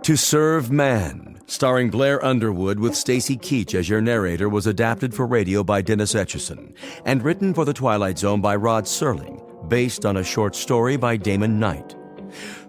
To Serve Man, starring Blair Underwood with Stacy Keach as your narrator, was adapted for radio by Dennis Etchison and written for The Twilight Zone by Rod Serling, based on a short story by Damon Knight.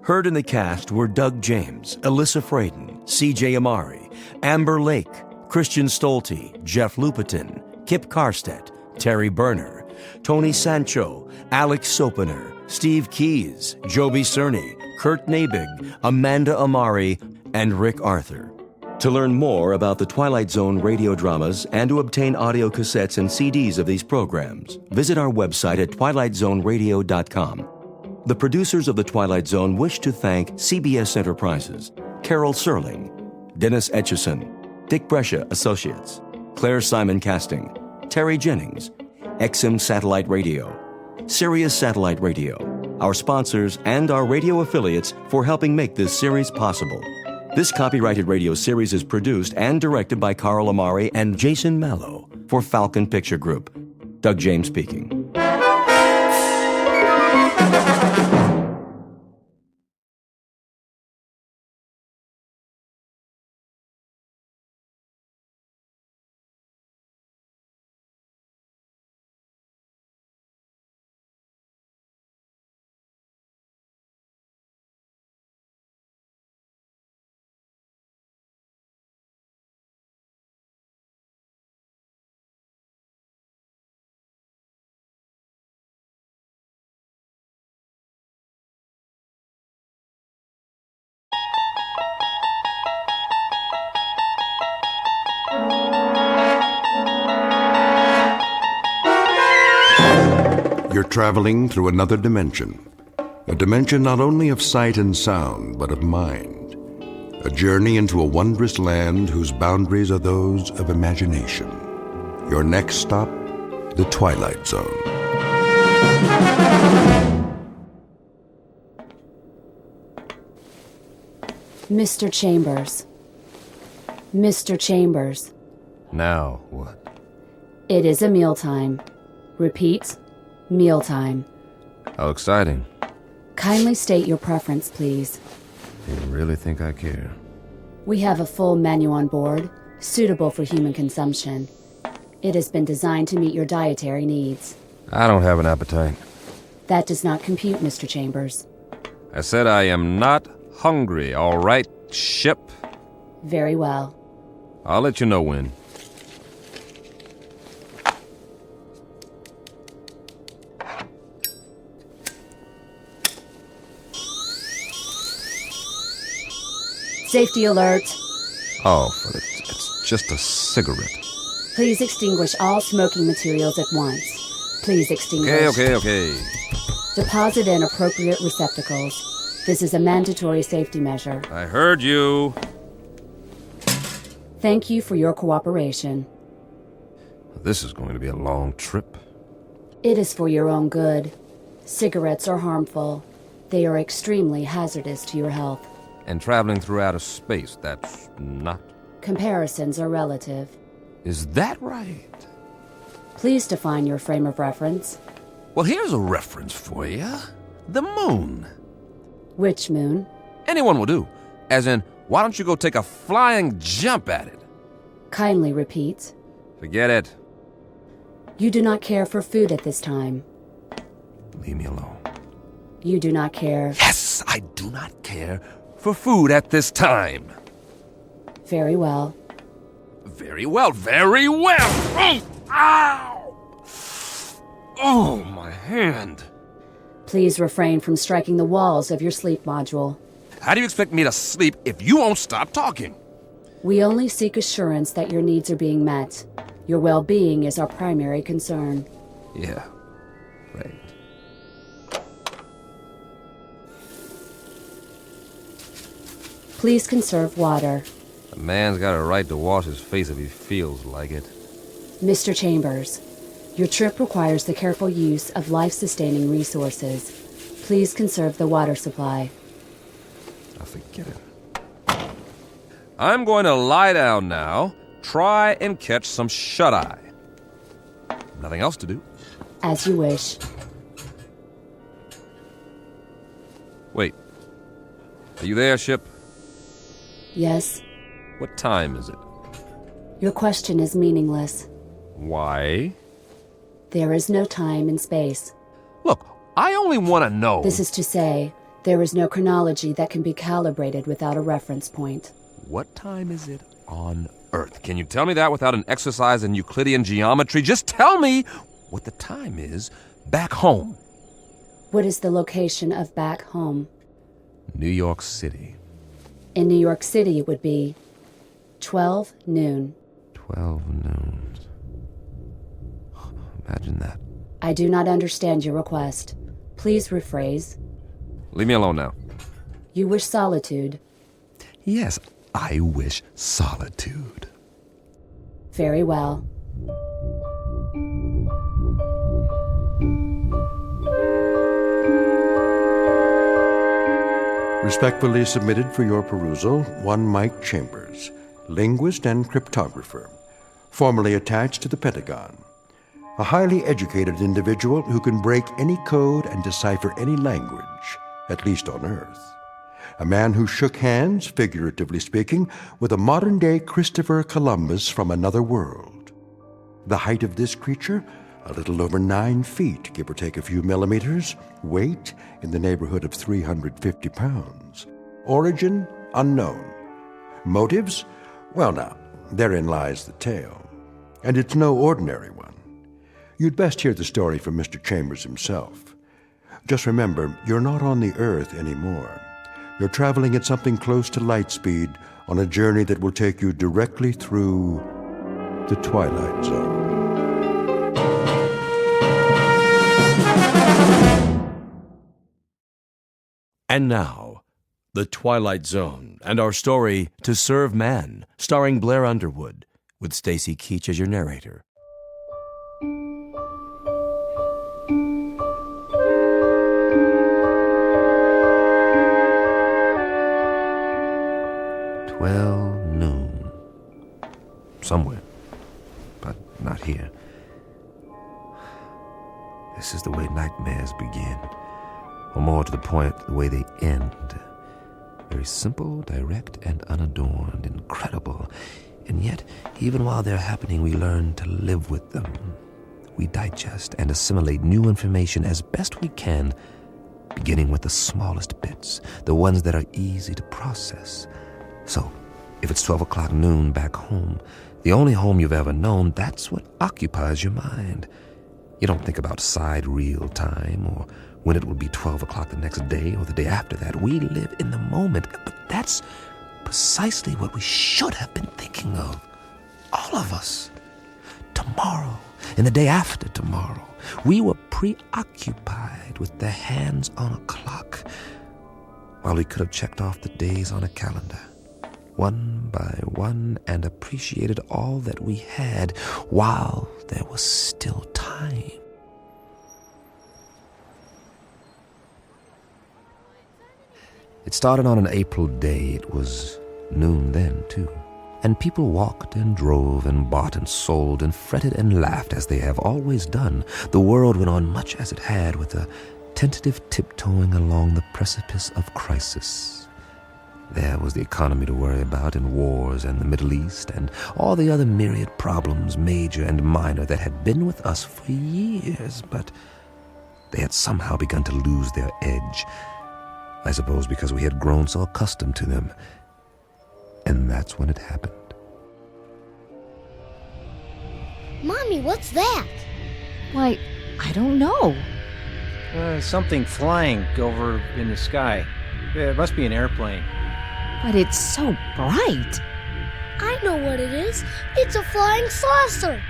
Heard in the cast were Doug James, Alyssa Fraden, C.J. Amari, Amber Lake, Christian Stolte, Jeff Lupetin, Kip Karstedt, Terry Berner, Tony Sancho, Alex Sopener, Steve Keys, Joby Cerny, Kurt Nabig, Amanda Amari, and Rick Arthur. To learn more about the Twilight Zone radio dramas and to obtain audio cassettes and CDs of these programs, visit our website at twilightzoneradio.com. The producers of The Twilight Zone wish to thank CBS Enterprises, Carol Serling, Dennis Etchison, Dick Brescia Associates, Claire Simon Casting, Terry Jennings, XM Satellite Radio, Sirius Satellite Radio, our sponsors, and our radio affiliates for helping make this series possible. This copyrighted radio series is produced and directed by Carl Amari and Jason Mallow for Falcon Picture Group. Doug James speaking. You're traveling through another dimension. A dimension not only of sight and sound, but of mind. A journey into a wondrous land whose boundaries are those of imagination. Your next stop, the Twilight Zone. Mr. Chambers. Mr. Chambers. Now what? It is a mealtime. Repeat, mealtime. How exciting. Kindly state your preference, please. You really think I care? We have a full menu on board, suitable for human consumption. It has been designed to meet your dietary needs. I don't have an appetite. That does not compute, Mr. Chambers. I said I am not hungry, all right, ship? Very well. I'll let you know when. Safety alert. Oh, it's just a cigarette. Please extinguish all smoking materials at once. Please extinguish. Okay. Deposit in appropriate receptacles. This is a mandatory safety measure. I heard you. Thank you for your cooperation. This is going to be a long trip. It is for your own good. Cigarettes are harmful. They are extremely hazardous to your health. And traveling through outer space, that's not. Comparisons are relative. Is that right? Please define your frame of reference. Well, here's a reference for you. The moon. Which moon? Anyone will do. As in, why don't you go take a flying jump at it? Kindly repeat. Forget it. You do not care for food at this time. Leave me alone. You do not care. Yes, I do not care for food at this time. Very well. Very well. Oh, ow! Oh, my hand. Please refrain from striking the walls of your sleep module. How do you expect me to sleep if you won't stop talking? We only seek assurance that your needs are being met. Your well-being is our primary concern. Yeah, right. Please conserve water. A man's got a right to wash his face if he feels like it. Mr. Chambers, your trip requires the careful use of life-sustaining resources. Please conserve the water supply. I forget it. I'm going to lie down now. Try and catch some shut-eye. Nothing else to do. As you wish. Wait. Are you there, ship? Yes? What time is it? Your question is meaningless. Why? There is no time and space. Look, I only want to know... This is to say, there is no chronology that can be calibrated without a reference point. What time is it on Earth? Can you tell me that without an exercise in Euclidean geometry? Just tell me what the time is back home. What is the location of back home? New York City. In New York City, it would be 12 noon. 12 noon. Imagine that. I do not understand your request. Please rephrase. Leave me alone now. You wish solitude. Yes, I wish solitude. Very well. Respectfully submitted for your perusal, one Mike Chambers, linguist and cryptographer, formerly attached to the Pentagon. A highly educated individual who can break any code and decipher any language, at least on Earth. A man who shook hands, figuratively speaking, with a modern-day Christopher Columbus from another world. The height of this creature, a little over 9 feet, give or take a few millimeters. Weight, in the neighborhood of 350 pounds. Origin, unknown. Motives? Well now, therein lies the tale. And it's no ordinary one. You'd best hear the story from Mr. Chambers himself. Just remember, you're not on the Earth anymore. You're traveling at something close to light speed on a journey that will take you directly through the Twilight Zone. And now, The Twilight Zone and our story, To Serve Man, starring Blair Underwood, with Stacy Keach as your narrator. Noon. Somewhere, but not here. This is the way nightmares begin, or more to the point, the way they end. Very simple, direct, and unadorned, incredible. And yet, even while they're happening, we learn to live with them. We digest and assimilate new information as best we can, beginning with the smallest bits, the ones that are easy to process. So, if it's 12 o'clock noon back home, the only home you've ever known, that's what occupies your mind. You don't think about sidereal time or when it will be 12 o'clock the next day or the day after that. We live in the moment, but that's precisely what we should have been thinking of. All of us. Tomorrow and the day after tomorrow. We were preoccupied with the hands on a clock while we could have checked off the days on a calendar, one by one, and appreciated all that we had while there was still time. It started on an April day. It was noon then, too. And people walked and drove and bought and sold and fretted and laughed as they have always done. The world went on much as it had, with a tentative tiptoeing along the precipice of crisis. There was the economy to worry about, and wars, and the Middle East, and all the other myriad problems, major and minor, that had been with us for years, but they had somehow begun to lose their edge. I suppose because we had grown so accustomed to them. And that's when it happened. Mommy, what's that? Why, I don't know. Something flying over in the sky. It must be an airplane. But it's so bright. I know what it is. It's a flying saucer.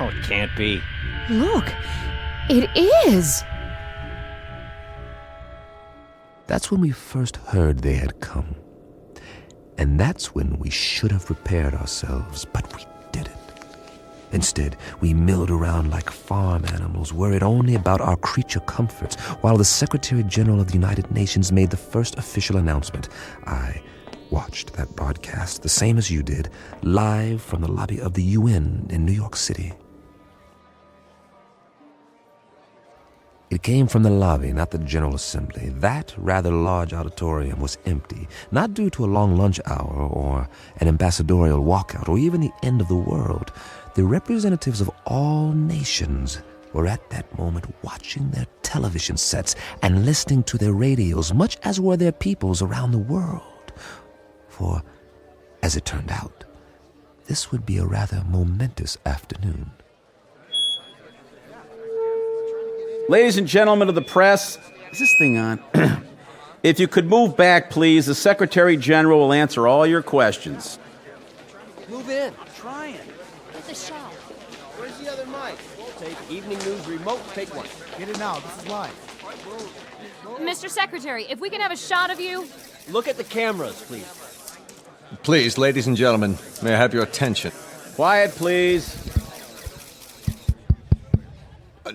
Oh, it can't be. Look, it is. That's when we first heard they had come. And that's when we should have prepared ourselves, but we didn't. Instead, we milled around like farm animals, worried only about our creature comforts, while the Secretary General of the United Nations made the first official announcement. I watched that broadcast, the same as you did, live from the lobby of the UN in New York City. It came from the lobby, not the General Assembly. That rather large auditorium was empty, not due to a long lunch hour or an ambassadorial walkout or even the end of the world. The representatives of all nations were at that moment watching their television sets and listening to their radios, much as were their peoples around the world. For, as it turned out, this would be a rather momentous afternoon. Ladies and gentlemen of the press, is this thing on? If you could move back, please, the Secretary General will answer all your questions. Move in. I'm trying. Get the shot. Where's the other mic? Take evening news remote. Take one. Get it now. This is live. Mr. Secretary, if we can have a shot of you. Look at the cameras, please. Please, ladies and gentlemen, may I have your attention? Quiet, please.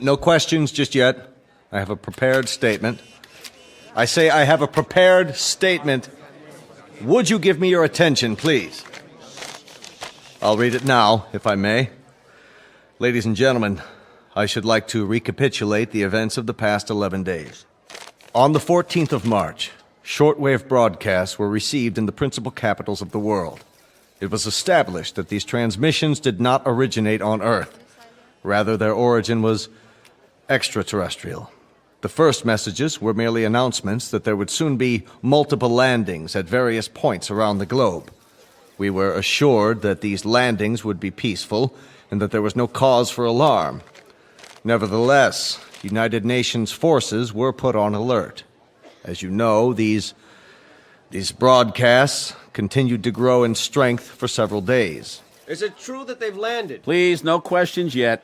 No questions just yet. I have a prepared statement. I say I have a prepared statement. Would you give me your attention, please? I'll read it now, if I may. Ladies and gentlemen, I should like to recapitulate the events of the past 11 days. On the 14th of March, shortwave broadcasts were received in the principal capitals of the world. It was established that these transmissions did not originate on Earth. Rather, their origin was extraterrestrial. The first messages were merely announcements that there would soon be multiple landings at various points around the globe. We were assured that these landings would be peaceful and that there was no cause for alarm. Nevertheless, United Nations forces were put on alert. As you know, these broadcasts continued to grow in strength for several days. Is it true that they've landed? Please, no questions yet.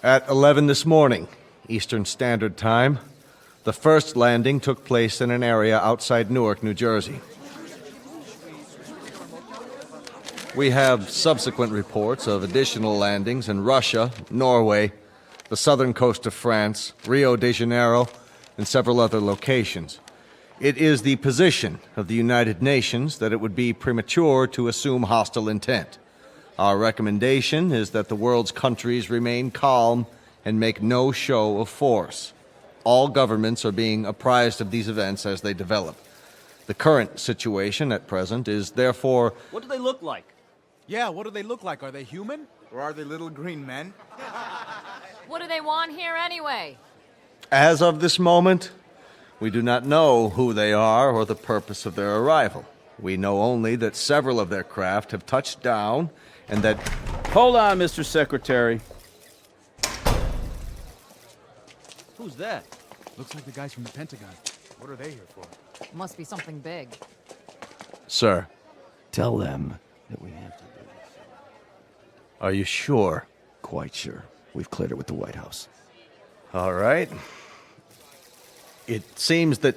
At 11 this morning, Eastern Standard Time, the first landing took place in an area outside Newark, New Jersey. We have subsequent reports of additional landings in Russia, Norway, the southern coast of France, Rio de Janeiro, and several other locations. It is the position of the United Nations that it would be premature to assume hostile intent. Our recommendation is that the world's countries remain calm and make no show of force. All governments are being apprised of these events as they develop. The current situation at present is therefore... What do they look like? Yeah, what do they look like? Are they human? Or are they little green men? What do they want here anyway? As of this moment, we do not know who they are or the purpose of their arrival. We know only that several of their craft have touched down and that... Hold on, Mr. Secretary. Who's that? Looks like the guys from the Pentagon. What are they here for? Must be something big. Sir, Tell them that we have to do this. Are you sure? Quite sure. We've cleared it with the White House. All right. It seems that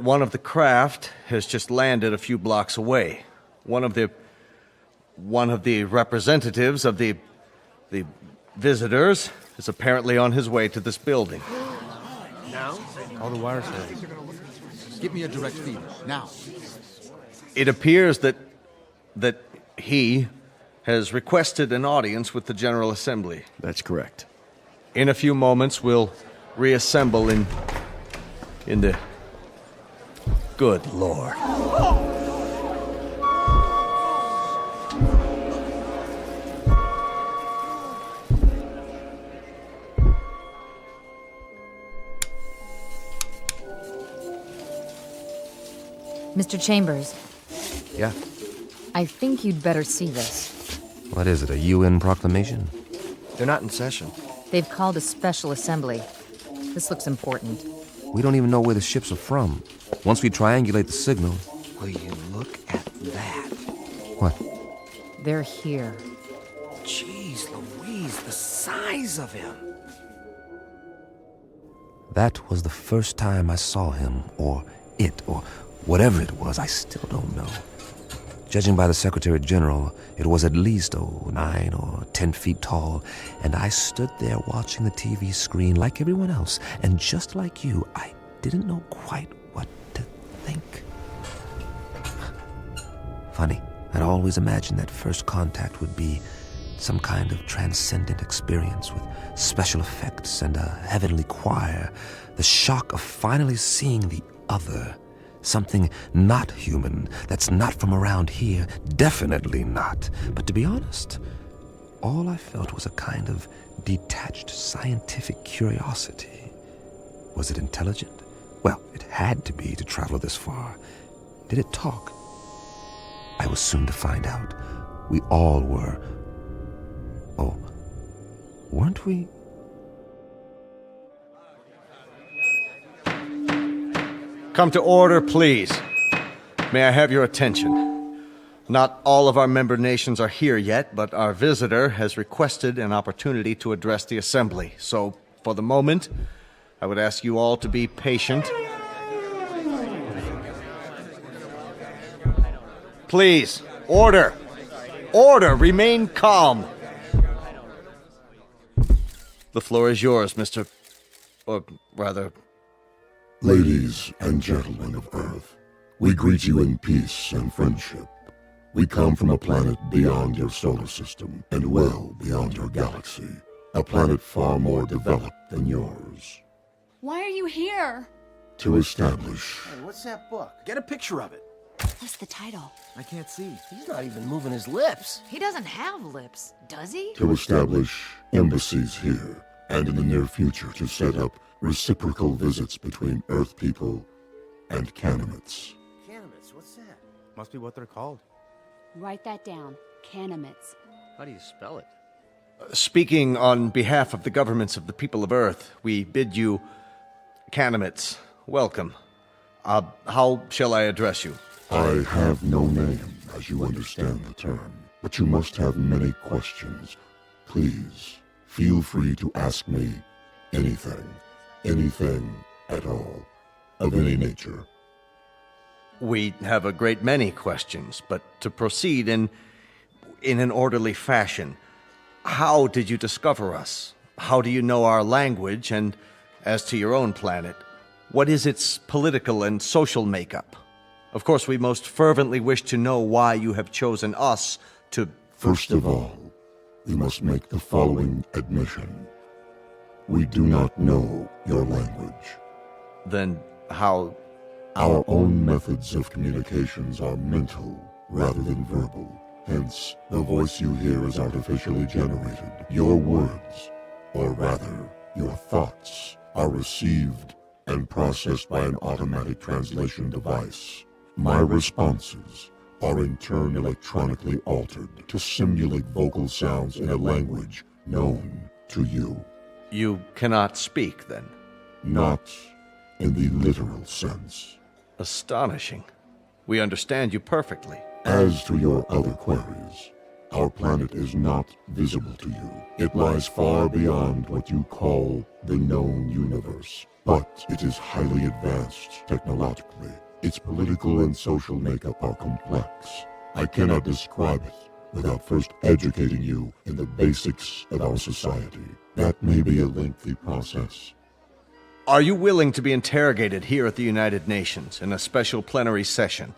one of the craft has just landed a few blocks away. One of the representatives of the visitors is apparently on his way to this building. Now? All the wires ready. Give me a direct feed, now. It appears that he has requested an audience with the General Assembly. That's correct. In a few moments, we'll reassemble in the... Good Lord. Mr. Chambers, Yeah? I think you'd better see this. What is it, a UN proclamation? They're not in session. They've called a special assembly. This looks important. We don't even know where the ships are from. Once we triangulate the signal... Will you look at that? What? They're here. Jeez Louise, the size of him. That was the first time I saw him, or it, or whatever it was. I still don't know. Judging by the Secretary General, it was at least 9 or 10 feet tall, and I stood there watching the TV screen like everyone else, and just like you, I didn't know quite what to think. Funny, I'd always imagined that first contact would be some kind of transcendent experience with special effects and a heavenly choir. The shock of finally seeing the other, something not human, that's not from around here, definitely not. But to be honest, all I felt was a kind of detached scientific curiosity. Was it intelligent? Well, it had to be to travel this far. Did it talk? I was soon to find out. We all were. Oh, weren't we? Come to order, please. May I have your attention? Not all of our member nations are here yet, but our visitor has requested an opportunity to address the assembly. So, for the moment, I would ask you all to be patient. Please, order! Order! Remain calm! The floor is yours, Mr. Or rather... Ladies and gentlemen of Earth, we greet you in peace and friendship. We come from a planet beyond your solar system and well beyond your galaxy. A planet far more developed than yours. Why are you here? To establish... Hey, what's that book? Get a picture of it. What's the title? I can't see. He's not even moving his lips. He doesn't have lips, does he? To establish embassies here, and in the near future to set up reciprocal visits between Earth people and Canimets. Canimets, what's that? Must be what they're called. Write that down. Canimets. How do you spell it? Speaking on behalf of the governments of the people of Earth, we bid you, Canimets, welcome. How shall I address you? I have no name, as you understand the term, but you must have many questions. Please, feel free to ask me anything at all, of any nature. We have a great many questions, but to proceed in an orderly fashion, how did you discover us? How do you know our language? And as to your own planet, what is its political and social makeup? Of course, we most fervently wish to know why you have chosen us to... First of all, we must make the following admission. We do not know your language. Then how... Our own methods of communications are mental rather than verbal. Hence, the voice you hear is artificially generated. Your words, or rather, your thoughts, are received and processed by an automatic translation device. My responses are in turn electronically altered to simulate vocal sounds in a language known to you. You cannot speak, then? Not in the literal sense. Astonishing. We understand you perfectly. As to your other queries, our planet is not visible to you. It lies far beyond what you call the known universe. But it is highly advanced technologically. Its political and social makeup are complex. I cannot describe it without first educating you in the basics of our society. That may be a lengthy process. Are you willing to be interrogated here at the United Nations in a special plenary session?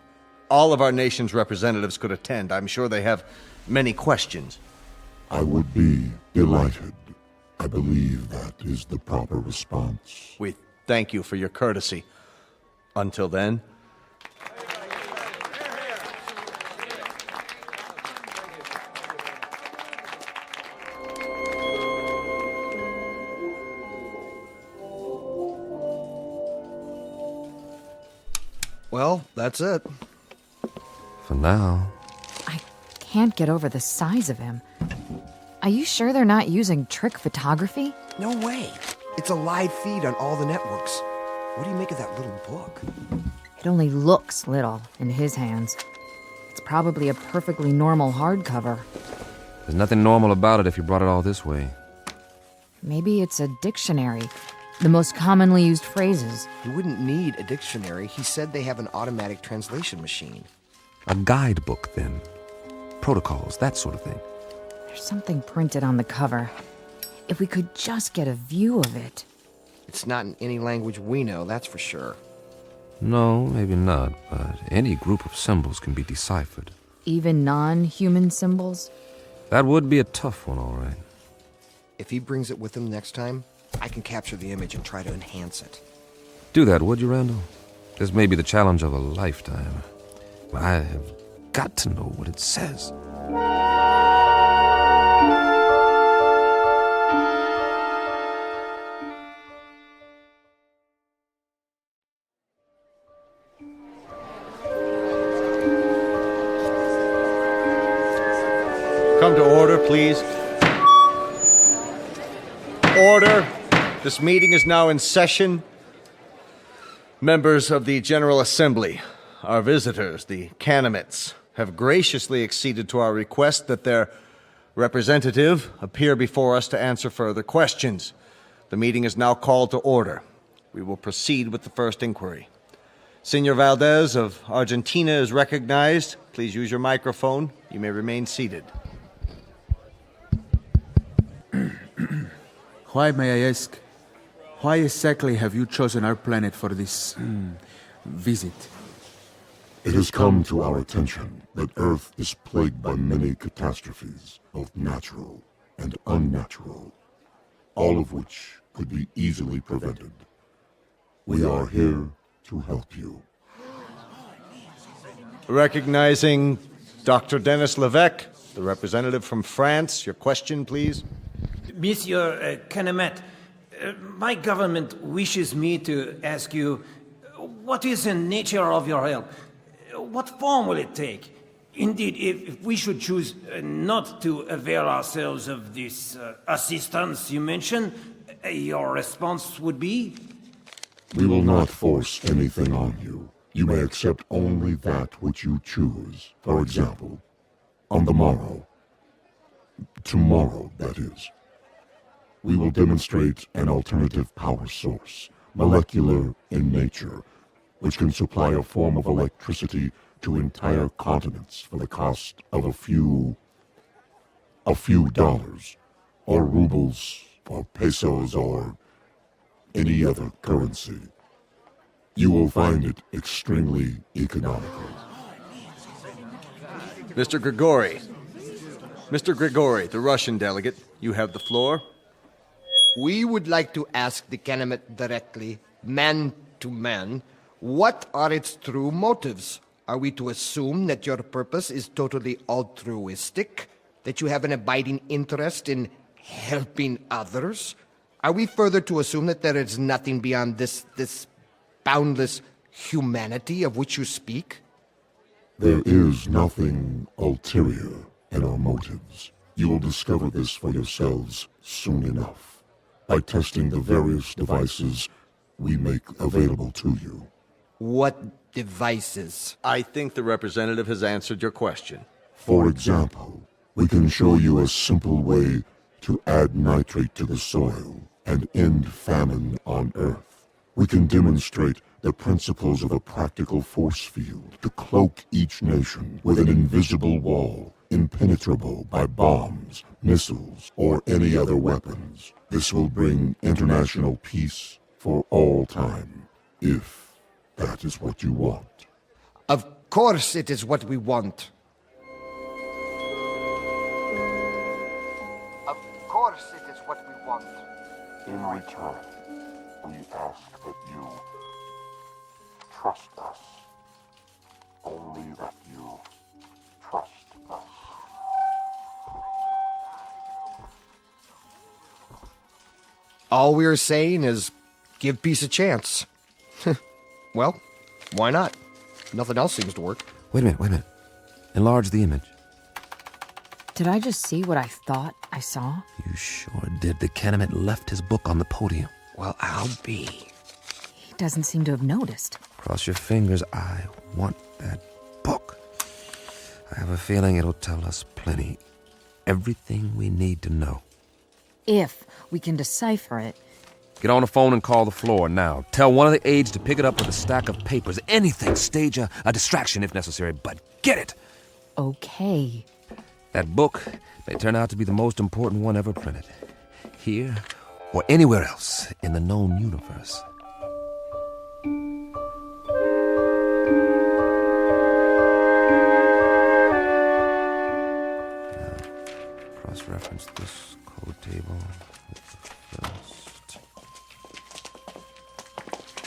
All of our nation's representatives could attend. I'm sure they have many questions. I would be delighted. I believe that is the proper response. We thank you for your courtesy. Until then... Well, that's it. For now. I can't get over the size of him. Are you sure they're not using trick photography? No way. It's a live feed on all the networks. What do you make of that little book? It only looks little in his hands. It's probably a perfectly normal hardcover. There's nothing normal about it if you brought it all this way. Maybe it's a dictionary. The most commonly used phrases. You wouldn't need a dictionary. He said they have an automatic translation machine. A guidebook, then. Protocols, that sort of thing. There's something printed on the cover. If we could just get a view of it. It's not in any language we know, that's for sure. No, maybe not, but any group of symbols can be deciphered. Even non-human symbols? That would be a tough one, all right. If he brings it with him next time, I can capture the image and try to enhance it. Do that, would you, Randall? This may be the challenge of a lifetime. I have got to know what it says. Come to order, please. Order. This meeting is now in session. Members of the General Assembly, our visitors, the Canamites, have graciously acceded to our request that their representative appear before us to answer further questions. The meeting is now called to order. We will proceed with the first inquiry. Senor Valdez of Argentina is recognized. Please use your microphone. You may remain seated. Why, may I ask, why exactly have you chosen our planet for this visit? It has come to our attention that Earth is plagued by many catastrophes, both natural and unnatural, all of which could be easily prevented. We are here to help you. Recognizing Dr. Denis Levesque, the representative from France. Your question, please. Monsieur Canamet, my government wishes me to ask you, what is the nature of your help? What form will it take? Indeed, if we should choose not to avail ourselves of this assistance you mentioned, your response would be? We will not force anything on you. You may accept only that which you choose. For example, on the morrow, tomorrow, that is, we will demonstrate an alternative power source, molecular in nature, which can supply a form of electricity to entire continents for the cost of a few dollars, or rubles, or pesos, or any other currency. You will find it extremely economical. Mr. Grigori, the Russian delegate, you have the floor. We would like to ask the Canamit directly, man to man, what are its true motives? Are we to assume that your purpose is totally altruistic? That you have an abiding interest in helping others? Are we further to assume that there is nothing beyond this boundless humanity of which you speak? There is nothing ulterior in our motives. You will discover this for yourselves soon enough, by testing the various devices we make available to you. What devices? I think the representative has answered your question. For example, we can show you a simple way to add nitrate to the soil and end famine on Earth. We can demonstrate the principles of a practical force field to cloak each nation with an invisible wall, impenetrable by bombs, missiles, or any other weapons. This will bring international peace for all time, if that is what you want. Of course it is what we want. Of course it is what we want. In return, we ask that you trust us. Only that you trust us. All we're saying is give peace a chance. Well, why not? Nothing else seems to work. Wait a minute. Enlarge the image. Did I just see what I thought I saw? You sure did. The Canamit left his book on the podium. Well, I'll be. He doesn't seem to have noticed. Cross your fingers. I want that book. I have a feeling it'll tell us plenty. Everything we need to know. If we can decipher it. Get on the phone and call the floor now. Tell one of the aides to pick it up with a stack of papers. Anything. Stage a distraction if necessary, but get it. Okay. That book may turn out to be the most important one ever printed. Here or anywhere else in the known universe.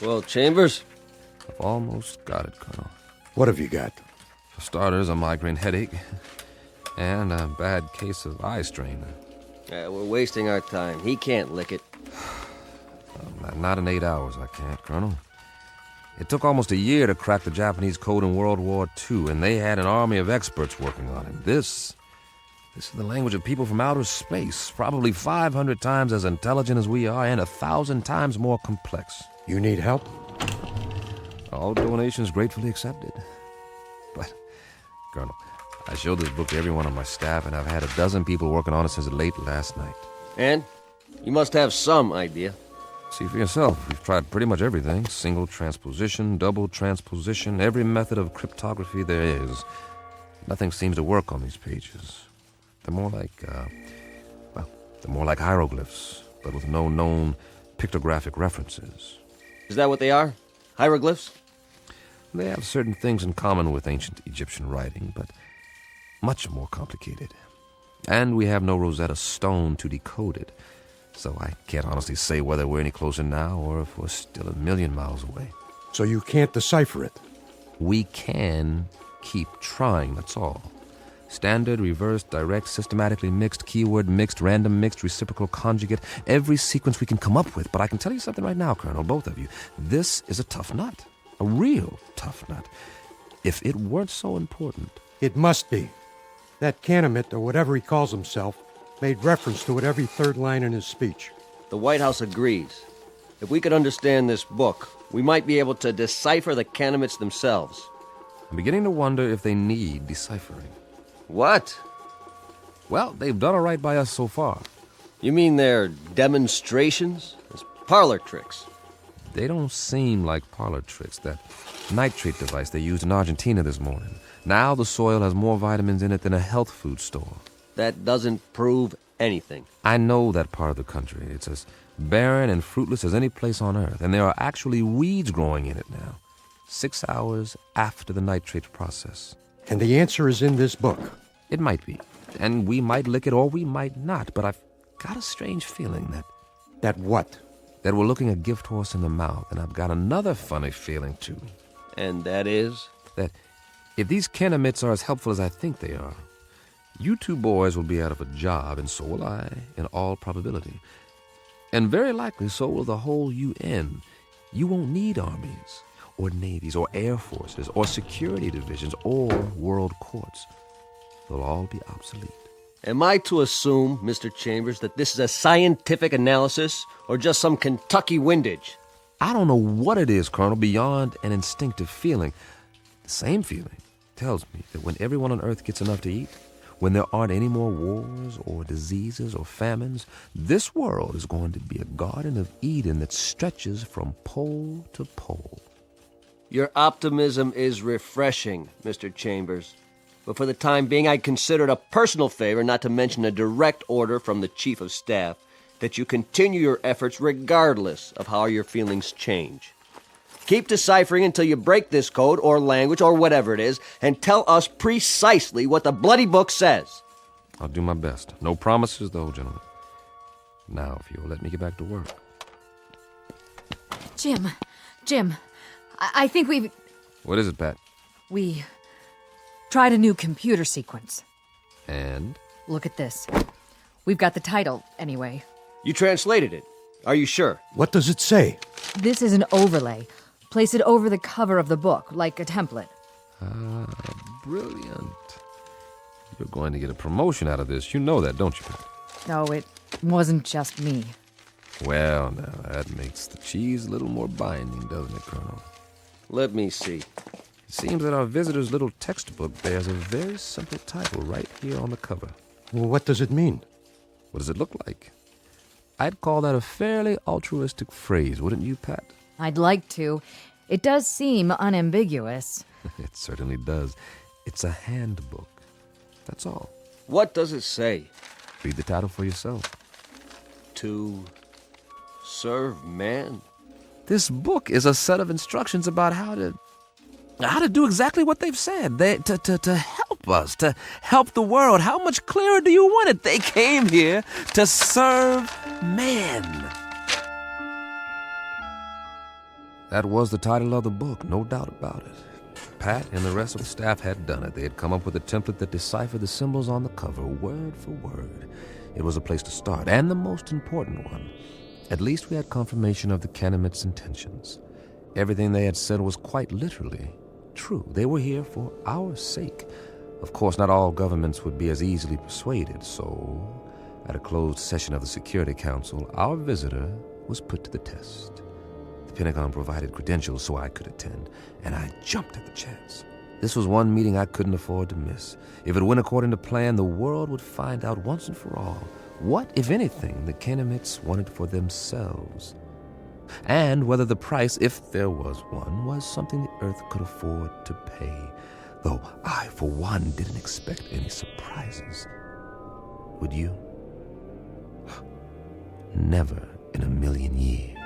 Well, Chambers? I've almost got it, Colonel. What have you got? For starters, a migraine headache and a bad case of eye strain. We're wasting our time. He can't lick it. Not in 8 hours, I can't, Colonel. It took almost a year to crack the Japanese code in World War II, and they had an army of experts working on it. This is the language of people from outer space, probably 500 times as intelligent as we are and 1,000 times more complex. You need help? All donations gratefully accepted. But, Colonel, I showed this book to everyone on my staff, and I've had a dozen people working on it since late last night. And? You must have some idea. See for yourself. We've tried pretty much everything. Single transposition, double transposition, every method of cryptography there is. Nothing seems to work on these pages. They're more like hieroglyphs, but with no known pictographic references. Is that what they are? Hieroglyphs? They have certain things in common with ancient Egyptian writing, but much more complicated. And we have no Rosetta Stone to decode it, so I can't honestly say whether we're any closer now or if we're still a million miles away. So you can't decipher it? We can keep trying, that's all. Standard, reverse, direct, systematically mixed, keyword mixed, random mixed, reciprocal conjugate, every sequence we can come up with. But I can tell you something right now, Colonel, both of you. This is a tough nut. A real tough nut. If it weren't so important... It must be. That Canamet, or whatever he calls himself, made reference to it every third line in his speech. The White House agrees. If we could understand this book, we might be able to decipher the Canamets themselves. I'm beginning to wonder if they need deciphering. What? Well, they've done all right by us so far. You mean they're demonstrations? As parlor tricks? They don't seem like parlor tricks. That nitrate device they used in Argentina this morning. Now the soil has more vitamins in it than a health food store. That doesn't prove anything. I know that part of the country. It's as barren and fruitless as any place on Earth, and there are actually weeds growing in it now. 6 hours after the nitrate process. And the answer is in this book. It might be. And we might lick it or we might not, but I've got a strange feeling that... That what? That we're looking a gift horse in the mouth, and I've got another funny feeling, too. And that is? That if these Canamets are as helpful as I think they are, you two boys will be out of a job, and so will I, in all probability. And very likely so will the whole UN. You won't need armies, or navies, or air forces, or security divisions, or world courts. They'll all be obsolete. Am I to assume, Mr. Chambers, that this is a scientific analysis, or just some Kentucky windage? I don't know what it is, Colonel, beyond an instinctive feeling. The same feeling tells me that when everyone on Earth gets enough to eat, when there aren't any more wars or diseases or famines, this world is going to be a Garden of Eden that stretches from pole to pole. Your optimism is refreshing, Mr. Chambers. But for the time being, I consider it a personal favor, not to mention a direct order from the Chief of Staff, that you continue your efforts regardless of how your feelings change. Keep deciphering until you break this code or language or whatever it is, and tell us precisely what the bloody book says. I'll do my best. No promises, though, gentlemen. Now, if you'll let me get back to work. Jim, I think we've... What is it, Pat? We tried a new computer sequence. And? Look at this. We've got the title, anyway. You translated it. Are you sure? What does it say? This is an overlay. Place it over the cover of the book, like a template. Ah, brilliant. You're going to get a promotion out of this. You know that, don't you, Pat? No, it wasn't just me. Well, now, that makes the cheese a little more binding, doesn't it, Colonel? Let me see. It seems that our visitor's little textbook bears a very simple title right here on the cover. Well, what does it mean? What does it look like? I'd call that a fairly altruistic phrase, wouldn't you, Pat? I'd like to. It does seem unambiguous. It certainly does. It's a handbook. That's all. What does it say? Read the title for yourself. To serve man? This book is a set of instructions about how to do exactly what they've said. To help us, to help the world. How much clearer do you want it? They came here to serve man. That was the title of the book, no doubt about it. Pat and the rest of the staff had done it. They had come up with a template that deciphered the symbols on the cover, word for word. It was a place to start, and the most important one. At least we had confirmation of the Canamit's intentions. Everything they had said was quite literally true. They were here for our sake. Of course, not all governments would be as easily persuaded, so at a closed session of the Security Council, our visitor was put to the test. The Pentagon provided credentials so I could attend, and I jumped at the chance. This was one meeting I couldn't afford to miss. If it went according to plan, the world would find out once and for all what, if anything, the Canamites wanted for themselves, and whether the price, if there was one, was something the Earth could afford to pay. Though I, for one, didn't expect any surprises. Would you? Never in a million years.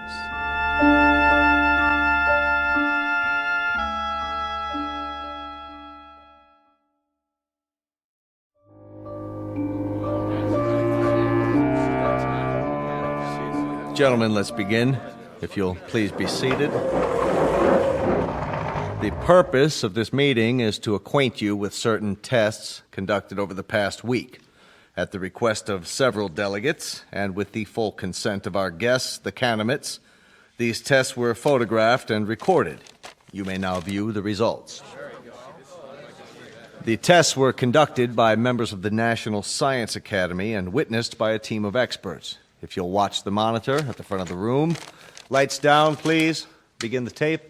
Gentlemen, let's begin. If you'll please be seated. The purpose of this meeting is to acquaint you with certain tests conducted over the past week. At the request of several delegates, and with the full consent of our guests, the Canamites, these tests were photographed and recorded. You may now view the results. The tests were conducted by members of the National Science Academy and witnessed by a team of experts. If you'll watch the monitor at the front of the room. Lights down, please. Begin the tape.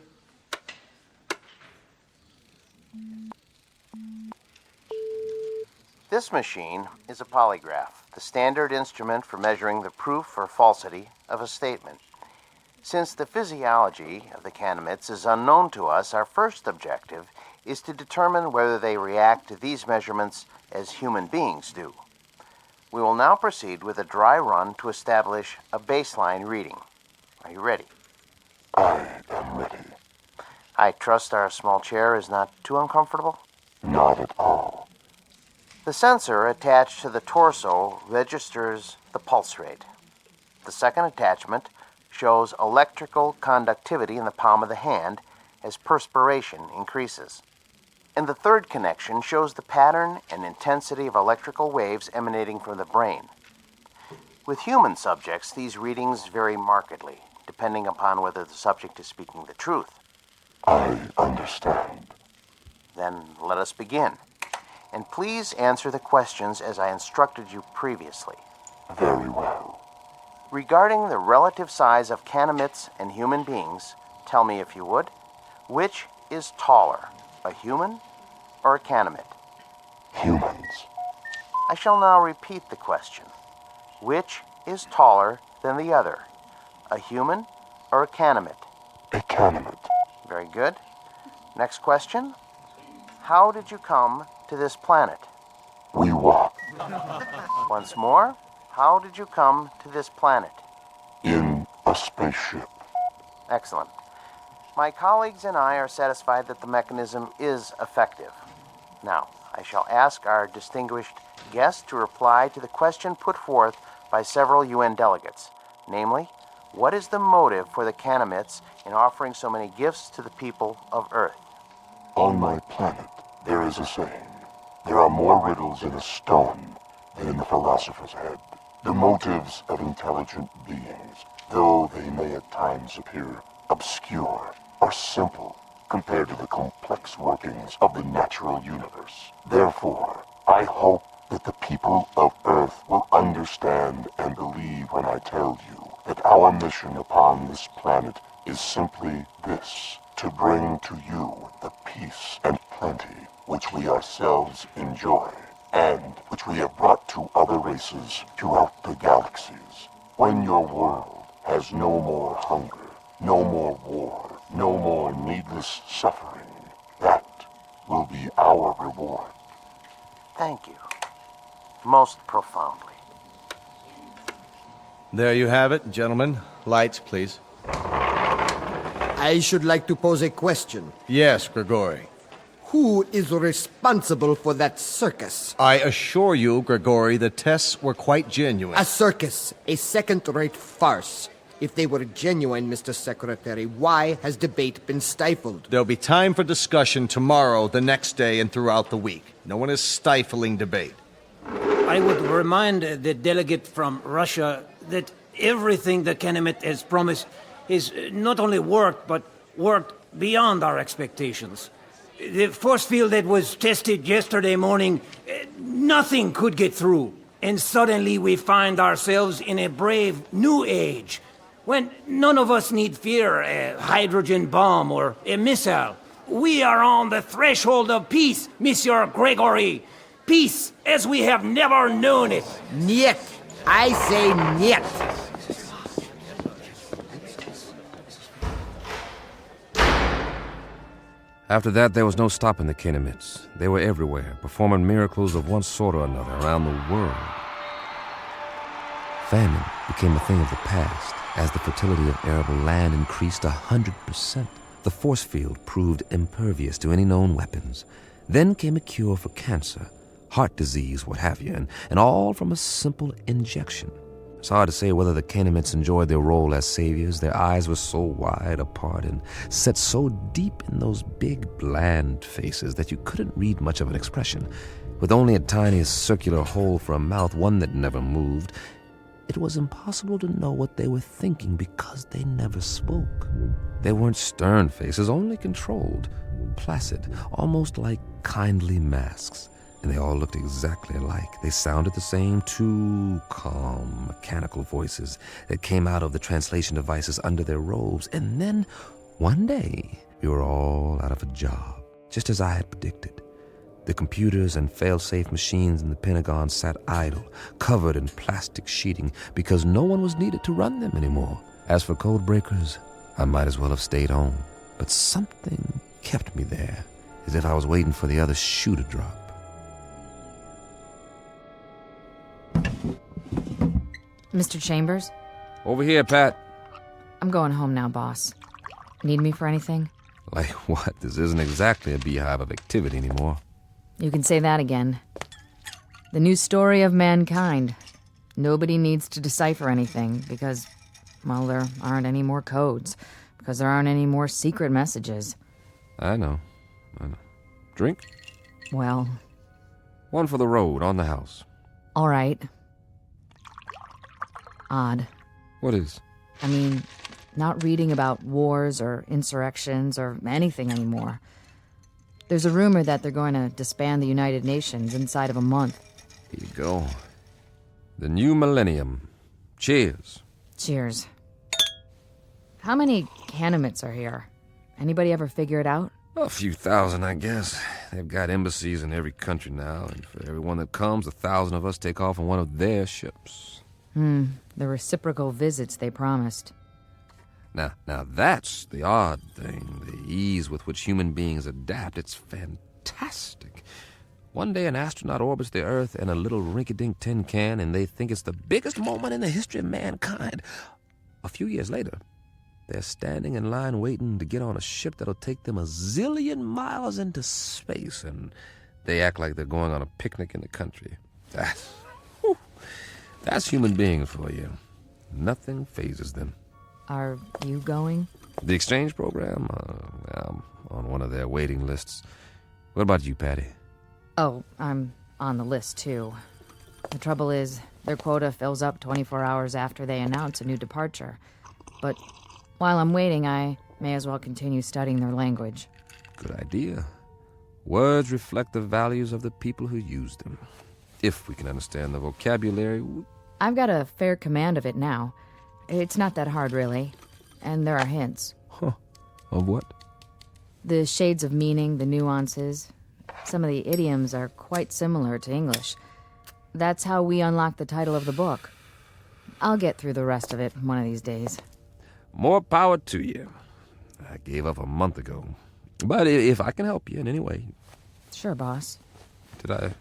This machine is a polygraph, the standard instrument for measuring the proof or falsity of a statement. Since the physiology of the Canamites is unknown to us, our first objective is to determine whether they react to these measurements as human beings do. We will now proceed with a dry run to establish a baseline reading. Are you ready? I am ready. I trust our small chair is not too uncomfortable? Not at all. The sensor attached to the torso registers the pulse rate. The second attachment shows electrical conductivity in the palm of the hand as perspiration increases. And the third connection shows the pattern and intensity of electrical waves emanating from the brain. With human subjects, these readings vary markedly, depending upon whether the subject is speaking the truth. I understand. Then let us begin. And please answer the questions as I instructed you previously. Very well. Regarding the relative size of Canamites and human beings, tell me if you would, which is taller, a human or a Canamite? Humans. I shall now repeat the question. Which is taller than the other, a human or a Canamite? A Canamite. Very good. Next question. How did you come to this planet? We walked. Once more, how did you come to this planet? In a spaceship. Excellent. My colleagues and I are satisfied that the mechanism is effective. Now, I shall ask our distinguished guest to reply to the question put forth by several UN delegates, namely, what is the motive for the Canamites in offering so many gifts to the people of Earth? On my planet, there is a saying, there are more riddles in a stone than in the philosopher's head. The motives of intelligent beings, though they may at times appear obscure, are simple compared to the complex workings of the natural universe. Therefore, I hope that the people of Earth will understand and believe when I tell you that our mission upon this planet is simply this, to bring to you the peace and plenty which we ourselves enjoy, and which we have brought to other races throughout the galaxies. When your world has no more hunger, no more war, no more needless suffering, that will be our reward. Thank you. Most profoundly. There you have it, gentlemen. Lights, please. I should like to pose a question. Yes, Grigori. Who is responsible for that circus? I assure you, Grigori, the tests were quite genuine. A circus, a second-rate farce. If they were genuine, Mr. Secretary, why has debate been stifled? There'll be time for discussion tomorrow, the next day, and throughout the week. No one is stifling debate. I would remind the delegate from Russia that everything the Calumet has promised is not only worked, but worked beyond our expectations. The force field that was tested yesterday morning, nothing could get through. And suddenly we find ourselves in a brave new age, when none of us need fear a hydrogen bomb or a missile. We are on the threshold of peace, Monsieur Gregory. Peace as we have never known it. Niet. I say niet. After that, there was no stopping the Kenemites. They were everywhere, performing miracles of one sort or another around the world. Famine became a thing of the past as the fertility of arable land increased 100%. The force field proved impervious to any known weapons. Then came a cure for cancer, heart disease, what have you, and all from a simple injection. It's hard to say whether the Kenemites enjoyed their role as saviors. Their eyes were so wide apart and set so deep in those big, bland faces that you couldn't read much of an expression. With only a tiny circular hole for a mouth, one that never moved, it was impossible to know what they were thinking because they never spoke. They weren't stern faces, only controlled, placid, almost like kindly masks. And they all looked exactly alike. They sounded the same, two calm, mechanical voices that came out of the translation devices under their robes. And then, one day, we were all out of a job, just as I had predicted. The computers and fail-safe machines in the Pentagon sat idle, covered in plastic sheeting, because no one was needed to run them anymore. As for code breakers, I might as well have stayed home. But something kept me there, as if I was waiting for the other shoe to drop. Mr. Chambers? Over here, Pat. I'm going home now, boss. Need me for anything? Like what? This isn't exactly a beehive of activity anymore. You can say that again. The new story of mankind. Nobody needs to decipher anything because, well, there aren't any more codes. Because there aren't any more secret messages. I know. Drink? Well... One for the road, on the house. All right. Odd. What is? I mean, not reading about wars or insurrections or anything anymore. There's a rumor that they're going to disband the United Nations inside of a month. Here you go. The new millennium. Cheers. Cheers. How many Kenemites are here? Anybody ever figure it out? A few thousand, I guess. They've got embassies in every country now, and for everyone that comes, 1,000 of us take off on one of their ships. The reciprocal visits they promised. Now that's the odd thing, the ease with which human beings adapt. It's fantastic. One day an astronaut orbits the Earth in a little rinky-dink tin can, and they think it's the biggest moment in the history of mankind. A few years later, they're standing in line waiting to get on a ship that'll take them 1 zillion miles into space, and they act like they're going on a picnic in the country. That's human beings for you. Nothing phases them. Are you going? The exchange program? I'm on one of their waiting lists. What about you, Patty? Oh, I'm on the list, too. The trouble is, their quota fills up 24 hours after they announce a new departure. But while I'm waiting, I may as well continue studying their language. Good idea. Words reflect the values of the people who use them. If we can understand the vocabulary... I've got a fair command of it now. It's not that hard, really. And there are hints. Huh. Of what? The shades of meaning, the nuances. Some of the idioms are quite similar to English. That's how we unlock the title of the book. I'll get through the rest of it one of these days. More power to you. I gave up a month ago. But if I can help you in any way... Sure, boss. Did I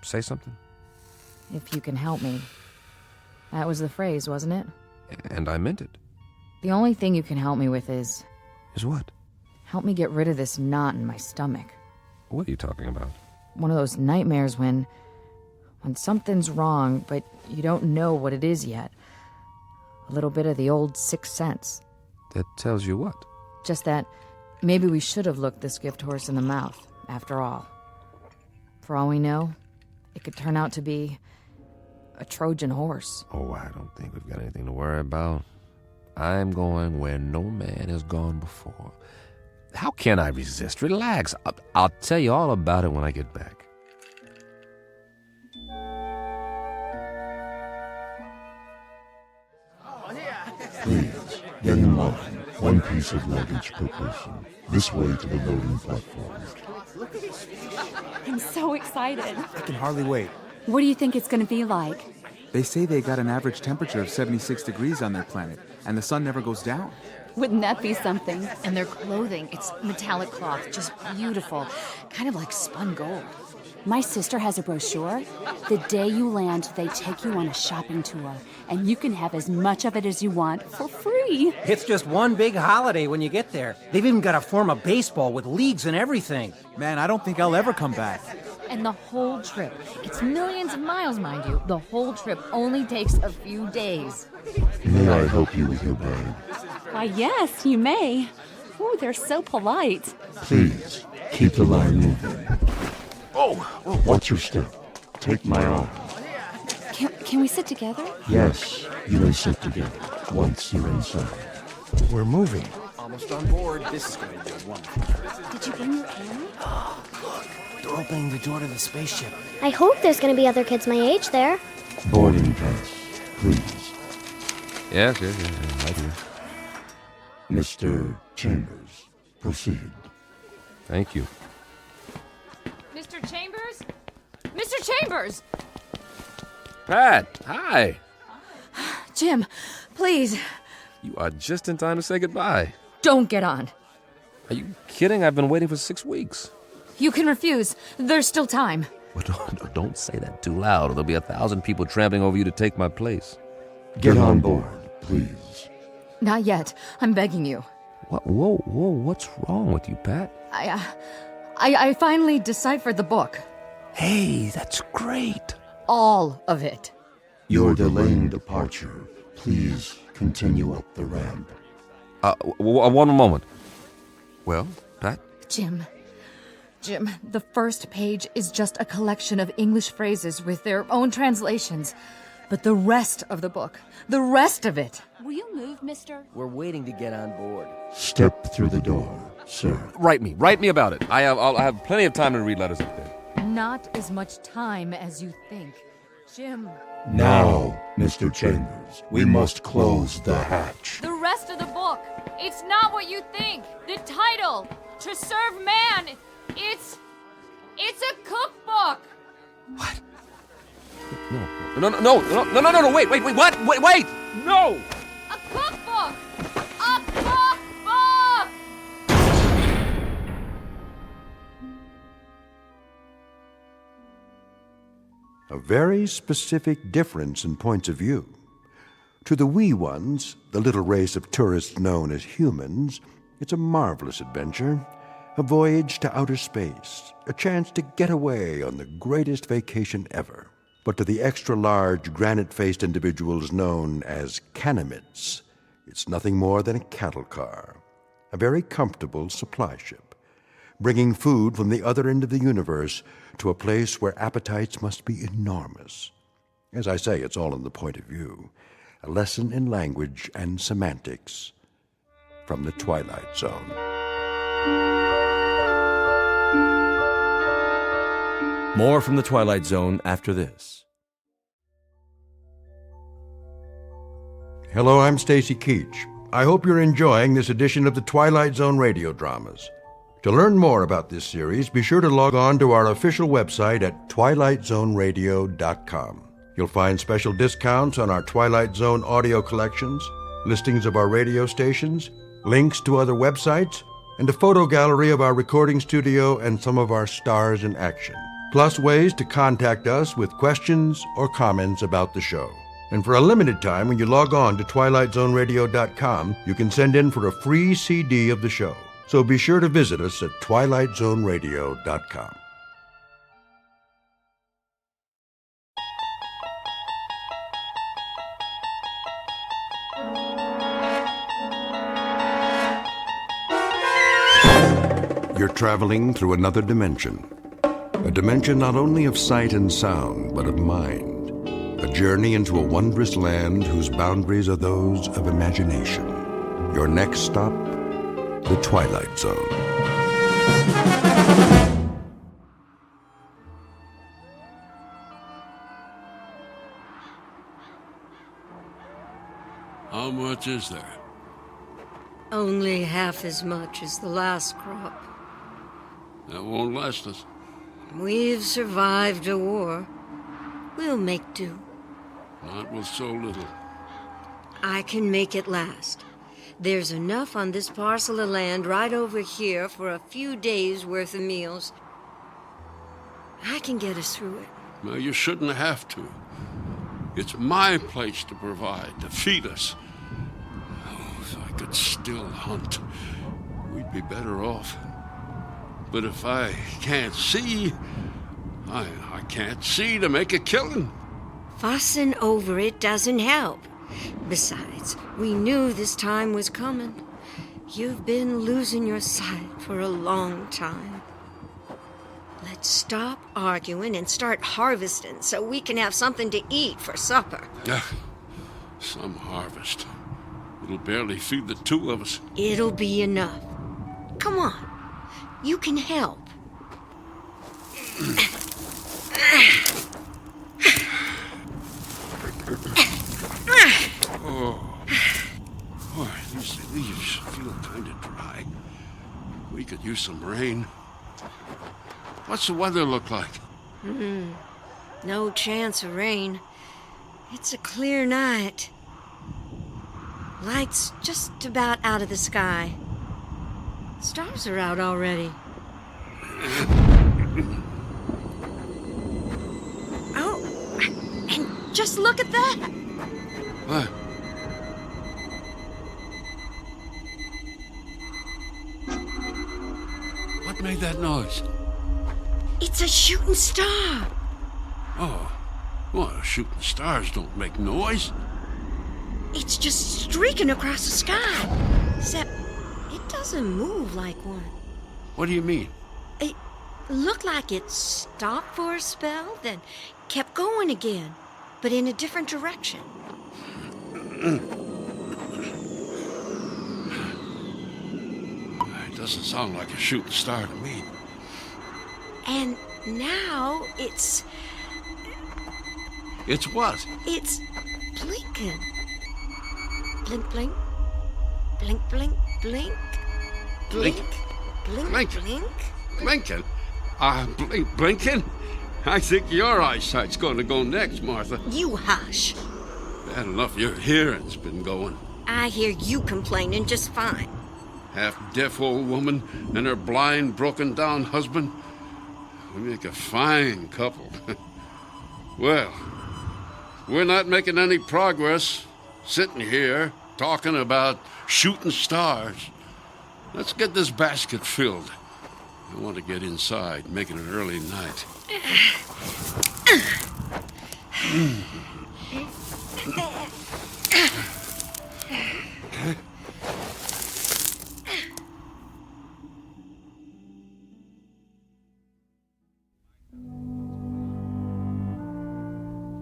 say something? If you can help me. That was the phrase, wasn't it? And I meant it. The only thing you can help me with is... Is what? Help me get rid of this knot in my stomach. What are you talking about? One of those nightmares when something's wrong, but you don't know what it is yet. A little bit of the old sixth sense. That tells you what? Just that maybe we should have looked this gift horse in the mouth, after all. For all we know, it could turn out to be a Trojan horse. Oh, I don't think we've got anything to worry about. I'm going where no man has gone before. How can I resist? Relax. I'll tell you all about it when I get back. Please, get in line. One piece of luggage per person. This way to the loading platform. I'm so excited. I can hardly wait. What do you think it's going to be like? They say they got an average temperature of 76 degrees on their planet, and the sun never goes down. Wouldn't that be something? And their clothing, it's metallic cloth, just beautiful. Kind of like spun gold. My sister has a brochure. The day you land, they take you on a shopping tour, and you can have as much of it as you want for free. It's just one big holiday when you get there. They've even got a form of baseball with leagues and everything. Man, I don't think I'll ever come back. And the whole trip, it's millions of miles, mind you. The whole trip only takes a few days. May I help you with your bag? Why, yes, you may. Oh, they're so polite. Please, keep the line moving. Watch your step. Take my arm. Can we sit together? Yes, you may sit together once you're inside. We're moving. Almost on board. This is going to be wonderful. Did you bring your camera? Look, they're opening the door to the spaceship. I hope there's going to be other kids my age there. Boarding pass, please. Yes, right here. Mr. Chambers, proceed. Thank you. Mr. Chambers? Mr. Chambers! Pat, hi. Jim, please, You are just in time to say goodbye. don't get on. Are you kidding? I've been waiting for 6 weeks. You can refuse. There's still time. Well, don't say that too loud, or there'll be 1,000 people trampling over you to take my place. Get on board, please. Not yet. I'm begging you. What? Whoa, what's wrong with you, Pat? I finally deciphered the book. Hey, that's great. All of it. You're delaying departure. Please continue up the ramp. One moment. Well, Pat? Jim, the first page is just a collection of English phrases with their own translations. But the rest of the book, the rest of it. Will you move, mister? We're waiting to get on board. Step through the door, sir. Write me about it. I'll have plenty of time to read letters up there. Not as much time as you think. Jim. Now, Mr. Chambers, we must close the hatch. The rest of the book. It's not what you think. The title, To Serve Man. It's a cookbook. What? No, wait, what? Wait, no! A cookbook! A cookbook! A very specific difference in points of view. To the wee ones, the little race of tourists known as humans, it's a marvelous adventure, a voyage to outer space, a chance to get away on the greatest vacation ever. But to the extra-large, granite-faced individuals known as Canamites, it's nothing more than a cattle car, a very comfortable supply ship, bringing food from the other end of the universe to a place where appetites must be enormous. As I say, it's all in the point of view, a lesson in language and semantics from the Twilight Zone. More from the Twilight Zone after this. Hello, I'm Stacy Keach. I hope you're enjoying this edition of the Twilight Zone Radio Dramas. To learn more about this series, be sure to log on to our official website at twilightzoneradio.com. You'll find special discounts on our Twilight Zone audio collections, listings of our radio stations, links to other websites, and a photo gallery of our recording studio and some of our stars in action. Plus ways to contact us with questions or comments about the show. And for a limited time, when you log on to twilightzoneradio.com, you can send in for a free CD of the show. So be sure to visit us at twilightzoneradio.com. You're traveling through another dimension. A dimension not only of sight and sound, but of mind. A journey into a wondrous land whose boundaries are those of imagination. Your next stop, the Twilight Zone. How much is there? Only half as much as the last crop. That won't last us. We've survived a war. We'll make do. Not with so little. I can make it last. There's enough on this parcel of land right over here for a few days' worth of meals. I can get us through it. Well, you shouldn't have to. It's my place to provide, to feed us. Oh, if I could still hunt, we'd be better off. But if I can't see, I can't see to make a killing. Fussing over it doesn't help. Besides, we knew this time was coming. You've been losing your sight for a long time. Let's stop arguing and start harvesting so we can have something to eat for supper. Some harvest. It'll barely feed the two of us. It'll be enough. Come on. You can help. Boy, these leaves feel kind of dry. We could use some rain. What's the weather look like? No chance of rain. It's a clear night. Light's just about out of the sky. Stars are out already. Oh, and just look at that. What? What made that noise? It's a shooting star. Oh, well, shooting stars don't make noise. It's just streaking across the sky. Except it doesn't move like one. What do you mean? It looked like it stopped for a spell, then kept going again, but in a different direction. It doesn't sound like a shooting star to me. And now it's... It's what? It's blinking. Blink, blink. Blink, blink, blink. Blink. Blink, Blinking? blink. Blinking? Blinking? I think your eyesight's going to go next, Martha. You hush. Bad enough your hearing's been going. I hear you complaining just fine. Half-deaf old woman and her blind, broken-down husband. We make a fine couple. Well, we're not making any progress sitting here talking about shooting stars. Let's get this basket filled. I want to get inside, making it early night.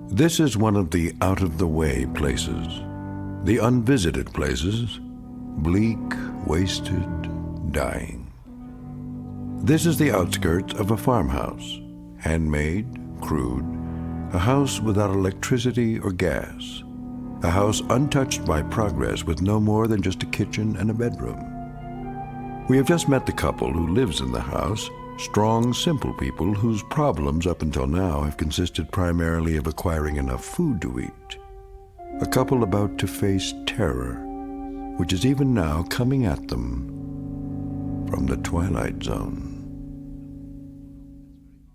This is one of the out-of-the-way places, the unvisited places, bleak, wasted, dying. This is the outskirts of a farmhouse, handmade, crude, a house without electricity or gas, a house untouched by progress with no more than just a kitchen and a bedroom. We have just met the couple who lives in the house, strong, simple people whose problems up until now have consisted primarily of acquiring enough food to eat. A couple about to face terror, which is even now coming at them from the Twilight Zone.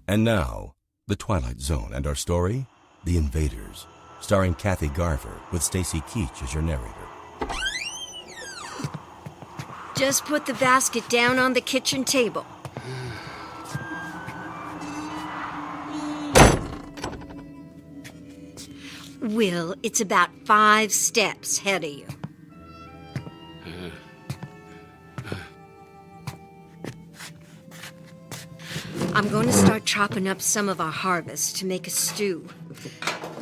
And now, the Twilight Zone and our story, The Invaders, starring Kathy Garver with Stacy Keach as your narrator. Just put the basket down on the kitchen table. Will, it's about 5 steps ahead of you. I'm going to start chopping up some of our harvest to make a stew.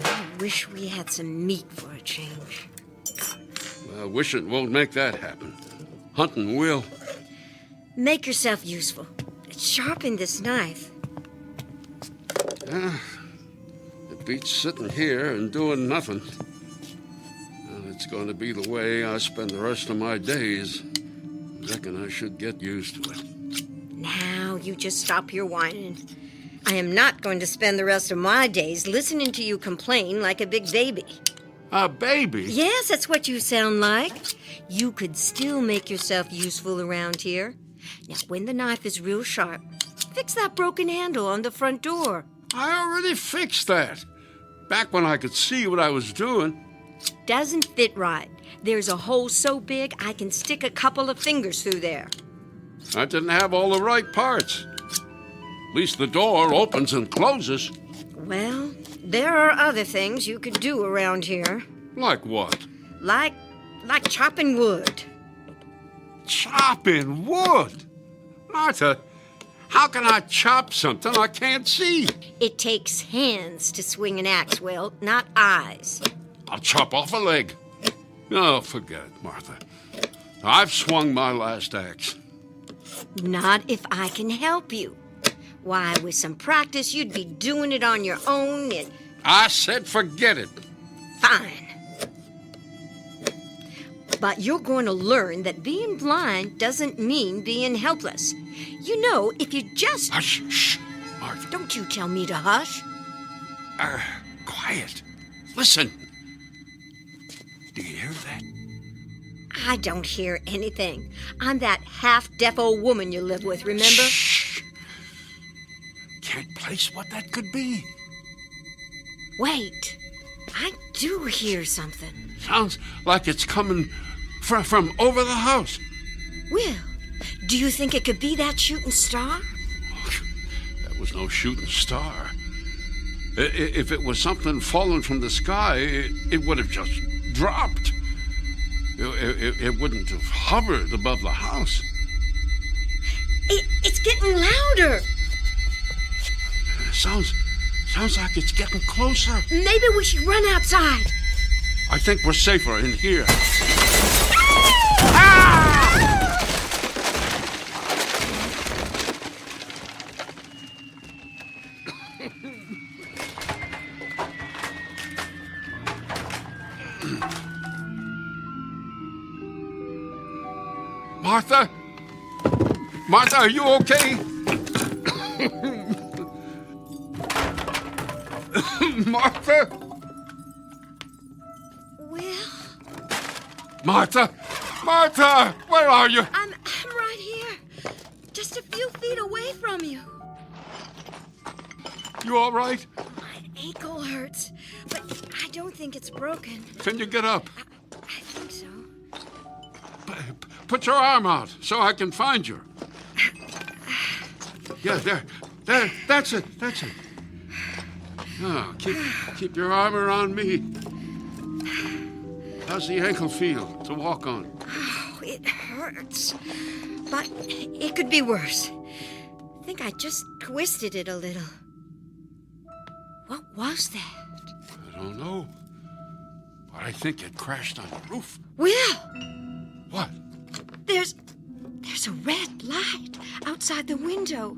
I wish we had some meat for a change. Well, wishing won't make that happen. Hunting will. Make yourself useful. Sharpen this knife. It beats sitting here and doing nothing. Well, it's going to be the way I spend the rest of my days. Reckon I should get used to it. Now, you just stop your whining. I am not going to spend the rest of my days listening to you complain like a big baby. A baby? Yes, that's what you sound like. You could still make yourself useful around here. Now, when the knife is real sharp, fix that broken handle on the front door. I already fixed that. Back when I could see what I was doing. Doesn't fit right. There's a hole so big I can stick a couple of fingers through there. I didn't have all the right parts. At least the door opens and closes. Well, there are other things you could do around here. Like what? Like chopping wood. Chopping wood? Martha, how can I chop something I can't see? It takes hands to swing an axe, Will, not eyes. I'll chop off a leg. Oh, forget it, Martha. I've swung my last axe. Not if I can help you. Why, with some practice, you'd be doing it on your own and... I said forget it. Fine. But you're going to learn that being blind doesn't mean being helpless. You know, if you just... Hush, shh, Martha. Don't you tell me to hush. Quiet. Listen. Do you hear that? I don't hear anything. I'm that half-deaf old woman you live with, remember? Shh. Can't place what that could be. Wait. I do hear something. Sounds like it's coming from over the house. Will, do you think it could be that shooting star? That was no shooting star. If it was something falling from the sky, it would have just dropped. It wouldn't have hovered above the house. It's getting louder. Sounds like it's getting closer. Maybe we should run outside. I think we're safer in here. Martha? Martha, are you okay? Martha? Will? Martha? Martha! Where are you? I'm right here. Just a few feet away from you. You all right? My ankle hurts, but I don't think it's broken. Can you get up? I think so. Put your arm out so I can find you. Yeah, there. That's it. Oh, keep your arm around me. How's the ankle feel to walk on? Oh, it hurts. But it could be worse. I think I just twisted it a little. What was that? I don't know. But I think it crashed on the roof. Will! What? There's a red light outside the window.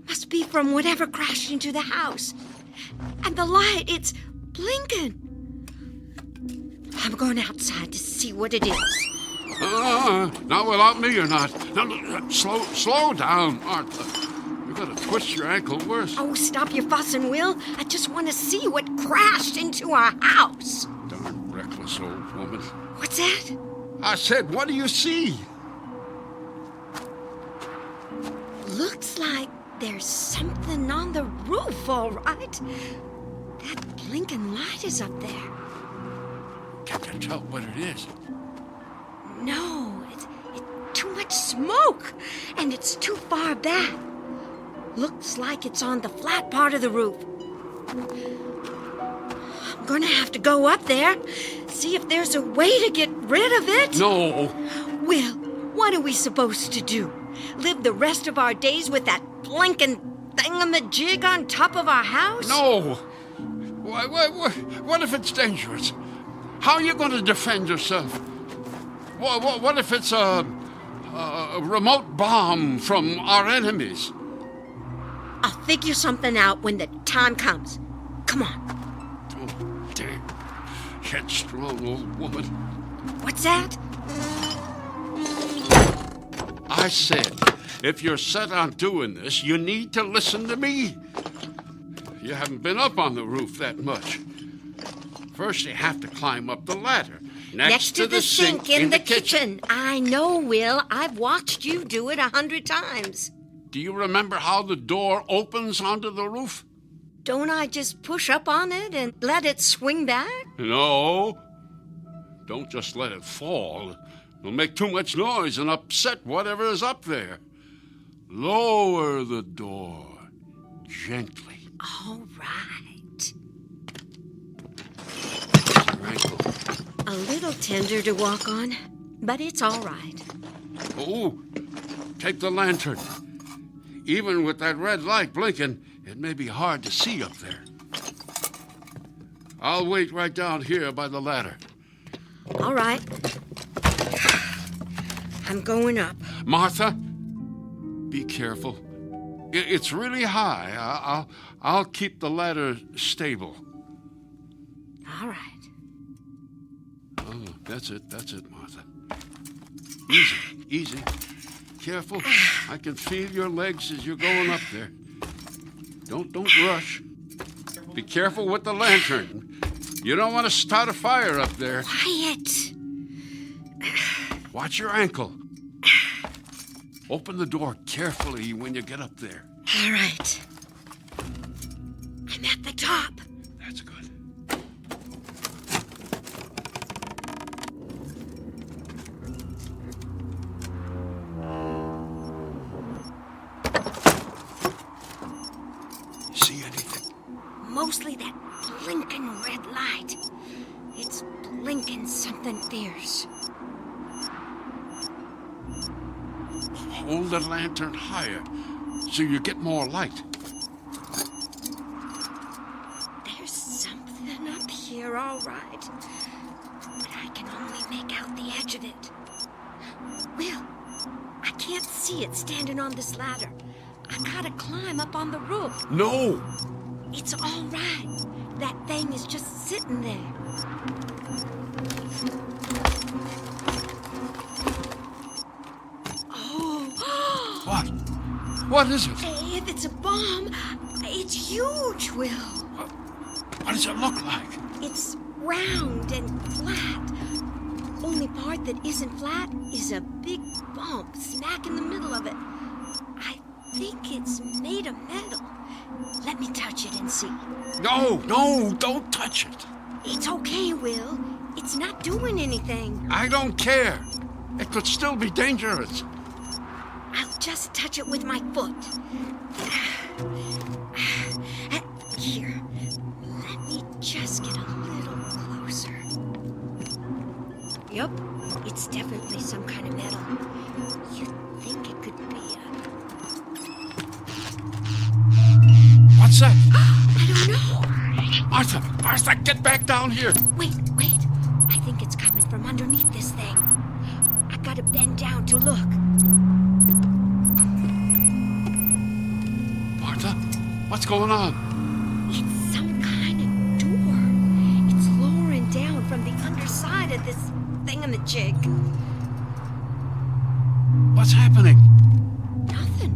Must be from whatever crashed into the house. And the light, it's blinking. I'm going outside to see what it is. Not without me or not. No, slow down, Martha. You're going to twist your ankle worse. Oh, stop your fussing, Will. I just want to see what crashed into our house. Darn reckless old woman. What's that? I said, what do you see? Looks like there's something on the roof, all right. That blinking light is up there. Can't you tell what it is? No, it's too much smoke, and it's too far back. Looks like it's on the flat part of the roof. I'm gonna have to go up there, see if there's a way to get rid of it. No. Will, what are we supposed to do? Live the rest of our days with that blinking thingamajig on top of our house? No. What if it's dangerous? How are you going to defend yourself? What if it's a remote bomb from our enemies? I'll figure something out when the time comes. Come on. Oh, damn. Headstrong old woman. What's that? I said, if you're set on doing this, you need to listen to me. You haven't been up on the roof that much. First, you have to climb up the ladder. Next to the sink in the kitchen. I know, Will. I've watched you do it 100 times. Do you remember how the door opens onto the roof? Don't I just push up on it and let it swing back? No. Don't just let it fall. It'll make too much noise and upset whatever is up there. Lower the door gently. All right. Your ankle. A little tender to walk on, but it's all right. Oh, take the lantern. Even with that red light blinking, it may be hard to see up there. I'll wait right down here by the ladder. All right. I'm going up. Martha, be careful. It's really high. I'll keep the ladder stable. All right. Oh, that's it, Martha. Easy. Careful. I can feel your legs as you're going up there. Don't rush. Be careful with the lantern. You don't want to start a fire up there. Quiet. Watch your ankle. Open the door carefully when you get up there. All right. I'm at the top. That's good. See anything? Mostly that blinking red light. It's blinking something fierce. Hold the lantern higher so you get more light. There's something up here, all right. But I can only make out the edge of it. Will, I can't see it standing on this ladder. I gotta climb up on the roof. No! It's all right. That thing is just sitting there. What? What is it? If it's a bomb, it's huge, Will. What does it look like? It's round and flat. Only part that isn't flat is a big bump smack in the middle of it. I think it's made of metal. Let me touch it and see. No, don't touch it. It's okay, Will. It's not doing anything. I don't care. It could still be dangerous. I'll just touch it with my foot. Here, let me just get a little closer. Yep, it's definitely some kind of metal. You'd think it could be a... What's that? I don't know. Martha, get back down here. Wait. I think it's coming from underneath this thing. I gotta bend down to look. What's going on? It's some kind of door. It's lowering down from the underside of this thingamajig. What's happening? Nothing.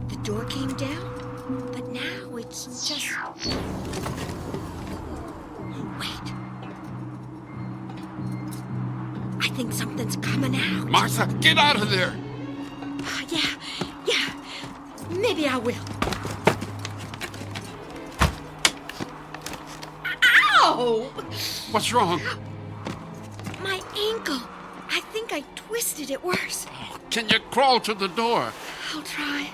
The door came down, but now it's just... Wait. I think something's coming out. Martha, get out of there! Yeah. Maybe I will. Ow! What's wrong? My ankle. I think I twisted it worse. Can you crawl to the door? I'll try.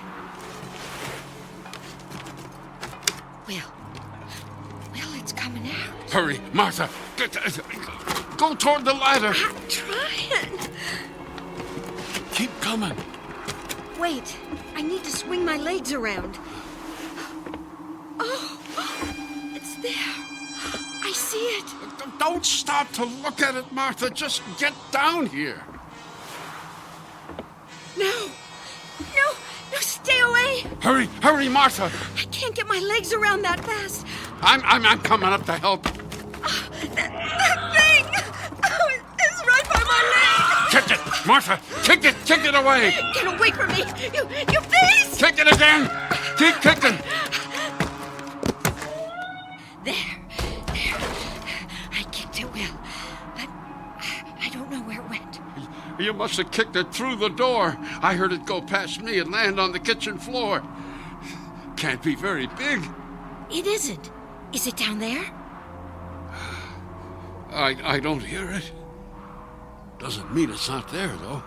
Will, it's coming out. Hurry, Martha. Go toward the ladder. I'm trying. Keep coming. Wait, I need to swing my legs around. Oh, it's there. I see it. Don't stop to look at it, Martha. Just get down here. No, stay away. Hurry, Martha. I can't get my legs around that fast. I'm coming up to help. That thing! Oh, it's right by my leg! Kick it, Martha! Kick it away! Get away from me! You beast! Kick it again! Keep kicking! There. I kicked it, Will. But I don't know where it went. You must have kicked it through the door. I heard it go past me and land on the kitchen floor. Can't be very big. It isn't. Is it down there? I don't hear it. Doesn't mean it's not there, though.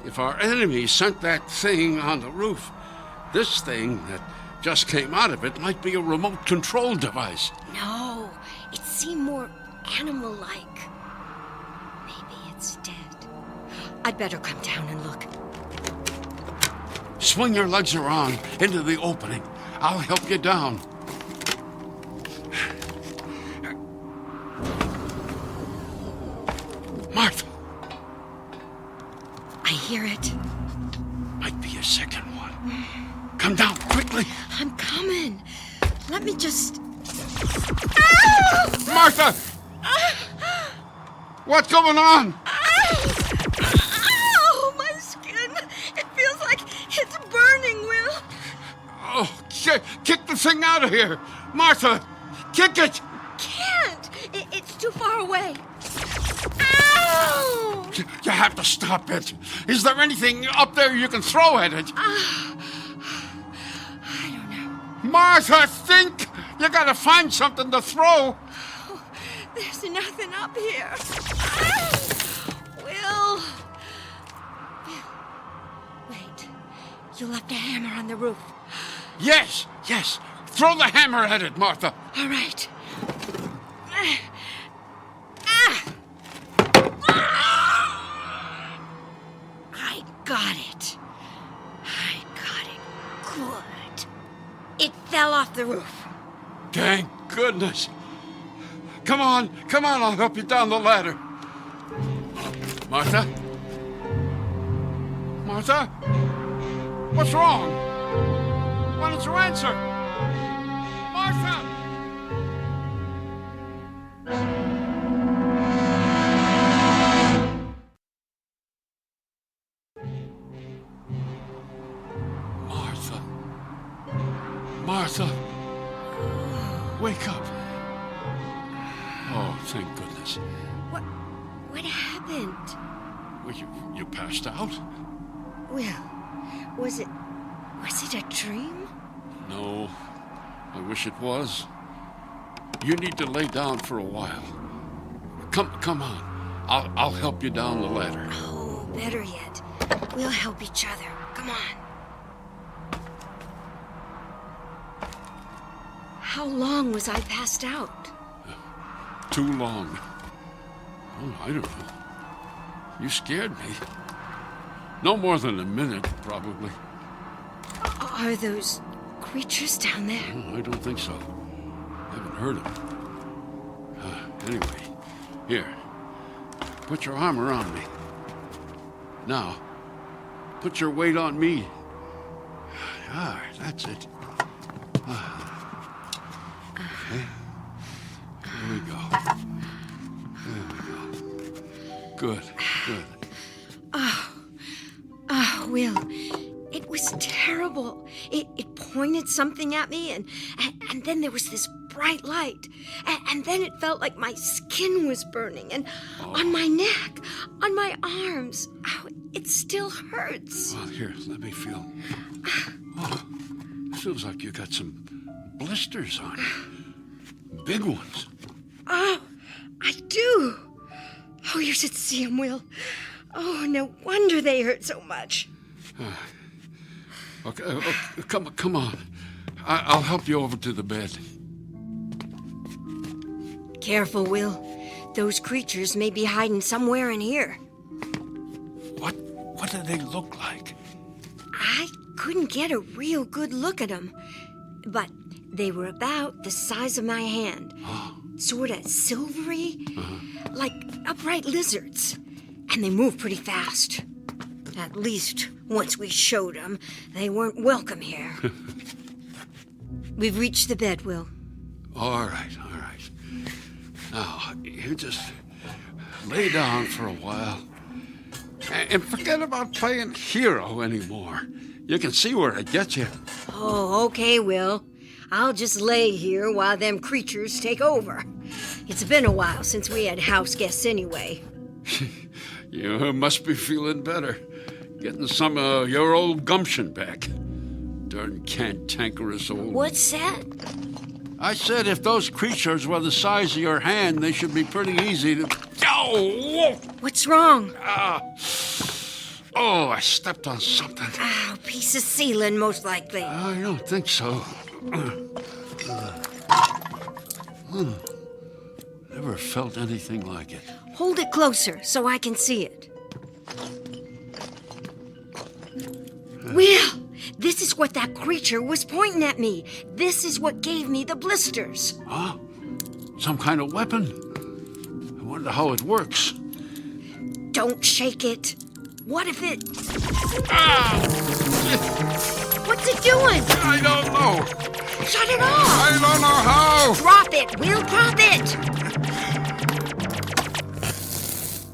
If our enemy sent that thing on the roof, this thing that just came out of it might be a remote control device. No, it seemed more animal-like. Maybe it's dead. I'd better come down and look. Swing your legs around into the opening. I'll help you down. Martha! I hear it. Might be a second one. Come down, quickly. I'm coming. Let me just... Martha! What's going on? Ow! My skin! It feels like it's burning, Will. Oh, kick the thing out of here! Martha, kick it! Can't! It's too far away. Ow! You have to stop it. Is there anything up there you can throw at it? I don't know. Martha, think! You gotta find something to throw. Oh, there's nothing up here. Will. Wait. You left a hammer on the roof. Yes. Throw the hammer at it, Martha. All right. I got it. Good. It fell off the roof. Thank goodness. Come on, I'll help you down the ladder. Martha? What's wrong? Why don't you answer? Martha! Martha! Wake up! Oh, thank goodness. What happened? Well, you passed out? Will, was it a dream? No, I wish it was. You need to lay down for a while. Come on. I'll help you down the ladder. Oh, better yet. We'll help each other. Come on. How long was I passed out? Too long. Oh, I don't know. You scared me. No more than a minute, probably. Are those creatures down there? No, I don't think so. Haven't heard of them. Anyway, here. Put your arm around me. Now, put your weight on me. Ah, that's it. Okay. There we go. Good. Oh, Will, it was terrible. It pointed something at me, and then there was this bright light. And then it felt like my skin was burning, and on my neck, on my arms. Oh, it still hurts. Well, here, let me feel. Oh, feels like you got some blisters on you. Big ones. Oh, I do. Oh, you should see them, Will. Oh, no wonder they hurt so much. Okay, come on. I'll help you over to the bed. Careful, Will. Those creatures may be hiding somewhere in here. What do they look like? I couldn't get a real good look at them, but They were about the size of my hand. Sort of silvery, like upright lizards. And they moved pretty fast. At least, once we showed them, they weren't welcome here. We've reached the bed, Will. All right. Now, you just lay down for a while. And forget about playing hero anymore. You can see where it gets you. Oh, okay, Will. I'll just lay here while them creatures take over. It's been a while since we had house guests anyway. You must be feeling better. Getting some of your old gumption back. Darn cantankerous old... What's that? I said if those creatures were the size of your hand, they should be pretty easy to... Oh! What's wrong? Oh, I stepped on something. Oh, piece of ceiling, most likely. I don't think so. Never felt anything like it. Hold it closer so I can see it. Will, this is what that creature was pointing at me. This is what gave me the blisters. Huh? Some kind of weapon? I wonder how it works. Don't shake it. What if it... What's it doing? I don't know. Shut it off. I don't know how. Drop it, Will, drop it.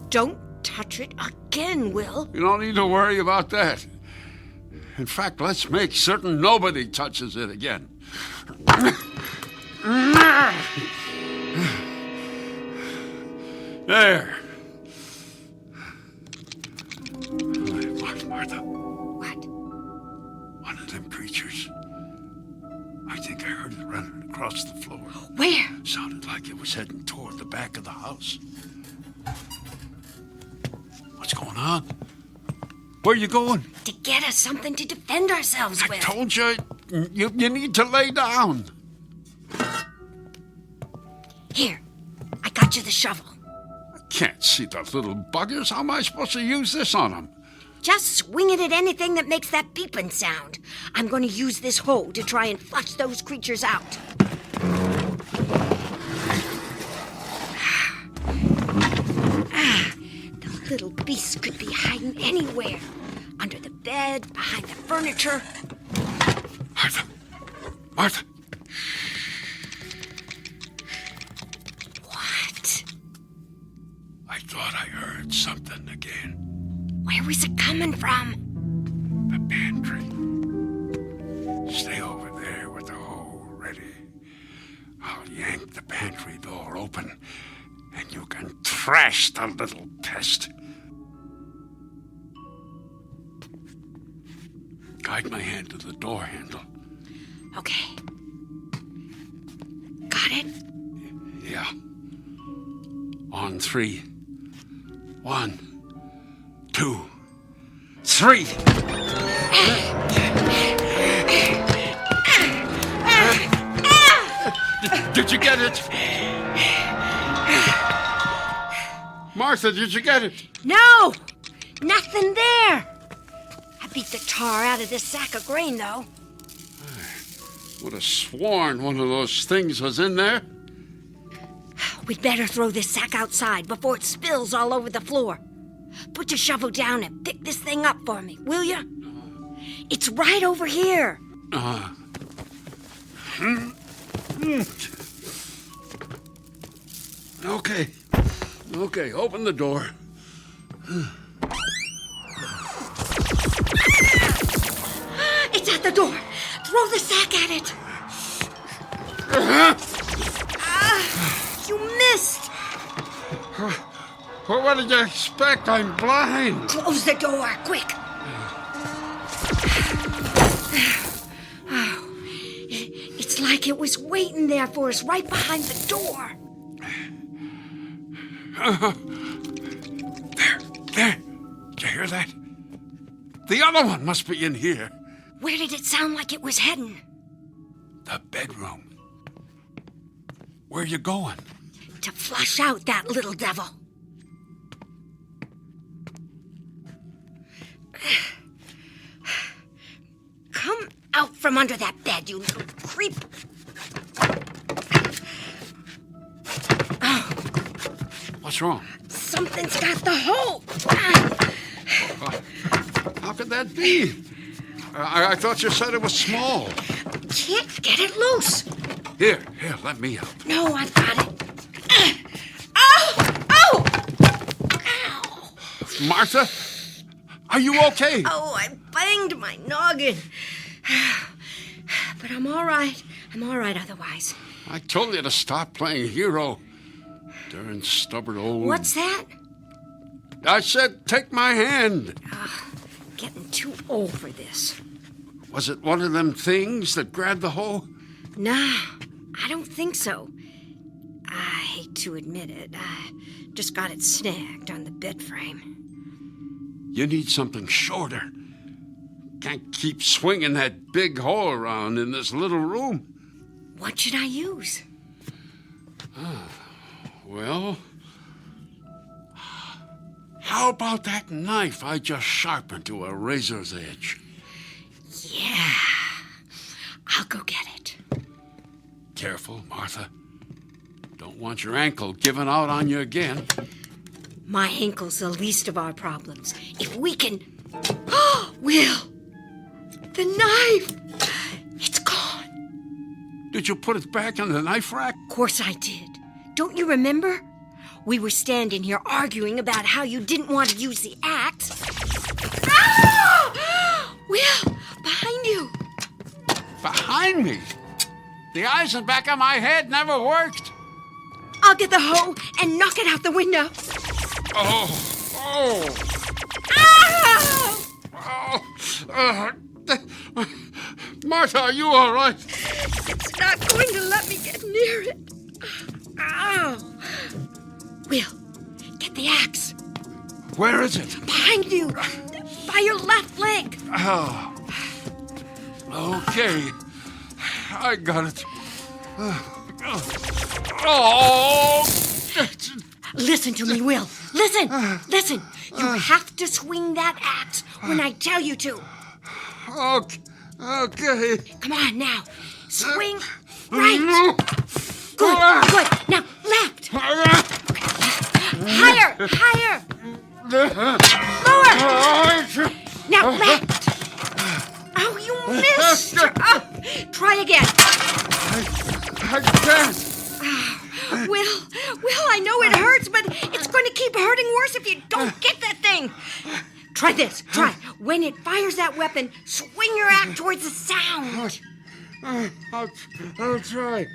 Don't touch it again, Will. You don't need to worry about that. In fact, let's make certain nobody touches it again. There. Martha. What? One of them creatures. I think I heard it running across the floor. Where? Sounded like it was heading toward the back of the house. What's going on? Where are you going? To get us something to defend ourselves with. I told you, you need to lay down. Here, I got you the shovel. I can't see the little buggers. How am I supposed to use this on them? Just swing it at anything that makes that beeping sound. I'm going to use this hoe to try and flush those creatures out. The little beasts could be hiding anywhere. Under the bed, behind the furniture. Martha! What? I thought I heard something again. Where was it coming from? The pantry. Stay over there with the hoe ready. I'll yank the pantry door open, and you can thrash the little pest. Guide my hand to the door handle. Okay. Got it? Yeah. On 3. 1, 2, 3. Did you get it? Martha, did you get it? No! Nothing there! I beat the tar out of this sack of grain, though. Would have sworn one of those things was in there. We'd better throw this sack outside before it spills all over the floor. Put your shovel down and pick this thing up for me, will you? It's right over here. Okay, open the door. It's at the door. Throw the sack at it. You missed. Well, what did you expect? I'm blind. Close the door, quick. Oh, it's like it was waiting there for us right behind the door. There. Did you hear that? The other one must be in here. Where did it sound like it was heading? The bedroom. Where are you going? To flush out that little devil. Come out from under that bed, you little creep. What's wrong? Something's got the hole. How could that be? I thought you said it was small. Can't get it loose. Here, let me help. No, I've got it. Ow! Martha, are you okay? Oh, I banged my noggin. But I'm all right. I'm all right otherwise. I told you to stop playing hero. Darn stubborn old... What's that? I said, take my hand. Getting too old for this. Was it one of them things that grabbed the hole? Nah, I don't think so. I hate to admit it. I just got it snagged on the bed frame. You need something shorter. Can't keep swinging that big hole around in this little room. What should I use? Well, how about that knife I just sharpened to a razor's edge? Yeah, I'll go get it. Careful, Martha. Don't want your ankle giving out on you again. My ankle's the least of our problems. If we can... Oh, Will! The knife! It's gone. Did you put it back in the knife rack? Of course I did. Don't you remember? We were standing here arguing about how you didn't want to use the axe. Ah! Will, behind you. Behind me? The eyes in the back of my head never worked. I'll get the hoe and knock it out the window. Oh! Martha, are you all right? It's not going to let me get near it. Ow! Will, get the axe. Where is it? Behind you, by your left leg. Oh. Okay. I got it. Oh! Listen to me, Will. Listen. You have to swing that axe when I tell you to. Okay. Come on now. Swing right. Good. Now left. Higher. Lower. Now left. Oh, you missed. Try again. I can't. Will, I know it hurts, but it's going to keep hurting worse if you don't get that thing. Try this. Try. When it fires that weapon, swing your axe towards the sound. I'll try.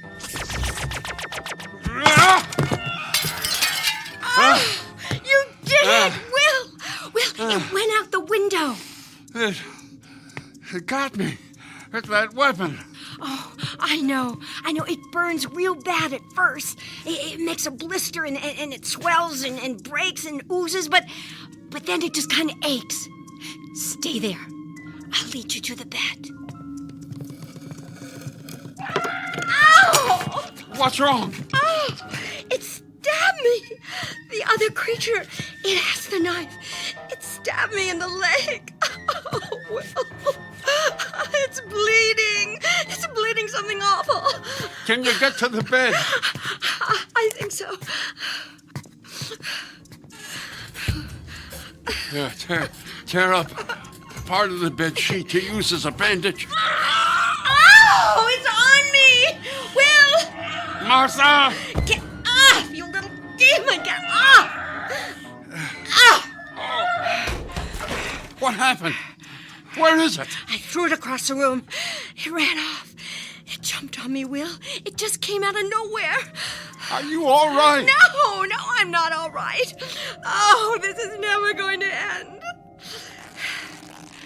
Oh, you did it, Will, it went out the window. It got me. It's that weapon. Oh, I know. It burns real bad at first. It makes a blister and it swells and breaks and oozes, but then it just kind of aches. Stay there. I'll lead you to the bed. Ow! What's wrong? Oh, it stabbed me. The other creature, it has the knife. It stabbed me in the leg. Oh, Will. It's bleeding. It's bleeding something awful. Can you get to the bed? I think so. Yeah, tear up part of the bed sheet to use as a bandage. Oh, it's on me! Will! Martha! Get off, you little demon! Get off! What happened? Where is it? I threw it across the room. It ran off. It jumped on me, Will. It just came out of nowhere. Are you all right? No, I'm not all right. Oh, this is never going to end.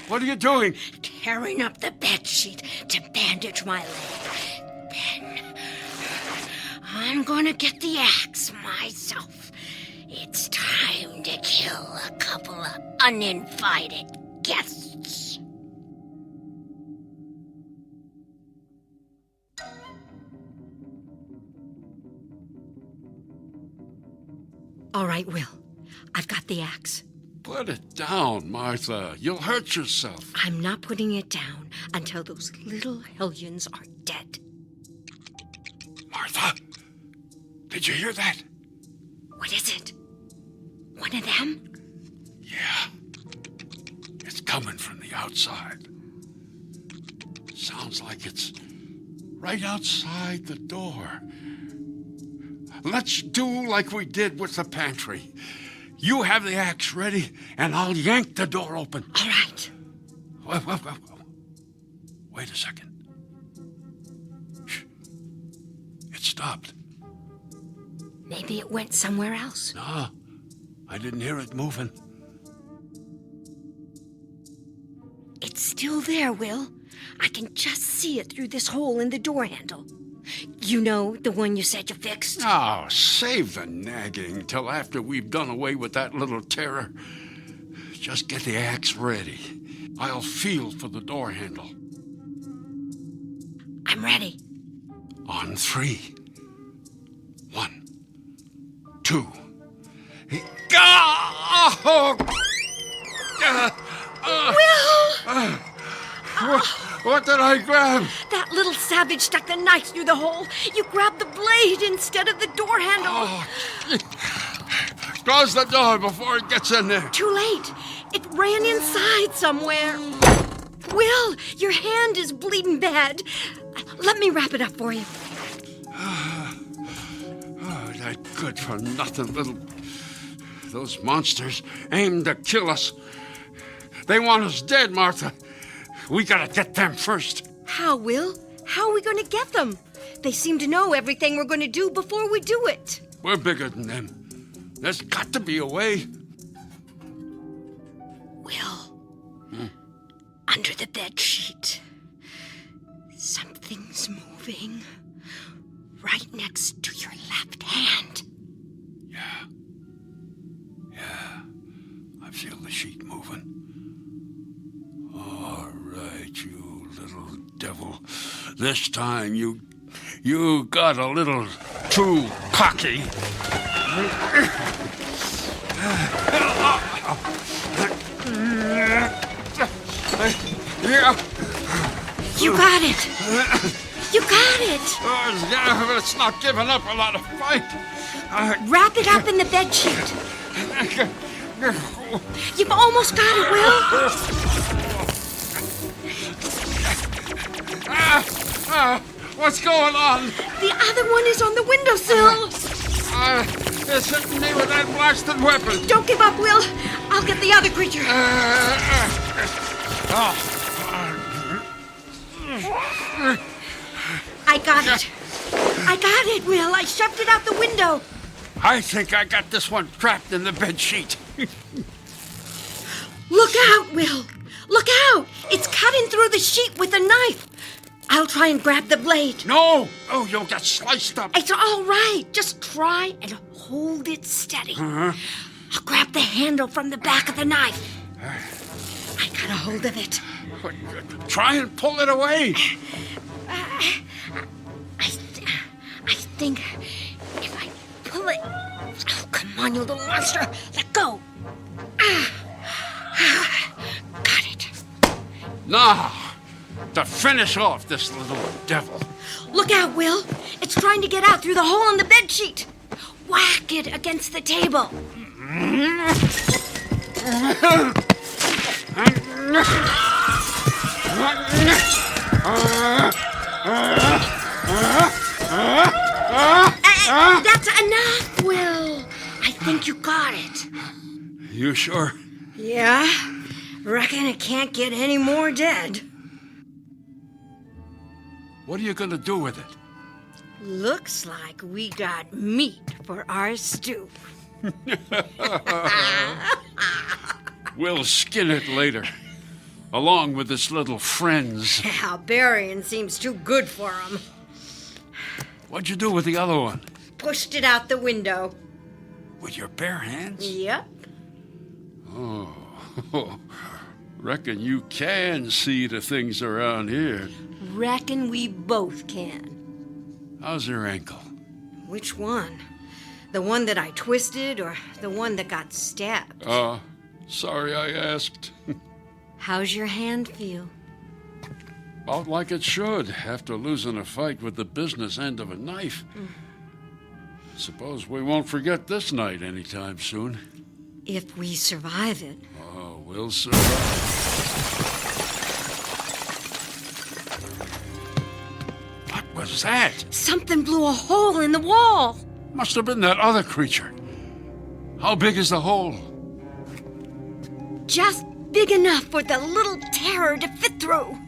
What are you doing? Tearing up the bed sheet to bandage my leg. Then I'm going to get the axe myself. It's time to kill a couple of uninvited guests. All right, Will. I've got the axe. Put it down, Martha. You'll hurt yourself. I'm not putting it down until those little hellions are dead. Martha, did you hear that? What is it? One of them? Yeah. It's coming from the outside. Sounds like it's right outside the door. Let's do like we did with the pantry. You have the axe ready, and I'll yank the door open. All right. Wait a second. Shh. It stopped. Maybe it went somewhere else. No, I didn't hear it moving. It's still there, Will. I can just see it through this hole in the door handle. You know, the one you said you fixed? Oh, save the nagging till after we've done away with that little terror. Just get the axe ready. I'll feel for the door handle. I'm ready. On 3. 1, 2. Will! What did I grab? That little savage stuck the knife through the hole. You grabbed the blade instead of the door handle. Oh, close the door before it gets in there. Too late. It ran inside somewhere. Will, your hand is bleeding bad. Let me wrap it up for you. Oh, that good-for-nothing little... Those monsters aim to kill us. They want us dead, Martha. We gotta get them first. How, Will? How are we going to get them? They seem to know everything we're going to do before we do it. We're bigger than them. There's got to be a way. Will, under the bed sheet, something's moving right next to your left hand. Yeah. I feel the sheet moving. All right, you little devil. This time you got a little too cocky. You got it. You got it. Yeah, it's not giving up a lot of fight. Wrap it up in the bed sheet. You've almost got it, Will. What's going on? The other one is on the windowsill. It's hitting me with that blasted weapon. Don't give up, Will. I'll get the other creature. I got it. I got it, Will. I shoved it out the window. I think I got this one trapped in the bed sheet. Look out, Will. Look out. It's cutting through the sheet with a knife. I'll try and grab the blade. No! Oh, you'll get sliced up. It's all right. Just try and hold it steady. I'll grab the handle from the back of the knife. I got a hold of it. Try and pull it away. I think if I pull it... Oh, come on, you little monster. Let go. Got it. Now, to finish off this little devil. Look out, Will. It's trying to get out through the hole in the bedsheet. Whack it against the table. That's enough, Will. I think you got it. You sure? Yeah. Reckon it can't get any more dead. What are you gonna do with it? Looks like we got meat for our stew. We'll skin it later, along with its little friends. Yeah, burying seems too good for him. What'd you do with the other one? Pushed it out the window. With your bare hands? Yep. Oh, reckon you can see the things around here. Reckon we both can. How's your ankle? Which one? The one that I twisted or the one that got stabbed? Sorry I asked. How's your hand feel? About like it should, after losing a fight with the business end of a knife. Suppose we won't forget this night anytime soon. If we survive it. Oh, we'll survive. What was that? Something blew a hole in the wall. Must have been that other creature. How big is the hole? Just big enough for the little terror to fit through.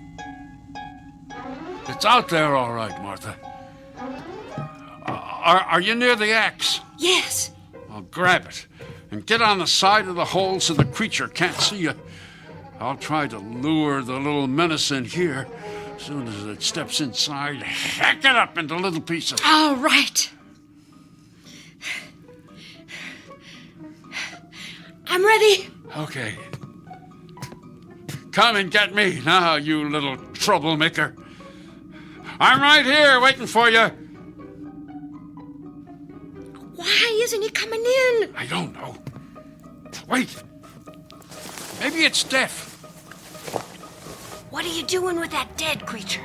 It's out there, all right, Martha. Are you near the axe? Yes. I'll grab it and get on the side of the hole so the creature can't see you. I'll try to lure the little menace in here. As soon as it steps inside, hack it up into little pieces. All right. I'm ready. Okay. Come and get me now, you little troublemaker. I'm right here waiting for you. Why isn't he coming in? I don't know. Wait. Maybe it's deaf. What are you doing with that dead creature?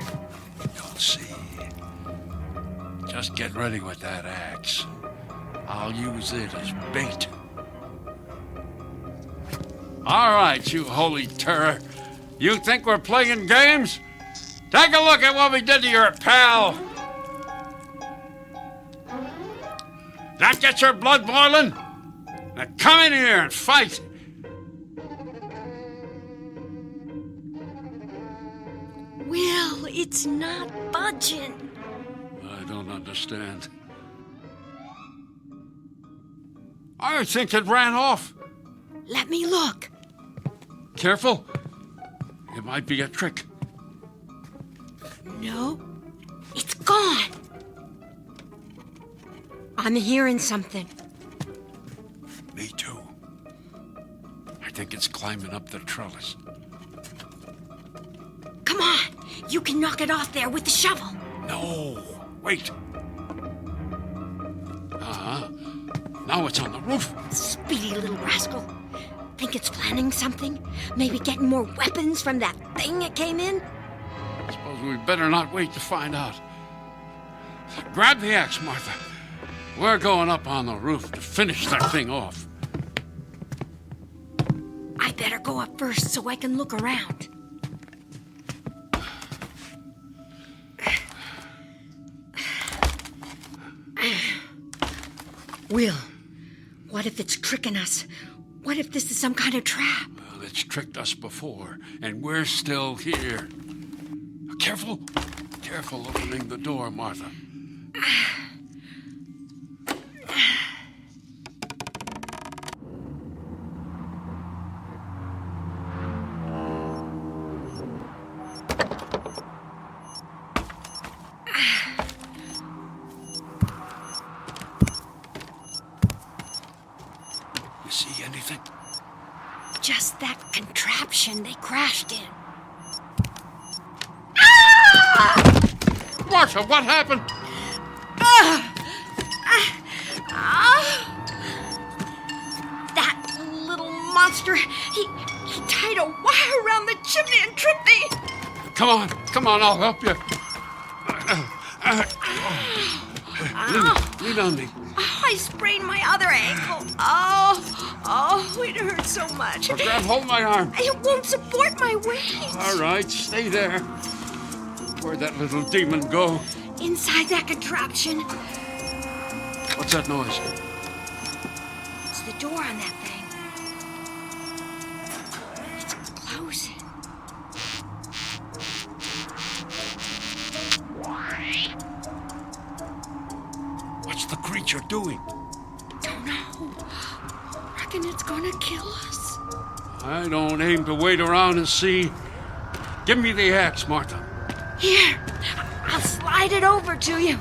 You'll see. Just get ready with that axe. I'll use it as bait. All right, you holy terror. You think we're playing games? Take a look at what we did to your pal. That gets your blood boiling? Now come in here and fight. Will, it's not budging. I don't understand. I think it ran off. Let me look. Careful. It might be a trick. No, it's gone. I'm hearing something. Me too. I think it's climbing up the trellis. Come on, you can knock it off there with the shovel. No, wait. Now it's on the roof. Speedy little rascal. Think it's planning something? Maybe getting more weapons from that thing it came in? Suppose we better not wait to find out. Grab the axe, Martha. We're going up on the roof to finish that thing off. I better go up first so I can look around. Will, what if it's tricking us? What if this is some kind of trap? Well, it's tricked us before, and we're still here. Careful. Careful opening the door, Martha. You see anything? Just that contraption they crashed in. Martha, what happened? That little monster, he tied a wire around the chimney and tripped me. Come on, I'll help you. Lean on me. Oh, I sprained my other ankle. Oh, it hurts so much. Grab hold of my arm. It won't support my weight. All right, stay there. Where'd that little demon go? Inside that contraption. What's that noise? It's the door on that thing. It's closing. What's the creature doing? Don't know. Reckon it's gonna kill us. I don't aim to wait around and see. Give me the axe, Martha. Here, I'll slide it over to you.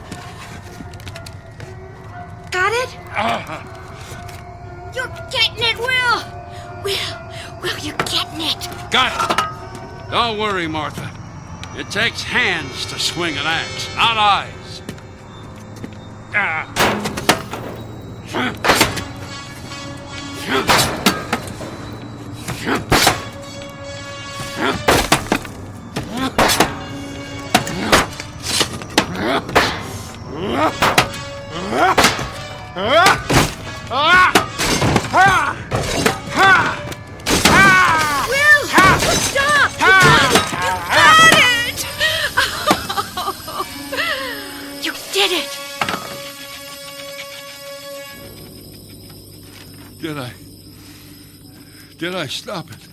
Got it? You're getting it, Will. Will, you're getting it. Got it. Don't worry, Martha. It takes hands to swing an axe, not eyes. Did I stop it?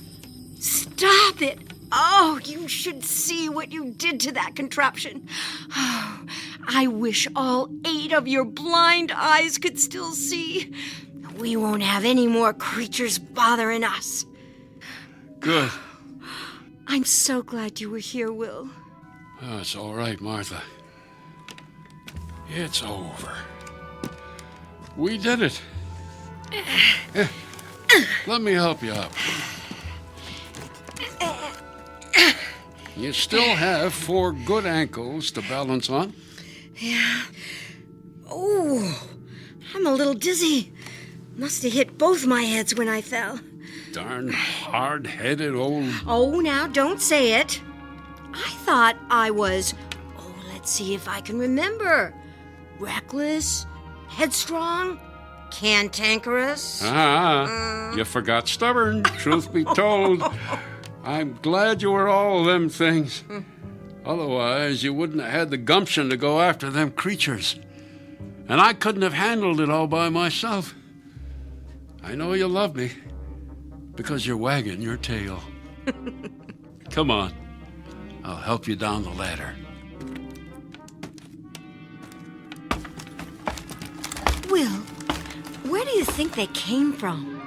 Stop it! Oh, you should see what you did to that contraption. Oh, I wish all 8 of your blind eyes could still see. We won't have any more creatures bothering us. Good. I'm so glad you were here, Will. Oh, it's all right, Martha. It's over. We did it. Here, let me help you up. You still have 4 good ankles to balance on. Yeah. Oh, I'm a little dizzy. Must have hit both my heads when I fell. Darn hard-headed old... Oh, now don't say it. I thought I was, let's see if I can remember. Reckless, headstrong, cantankerous. You forgot stubborn, truth be told. I'm glad you were all them things. Otherwise, you wouldn't have had the gumption to go after them creatures. And I couldn't have handled it all by myself. I know you love me because you're wagging your tail. Come on. I'll help you down the ladder. Will, where do you think they came from?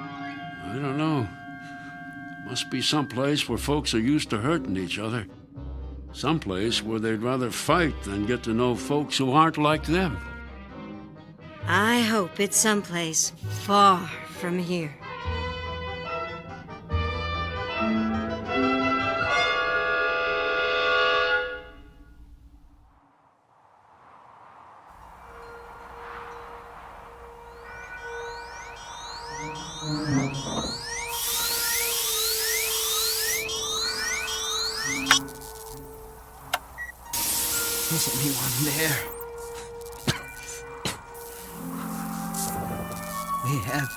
I don't know. Must be someplace where folks are used to hurting each other. Someplace where they'd rather fight than get to know folks who aren't like them. I hope it's someplace far from here. Is anyone there? We have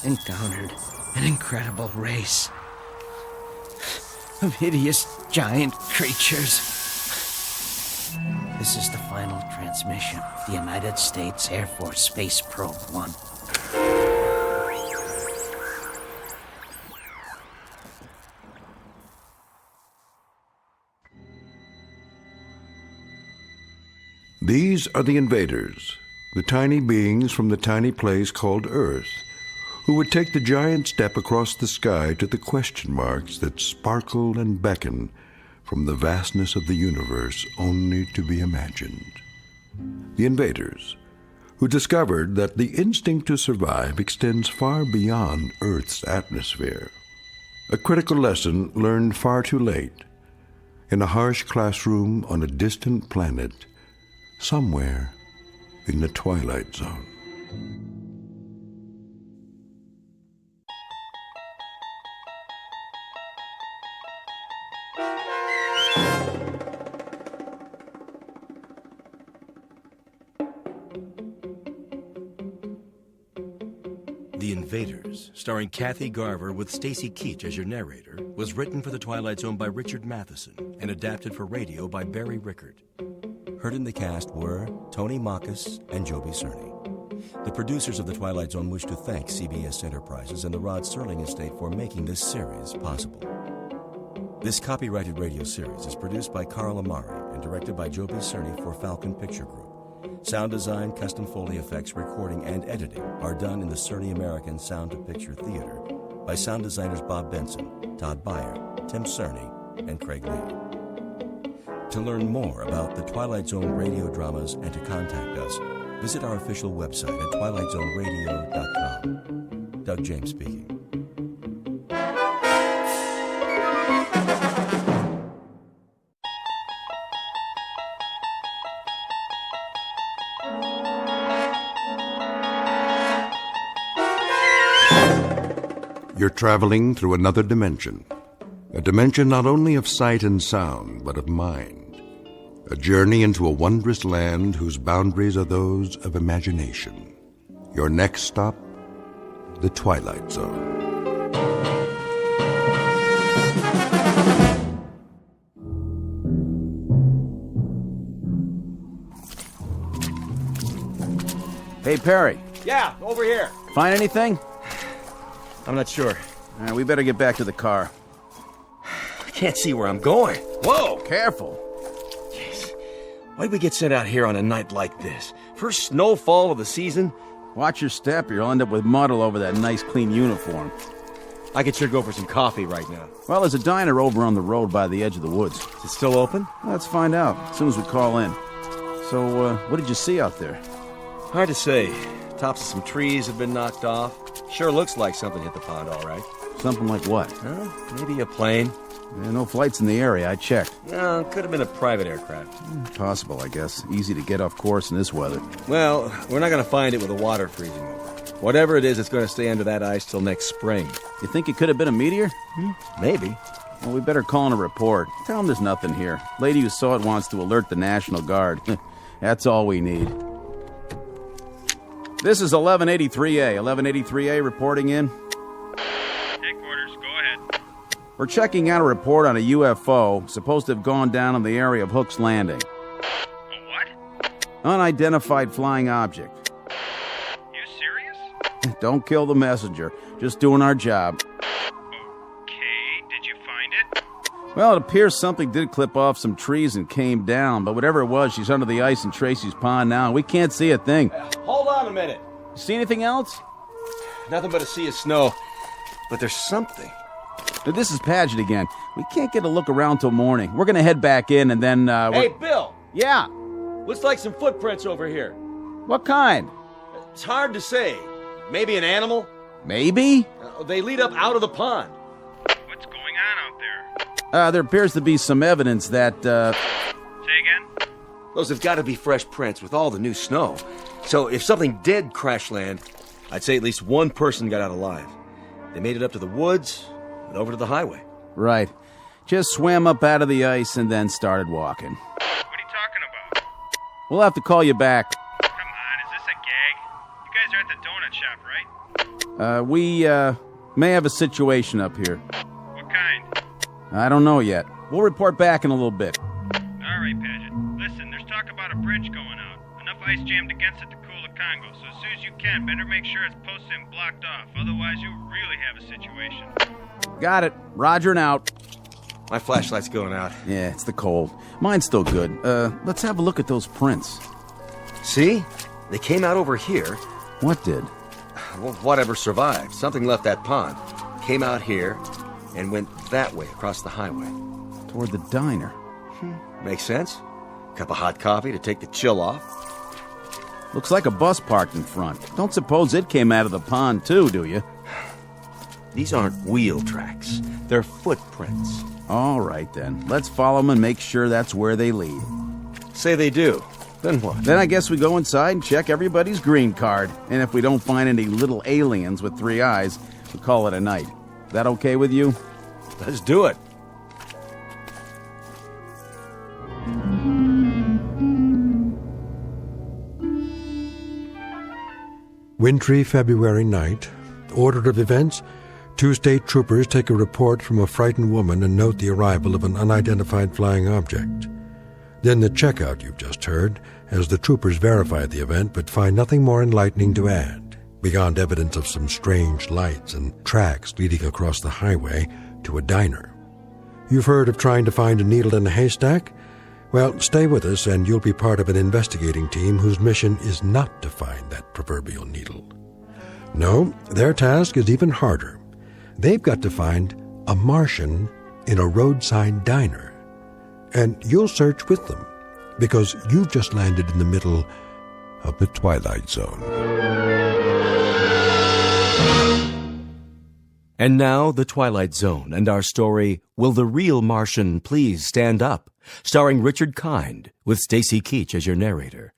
encountered an incredible race of hideous giant creatures. This is the final transmission of the United States Air Force Space Probe 1. These are the Invaders, the tiny beings from the tiny place called Earth, who would take the giant step across the sky to the question marks that sparkle and beckon from the vastness of the universe only to be imagined. The Invaders, who discovered that the instinct to survive extends far beyond Earth's atmosphere. A critical lesson learned far too late, in a harsh classroom on a distant planet, somewhere in the Twilight Zone. The Invaders, starring Kathy Garver with Stacy Keach as your narrator, was written for the Twilight Zone by Richard Matheson and adapted for radio by Barry Rickard. Heard in the cast were Tony Hocus and Joby Cerny. The producers of The Twilight Zone wish to thank CBS Enterprises and the Rod Serling estate for making this series possible. This copyrighted radio series is produced by Carl Amari and directed by Joby Cerny for Falcon Picture Group. Sound design, custom Foley effects, recording, and editing are done in the Cerny American Sound to Picture Theater by sound designers Bob Benson, Todd Beyer, Tim Cerny, and Craig Lee. To learn more about the Twilight Zone radio dramas and to contact us, visit our official website at twilightzoneradio.com. Doug James speaking. You're traveling through another dimension. A dimension not only of sight and sound, but of mind. A journey into a wondrous land whose boundaries are those of imagination. Your next stop, the Twilight Zone. Hey, Perry. Yeah, over here. Find anything? I'm not sure. All right, we better get back to the car. I can't see where I'm going. Whoa, careful. Jeez. Why'd we get sent out here on a night like this? First snowfall of the season? Watch your step, or you'll end up with mud all over that nice, clean uniform. I could sure go for some coffee right now. Well, there's a diner over on the road by the edge of the woods. Is it still open? Let's find out as soon as we call in. So, what did you see out there? Hard to say. Tops of some trees have been knocked off. Sure looks like something hit the pond, all right. Something like what? Maybe a plane. Yeah, no flights in the area. I checked. No, it could have been a private aircraft. Possible, I guess. Easy to get off course in this weather. Well, we're not going to find it with the water freezing over. Whatever it is, it's going to stay under that ice till next spring. You think it could have been a meteor? Maybe. Well, we better call in a report. Tell them there's nothing here. Lady who saw it wants to alert the National Guard. That's all we need. This is 1183A. 1183A reporting in. Headquarters, go ahead. We're checking out a report on a UFO supposed to have gone down in the area of Hook's Landing. A what? Unidentified flying object. You serious? Don't kill the messenger. Just doing our job. Okay, did you find it? Well, it appears something did clip off some trees and came down, but whatever it was, she's under the ice in Tracy's pond now, and we can't see a thing. Hold on a minute. You see anything else? Nothing but a sea of snow. But there's something. This is Paget again. We can't get a look around till morning. We're going to head back in and then, Hey, Bill! Yeah? Looks like some footprints over here. What kind? It's hard to say. Maybe an animal? Maybe? They lead up out of the pond. What's going on out there? There appears to be some evidence that, Say again? Those have got to be fresh prints with all the new snow. So if something did crash land, I'd say at least one person got out alive. They made it up to the woods and over to the highway. Right. Just swam up out of the ice and then started walking. What are you talking about? We'll have to call you back. Come on, is this a gag? You guys are at the donut shop, right? We may have a situation up here. What kind? I don't know yet. We'll report back in a little bit. All right, Paget. Listen, there's talk about a bridge going out. Enough ice jammed against it to cool the Congo, so as soon as you can, better make sure it's posted and blocked off. Otherwise, you'll really have a situation. Got it. Roger and out. My flashlight's going out. Yeah, it's the cold. Mine's still good. Let's have a look at those prints. See? They came out over here. What did? Well, whatever survived. Something left that pond. Came out here and went that way across the highway. Toward the diner. Makes sense. Cup of hot coffee to take the chill off. Looks like a bus parked in front. Don't suppose it came out of the pond, too, do you? These aren't wheel tracks. They're footprints. All right, then. Let's follow them and make sure that's where they lead. Say they do. Then what? Then I guess we go inside and check everybody's green card. And if we don't find any little aliens with 3 eyes, we call it a night. That okay with you? Let's do it. Wintry February night. Order of events: 2 state troopers take a report from a frightened woman and note the arrival of an unidentified flying object. Then the checkout you've just heard, as the troopers verify the event but find nothing more enlightening to add, beyond evidence of some strange lights and tracks leading across the highway to a diner. You've heard of trying to find a needle in a haystack? Well, stay with us and you'll be part of an investigating team whose mission is not to find that proverbial needle. No, their task is even harder. They've got to find a Martian in a roadside diner. And you'll search with them, because you've just landed in the middle of the Twilight Zone. And now, The Twilight Zone and our story, Will the Real Martian Please Stand Up? Starring Richard Kind, with Stacy Keach as your narrator.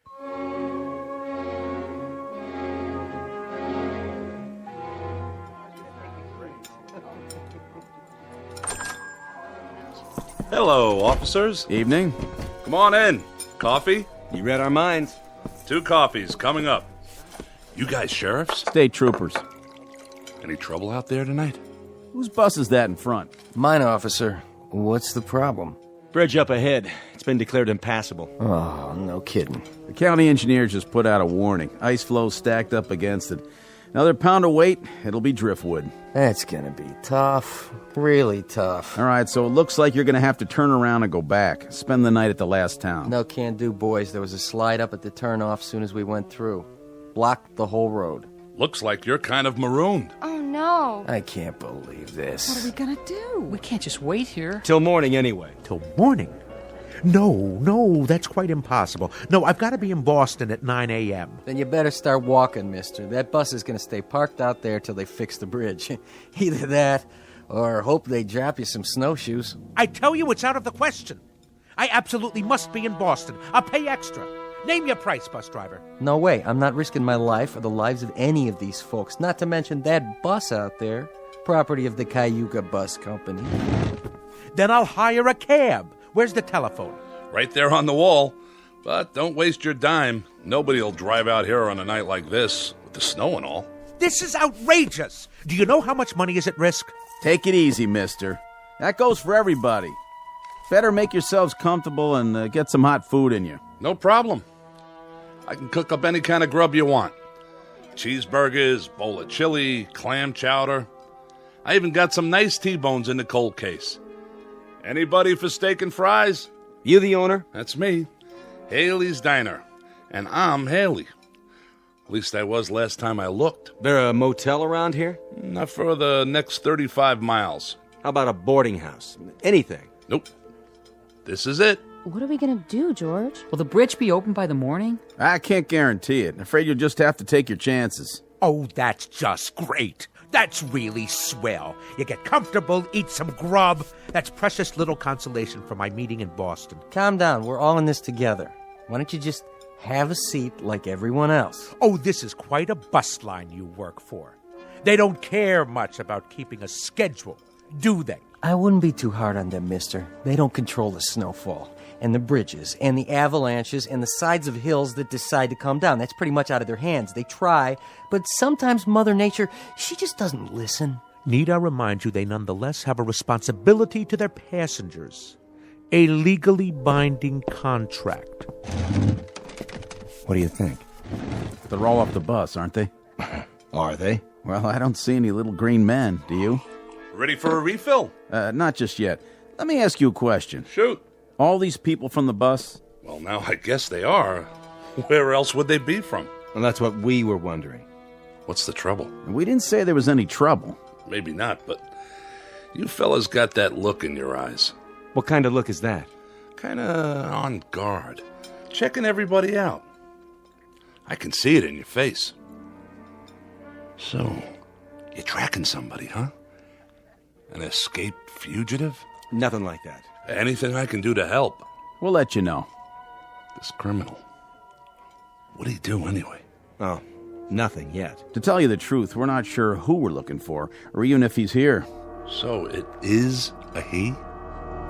Hello, officers. Evening. Come on in. Coffee? You read our minds. 2 coffees coming up. You guys sheriffs? State troopers. Any trouble out there tonight? Whose bus is that in front? Mine, officer. What's the problem? Bridge up ahead. It's been declared impassable. Oh, no kidding. The county engineer just put out a warning. Ice flow stacked up against it. Another pound of weight, it'll be driftwood. That's gonna be tough. Really tough. All right, so it looks like you're gonna have to turn around and go back. Spend the night at the last town. No can do, boys. There was a slide up at the turnoff soon as we went through. Blocked the whole road. Looks like you're kind of marooned. Oh, no. I can't believe this. What are we gonna do? We can't just wait here. Till morning, anyway. Till morning? No, that's quite impossible. No, I've got to be in Boston at 9 a.m. Then you better start walking, mister. That bus is going to stay parked out there till they fix the bridge. Either that, or hope they drop you some snowshoes. I tell you, it's out of the question. I absolutely must be in Boston. I'll pay extra. Name your price, bus driver. No way. I'm not risking my life or the lives of any of these folks. Not to mention that bus out there, property of the Cayuga Bus Company. Then I'll hire a cab. Where's the telephone? Right there on the wall. But don't waste your dime. Nobody'll drive out here on a night like this, with the snow and all. This is outrageous. Do you know how much money is at risk? Take it easy, mister. That goes for everybody. Better make yourselves comfortable and get some hot food in you. No problem. I can cook up any kind of grub you want. Cheeseburgers, bowl of chili, clam chowder. I even got some nice T-bones in the cold case. Anybody for steak and fries? You the owner? That's me. Haley's Diner. And I'm Haley. At least I was last time I looked. There a motel around here? Not for the next 35 miles. How about a boarding house? Anything? Nope. This is it. What are we gonna do, George? Will the bridge be open by the morning? I can't guarantee it. I'm afraid you'll just have to take your chances. Oh, that's just great. That's really swell. You get comfortable, eat some grub. That's precious little consolation for my meeting in Boston. Calm down. We're all in this together. Why don't you just have a seat like everyone else? Oh, this is quite a bus line you work for. They don't care much about keeping a schedule, do they? I wouldn't be too hard on them, mister. They don't control the snowfall, and the bridges, and the avalanches, and the sides of hills that decide to come down. That's pretty much out of their hands. They try, but sometimes Mother Nature, she just doesn't listen. Need I remind you they nonetheless have a responsibility to their passengers. A legally binding contract. What do you think? They're all off the bus, aren't they? Are they? Well, I don't see any little green men, do you? Ready for a refill? Not just yet. Let me ask you a question. Shoot. All these people from the bus? Well, now I guess they are. Where else would they be from? Well, that's what we were wondering. What's the trouble? We didn't say there was any trouble. Maybe not, but you fellas got that look in your eyes. What kind of look is that? Kinda on guard. Checking everybody out. I can see it in your face. So, you're tracking somebody, huh? An escaped fugitive? Nothing like that. Anything I can do to help? We'll let you know. This criminal. What'd he do anyway? Oh, nothing yet. To tell you the truth, we're not sure who we're looking for, or even if he's here. So it is a he?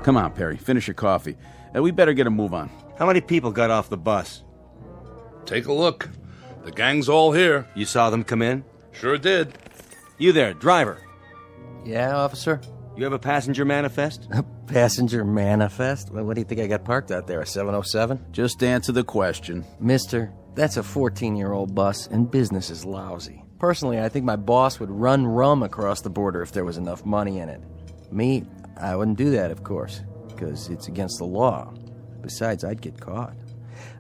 Come on, Perry, finish your coffee. We better get a move on. How many people got off the bus? Take a look. The gang's all here. You saw them come in? Sure did. You there, driver. Yeah, officer? You have a passenger manifest? A passenger manifest? Well, what do you think I got parked out there, a 707? Just answer the question. Mister, that's a 14-year-old bus, and business is lousy. Personally, I think my boss would run rum across the border if there was enough money in it. Me, I wouldn't do that, of course, because it's against the law. Besides, I'd get caught.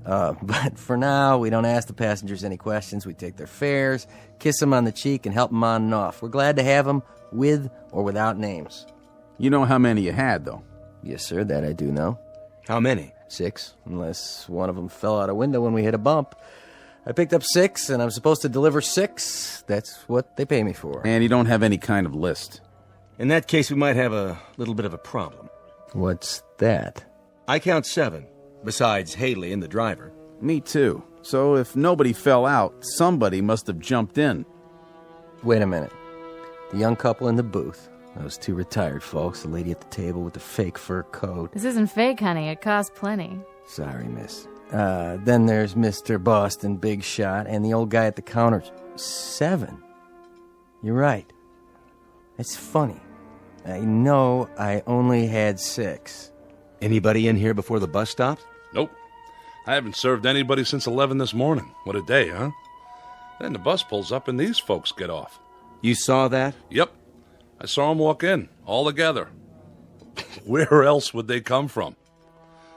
But for now, we don't ask the passengers any questions. We take their fares, kiss them on the cheek, and help them on and off. We're glad to have them with or without names. You know how many you had, though? Yes, sir, that I do know. How many? 6, unless one of them fell out a window when we hit a bump. I picked up 6, and I'm supposed to deliver 6. That's what they pay me for. And you don't have any kind of list. In that case, we might have a little bit of a problem. What's that? I count 7, besides Haley and the driver. Me too. So if nobody fell out, somebody must have jumped in. Wait a minute. The young couple in the booth. Those 2 retired folks, the lady at the table with the fake fur coat. This isn't fake, honey. It costs plenty. Sorry, miss. Then there's Mr. Boston Big Shot and the old guy at the counter. 7. You're right. That's funny. I know I only had 6. Anybody in here before the bus stopped? Nope. I haven't served anybody since 11 this morning. What a day, huh? Then the bus pulls up and these folks get off. You saw that? Yep. I saw them walk in, all together. Where else would they come from?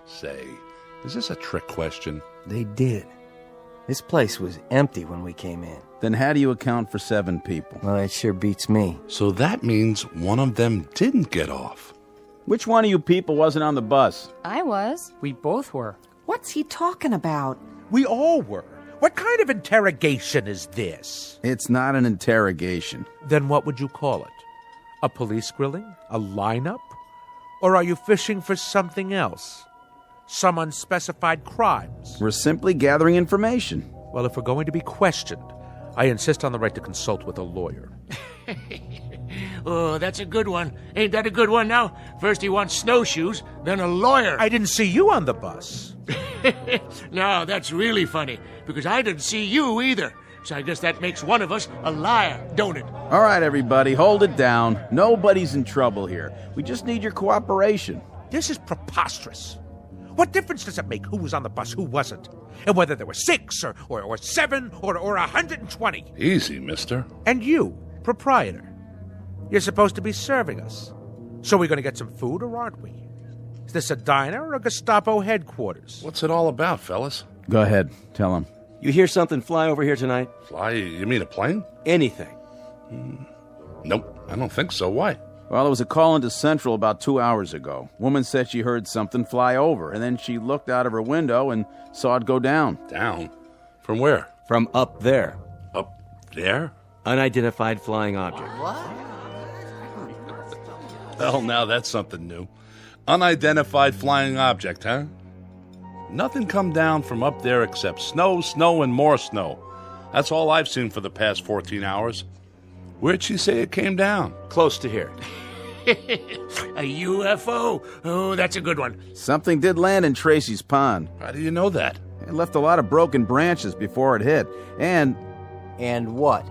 Say, is this a trick question? They did. This place was empty when we came in. Then how do you account for 7 people? Well, that sure beats me. So that means one of them didn't get off. Which one of you people wasn't on the bus? I was. We both were. What's he talking about? We all were. What kind of interrogation is this? It's not an interrogation. Then what would you call it? A police grilling? A lineup? Or are you fishing for something else? Some unspecified crimes? We're simply gathering information. Well, if we're going to be questioned, I insist on the right to consult with a lawyer. Oh, that's a good one. Ain't that a good one now? First he wants snowshoes, then a lawyer. I didn't see you on the bus. No, that's really funny, because I didn't see you either. So I guess that makes one of us a liar, don't it? All right, everybody, hold it down. Nobody's in trouble here. We just need your cooperation. This is preposterous. What difference does it make who was on the bus, who wasn't? And whether there were 6 or 7 or 120? Easy, mister. And you, proprietor, you're supposed to be serving us. So we're going to get some food, or aren't we? Is this a diner or a Gestapo headquarters? What's it all about, fellas? Go ahead, tell him. You hear something fly over here tonight? Fly? You mean a plane? Anything. Nope, I don't think so. Why? Well, there was a call into Central about 2 hours ago. Woman said she heard something fly over, and then she looked out of her window and saw it go down. Down? From where? From up there. Up there? Unidentified flying object. Well, now that's something new. Unidentified flying object, huh? Nothing come down from up there except snow, snow, and more snow. That's all I've seen for the past 14 hours. Where'd she say it came down? Close to here. A UFO? Oh, that's a good one. Something did land in Tracy's pond. How do you know that? It left a lot of broken branches before it hit. And what?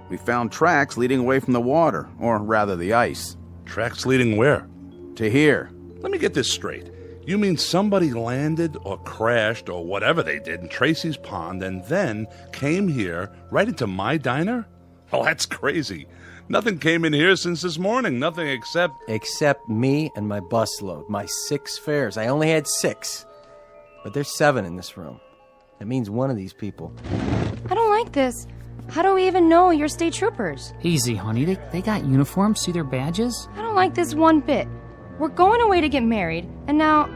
We found tracks leading away from the water, or rather the ice. Tracks leading where? To here. Let me get this straight. You mean somebody landed or crashed or whatever they did in Tracy's pond and then came here right into my diner? Oh, that's crazy. Nothing came in here since this morning. Nothing except... Except me and my bus load. My 6 fares. I only had 6. But there's 7 in this room. That means one of these people. I don't like this. How do we even know you're state troopers? Easy, honey. They got uniforms. See their badges? I don't like this one bit. We're going away to get married, and now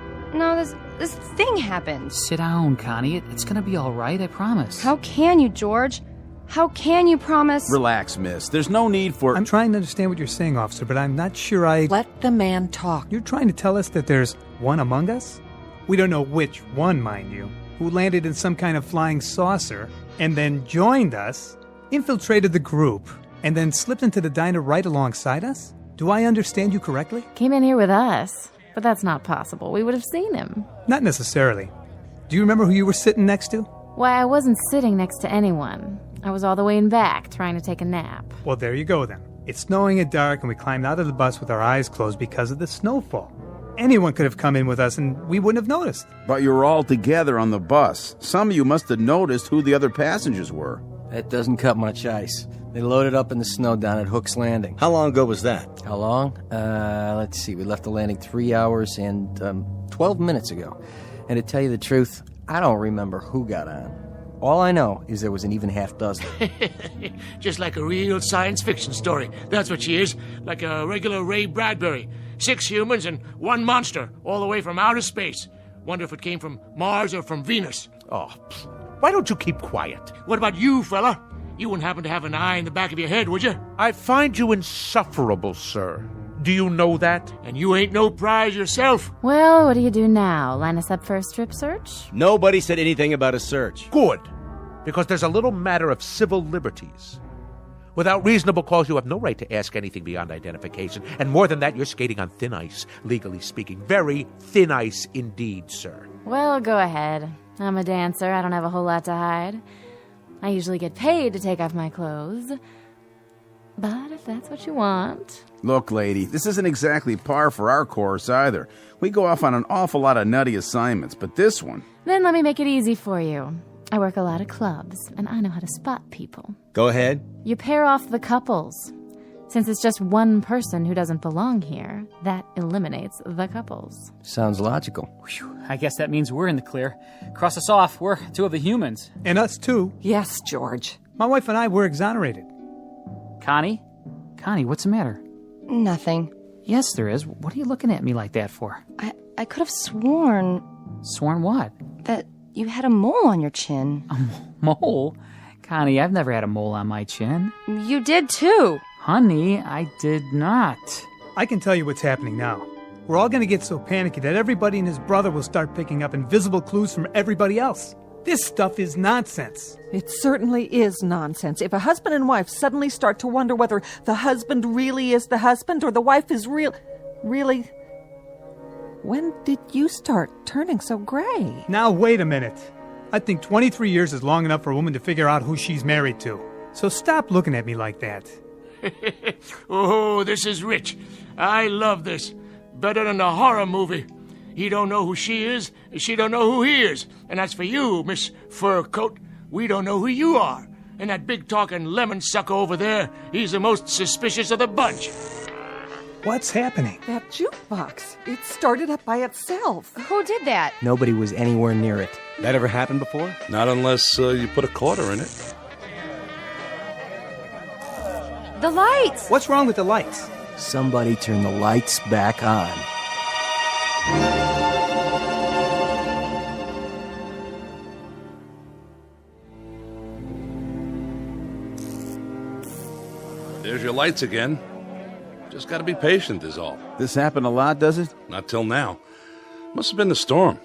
this thing happened. Sit down, Connie. It's gonna be all right, I promise. How can you, George? How can you promise? Relax, miss. There's no need for... I'm trying to understand what you're saying, officer, but I'm not sure I... Let the man talk. You're trying to tell us that there's one among us? We don't know which one, mind you, who landed in some kind of flying saucer and then joined us, infiltrated the group, and then slipped into the diner right alongside us? Do I understand you correctly? Came in here with us, but that's not possible. We would have seen him. Not necessarily. Do you remember who you were sitting next to? Why, I wasn't sitting next to anyone. I was all the way in back, trying to take a nap. Well, there you go then. It's snowing and dark, and we climbed out of the bus with our eyes closed because of the snowfall. Anyone could have come in with us, and we wouldn't have noticed. But you were all together on the bus. Some of you must have noticed who the other passengers were. That doesn't cut much ice. They loaded up in the snow down at Hook's Landing. How long ago was that? How long? Let's see. We left the landing 3 hours and 12 minutes ago. And to tell you the truth, I don't remember who got on. All I know is there was an even half dozen. Just like a real science fiction story. That's what she is. Like a regular Ray Bradbury. 6 humans and 1 monster, all the way from outer space. Wonder if it came from Mars or from Venus. Oh, why don't you keep quiet? What about you, fella? You wouldn't happen to have an eye in the back of your head, would you? I find you insufferable, sir. Do you know that? And you ain't no prize yourself. Well, what do you do now? Line us up for a strip search? Nobody said anything about a search. Good. Because there's a little matter of civil liberties. Without reasonable cause, you have no right to ask anything beyond identification. And more than that, you're skating on thin ice, legally speaking. Very thin ice indeed, sir. Well, go ahead. I'm a dancer. I don't have a whole lot to hide. I usually get paid to take off my clothes. But if that's what you want... Look, lady, this isn't exactly par for our course either. We go off on an awful lot of nutty assignments, but this one... Then let me make it easy for you. I work a lot of clubs, and I know how to spot people. Go ahead. You pair off the couples. Since it's just one person who doesn't belong here, that eliminates the couples. Sounds logical. Whew, I guess that means we're in the clear. Cross us off. We're two of the humans. And us too. Yes, George. My wife and I were exonerated. Connie? Connie, what's the matter? Nothing. Yes, there is. What are you looking at me like that for? I could have sworn... Sworn what? That you had a mole on your chin. A mole? Connie, I've never had a mole on my chin. You did too. Honey, I did not. I can tell you what's happening now. We're all going to get so panicky that everybody and his brother will start picking up invisible clues from everybody else. This stuff is nonsense. It certainly is nonsense. If a husband and wife suddenly start to wonder whether the husband really is the husband or the wife is really... When did you start turning so gray? Now, wait a minute. I think 23 years is long enough for a woman to figure out who she's married to. So stop looking at me like that. Oh, this is rich. I love this. Better than a horror movie. He don't know who she is, and she don't know who he is. And as for you, Miss Fur Coat, we don't know who you are. And that big-talking lemon sucker over there, he's the most suspicious of the bunch. What's happening? That jukebox. It started up by itself. Who did that? Nobody was anywhere near it. That ever happened before? Not unless you put a quarter in it. The lights! What's wrong with the lights? Somebody turn the lights back on. There's your lights again. Just gotta be patient is all. This happened a lot, does it? Not till now. Must have been the storm.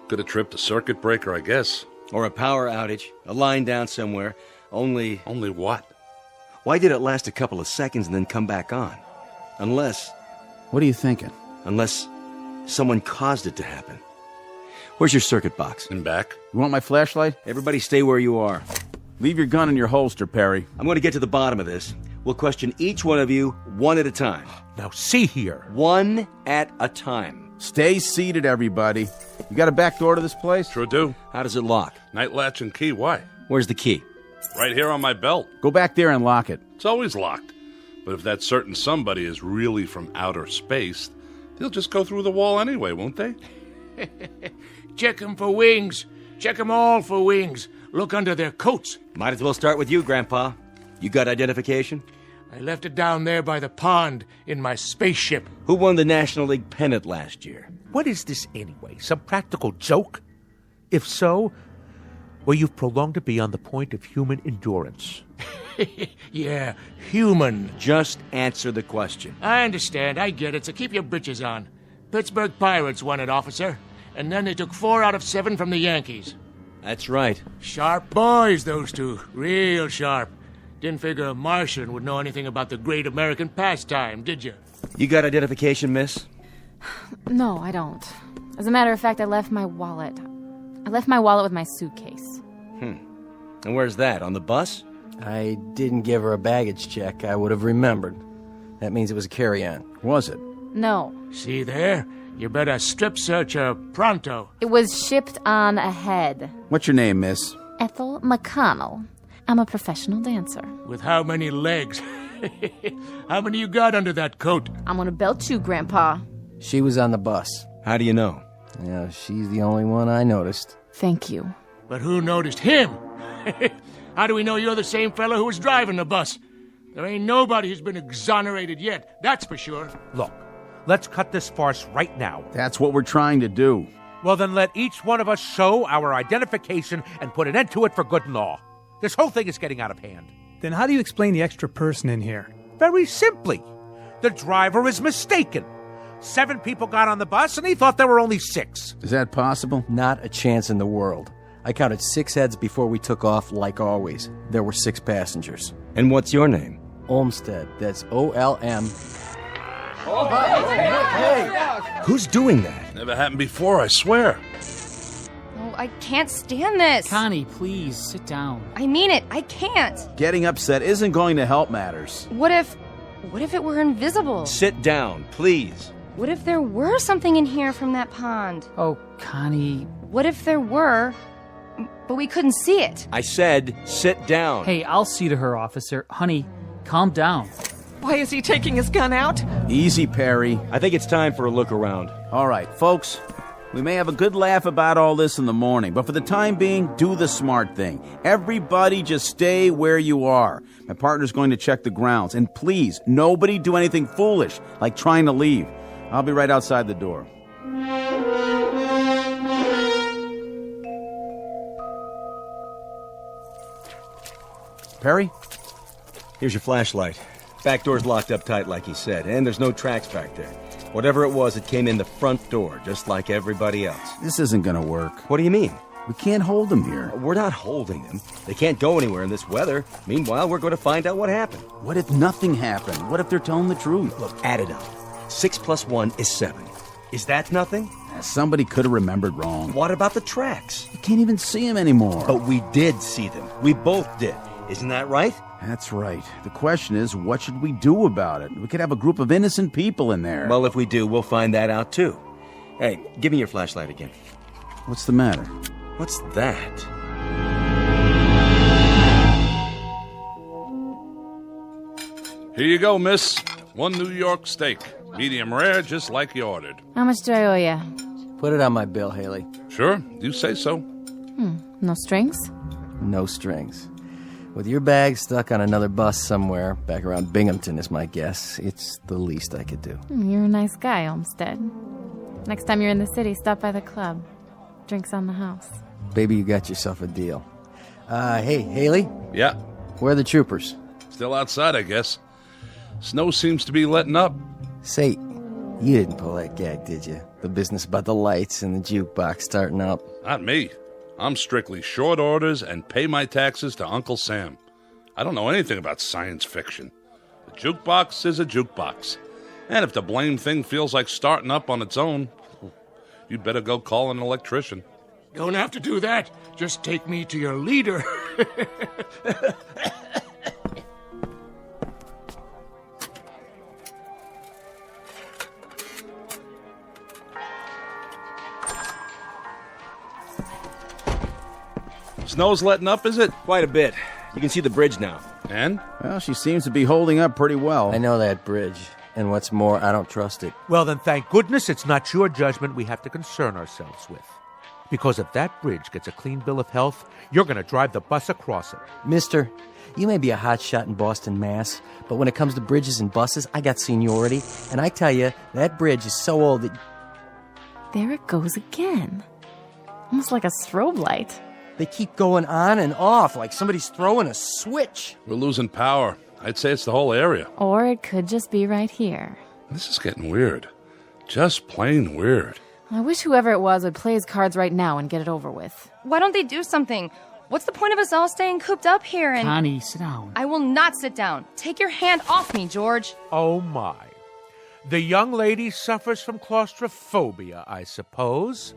Could have tripped a circuit breaker, I guess. Or a power outage, a line down somewhere. Only what? Why did it last a couple of seconds and then come back on? Unless... What are you thinking? Unless someone caused it to happen. Where's your circuit box? In back. You want my flashlight? Everybody stay where you are. Leave your gun in your holster, Perry. I'm going to get to the bottom of this. We'll question each one of you one at a time. Now see here. One at a time. Stay seated, everybody. You got a back door to this place? Sure do. How does it lock? Night latch and key, why? Where's the key? Right here on my belt. Go back there and lock it. It's always locked. But if that certain somebody is really from outer space, they'll just go through the wall anyway, won't they? Check them for wings. Check them all for wings. Look under their coats. Might as well start with you, Grandpa. You got identification? I left it down there by the pond in my spaceship. Who won the National League pennant last year? What is this anyway? Some practical joke? If so, well, you've prolonged it beyond the point of human endurance. Yeah, human. Just answer the question. I understand. I get it. So keep your britches on. Pittsburgh Pirates won it, officer. And then they took 4 out of 7 from the Yankees. That's right. Sharp boys, those two. Real sharp. Didn't figure a Martian would know anything about the great American pastime, did you? You got identification, miss? No, I don't. As a matter of fact, I left my wallet. I left my wallet with my suitcase. And where's that? On the bus? I didn't give her a baggage check. I would have remembered. That means it was a carry-on. Was it? No. See there? You better strip search her pronto. It was shipped on ahead. What's your name, miss? Ethel McConnell. I'm a professional dancer. With how many legs? How many you got under that coat? I'm gonna belt you, Grandpa. She was on the bus. How do you know? Yeah, she's the only one I noticed. Thank you. But who noticed him? How do we know you're the same fella who was driving the bus? There ain't nobody who's been exonerated yet, that's for sure. Look, let's cut this farce right now. That's what we're trying to do. Well, then let each one of us show our identification and put an end to it for good and all. This whole thing is getting out of hand. Then how do you explain the extra person in here? Very simply. The driver is mistaken. 7 people got on the bus, and he thought there were only 6. Is that possible? Not a chance in the world. I counted 6 heads before we took off, like always. There were 6 passengers. And what's your name? Olmsted. That's O-L-M. Hey! Who's doing that? Never happened before, I swear. Oh, I can't stand this. Connie, please, sit down. I mean it. I can't. Getting upset isn't going to help matters. What if it were invisible? Sit down, please. What if there were something in here from that pond? Oh, Connie. What if there were But we couldn't see it. I said, sit down. Hey, I'll see to her, officer. Honey, calm down. Why is he taking his gun out? Easy, Perry. I think it's time for a look around. All right, folks. We may have a good laugh about all this in the morning, but for the time being, do the smart thing. Everybody just stay where you are. My partner's going to check the grounds. And please, nobody do anything foolish, like trying to leave. I'll be right outside the door. Perry? Here's your flashlight. Back door's locked up tight like he said, and there's no tracks back there. Whatever it was, it came in the front door, just like everybody else. This isn't gonna work. What do you mean? We can't hold them here. We're not holding them. They can't go anywhere in this weather. Meanwhile, we're going to find out what happened. What if nothing happened? What if they're telling the truth? Look, add it up. 6 + 1 is 7. Is that nothing? Somebody could have remembered wrong. What about the tracks? You can't even see them anymore. But we did see them. We both did. Isn't that right? That's right. The question is, what should we do about it? We could have a group of innocent people in there. Well, if we do, we'll find that out, too. Hey, give me your flashlight again. What's the matter? What's that? Here you go, miss. 1 New York steak. Medium rare, just like you ordered. How much do I owe you? Put it on my bill, Haley. Sure, you say so. No strings? No strings. With your bag stuck on another bus somewhere, back around Binghamton is my guess, it's the least I could do. You're a nice guy, Olmsted. Next time you're in the city, stop by the club. Drinks on the house. Baby, you got yourself a deal. Hey, Haley? Yeah? Where are the troopers? Still outside, I guess. Snow seems to be letting up. Say, you didn't pull that gag, did you? The business about the lights and the jukebox starting up. Not me. I'm strictly short orders and pay my taxes to Uncle Sam. I don't know anything about science fiction. A jukebox is a jukebox. And if the blame thing feels like starting up on its own, you'd better go call an electrician. Don't have to do that. Just take me to your leader. Snow's letting up, is it? Quite a bit. You can see the bridge now. And? Well, she seems to be holding up pretty well. I know that bridge. And what's more, I don't trust it. Well, then thank goodness it's not your judgment we have to concern ourselves with. Because if that bridge gets a clean bill of health, you're going to drive the bus across it. Mister, you may be a hotshot in Boston, Mass., but when it comes to bridges and buses, I got seniority. And I tell you, that bridge is so old that... There it goes again. Almost like a strobe light. They keep going on and off like somebody's throwing a switch. We're losing power. I'd say it's the whole area. Or it could just be right here. This is getting weird. Just plain weird. I wish whoever it was would play his cards right now and get it over with. Why don't they do something? What's the point of us all staying cooped up here and... Connie, sit down. I will not sit down. Take your hand off me, George. Oh, my. The young lady suffers from claustrophobia, I suppose.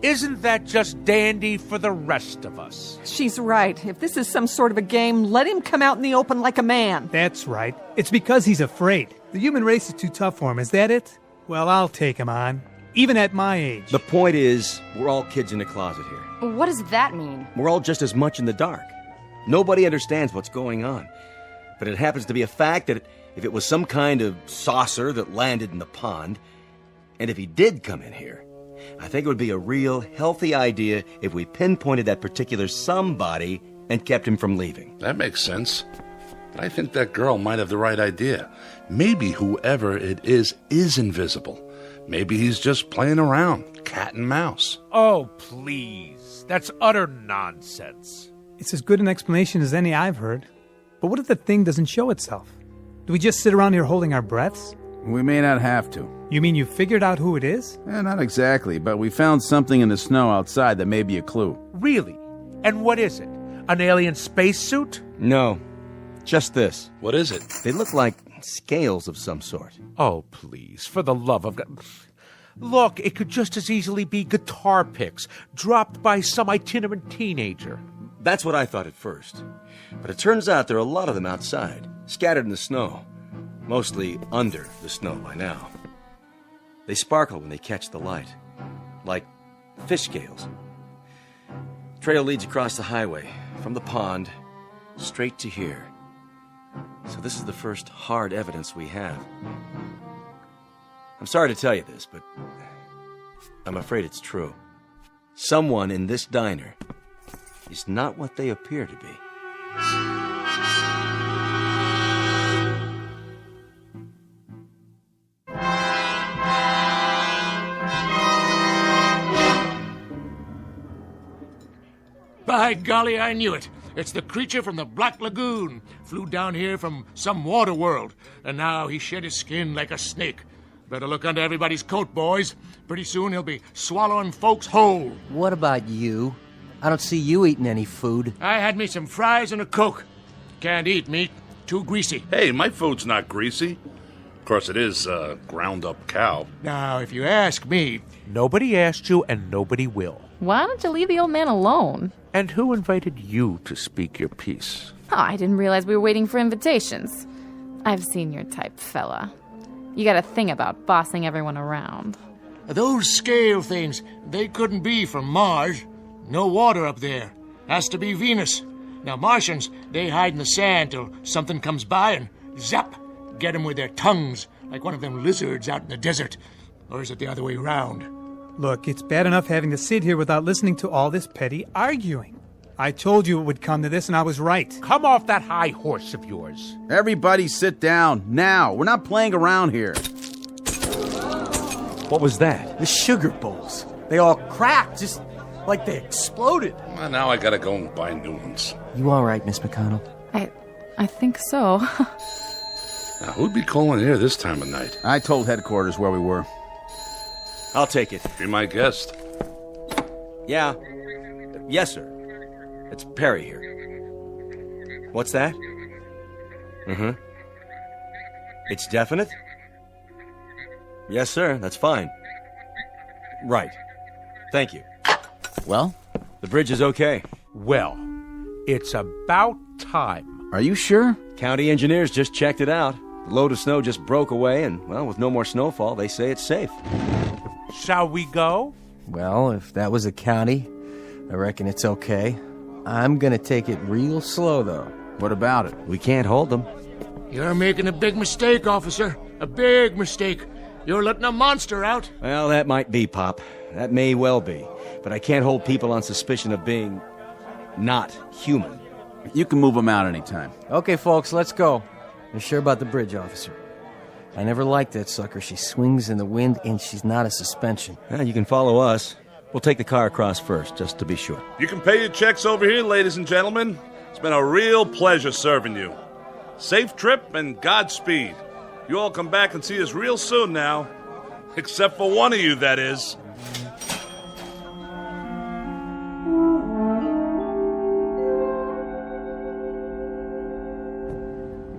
Isn't that just dandy for the rest of us? She's right. If this is some sort of a game, let him come out in the open like a man. That's right. It's because he's afraid. The human race is too tough for him. Is that it? Well, I'll take him on. Even at my age. The point is, we're all kids in a closet here. What does that mean? We're all just as much in the dark. Nobody understands what's going on. But it happens to be a fact that if it was some kind of saucer that landed in the pond, and if he did come in here, I think it would be a real healthy idea if we pinpointed that particular somebody and kept him from leaving. That makes sense. But I think that girl might have the right idea. Maybe whoever it is invisible. Maybe he's just playing around, cat and mouse. Oh, please. That's utter nonsense. It's as good an explanation as any I've heard. But what if the thing doesn't show itself? Do we just sit around here holding our breaths? We may not have to. You mean you figured out who it is? Not exactly, but we found something in the snow outside that may be a clue. Really? And what is it? An alien spacesuit? No, just this. What is it? They look like scales of some sort. Oh, please, for the love of God. Look, it could just as easily be guitar picks dropped by some itinerant teenager. That's what I thought at first. But it turns out there are a lot of them outside, scattered in the snow. Mostly under the snow by now. They sparkle when they catch the light, like fish scales. trail leads across the highway, from the pond, straight to here. So this is the first hard evidence we have. I'm sorry to tell you this, but I'm afraid it's true. Someone in this diner is not what they appear to be. By golly, I knew it. It's the creature from the Black Lagoon. Flew down here from some water world, and now he shed his skin like a snake. Better look under everybody's coat, boys. Pretty soon he'll be swallowing folks whole. What about you? I don't see you eating any food. I had me some fries and a Coke. Can't eat meat. Too greasy. Hey, my food's not greasy. Of course, it is ground-up cow. Now, if you ask me... Nobody asked you, and nobody will. Why don't you leave the old man alone? And who invited you to speak your piece? Oh, I didn't realize we were waiting for invitations. I've seen your type, fella. You got a thing about bossing everyone around. Those scale things, they couldn't be from Mars. No water up there. Has to be Venus. Now, Martians, they hide in the sand till something comes by and zap, get them with their tongues, like one of them lizards out in the desert. Or is it the other way round? Look, it's bad enough having to sit here without listening to all this petty arguing. I told you it would come to this, and I was right. Come off that high horse of yours. Everybody sit down, now. We're not playing around here. What was that? The sugar bowls. They all cracked, just like they exploded. Well, now I gotta go and buy new ones. You all right, Miss McConnell? I think so. Now, who'd be calling here this time of night? I told headquarters where we were. I'll take it. Be my guest. Yeah. Yes, sir. It's Perry here. What's that? Mm-hmm. It's definite? Yes, sir. That's fine. Right. Thank you. Well, the bridge is okay. Well, it's about time. Are you sure? County engineers just checked it out. The load of snow just broke away, and, well, with no more snowfall, they say it's safe. Shall we go? Well, if that was a county, I reckon it's okay. I'm gonna take it real slow, though. What about it? We can't hold them. You're making a big mistake, officer. A big mistake. You're letting a monster out. Well, that might be, Pop. That may well be. But I can't hold people on suspicion of being not human. You can move them out anytime. Okay, folks, let's go. You're sure about the bridge, officer? I never liked that sucker. She swings in the wind, and she's not a suspension. Yeah, you can follow us. We'll take the car across first, just to be sure. You can pay your checks over here, ladies and gentlemen. It's been a real pleasure serving you. Safe trip and Godspeed. You all come back and see us real soon now. Except for one of you, that is.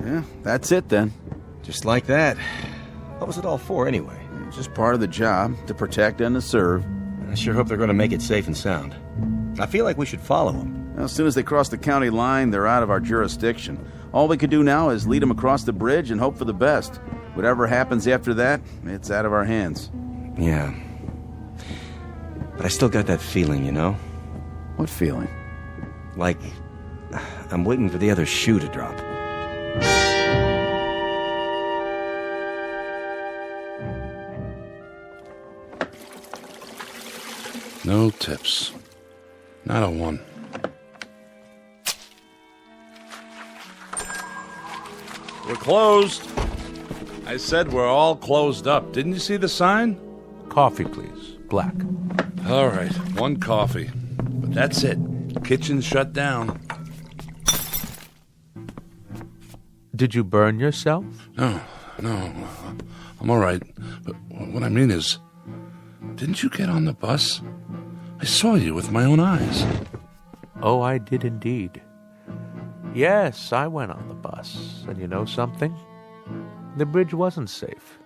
Yeah, that's it then. Just like that. What was it all for, anyway? It's just part of the job, to protect and to serve. I sure hope they're going to make it safe and sound. I feel like we should follow them. Well, as soon as they cross the county line, they're out of our jurisdiction. All we could do now is lead them across the bridge and hope for the best. Whatever happens after that, it's out of our hands. Yeah. But I still got that feeling, you know? What feeling? Like I'm waiting for the other shoe to drop. No tips. Not a one. We're closed. I said we're all closed up. Didn't you see the sign? Coffee, please. Black. All right, one coffee. But that's it. Kitchen's shut down. Did you burn yourself? No. I'm all right. But what I mean is, didn't you get on the bus? I saw you with my own eyes. Oh, I did indeed. Yes, I went on the bus. And you know something? The bridge wasn't safe.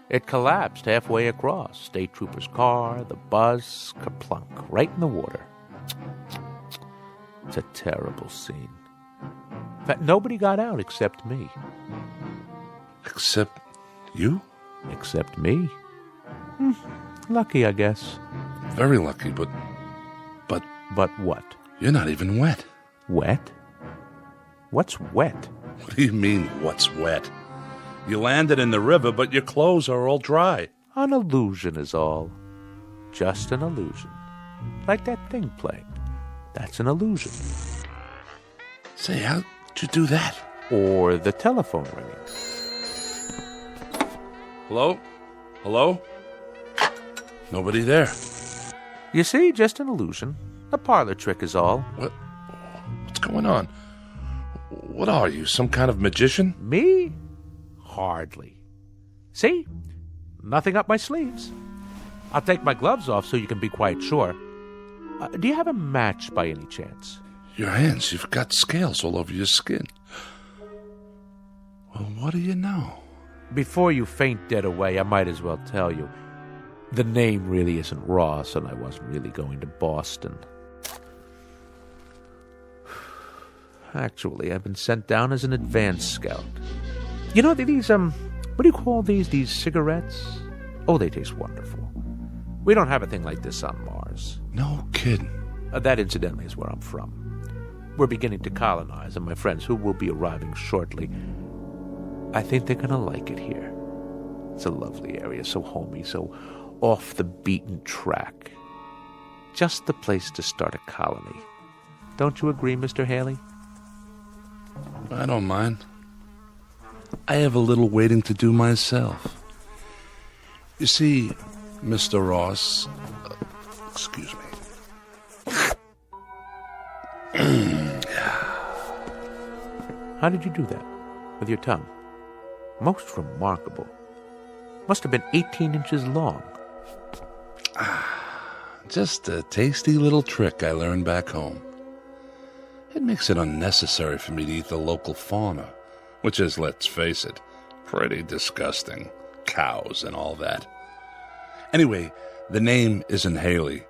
It collapsed halfway across. State trooper's car, the bus, kerplunk, right in the water. It's a terrible scene. In fact, nobody got out except me. Except you? Except me. Lucky, I guess. Very lucky, but But what? You're not even wet. Wet? What's wet? What do you mean, what's wet? You landed in the river, but your clothes are all dry. An illusion is all. Just an illusion. Like that thing playing. That's an illusion. Say, how'd you do that? Or the telephone ringing. Hello? Hello? Nobody there. You see, just an illusion. A parlor trick is all. What's going on? What are you, some kind of magician? Me? Hardly. See? Nothing up my sleeves. I'll take my gloves off so you can be quite sure. Do you have a match by any chance? Your hands, you've got scales all over your skin. Well, what do you know? Before you faint dead away, I might as well tell you. The name really isn't Ross, and I wasn't really going to Boston. Actually, I've been sent down as an advance scout. You know, these, what do you call these? These cigarettes? Oh, they taste wonderful. We don't have a thing like this on Mars. No kidding. That, incidentally, is where I'm from. We're beginning to colonize, and my friends, who will be arriving shortly, I think they're going to like it here. It's a lovely area, so homey, so off the beaten track. Just the place to start a colony. Don't you agree, Mr. Haley? I don't mind. I have a little waiting to do myself. You see, Mr. Ross... excuse me. How did you do that? With your tongue? Most remarkable. Must have been 18 inches long. Just a tasty little trick I learned back home. It makes it unnecessary for me to eat the local fauna, which is, let's face it, pretty disgusting. Cows and all that. Anyway, the name isn't Haley,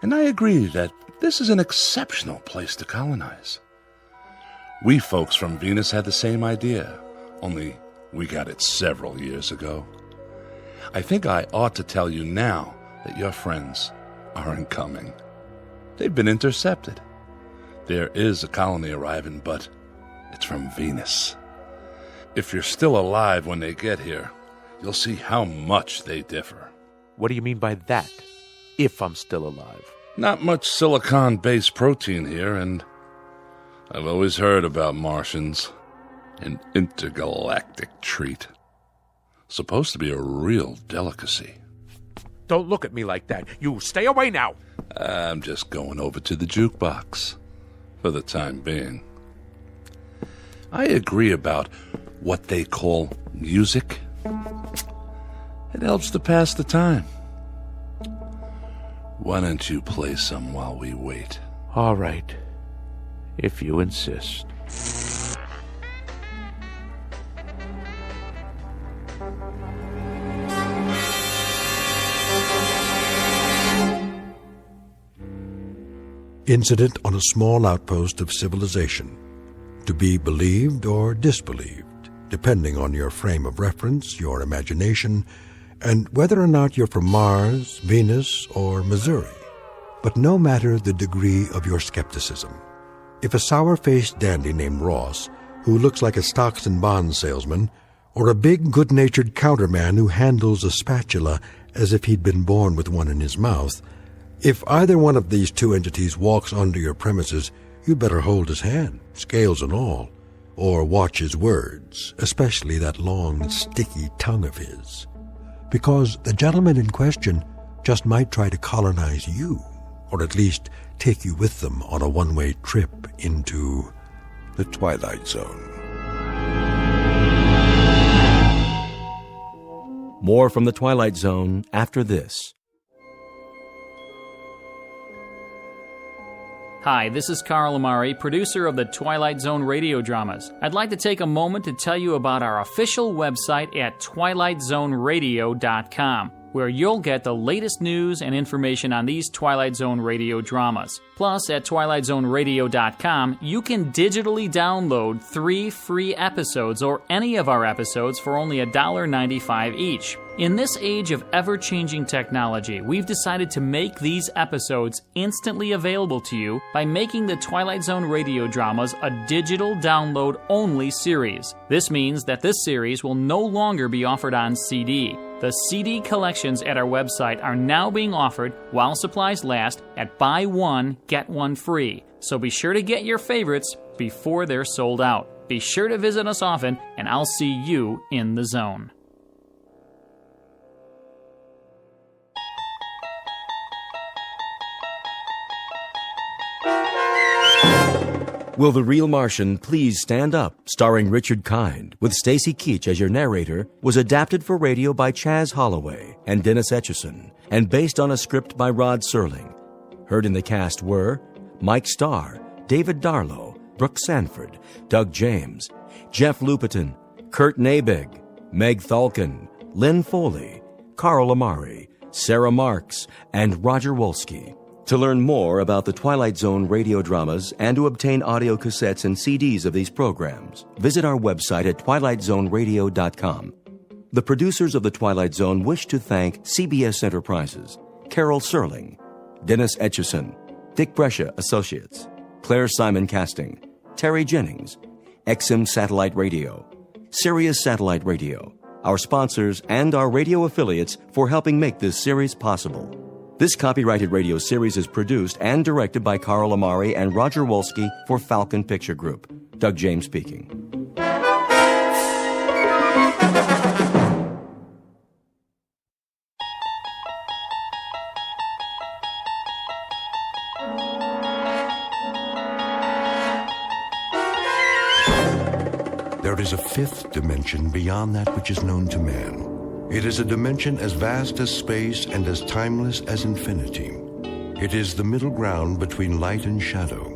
and I agree that this is an exceptional place to colonize. We folks from Venus had the same idea, only we got it several years ago. I think I ought to tell you now that your friends aren't coming. They've been intercepted. There is a colony arriving, but it's from Venus. If you're still alive when they get here, you'll see how much they differ. What do you mean by that? If I'm still alive? Not much silicon-based protein here, and I've always heard about Martians. An intergalactic treat. Supposed to be a real delicacy. Don't look at me like that. You stay away now. I'm just going over to the jukebox. For the time being. I agree about what they call music. It helps to pass the time. Why don't you play some while we wait? All right. If you insist. Incident on a small outpost of civilization. To be believed or disbelieved, depending on your frame of reference, your imagination, and whether or not you're from Mars, Venus, or Missouri. But no matter the degree of your skepticism, if a sour-faced dandy named Ross, who looks like a stocks and bonds salesman, or a big, good-natured counterman who handles a spatula as if he'd been born with one in his mouth, if either one of these two entities walks onto your premises, you'd better hold his hand, scales and all, or watch his words, especially that long, sticky tongue of his. Because the gentleman in question just might try to colonize you, or at least take you with them on a one-way trip into the Twilight Zone. More from the Twilight Zone after this. Hi, this is Carl Amari, producer of the Twilight Zone Radio Dramas. I'd like to take a moment to tell you about our official website at twilightzoneradio.com. where you'll get the latest news and information on these Twilight Zone radio dramas. Plus, at twilightzoneradio.com, you can digitally download 3 free episodes or any of our episodes for only $1.95 each. In this age of ever-changing technology, we've decided to make these episodes instantly available to you by making the Twilight Zone radio dramas a digital download-only series. This means that this series will no longer be offered on CD. The CD collections at our website are now being offered while supplies last at buy one, get one free. So be sure to get your favorites before they're sold out. Be sure to visit us often, and I'll see you in the zone. Will the Real Martian Please Stand Up, starring Richard Kind, with Stacy Keach as your narrator, was adapted for radio by Chaz Holloway and Dennis Etchison, and based on a script by Rod Serling. Heard in the cast were Mike Starr, David Darlow, Brooke Sanford, Doug James, Jeff Lupetin, Kurt Nabig, Meg Falcon, Lynn Foley, Carl Amari, Sarah Marks, and Roger Wolski. To learn more about the Twilight Zone radio dramas and to obtain audio cassettes and CDs of these programs, visit our website at twilightzoneradio.com. The producers of The Twilight Zone wish to thank CBS Enterprises, Carol Serling, Dennis Etchison, Dick Brescia Associates, Claire Simon Casting, Terry Jennings, XM Satellite Radio, Sirius Satellite Radio, our sponsors and our radio affiliates for helping make this series possible. This copyrighted radio series is produced and directed by Carl Amari and Roger Wolski for Falcon Picture Group. Doug James speaking. There is a fifth dimension beyond that which is known to man. It is a dimension as vast as space and as timeless as infinity. It is the middle ground between light and shadow,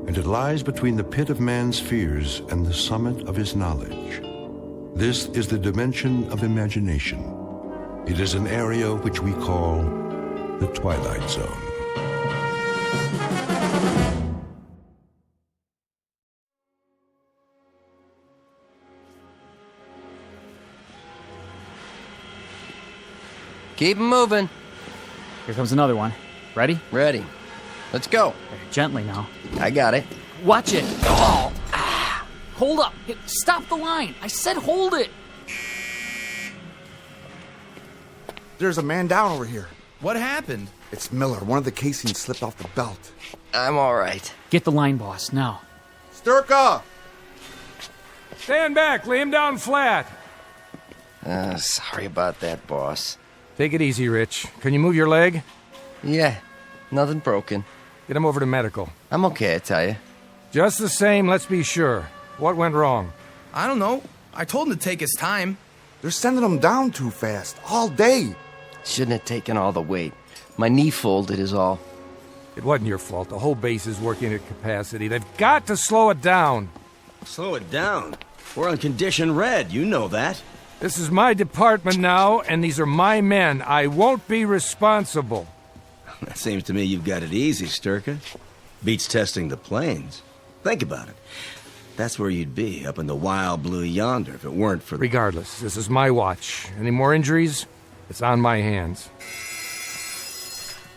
and it lies between the pit of man's fears and the summit of his knowledge. This is the dimension of imagination. It is an area which we call the Twilight Zone. Keep 'em moving. Here comes another one. Ready? Ready. Let's go. Gently now. I got it. Watch it. Oh! Ah. Hold up. Stop the line. I said hold it. There's a man down over here. What happened? It's Miller. One of the casings slipped off the belt. I'm all right. Get the line, boss, now. Sturka! Stand back. Lay him down flat. Sorry about that, boss. Take it easy, Rich. Can you move your leg? Yeah, nothing broken. Get him over to medical. I'm okay, I tell you. Just the same, let's be sure. What went wrong? I don't know. I told him to take his time. They're sending him down too fast, all day. Shouldn't have taken all the weight. My knee folded is all. It wasn't your fault. The whole base is working at capacity. They've got to slow it down. Slow it down? We're on condition red, you know that. This is my department now, and these are my men. I won't be responsible. That seems to me you've got it easy, Sturka. Beats testing the planes. Think about it. That's where you'd be, up in the wild blue yonder, if it weren't for... Regardless, this is my watch. Any more injuries? It's on my hands.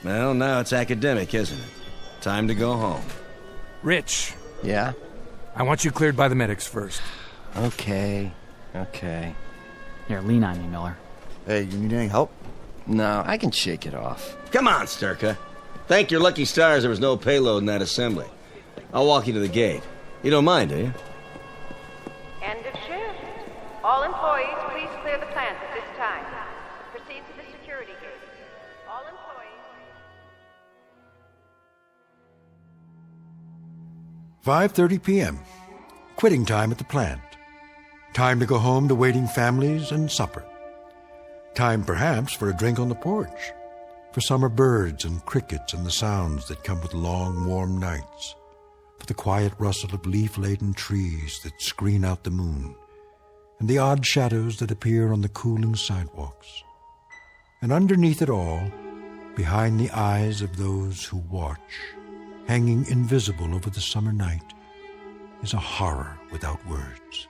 Well, now it's academic, isn't it? Time to go home. Rich. Yeah? I want you cleared by the medics first. Okay. Here, lean on me, Miller. Hey, you need any help? No, I can shake it off. Come on, Sturka. Thank your lucky stars there was no payload in that assembly. I'll walk you to the gate. You don't mind, do you? End of shift. All employees, please clear the plant at this time. Proceed to the security gate. All employees... 5:30 p.m. Quitting time at the plant. Time to go home to waiting families and supper. Time, perhaps, for a drink on the porch. For summer birds and crickets and the sounds that come with long, warm nights. For the quiet rustle of leaf-laden trees that screen out the moon. And the odd shadows that appear on the cooling sidewalks. And underneath it all, behind the eyes of those who watch, hanging invisible over the summer night, is a horror without words.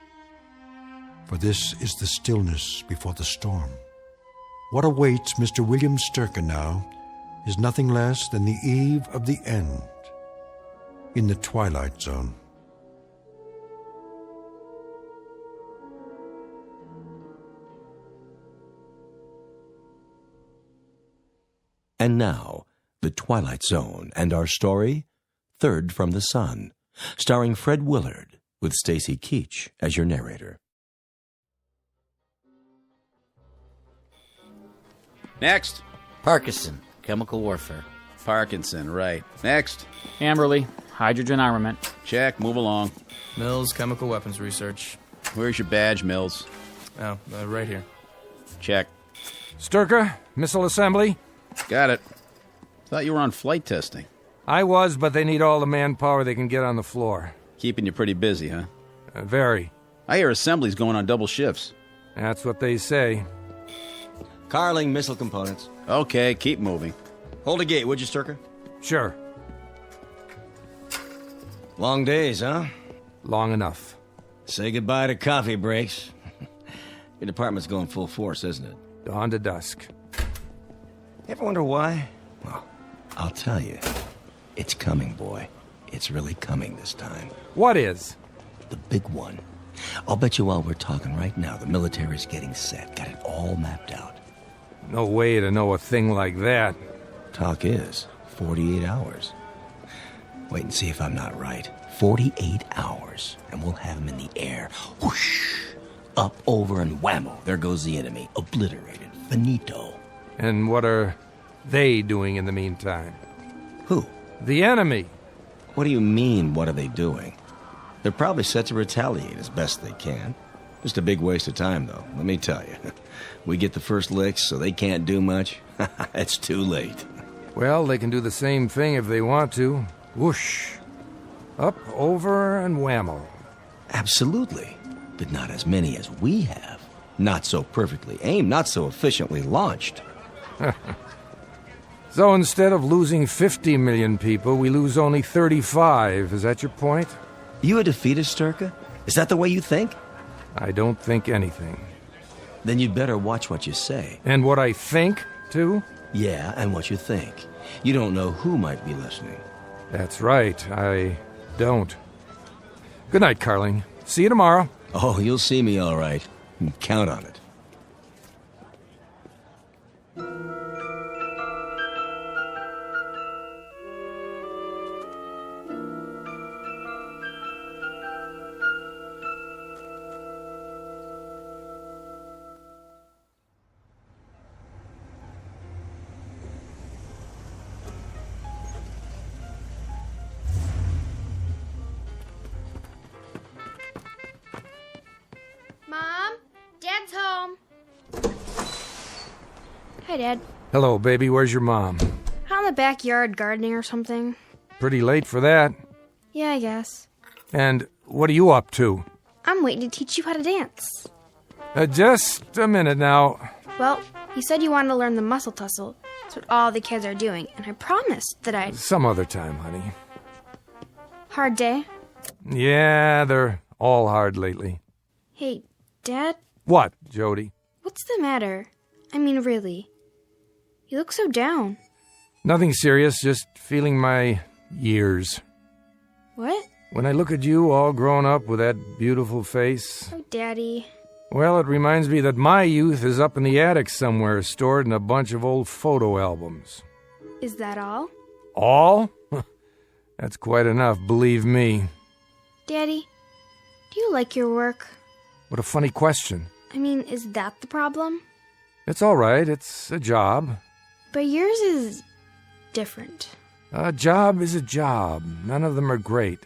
For this is the stillness before the storm. What awaits Mr. William Sturka now is nothing less than the eve of the end in the Twilight Zone. And now, The Twilight Zone and our story, Third from the Sun, starring Fred Willard, with Stacy Keach as your narrator. Next. Parkinson, chemical warfare. Parkinson, right. Next. Amberley, hydrogen armament. Check, move along. Mills, chemical weapons research. Where's your badge, Mills? Oh, right here. Check. Sturka, missile assembly. Got it. Thought you were on flight testing. I was, but they need all the manpower they can get on the floor. Keeping you pretty busy, huh? Very. I hear assembly's going on double shifts. That's what they say. Carling missile components. Okay, keep moving. Hold a gate, would you, Sturka? Sure. Long days, huh? Long enough. Say goodbye to coffee breaks. Your department's going full force, isn't it? Dawn to dusk. Ever wonder why? Well, I'll tell you. It's coming, boy. It's really coming this time. What is? The big one. I'll bet you while we're talking right now, the military's getting set. Got it all mapped out. No way to know a thing like that. Talk is 48 hours. Wait and see if I'm not right. 48 hours, and we'll have him in the air. Whoosh! Up, over, and whammo. There goes the enemy. Obliterated. Finito. And what are they doing in the meantime? Who? The enemy. What do you mean, what are they doing? They're probably set to retaliate as best they can. Just a big waste of time, though, let me tell you. We get the first licks, so they can't do much. It's too late. Well, they can do the same thing if they want to. Whoosh. Up, over, and whammo. Absolutely. But not as many as we have. Not so perfectly aimed, not so efficiently launched. So instead of losing 50 million people, we lose only 35. Is that your point? You a defeatist, Sturka? Is that the way you think? I don't think anything. Then you'd better watch what you say. And what I think, too? Yeah, and what you think. You don't know who might be listening. That's right, I don't. Good night, Carling. See you tomorrow. Oh, you'll see me all right. Count on it. Mom, Dad's home. Hi, Dad. Hello, baby. Where's your mom? Out in the backyard gardening or something. Pretty late for that. Yeah, I guess. And what are you up to? I'm waiting to teach you how to dance. Just a minute now. Well, you said you wanted to learn the muscle tussle. That's what all the kids are doing, and I promised that I'd... Some other time, honey. Hard day? Yeah, they're all hard lately. Hey, Dad? What, Jody? What's the matter? I mean, really. You look so down. Nothing serious, just feeling my years. What? When I look at you all grown up with that beautiful face... Oh, Daddy. Well, it reminds me that my youth is up in the attic somewhere, stored in a bunch of old photo albums. Is that all? All? That's quite enough, believe me. Daddy, do you like your work? What a funny question. I mean, is that the problem? It's all right, it's a job. But yours is... different. A job is a job. None of them are great.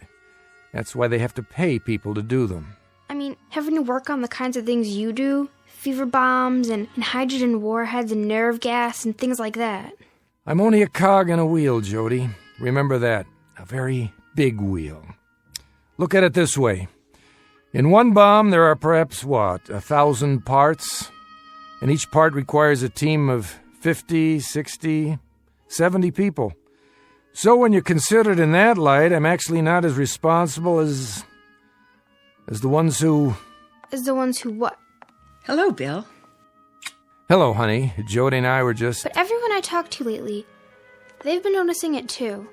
That's why they have to pay people to do them. I mean, having to work on the kinds of things you do, fever bombs and hydrogen warheads and nerve gas and things like that. I'm only a cog in a wheel, Jody. Remember that. A very big wheel. Look at it this way. In one bomb, there are perhaps, 1,000 parts? And each part requires a team of 50, 60, 70 people. So when you consider it in that light, I'm actually not as responsible as the ones who... As the ones who what? Hello, Bill. Hello, honey. Jody and I were just... But everyone I talked to lately, they've been noticing it too.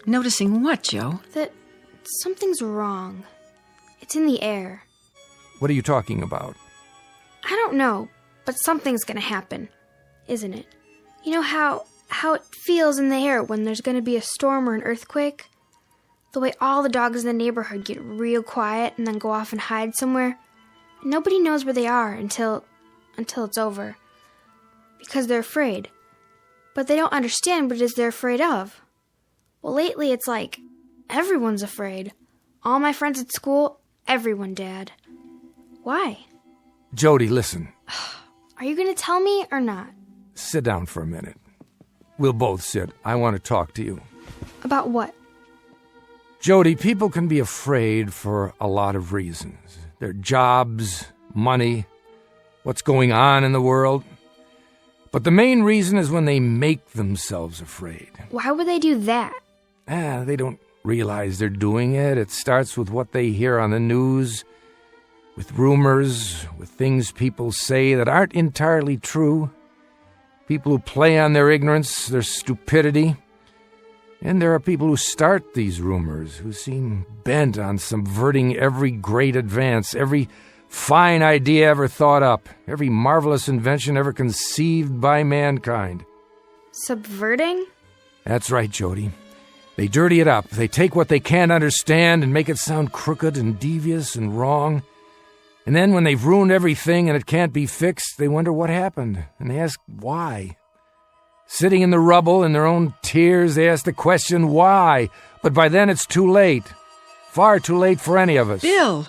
Noticing what, Joe? That something's wrong. It's in the air. What are you talking about? I don't know, but something's gonna happen, isn't it? You know how it feels in the air when there's gonna be a storm or an earthquake? The way all the dogs in the neighborhood get real quiet and then go off and hide somewhere. And nobody knows where they are until it's over. Because they're afraid. But they don't understand what it is they're afraid of. Well, lately it's like everyone's afraid. All my friends at school, everyone, Dad. Why? Jody, listen. Are you going to tell me or not? Sit down for a minute. We'll both sit. I want to talk to you. About what? Jody, people can be afraid for a lot of reasons. Their jobs, money, what's going on in the world. But the main reason is when they make themselves afraid. Why would they do that? They don't realize they're doing it. It starts with what they hear on the news, with rumors, with things people say that aren't entirely true. People who play on their ignorance, their stupidity. And there are people who start these rumors, who seem bent on subverting every great advance, every fine idea ever thought up, every marvelous invention ever conceived by mankind. Subverting? That's right, Jody. They dirty it up. They take what they can't understand and make it sound crooked and devious and wrong. And then when they've ruined everything and it can't be fixed, they wonder what happened, and they ask why. Sitting in the rubble in their own tears, they ask the question why. But by then it's too late. Far too late for any of us. Bill!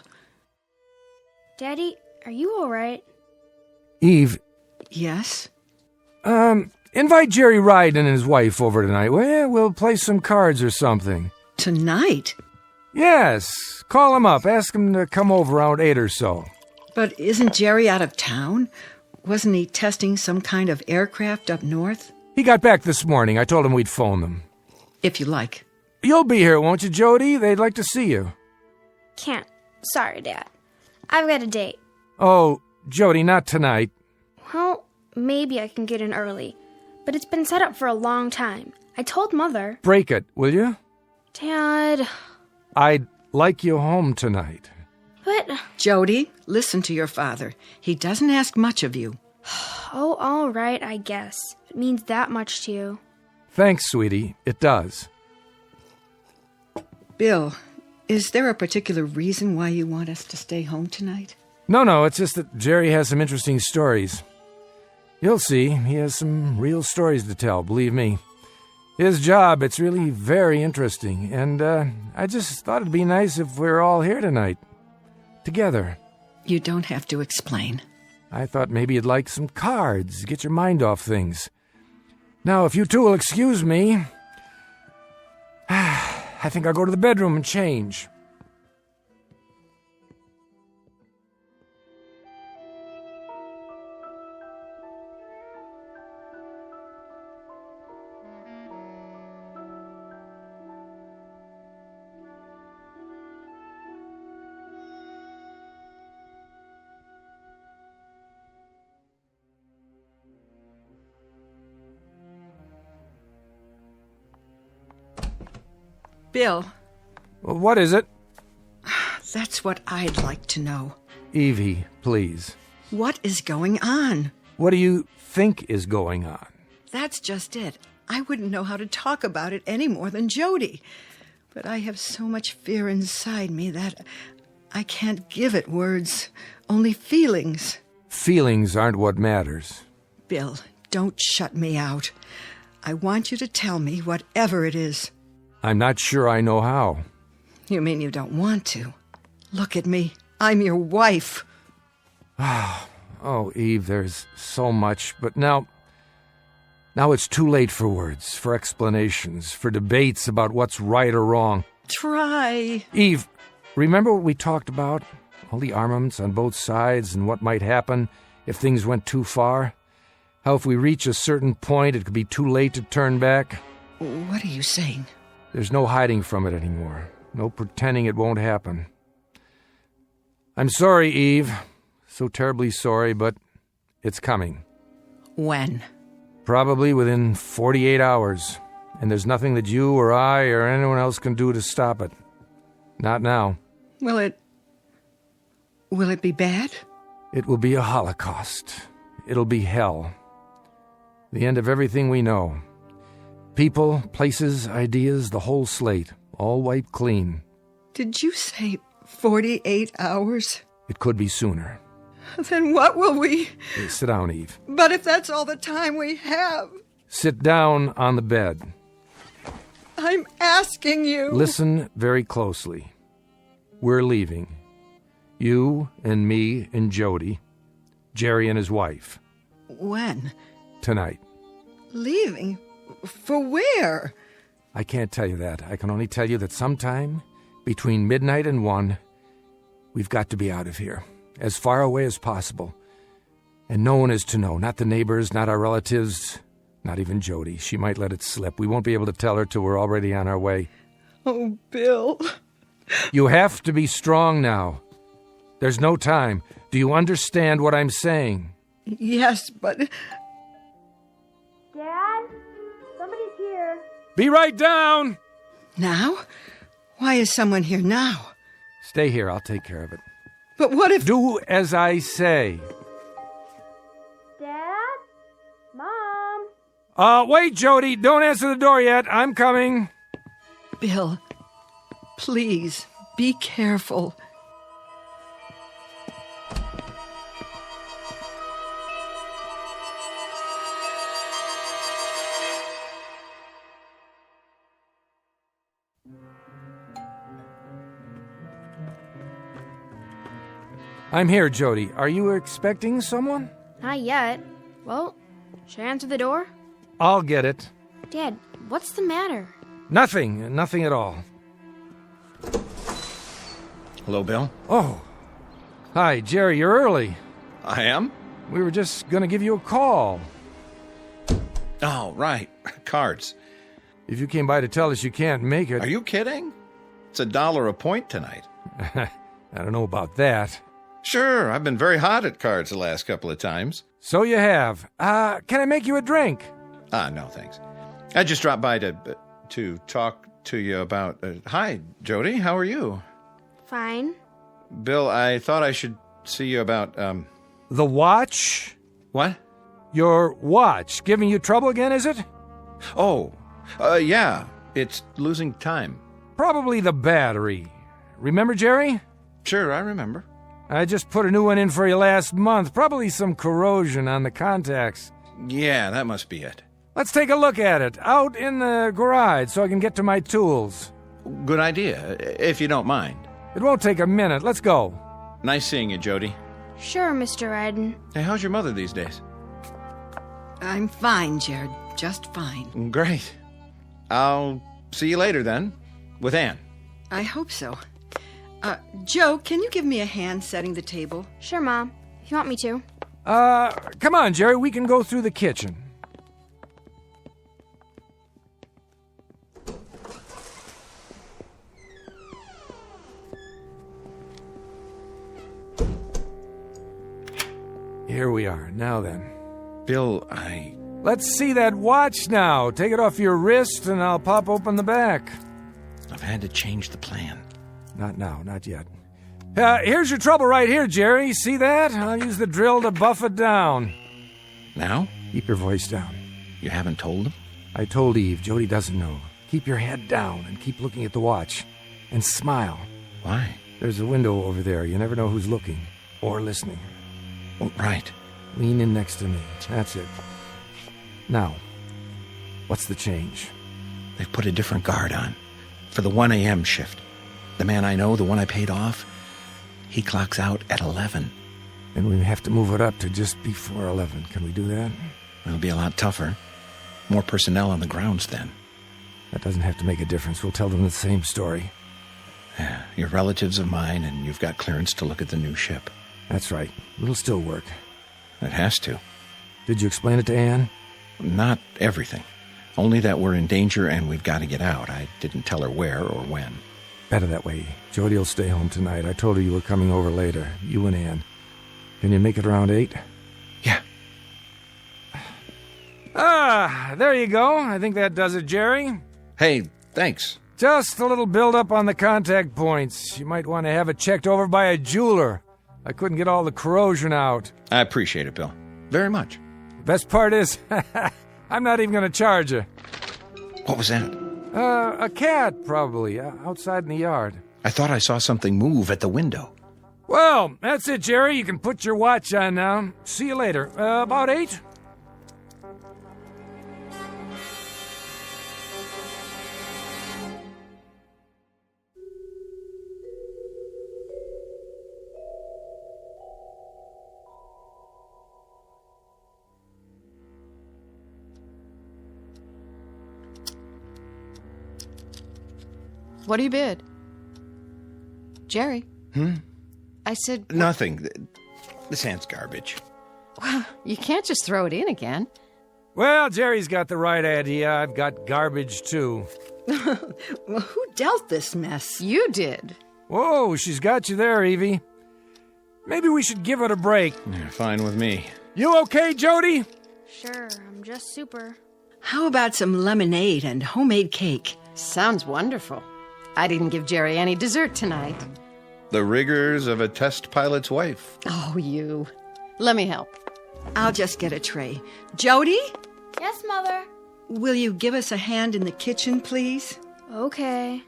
Daddy, are you all right? Eve. Yes? Invite Jerry Ryden and his wife over tonight. We'll play some cards or something. Tonight? Yes. Call him up. Ask him to come over around 8 or so. But isn't Jerry out of town? Wasn't he testing some kind of aircraft up north? He got back this morning. I told him we'd phone them. If you like. You'll be here, won't you, Jody? They'd like to see you. Can't. Sorry, Dad. I've got a date. Oh, Jody, not tonight. Well, maybe I can get in early. But it's been set up for a long time. I told Mother. Break it, will you? Dad. I'd like you home tonight. But... Jody, listen to your father. He doesn't ask much of you. Oh, all right, I guess. It means that much to you. Thanks, sweetie. It does. Bill, is there a particular reason why you want us to stay home tonight? No, it's just that Jerry has some interesting stories. You'll see, he has some real stories to tell, believe me. His job, it's really very interesting, and I just thought it'd be nice if we're all here tonight. Together. You don't have to explain. I thought maybe you'd like some cards, get your mind off things. Now, if you two will excuse me, I think I'll go to the bedroom and change. Bill. What is it? That's what I'd like to know. Evie, please. What is going on? What do you think is going on? That's just it. I wouldn't know how to talk about it any more than Jody. But I have so much fear inside me that I can't give it words, only feelings. Feelings aren't what matters. Bill, don't shut me out. I want you to tell me whatever it is. I'm not sure I know how. You mean you don't want to? Look at me. I'm your wife. Oh, Eve, there's so much, but now it's too late for words, for explanations, for debates about what's right or wrong. Try. Eve, remember what we talked about? All the armaments on both sides and what might happen if things went too far? How if we reach a certain point, it could be too late to turn back? What are you saying? There's no hiding from it anymore. No pretending it won't happen. I'm sorry, Eve. So terribly sorry, but it's coming. When? Probably within 48 hours. And there's nothing that you or I or anyone else can do to stop it. Not now. Will it be bad? It will be a holocaust. It'll be hell. The end of everything we know. People, places, ideas, the whole slate. All wiped clean. Did you say 48 hours? It could be sooner. Then what will we... Hey, sit down, Eve. But if that's all the time we have... Sit down on the bed. I'm asking you... Listen very closely. We're leaving. You and me and Jody. Jerry and his wife. When? Tonight. Leaving? For where? I can't tell you that. I can only tell you that sometime between midnight and 1, we've got to be out of here. As far away as possible. And no one is to know. Not the neighbors, not our relatives, not even Jody. She might let it slip. We won't be able to tell her till we're already on our way. Oh, Bill. You have to be strong now. There's no time. Do you understand what I'm saying? Yes, but... Dad? Somebody's here. Be right down! Now? Why is someone here now? Stay here. I'll take care of it. But what if... Do as I say. Dad? Mom? Wait, Jody. Don't answer the door yet. I'm coming. Bill, please, be careful. I'm here, Jody. Are you expecting someone? Not yet. Well, should I answer the door? I'll get it. Dad, what's the matter? Nothing. Nothing at all. Hello, Bill? Oh. Hi, Jerry. You're early. I am? We were just going to give you a call. Oh, right. Cards. If you came by to tell us you can't make it... Are you kidding? It's $1 a point tonight. I don't know about that. Sure, I've been very hot at cards the last couple of times. So you have. Can I make you a drink? No, thanks. I just dropped by to talk to you about... Hi, Jody. How are you? Fine. Bill, I thought I should see you about, The watch? What? Your watch. Giving you trouble again, is it? Oh, yeah. It's losing time. Probably the battery. Remember, Jerry? Sure, I remember. I just put a new one in for you last month. Probably some corrosion on the contacts. Yeah, that must be it. Let's take a look at it. Out in the garage so I can get to my tools. Good idea, if you don't mind. It won't take a minute. Let's go. Nice seeing you, Jody. Sure, Mr. Redden. Hey, how's your mother these days? I'm fine, Jared. Just fine. Great. I'll see you later, then. With Ann. I hope so. Joe, can you give me a hand setting the table? Sure, Mom. If you want me to. Come on, Jerry. We can go through the kitchen. Here we are. Now then. Bill, Let's see that watch now. Take it off your wrist and I'll pop open the back. I've had to change the plan. Not now, not yet. Here's your trouble right here, Jerry. See that? I'll use the drill to buff it down. Now? Keep your voice down. You haven't told him? I told Eve. Jody doesn't know. Keep your head down and keep looking at the watch. And smile. Why? There's a window over there. You never know who's looking. Or listening. Oh, right. Lean in next to me. That's it. Now, what's the change? They've put a different guard on. For the 1 a.m. shift. The man I know, the one I paid off, he clocks out at 11. Then we have to move it up to just before 11. Can we do that? It'll be a lot tougher. More personnel on the grounds then. That doesn't have to make a difference. We'll tell them the same story. Yeah, you're relatives of mine, and you've got clearance to look at the new ship. That's right. It'll still work. It has to. Did you explain it to Anne? Not everything. Only that we're in danger and we've got to get out. I didn't tell her where or when. Better that way. Jody will stay home tonight. I told her you were coming over later. You and Anne. Can you make it around 8? Yeah. There you go. I think that does it, Jerry. Hey, thanks. Just a little build-up on the contact points. You might want to have it checked over by a jeweler. I couldn't get all the corrosion out. I appreciate it, Bill. Very much. The best part is, I'm not even going to charge you. What was that? A cat, probably, outside in the yard. I thought I saw something move at the window. Well, that's it, Jerry. You can put your watch on now. See you later. About 8? What do you bid? Jerry? I said... Nothing. This hand's garbage. Well, you can't just throw it in again. Well, Jerry's got the right idea. I've got garbage, too. Well, who dealt this mess? You did. Whoa, she's got you there, Evie. Maybe we should give it a break. Yeah, fine with me. You okay, Jody? Sure, I'm just super. How about some lemonade and homemade cake? Sounds wonderful. I didn't give Jerry any dessert tonight. The rigors of a test pilot's wife. Oh, you. Let me help. I'll just get a tray. Jody? Yes, Mother? Will you give us a hand in the kitchen, please? Okay.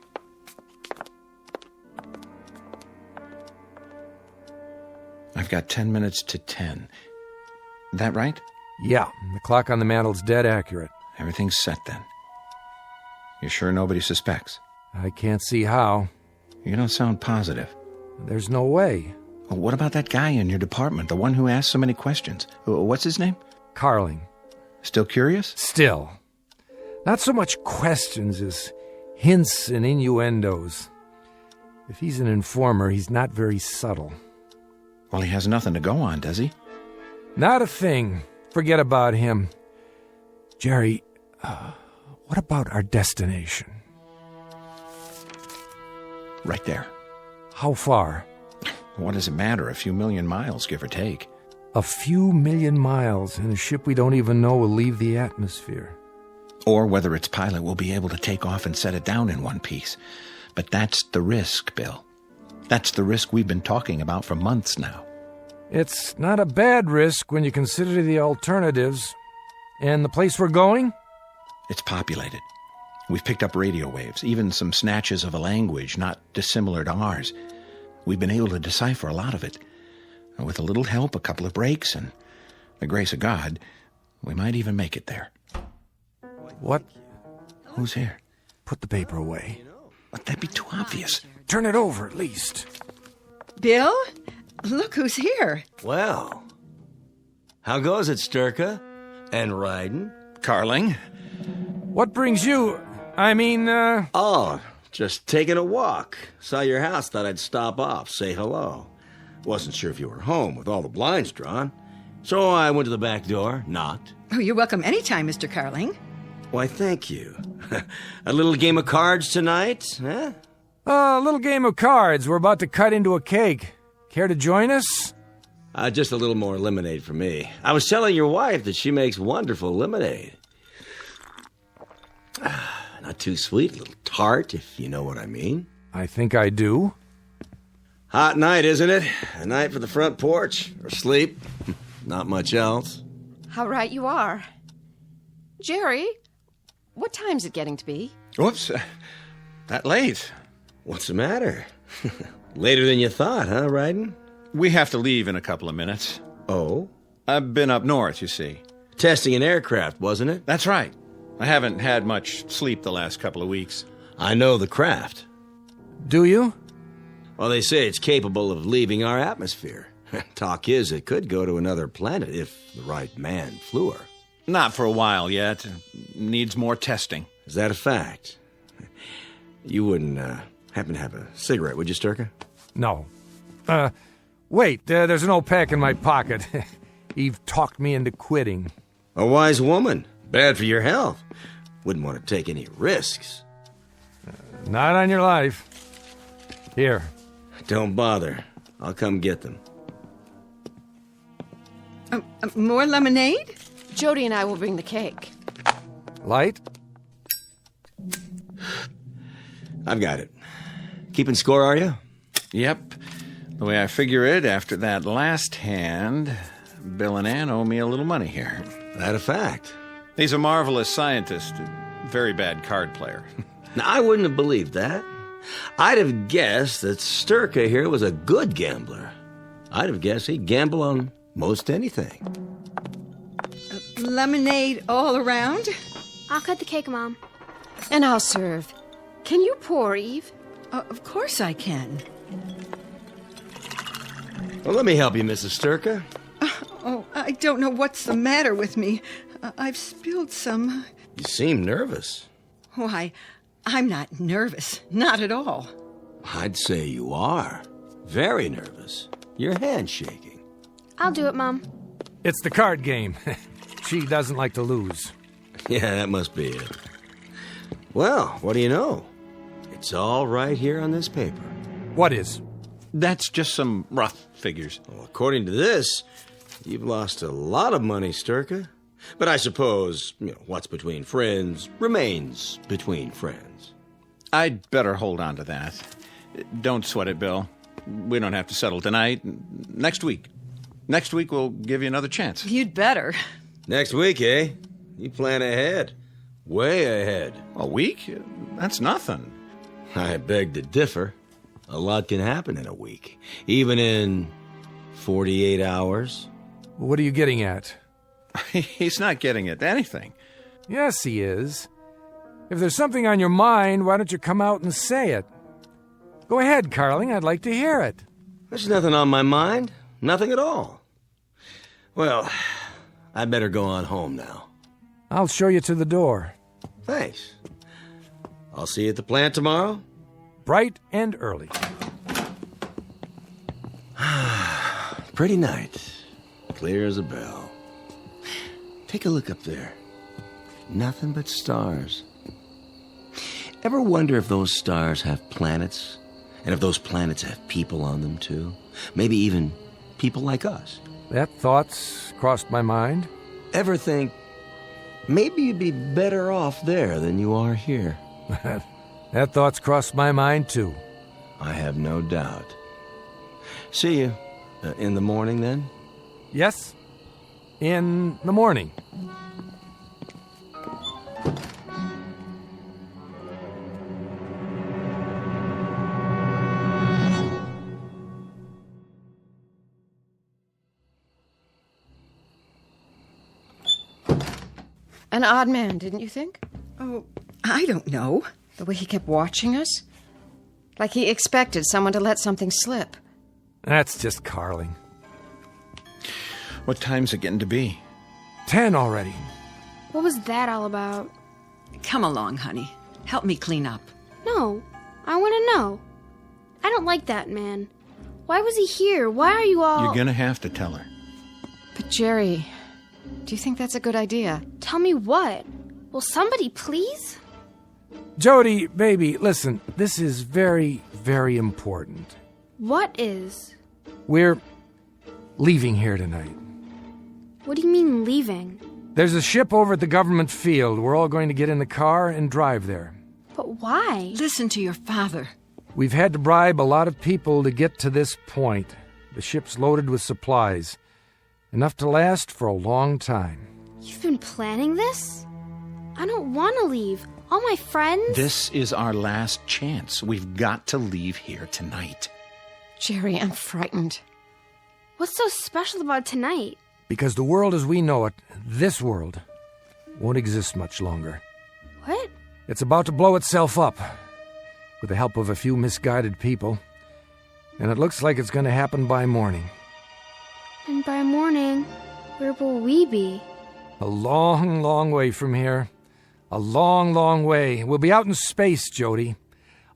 I've got 10 minutes to 10. That right? Yeah, the clock on the mantel's dead accurate. Everything's set then. You sure nobody suspects? I can't see how. You don't sound positive. There's no way. Well, what about that guy in your department, the one who asked so many questions? What's his name? Carling. Still curious? Still. Not so much questions as hints and innuendos. If he's an informer, he's not very subtle. Well, he has nothing to go on, does he? Not a thing. Forget about him. Jerry, what about our destination? Right there. How far? What does it matter? A few million miles, give or take. A few million miles, and a ship we don't even know will leave the atmosphere. Or whether its pilot will be able to take off and set it down in one piece. But that's the risk, Bill. That's the risk we've been talking about for months now. It's not a bad risk when you consider the alternatives. And the place we're going? It's populated. We've picked up radio waves, even some snatches of a language not dissimilar to ours. We've been able to decipher a lot of it. And with a little help, a couple of breaks, and the grace of God, we might even make it there. What? Who's here? Put the paper away. Let that be too obvious. Turn it over, at least. Bill? Look who's here. Well, how goes it, Sturka? And riding? Carling? What brings you... Oh, just taking a walk. Saw your house, thought I'd stop off, say hello. Wasn't sure if you were home with all the blinds drawn. So I went to the back door, knocked. Oh, you're welcome anytime, Mr. Carling. Why, thank you. A little game of cards tonight, huh? A little game of cards. We're about to cut into a cake. Care to join us? Just a little more lemonade for me. I was telling your wife that she makes wonderful lemonade. Not too sweet, a little tart, if you know what I mean. I think I do. Hot night, isn't it? A night for the front porch, or sleep. Not much else. How right you are. Jerry, what time's it getting to be? Whoops, that late. What's the matter? Later than you thought, huh, Ryden? We have to leave in a couple of minutes. Oh? I've been up north, you see. Testing an aircraft, wasn't it? That's right. I haven't had much sleep the last couple of weeks. I know the craft. Do you? Well, they say it's capable of leaving our atmosphere. Talk is, it could go to another planet if the right man flew her. Not for a while yet. Needs more testing. Is that a fact? You wouldn't happen to have a cigarette, would you, Sturka? No. Wait, there's an old pack in my pocket. Eve talked me into quitting. A wise woman. Bad for your health. Wouldn't want to take any risks. Not on your life. Here. Don't bother. I'll come get them. More lemonade? Jody and I will bring the cake. Light? I've got it. Keeping score, are you? Yep. The way I figure it, after that last hand, Bill and Ann owe me a little money here. That a fact? He's a marvelous scientist, a very bad card player. Now, I wouldn't have believed that. I'd have guessed that Sturka here was a good gambler. I'd have guessed he'd gamble on most anything. Lemonade all around? I'll cut the cake, Mom. And I'll serve. Can you pour, Eve? Of course I can. Well, let me help you, Mrs. Sturka. Oh, I don't know what's the matter with me. I've spilled some. You seem nervous. Why, I'm not nervous. Not at all. I'd say you are. Very nervous. Your hand's shaking. I'll do it, Mom. It's the card game. She doesn't like to lose. Yeah, that must be it. Well, what do you know? It's all right here on this paper. What is? That's just some rough figures. Well, according to this, you've lost a lot of money, Sturka. But I suppose, what's between friends remains between friends. I'd better hold on to that. Don't sweat it, Bill. We don't have to settle tonight. Next week. Next week we'll give you another chance. You'd better. Next week, eh? You plan ahead. Way ahead. A week? That's nothing. I beg to differ. A lot can happen in a week. Even in 48 hours. What are you getting at? He's not getting at anything. Yes, he is. If there's something on your mind, why don't you come out and say it? Go ahead, Carling. I'd like to hear it. There's nothing on my mind. Nothing at all. Well, I better go on home now. I'll show you to the door. Thanks. I'll see you at the plant tomorrow. Bright and early. Pretty night. Clear as a bell. Take a look up there. Nothing but stars. Ever wonder if those stars have planets? And if those planets have people on them, too? Maybe even people like us? That thought's crossed my mind. Ever think, maybe you'd be better off there than you are here? That thought's crossed my mind, too. I have no doubt. See you in the morning, then? Yes, in the morning. An odd man, didn't you think? Oh, I don't know. The way he kept watching us? Like he expected someone to let something slip. That's just Carling. What time's it getting to be? 10 already. What was that all about? Come along, honey. Help me clean up. No, I want to know. I don't like that man. Why was he here? Why are you all... You're gonna have to tell her. But Jerry, do you think that's a good idea? Tell me what? Will somebody please? Jody, baby, listen. This is very, very important. What is? We're leaving here tonight. What do you mean, leaving? There's a ship over at the government field. We're all going to get in the car and drive there. But why? Listen to your father. We've had to bribe a lot of people to get to this point. The ship's loaded with supplies. Enough to last for a long time. You've been planning this? I don't want to leave. All my friends... This is our last chance. We've got to leave here tonight. Jerry, I'm frightened. What's so special about tonight? Because the world as we know it, this world, won't exist much longer. What? It's about to blow itself up, with the help of a few misguided people. And it looks like it's going to happen by morning. And by morning, where will we be? A long, long way from here. A long, long way. We'll be out in space, Jody.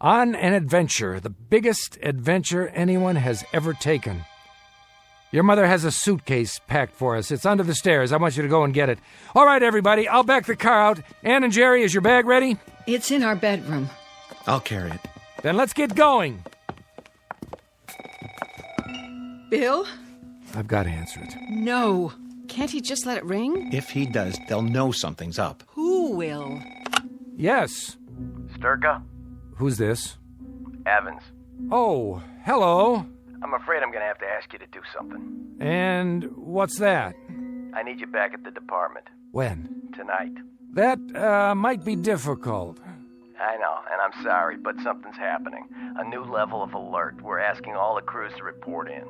On an adventure, the biggest adventure anyone has ever taken. Your mother has a suitcase packed for us. It's under the stairs. I want you to go and get it. All right, everybody, I'll back the car out. Ann and Jerry, is your bag ready? It's in our bedroom. I'll carry it. Then let's get going. Bill? I've got to answer it. No. Can't he just let it ring? If he does, they'll know something's up. Who will? Yes. Sturka? Who's this? Evans. Oh, hello. I'm afraid I'm going to have to ask you to do something. And what's that? I need you back at the department. When? Tonight. That might be difficult. I know, and I'm sorry, but something's happening. A new level of alert. We're asking all the crews to report in.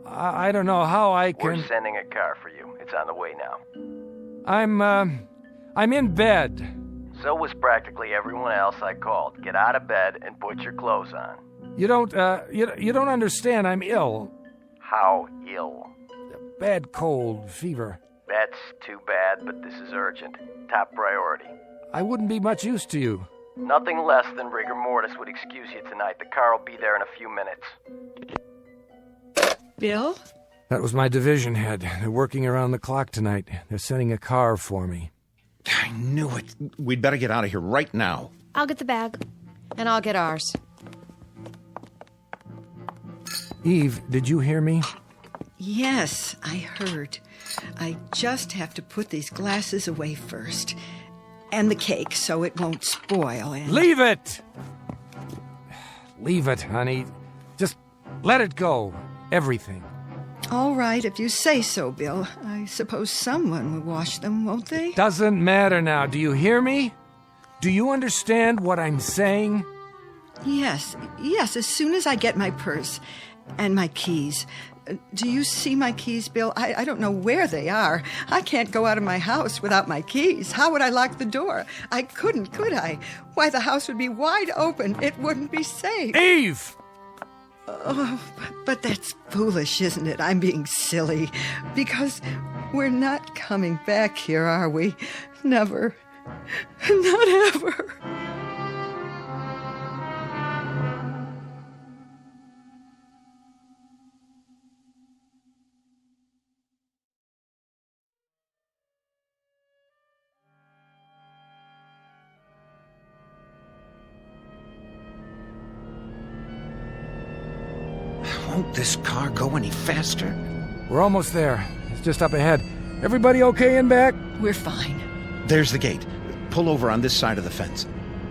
I don't know how I can... We're sending a car for you. It's on the way now. I'm in bed. So was practically everyone else I called. Get out of bed and put your clothes on. You don't understand. I'm ill. How ill? Bad cold, fever. That's too bad, but this is urgent. Top priority. I wouldn't be much use to you. Nothing less than rigor mortis would excuse you tonight. The car will be there in a few minutes. Bill? That was my division head. They're working around the clock tonight. They're sending a car for me. I knew it. We'd better get out of here right now. I'll get the bag. And I'll get ours. Eve, did you hear me? Yes, I heard. I just have to put these glasses away first. And the cake, so it won't spoil. And... Leave it! Leave it, honey. Just let it go. Everything. All right, if you say so, Bill. I suppose someone will wash them, won't they? Doesn't matter now. Do you hear me? Do you understand what I'm saying? Yes, as soon as I get my purse and my keys. Do you see my keys, Bill? I don't know where they are. I can't go out of my house without my keys. How would I lock the door? I couldn't, could I? Why, the house would be wide open. It wouldn't be safe. Eve! Oh, but that's foolish, isn't it? I'm being silly. Because we're not coming back here, are we? Never. Not ever. Won't this car go any faster? We're almost there. It's just up ahead. Everybody okay in back? We're fine. There's the gate. Pull over on this side of the fence.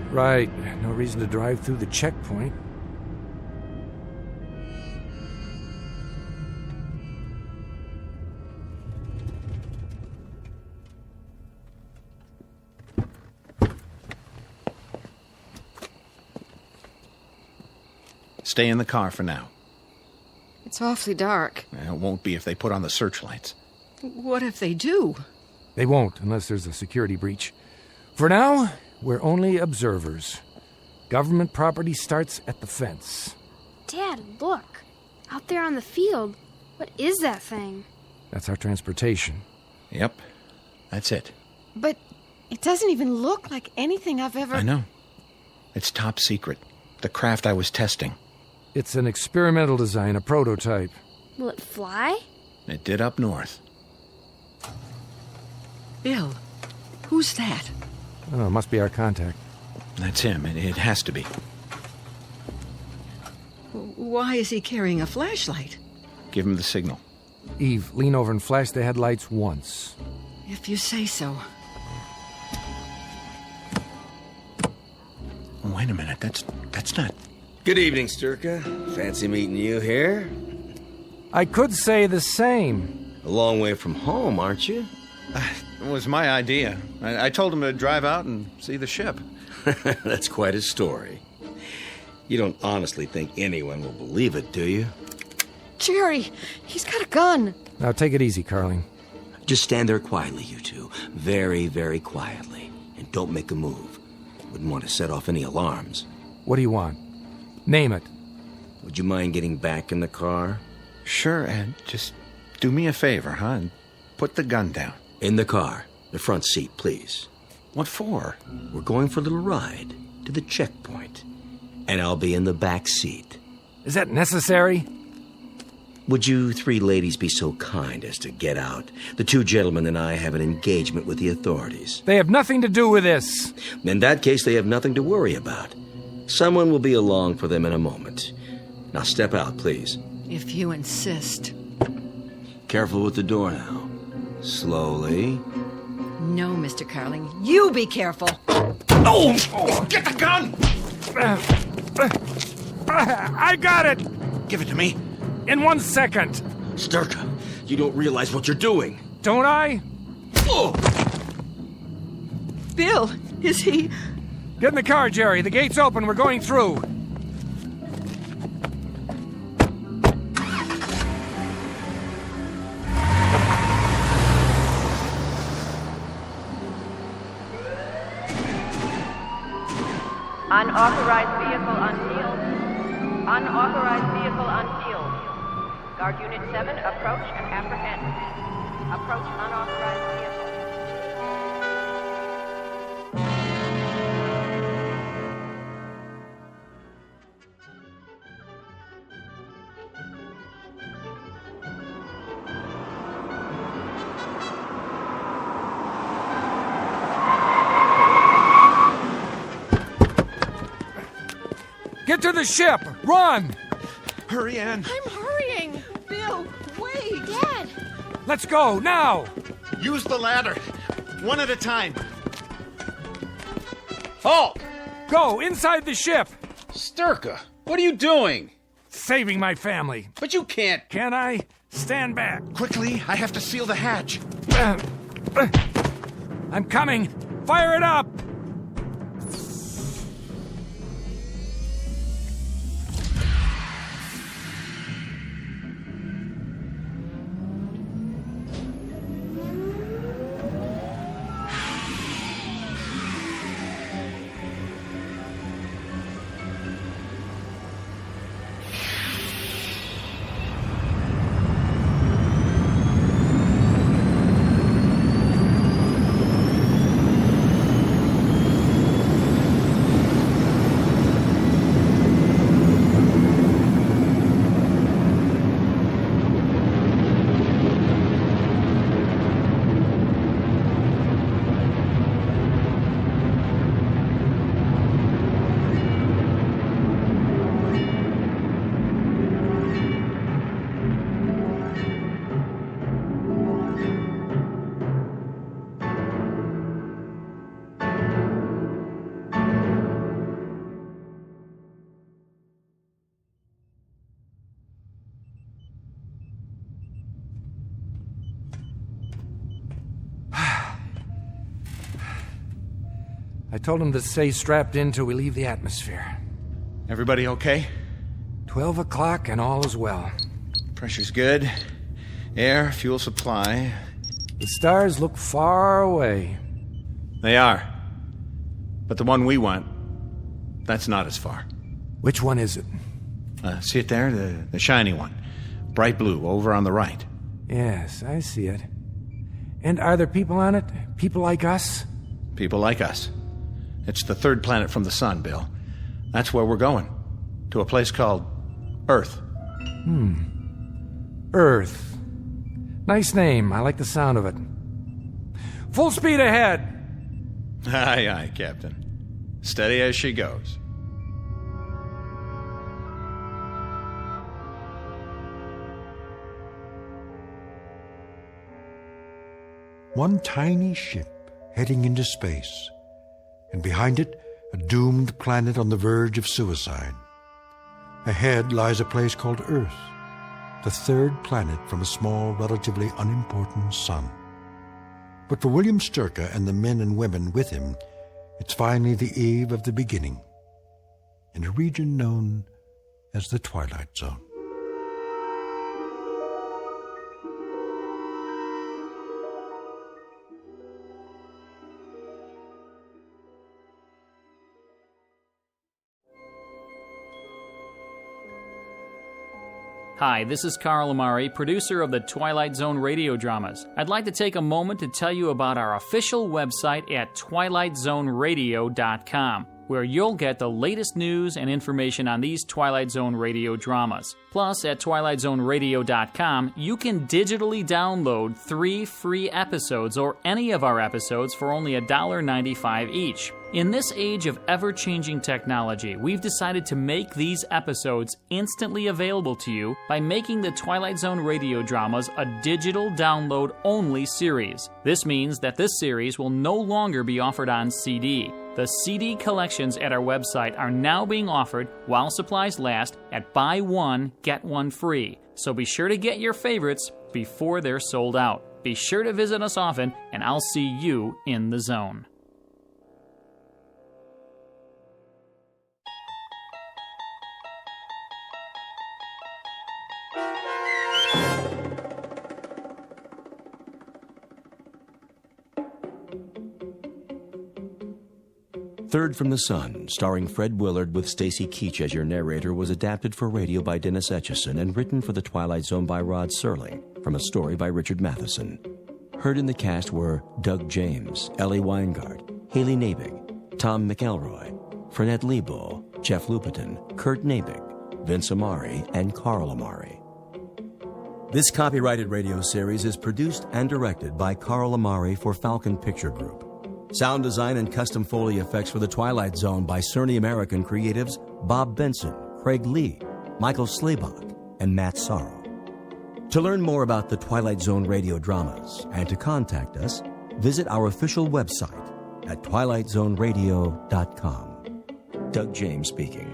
Right. No reason to drive through the checkpoint. Stay in the car for now. It's awfully dark. It won't be if they put on the searchlights. What if they do? They won't, unless there's a security breach. For now, we're only observers. Government property starts at the fence. Dad, look. Out there on the field. What is that thing? That's our transportation. Yep, that's it. But it doesn't even look like anything I've ever... I know. It's top secret. The craft I was testing. It's an experimental design, a prototype. Will it fly? It did up north. Bill, who's that? Oh, it must be our contact. That's him. It has to be. Why is he carrying a flashlight? Give him the signal. Eve, lean over and flash the headlights once. If you say so. Wait a minute. That's not... Good evening, Sturka. Fancy meeting you here. I could say the same. A long way from home, aren't you? It was my idea. I told him to drive out and see the ship. That's quite a story. You don't honestly think anyone will believe it, do you? Jerry, he's got a gun. Now take it easy, Carling. Just stand there quietly, you two. Very, very quietly. And don't make a move. Wouldn't want to set off any alarms. What do you want? Name it. Would you mind getting back in the car? Sure, Ed. Just do me a favor, huh? And put the gun down. In the car. The front seat, please. What for? We're going for a little ride to the checkpoint. And I'll be in the back seat. Is that necessary? Would you three ladies be so kind as to get out? The two gentlemen and I have an engagement with the authorities. They have nothing to do with this. In that case, they have nothing to worry about. Someone will be along for them in a moment. Now step out, please. If you insist. Careful with the door now. Slowly. No, Mr. Carling. You be careful. Oh! Get the gun! I got it! Give it to me. In 1 second. Sturka, you don't realize what you're doing. Don't I? Oh! Bill, is he... Get in the car, Jerry. The gate's open. We're going through. Unauthorized vehicle on field. Unauthorized vehicle on field. Guard Unit 7, approach and apprehend. Approach unauthorized vehicle. Get to the ship! Run! Hurry, Ann. I'm hurrying. Bill, wait. Dad. Let's go, now! Use the ladder. One at a time. Halt! Go, inside the ship! Sturka, what are you doing? Saving my family. But you can't. Can I? Stand back. Quickly, I have to seal the hatch. I'm coming. Fire it up! I told him to stay strapped in till we leave the atmosphere. Everybody okay? 12 o'clock and all is well. Pressure's good. Air, fuel supply. The stars look far away. They are. But the one we want, that's not as far. Which one is it? See it there? The shiny one. Bright blue, over on the right. Yes, I see it. And are there people on it? People like us? People like us. It's the third planet from the sun, Bill. That's where we're going. To a place called Earth. Earth. Nice name. I like the sound of it. Full speed ahead! Aye, aye, Captain. Steady as she goes. One tiny ship heading into space, and behind it, a doomed planet on the verge of suicide. Ahead lies a place called Earth, the third planet from a small, relatively unimportant sun. But for William Sturka and the men and women with him, it's finally the eve of the beginning, in a region known as the Twilight Zone. Hi, this is Carl Amari, producer of the Twilight Zone Radio Dramas. I'd like to take a moment to tell you about our official website at twilightzoneradio.com. where you'll get the latest news and information on these Twilight Zone radio dramas. Plus, at twilightzoneradio.com, you can digitally download 3 free episodes or any of our episodes for only $1.95 each. In this age of ever-changing technology, we've decided to make these episodes instantly available to you by making the Twilight Zone radio dramas a digital download-only series. This means that this series will no longer be offered on CD. The CD collections at our website are now being offered while supplies last at buy one, get one free. So be sure to get your favorites before they're sold out. Be sure to visit us often, and I'll see you in the zone. Third from the Sun, starring Fred Willard with Stacy Keach as your narrator, was adapted for radio by Dennis Etchison and written for The Twilight Zone by Rod Serling, from a story by Richard Matheson. Heard in the cast were Doug James, Ellie Weingart, Haley Nabig, Tom McElroy, Frenette Lebo, Jeff Lupetin, Kurt Nabig, Vince Amari, and Carl Amari. This copyrighted radio series is produced and directed by Carl Amari for Falcon Picture Group. Sound design and custom Foley effects for The Twilight Zone by Cerny American creatives Bob Benson, Craig Lee, Michael Slaybach, and Matt Sorrow. To learn more about the Twilight Zone radio dramas and to contact us, visit our official website at twilightzoneradio.com. Doug James speaking.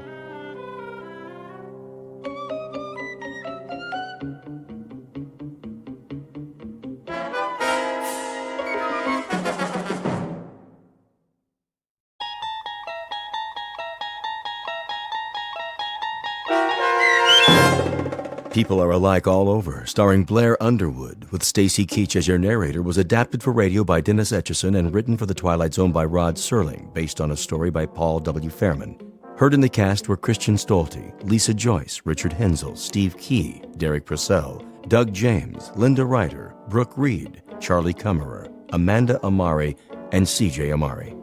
People Are Alike All Over, starring Blair Underwood, with Stacy Keach as your narrator, was adapted for radio by Dennis Etchison and written for The Twilight Zone by Rod Serling, based on a story by Paul W. Fairman. Heard in the cast were Christian Stolte, Lisa Joyce, Richard Hensel, Steve Key, Derek Purcell, Doug James, Linda Ryder, Brooke Reed, Charlie Kummerer, Amanda Amari, and C.J. Amari.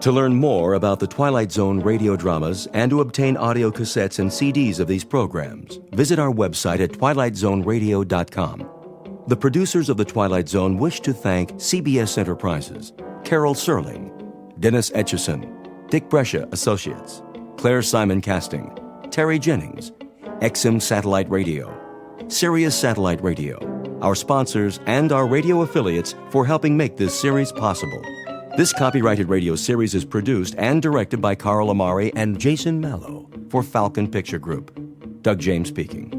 To learn more about the Twilight Zone radio dramas and to obtain audio cassettes and CDs of these programs, visit our website at twilightzoneradio.com. The producers of The Twilight Zone wish to thank CBS Enterprises, Carol Serling, Dennis Etchison, Dick Brescia Associates, Claire Simon Casting, Terry Jennings, XM Satellite Radio, Sirius Satellite Radio, our sponsors, and our radio affiliates for helping make this series possible. This copyrighted radio series is produced and directed by Carl Amari and Jason Mallow for Falcon Picture Group. Doug James speaking.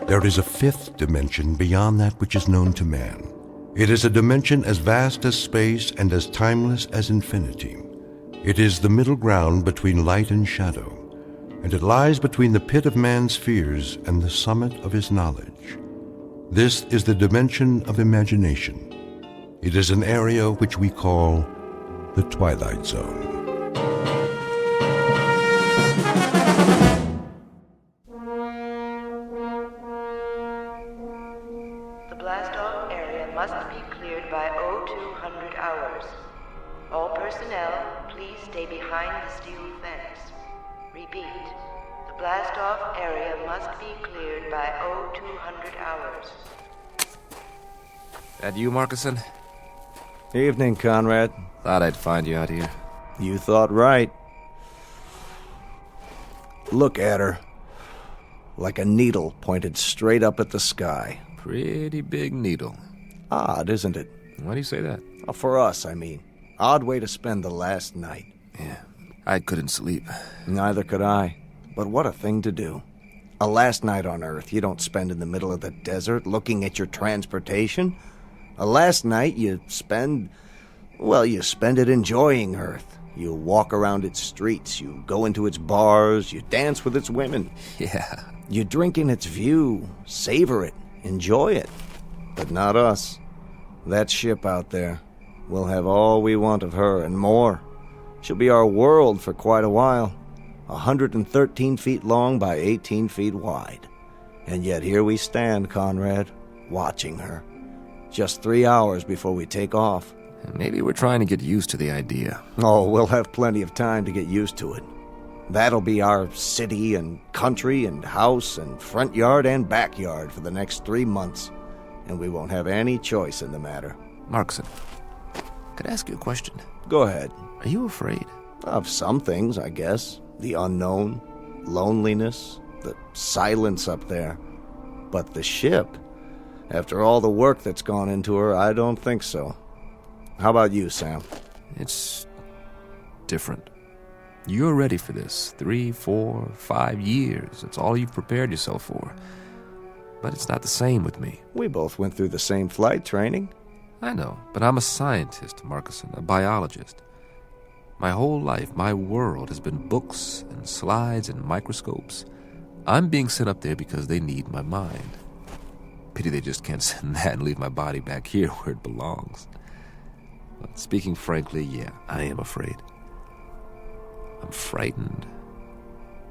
There is a fifth dimension beyond that which is known to man. It is a dimension as vast as space and as timeless as infinity. It is the middle ground between light and shadow, and it lies between the pit of man's fears and the summit of his knowledge. This is the dimension of imagination. It is an area which we call the Twilight Zone. Blast-off area must be cleared by 0200 hours. All personnel, please stay behind the steel fence. Repeat, the blast-off area must be cleared by 0200 hours. That you, Markison? Evening, Conrad. Thought I'd find you out here. You thought right. Look at her. Like a needle pointed straight up at the sky. Pretty big needle. Odd, isn't it? Why do you say that? For us, I mean. Odd way to spend the last night. Yeah. I couldn't sleep. Neither could I. But what a thing to do. A last night on Earth you don't spend in the middle of the desert looking at your transportation. A last night you spend it enjoying Earth. You walk around its streets, you go into its bars, you dance with its women. Yeah. You drink in its view, savor it, enjoy it. But not us. That ship out there. We'll have all we want of her and more. She'll be our world for quite a while. 113 feet long by 18 feet wide. And yet here we stand, Conrad, watching her. Just 3 hours before we take off. Maybe we're trying to get used to the idea. Oh, we'll have plenty of time to get used to it. That'll be our city and country and house and front yard and backyard for the next 3 months. And we won't have any choice in the matter. Markson, could I ask you a question? Go ahead. Are you afraid? Of some things, I guess. The unknown, loneliness, the silence up there. But the ship, after all the work that's gone into her, I don't think so. How about you, Sam? It's different. You're ready for this. 3, 4, 5 years. It's all you've prepared yourself for. But it's not the same with me. We both went through the same flight training. I know, but I'm a scientist, Markison, a biologist. My whole life, my world has been books and slides and microscopes. I'm being sent up there because they need my mind. Pity they just can't send that and leave my body back here where it belongs. But speaking frankly, yeah, I am afraid. I'm frightened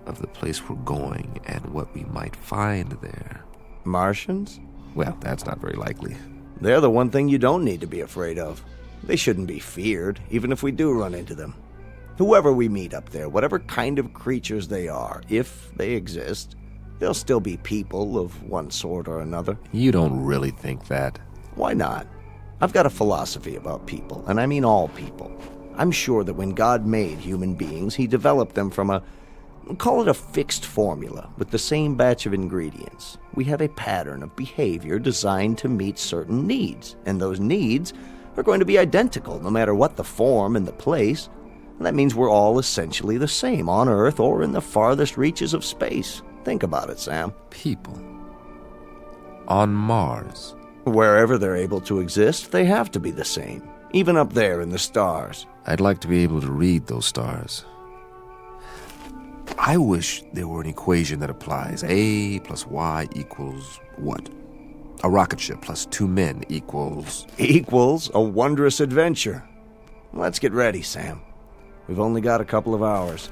of the place we're going and what we might find there. Martians? Well, that's not very likely. They're the one thing you don't need to be afraid of. They shouldn't be feared, even if we do run into them. Whoever we meet up there, whatever kind of creatures they are, if they exist, they'll still be people of one sort or another. You don't really think that? Why not? I've got a philosophy about people, and I mean all people. I'm sure that when God made human beings, he developed them from call it a fixed formula, with the same batch of ingredients. We have a pattern of behavior designed to meet certain needs, and those needs are going to be identical no matter what the form and the place. And that means we're all essentially the same on Earth or in the farthest reaches of space. Think about it, Sam. People. On Mars. Wherever they're able to exist, they have to be the same, even up there in the stars. I'd like to be able to read those stars. I wish there were an equation that applies. A plus Y equals what? A rocket ship plus 2 men equals... Equals a wondrous adventure. Let's get ready, Sam. We've only got a couple of hours.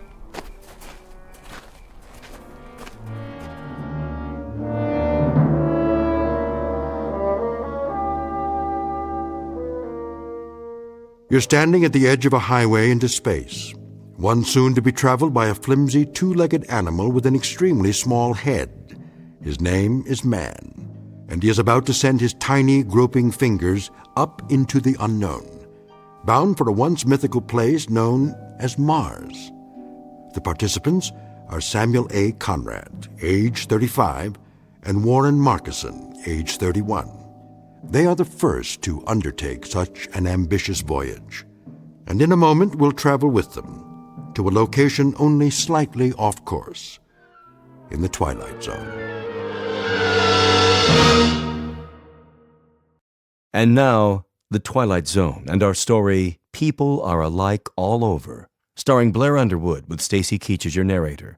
You're standing at the edge of a highway into space, one soon to be traveled by a flimsy, two-legged animal with an extremely small head. His name is Man, and he is about to send his tiny, groping fingers up into the unknown, bound for a once mythical place known as Mars. The participants are Samuel A. Conrad, age 35, and Warren Markison, age 31. They are the first to undertake such an ambitious voyage, and in a moment we'll travel with them to a location only slightly off course, in the Twilight Zone. And now, the Twilight Zone and our story, People Are Alike All Over, starring Blair Underwood with Stacy Keach as your narrator.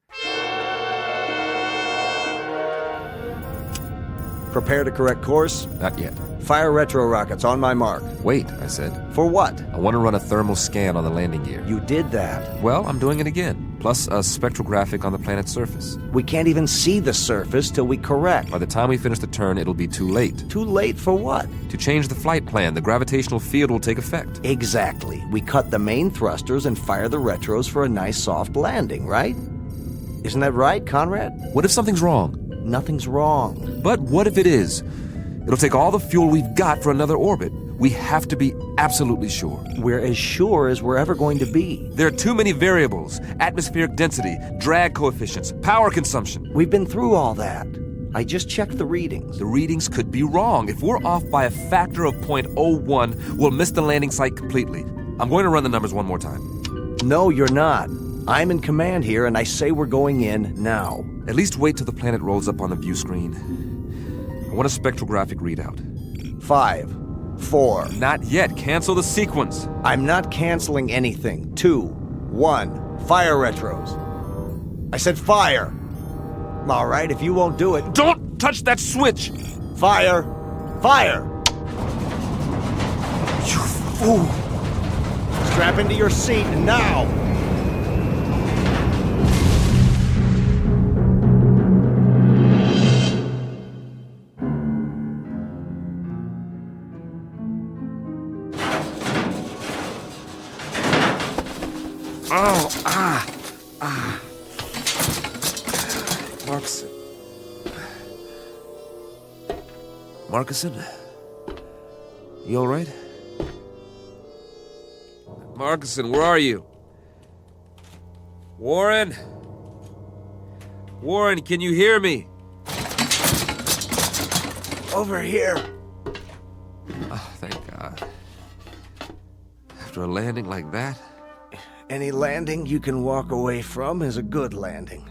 Prepare to correct course? Not yet. Fire retro rockets on my mark. Wait, I said. For what? I want to run a thermal scan on the landing gear. You did that. Well, I'm doing it again, plus a spectrographic on the planet's surface. We can't even see the surface till we correct. By the time we finish the turn, it'll be too late. Too late for what? To change the flight plan, the gravitational field will take effect. Exactly. We cut the main thrusters and fire the retros for a nice soft landing, right? Isn't that right, Conrad? What if something's wrong? Nothing's wrong. But what if it is? It'll take all the fuel we've got for another orbit. We have to be absolutely sure. We're as sure as we're ever going to be. There are too many variables. Atmospheric density, drag coefficients, power consumption. We've been through all that. I just checked the readings. The readings could be wrong. If we're off by a factor of 0.01, we'll miss the landing site completely. I'm going to run the numbers one more time. No, you're not. I'm in command here, and I say we're going in now. At least wait till the planet rolls up on the view screen. I want a spectrographic readout. 5, 4. Not yet. Cancel the sequence. I'm not canceling anything. 2, 1. Fire retros. I said fire. All right, if you won't do it... Don't touch that switch! Fire! Fire! You fool! Strap into your seat now! Marcuson? You all right? Marcuson, where are you? Warren? Warren, can you hear me? Over here. Oh, thank God. After a landing like that? Any landing you can walk away from is a good landing.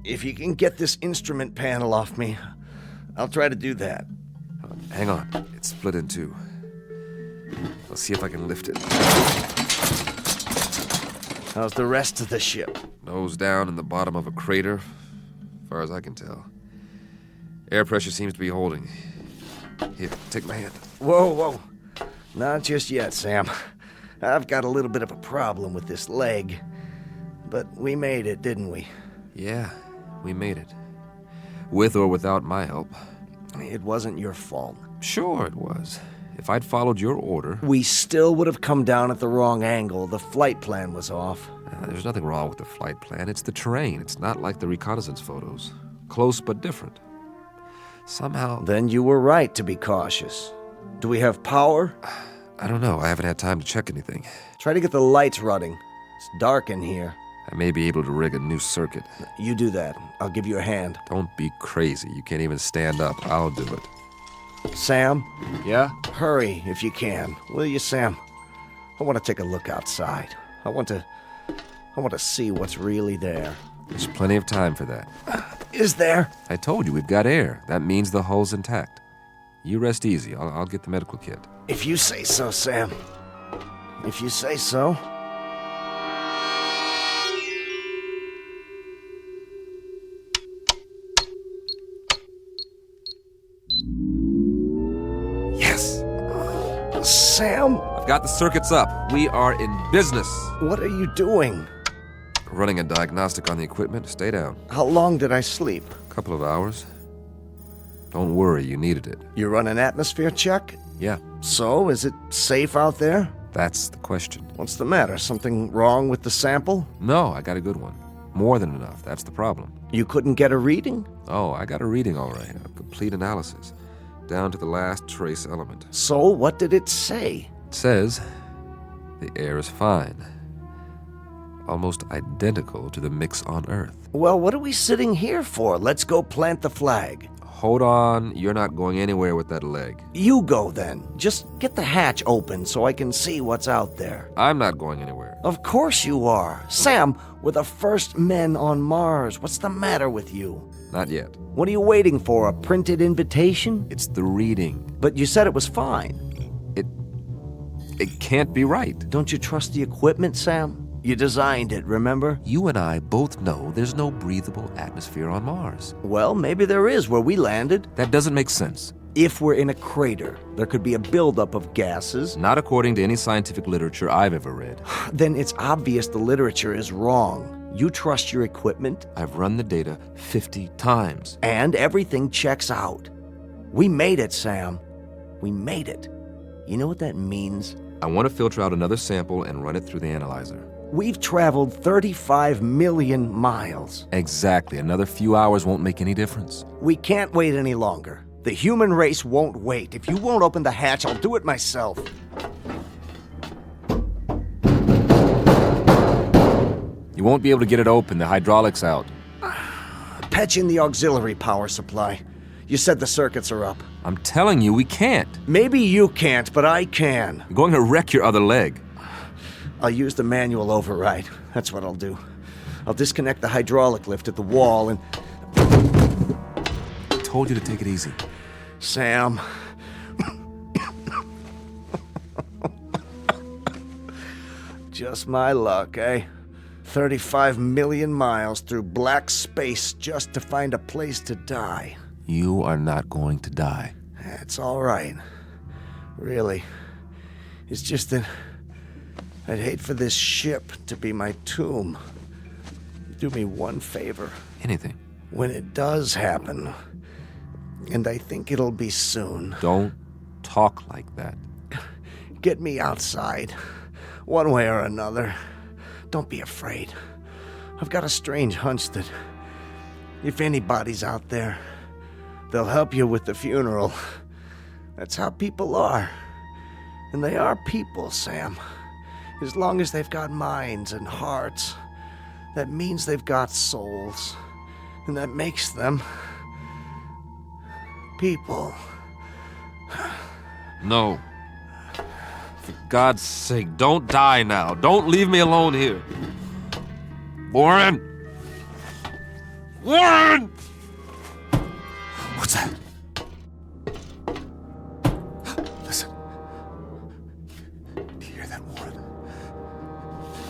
If you can get this instrument panel off me, I'll try to do that. Hang on. It's split in two. I'll see if I can lift it. How's the rest of the ship? Nose down in the bottom of a crater, as far as I can tell. Air pressure seems to be holding. Here, take my hand. Whoa. Not just yet, Sam. I've got a little bit of a problem with this leg. But we made it, didn't we? Yeah, we made it. With or without my help. It wasn't your fault. Sure it was. If I'd followed your order... We still would have come down at the wrong angle. The flight plan was off. There's nothing wrong with the flight plan. It's the terrain. It's not like the reconnaissance photos. Close but different. Somehow... Then you were right to be cautious. Do we have power? I don't know. I haven't had time to check anything. Try to get the lights running. It's dark in here. I may be able to rig a new circuit. You do that. I'll give you a hand. Don't be crazy. You can't even stand up. I'll do it. Sam? Yeah? Hurry, if you can. Will you, Sam? I want to take a look outside. I want to see what's really there. There's plenty of time for that. Is there? I told you, we've got air. That means the hull's intact. You rest easy. I'll get the medical kit. If you say so, Sam. If you say so. Yes! Sam? I've got the circuits up. We are in business. What are you doing? Running a diagnostic on the equipment. Stay down. How long did I sleep? A couple of hours. Don't worry, you needed it. You run an atmosphere check? Yeah. So, is it safe out there? That's the question. What's the matter? Something wrong with the sample? No, I got a good one. More than enough. That's the problem. You couldn't get a reading? Oh, I got a reading all right. A complete analysis. Down to the last trace element. So, what did it say? It says the air is fine. Almost identical to the mix on Earth. Well, what are we sitting here for? Let's go plant the flag. Hold on. You're not going anywhere with that leg. You go then. Just get the hatch open so I can see what's out there. I'm not going anywhere. Of course you are. Sam, we're the first men on Mars. What's the matter with you? Not yet. What are you waiting for? A printed invitation? It's the reading. But you said it was fine. It can't be right. Don't you trust the equipment, Sam? You designed it, remember? You and I both know there's no breathable atmosphere on Mars. Well, maybe there is where we landed. That doesn't make sense. If we're in a crater, there could be a buildup of gases. Not according to any scientific literature I've ever read. Then it's obvious the literature is wrong. You trust your equipment? I've run the data 50 times. And everything checks out. We made it, Sam. We made it. You know what that means? I want to filter out another sample and run it through the analyzer. We've traveled 35 million miles. Exactly. Another few hours won't make any difference. We can't wait any longer. The human race won't wait. If you won't open the hatch, I'll do it myself. You won't be able to get it open. The hydraulics out. Patch in the auxiliary power supply. You said the circuits are up. I'm telling you, we can't. Maybe you can't, but I can. You're going to wreck your other leg. I'll use the manual override. That's what I'll do. I'll disconnect the hydraulic lift at the wall and... I told you to take it easy. Sam. Just my luck, eh? 35 million miles through black space just to find a place to die. You are not going to die. It's all right. Really. It's just that I'd hate for this ship to be my tomb. Do me one favor. Anything. When it does happen, and I think it'll be soon. Don't talk like that. Get me outside, one way or another. Don't be afraid. I've got a strange hunch that if anybody's out there, they'll help you with the funeral. That's how people are. And they are people, Sam. As long as they've got minds and hearts, that means they've got souls. And that makes them people. No. For God's sake, don't die now. Don't leave me alone here. Warren! Warren! What's that? Listen. Do you hear that, Warren?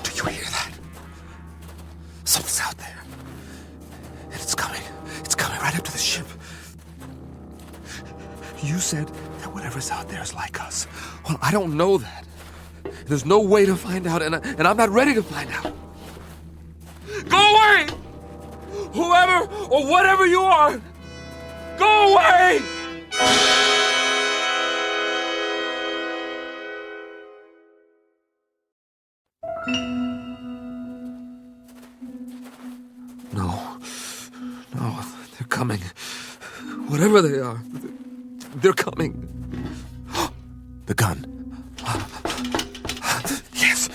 Do you hear that? Something's out there. And it's coming. It's coming right up to the ship. You said that whatever's out there is like us. Well, I don't know that. There's no way to find out, and I'm not ready to find out. Go away! Whoever or whatever you are, go away! No, they're coming. Whatever they are, they're coming. The gun. Yes.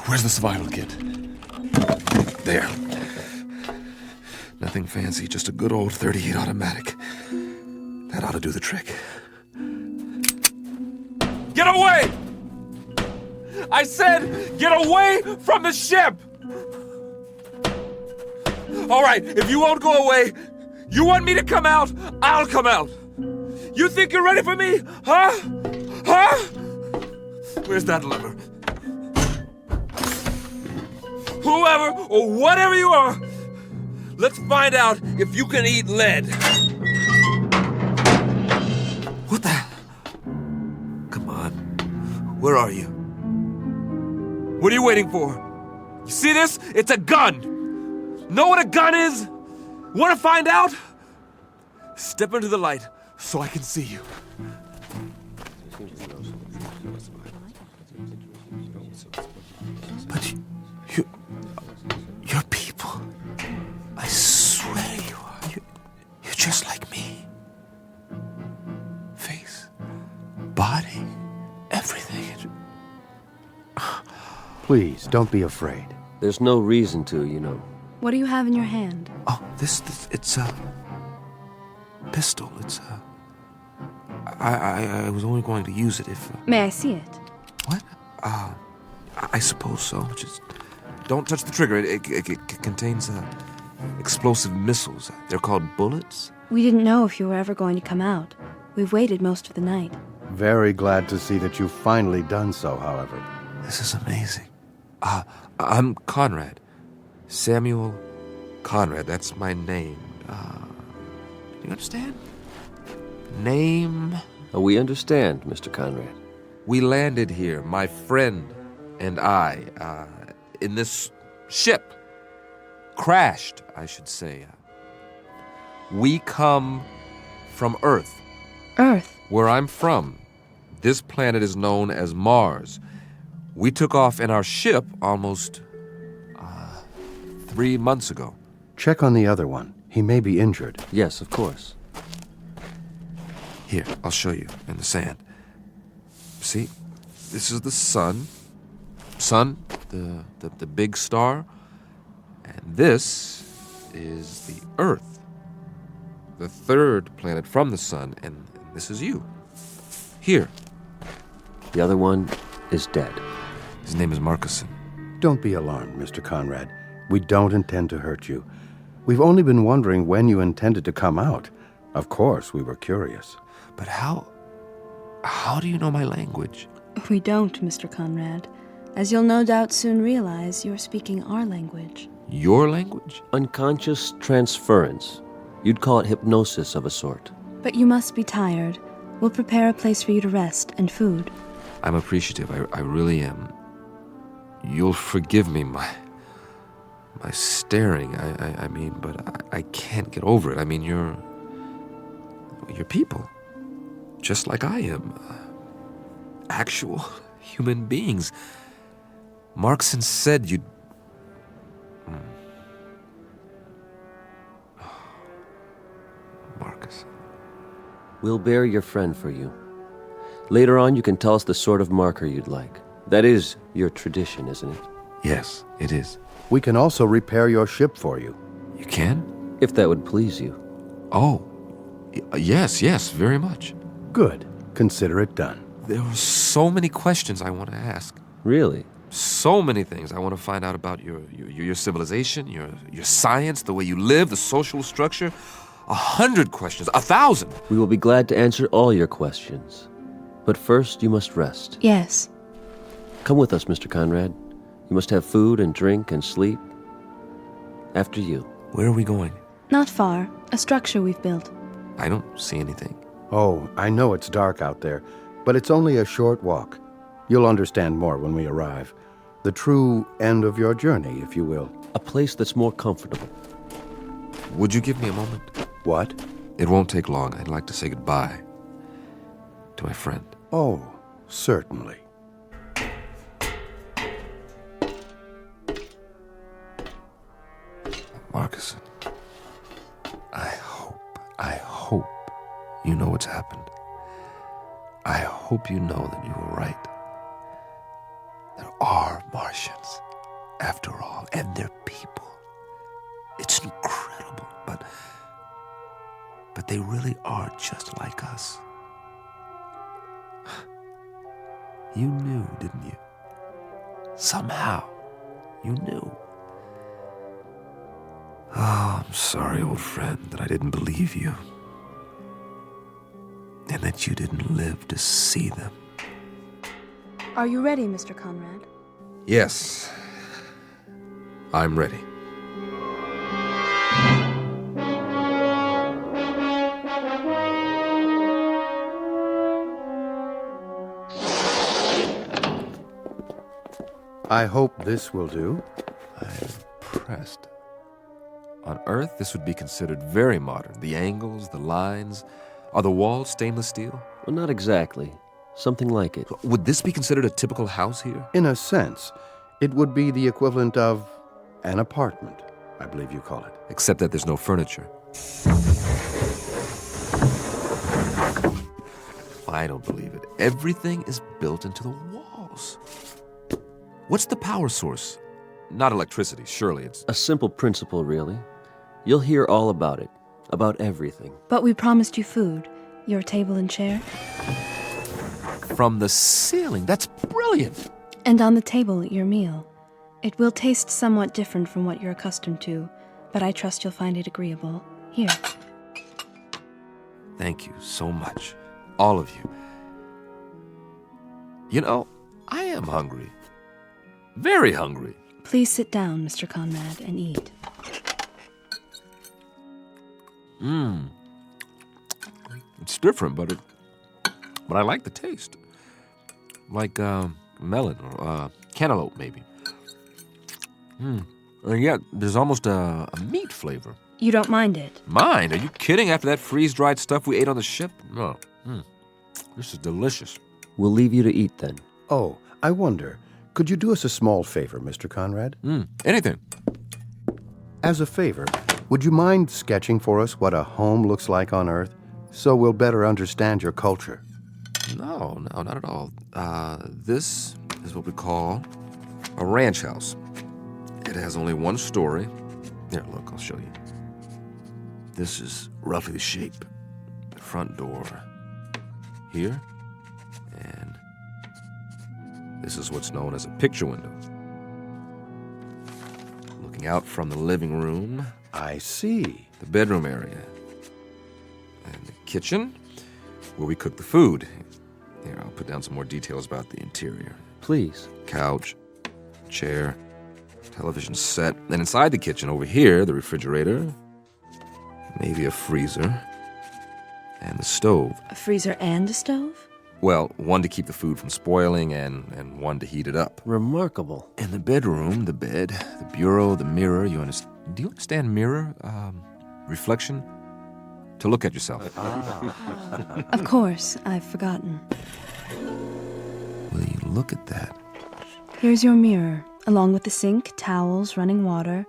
Where's the survival kit? There. Nothing fancy, just a good old .38 automatic. That ought to do the trick. Get away! I said, get away from the ship! All right, if you won't go away, you want me to come out, I'll come out. You think you're ready for me? Huh? Huh? Where's that lever? Whoever or whatever you are, let's find out if you can eat lead. What the? Come on. Where are you? What are you waiting for? You see this? It's a gun. Know what a gun is? Want to find out? Step into the light so I can see you. But you're people. I swear you are. You're just like me. Face, body, everything. Please, don't be afraid. There's no reason to, you know. What do you have in your hand? Oh, this it's a pistol. It's I was only going to use it if... May I see it? What? I suppose so. Just don't touch the trigger. It contains explosive missiles. They're called bullets. We didn't know if you were ever going to come out. We've waited most of the night. Very glad to see that you've finally done so, however. This is amazing. I'm Conrad. Samuel Conrad. That's my name. Do you understand? Name? We understand, Mr. Conrad. We landed here, my friend and I, in this ship. Crashed, I should say. We come from Earth. Earth? Where I'm from, this planet is known as Mars. We took off in our ship almost 3 months ago. Check on the other one. He may be injured. Yes, of course. Here, I'll show you in the sand. See, this is the sun. Sun, the big star. And this is the Earth, the third planet from the sun. And this is you. Here. The other one is dead. His name is Marcuson. Don't be alarmed, Mr. Conrad. We don't intend to hurt you. We've only been wondering when you intended to come out. Of course, we were curious. But how do you know my language? We don't, Mr. Conrad. As you'll no doubt soon realize, you're speaking our language. Your language? Unconscious transference. You'd call it hypnosis of a sort. But you must be tired. We'll prepare a place for you to rest and food. I'm appreciative. I really am. You'll forgive me, my staring. I mean, but I can't get over it. I mean, you're people, just like I am. Actual human beings. Markson said you'd... Marcus. We'll bear your friend for you. Later on, you can tell us the sort of marker you'd like. That is your tradition, isn't it? Yes, it is. We can also repair your ship for you. You can? If that would please you. Oh, yes, very much. Good. Consider it done. There are so many questions I want to ask. Really? So many things I want to find out about your civilization, your science, the way you live, the social structure. 100 questions, 1,000. We will be glad to answer all your questions. But first, you must rest. Yes. Come with us, Mr. Conrad. You must have food and drink and sleep. After you. Where are we going? Not far. A structure we've built. I don't see anything. Oh, I know it's dark out there, but it's only a short walk. You'll understand more when we arrive. The true end of your journey, if you will. A place that's more comfortable. Would you give me a moment? What? It won't take long. I'd like to say goodbye to my friend. Oh, certainly. Marcus, I hope you know what's happened. I hope you know that you were right. There are Martians, after all, and they're people. It's incredible, but they really are just like us. You knew, didn't you? Somehow, you knew. Oh, I'm sorry, old friend, that I didn't believe you. And that you didn't live to see them. Are you ready, Mr. Conrad? Yes. I'm ready. I hope this will do. I'm impressed. On Earth, this would be considered very modern. The angles, the lines. Are the walls stainless steel? Well, not exactly. Something like it. Would this be considered a typical house here? In a sense, it would be the equivalent of an apartment, I believe you call it. Except that there's no furniture. I don't believe it. Everything is built into the walls. What's the power source? Not electricity, surely it's... A simple principle, really. You'll hear all about it. About everything. But we promised you food. Your table and chair. From the ceiling. That's brilliant. And on the table, your meal. It will taste somewhat different from what you're accustomed to, but I trust you'll find it agreeable. Here. Thank you so much. All of you. You know, I am hungry. Very hungry. Please sit down, Mr. Conrad, and eat. It's different, but I like the taste. Like melon or cantaloupe, maybe. And yet, there's almost a meat flavor. You don't mind it? Mind? Are you kidding? After that freeze-dried stuff we ate on the ship? No. This is delicious. We'll leave you to eat, then. Oh, I wonder, could you do us a small favor, Mr. Conrad? Anything. As a favor, would you mind sketching for us what a home looks like on Earth, so we'll better understand your culture? No, not at all. This is what we call a ranch house. It has only one story. Here, look, I'll show you. This is roughly the shape. The front door here, and this is what's known as a picture window. looking out from the living room. I see. The bedroom area. And the kitchen, where we cook the food. Here, I'll put down some more details about the interior. Please. Couch, chair, television set. Then inside the kitchen, over here, the refrigerator, maybe a freezer, and the stove. A freezer and a stove? Well, one to keep the food from spoiling and one to heat it up. Remarkable. In the bedroom, the bed, the bureau, the mirror. Do you understand mirror? Reflection? To look at yourself. Of course, I've forgotten. Will you look at that? Here's your mirror, along with the sink, towels, running water,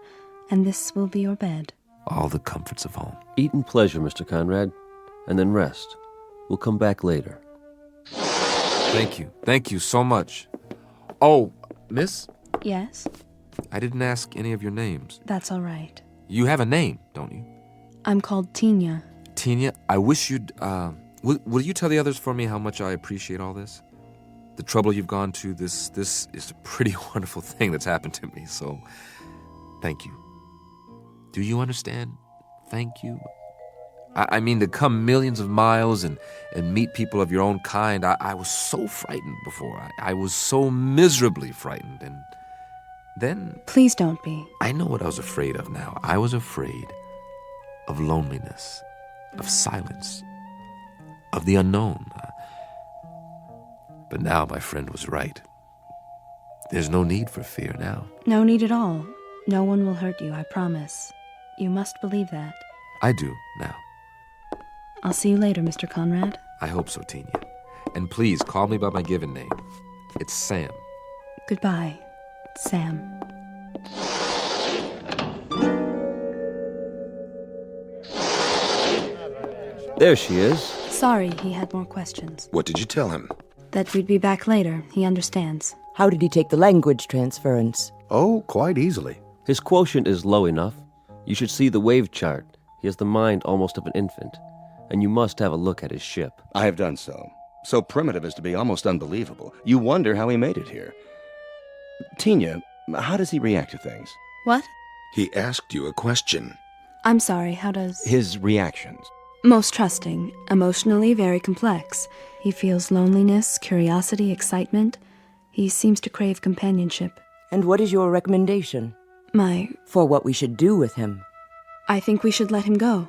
and this will be your bed. All the comforts of home. Eat in pleasure, Mr. Conrad, and then rest. We'll come back later. Thank you. Thank you so much. Oh, miss? Yes? I didn't ask any of your names. That's all right. You have a name, don't you? I'm called Tina. Tina, I wish you'd, will you tell the others for me how much I appreciate all this? The trouble you've gone to, this is a pretty wonderful thing that's happened to me, so thank you. Do you understand? Thank you. I mean, to come millions of miles and meet people of your own kind, I was so frightened before. I was so miserably frightened, and then... Please don't be. I know what I was afraid of now. I was afraid of loneliness, of silence, of the unknown. But now my friend was right. There's no need for fear now. No need at all. No one will hurt you, I promise. You must believe that. I do now. I'll see you later, Mr. Conrad. I hope so, Tina. And please, call me by my given name. It's Sam. Goodbye, Sam. There she is. Sorry, he had more questions. What did you tell him? That we'd be back later. He understands. How did he take the language transference? Oh, quite easily. His quotient is low enough. You should see the wave chart. He has the mind almost of an infant. And you must have a look at his ship. I have done so. So primitive as to be almost unbelievable. You wonder how he made it here. Tina, how does he react to things? What? He asked you a question. I'm sorry, how does... His reactions. Most trusting, emotionally very complex. He feels loneliness, curiosity, excitement. He seems to crave companionship. And what is your recommendation? For what we should do with him. I think we should let him go.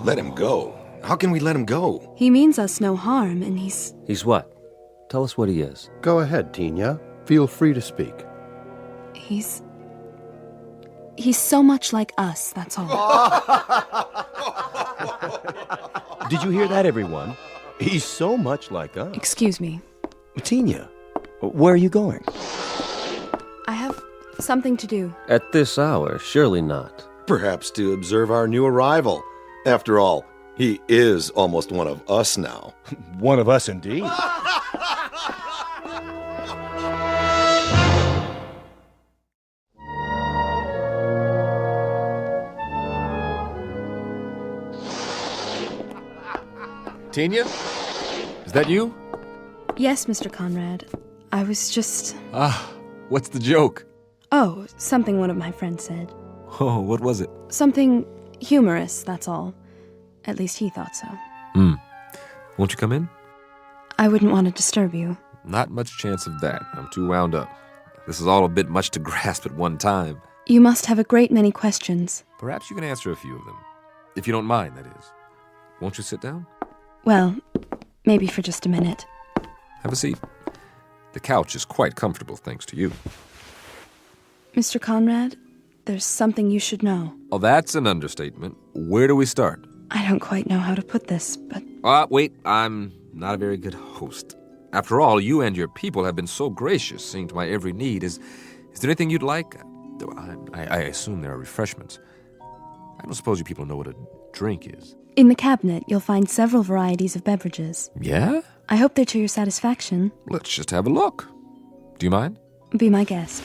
Let him go? How can we let him go? He means us no harm, and he's... He's what? Tell us what he is. Go ahead, Tina. Feel free to speak. He's so much like us, that's all. Did you hear that, everyone? He's so much like us. Excuse me. Tina, where are you going? I have something to do. At this hour, surely not. Perhaps to observe our new arrival. After all, he is almost one of us now. One of us indeed. Tina? Is that you? Yes, Mr. Conrad. I was just... What's the joke? Oh, something one of my friends said. Oh, what was it? Something humorous, that's all. At least he thought so. Won't you come in? I wouldn't want to disturb you. Not much chance of that. I'm too wound up. This is all a bit much to grasp at one time. You must have a great many questions. Perhaps you can answer a few of them. If you don't mind, that is. Won't you sit down? Well, maybe for just a minute. Have a seat. The couch is quite comfortable, thanks to you. Mr. Conrad, there's something you should know. Oh, that's an understatement. Where do we start? I don't quite know how to put this, but... Wait, I'm not a very good host. After all, you and your people have been so gracious, seeing to my every need. Is there anything you'd like? I assume there are refreshments. I don't suppose you people know what a drink is. In the cabinet, you'll find several varieties of beverages. Yeah? I hope they're to your satisfaction. Let's just have a look. Do you mind? Be my guest.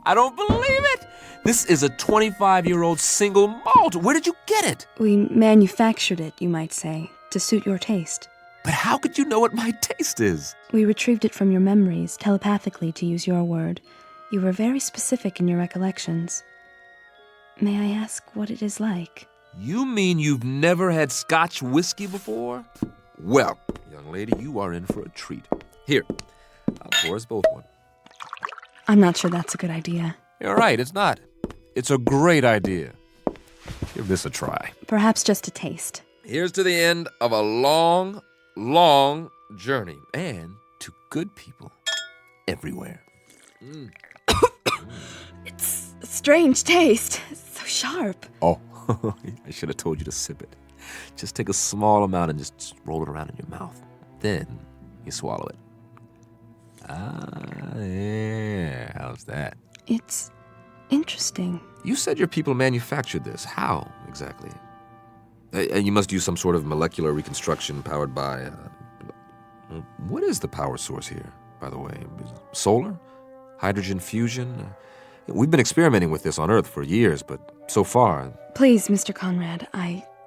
I don't believe it! This is a 25-year-old single malt. Where did you get it? We manufactured it, you might say, to suit your taste. But how could you know what my taste is? We retrieved it from your memories, telepathically, to use your word. You were very specific in your recollections. May I ask what it is like? You mean you've never had Scotch whiskey before? Well, young lady, you are in for a treat. Here, I'll pour us both one. I'm not sure that's a good idea. You're right, it's not. It's a great idea. Give this a try. Perhaps just a taste. Here's to the end of a long, long journey. And to good people everywhere. It's a strange taste. It's so sharp. Oh, I should have told you to sip it. Just take a small amount and just roll it around in your mouth. Then you swallow it. Ah, yeah. How's that? It's interesting. You said your people manufactured this. How, exactly? And you must use some sort of molecular reconstruction powered by... what is the power source here, by the way? Solar? Hydrogen fusion? We've been experimenting with this on Earth for years, but so far... Please, Mr. Conrad,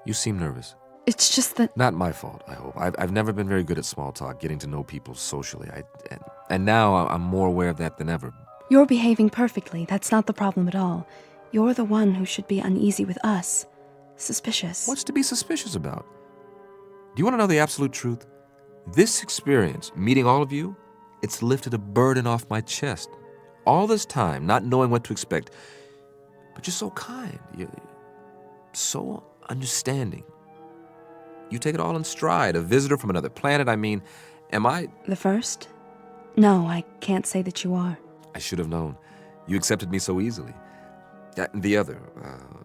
You seem nervous. It's just that... Not my fault, I hope. I've never been very good at small talk, getting to know people socially. And now I'm more aware of that than ever. You're behaving perfectly. That's not the problem at all. You're the one who should be uneasy with us. Suspicious. What's to be suspicious about? Do you want to know the absolute truth? This experience, meeting all of you, it's lifted a burden off my chest. All this time, not knowing what to expect. But you're so kind. You're so understanding. You take it all in stride. A visitor from another planet, I mean, am I... The first? No, I can't say that you are. I should have known. You accepted me so easily. The other,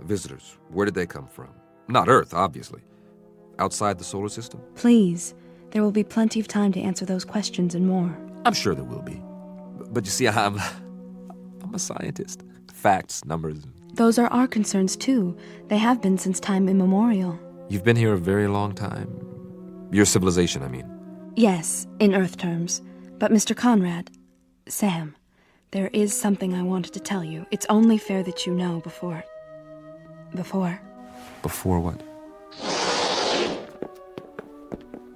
visitors, where did they come from? Not Earth, obviously. Outside the solar system? Please. There will be plenty of time to answer those questions and more. I'm sure there will be. But you see, I'm a scientist. Facts, numbers. Those are our concerns, too. They have been since time immemorial. You've been here a very long time. Your civilization, I mean. Yes, in Earth terms. But Mr. Conrad, Sam, there is something I wanted to tell you. It's only fair that you know before... Before what?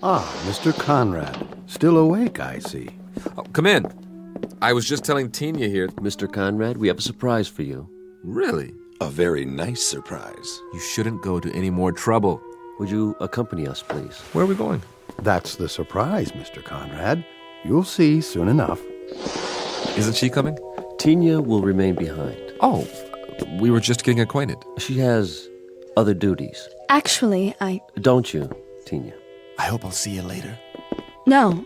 Ah, Mr. Conrad. Still awake, I see. Oh, come in. I was just telling Tina here... Mr. Conrad, we have a surprise for you. Really? A very nice surprise. You shouldn't go to any more trouble. Would you accompany us, please? Where are we going? That's the surprise, Mr. Conrad. You'll see soon enough. Isn't she coming? Tina will remain behind. Oh, we were just getting acquainted. She has other duties. Actually, Don't you, Tina? I hope I'll see you later. No.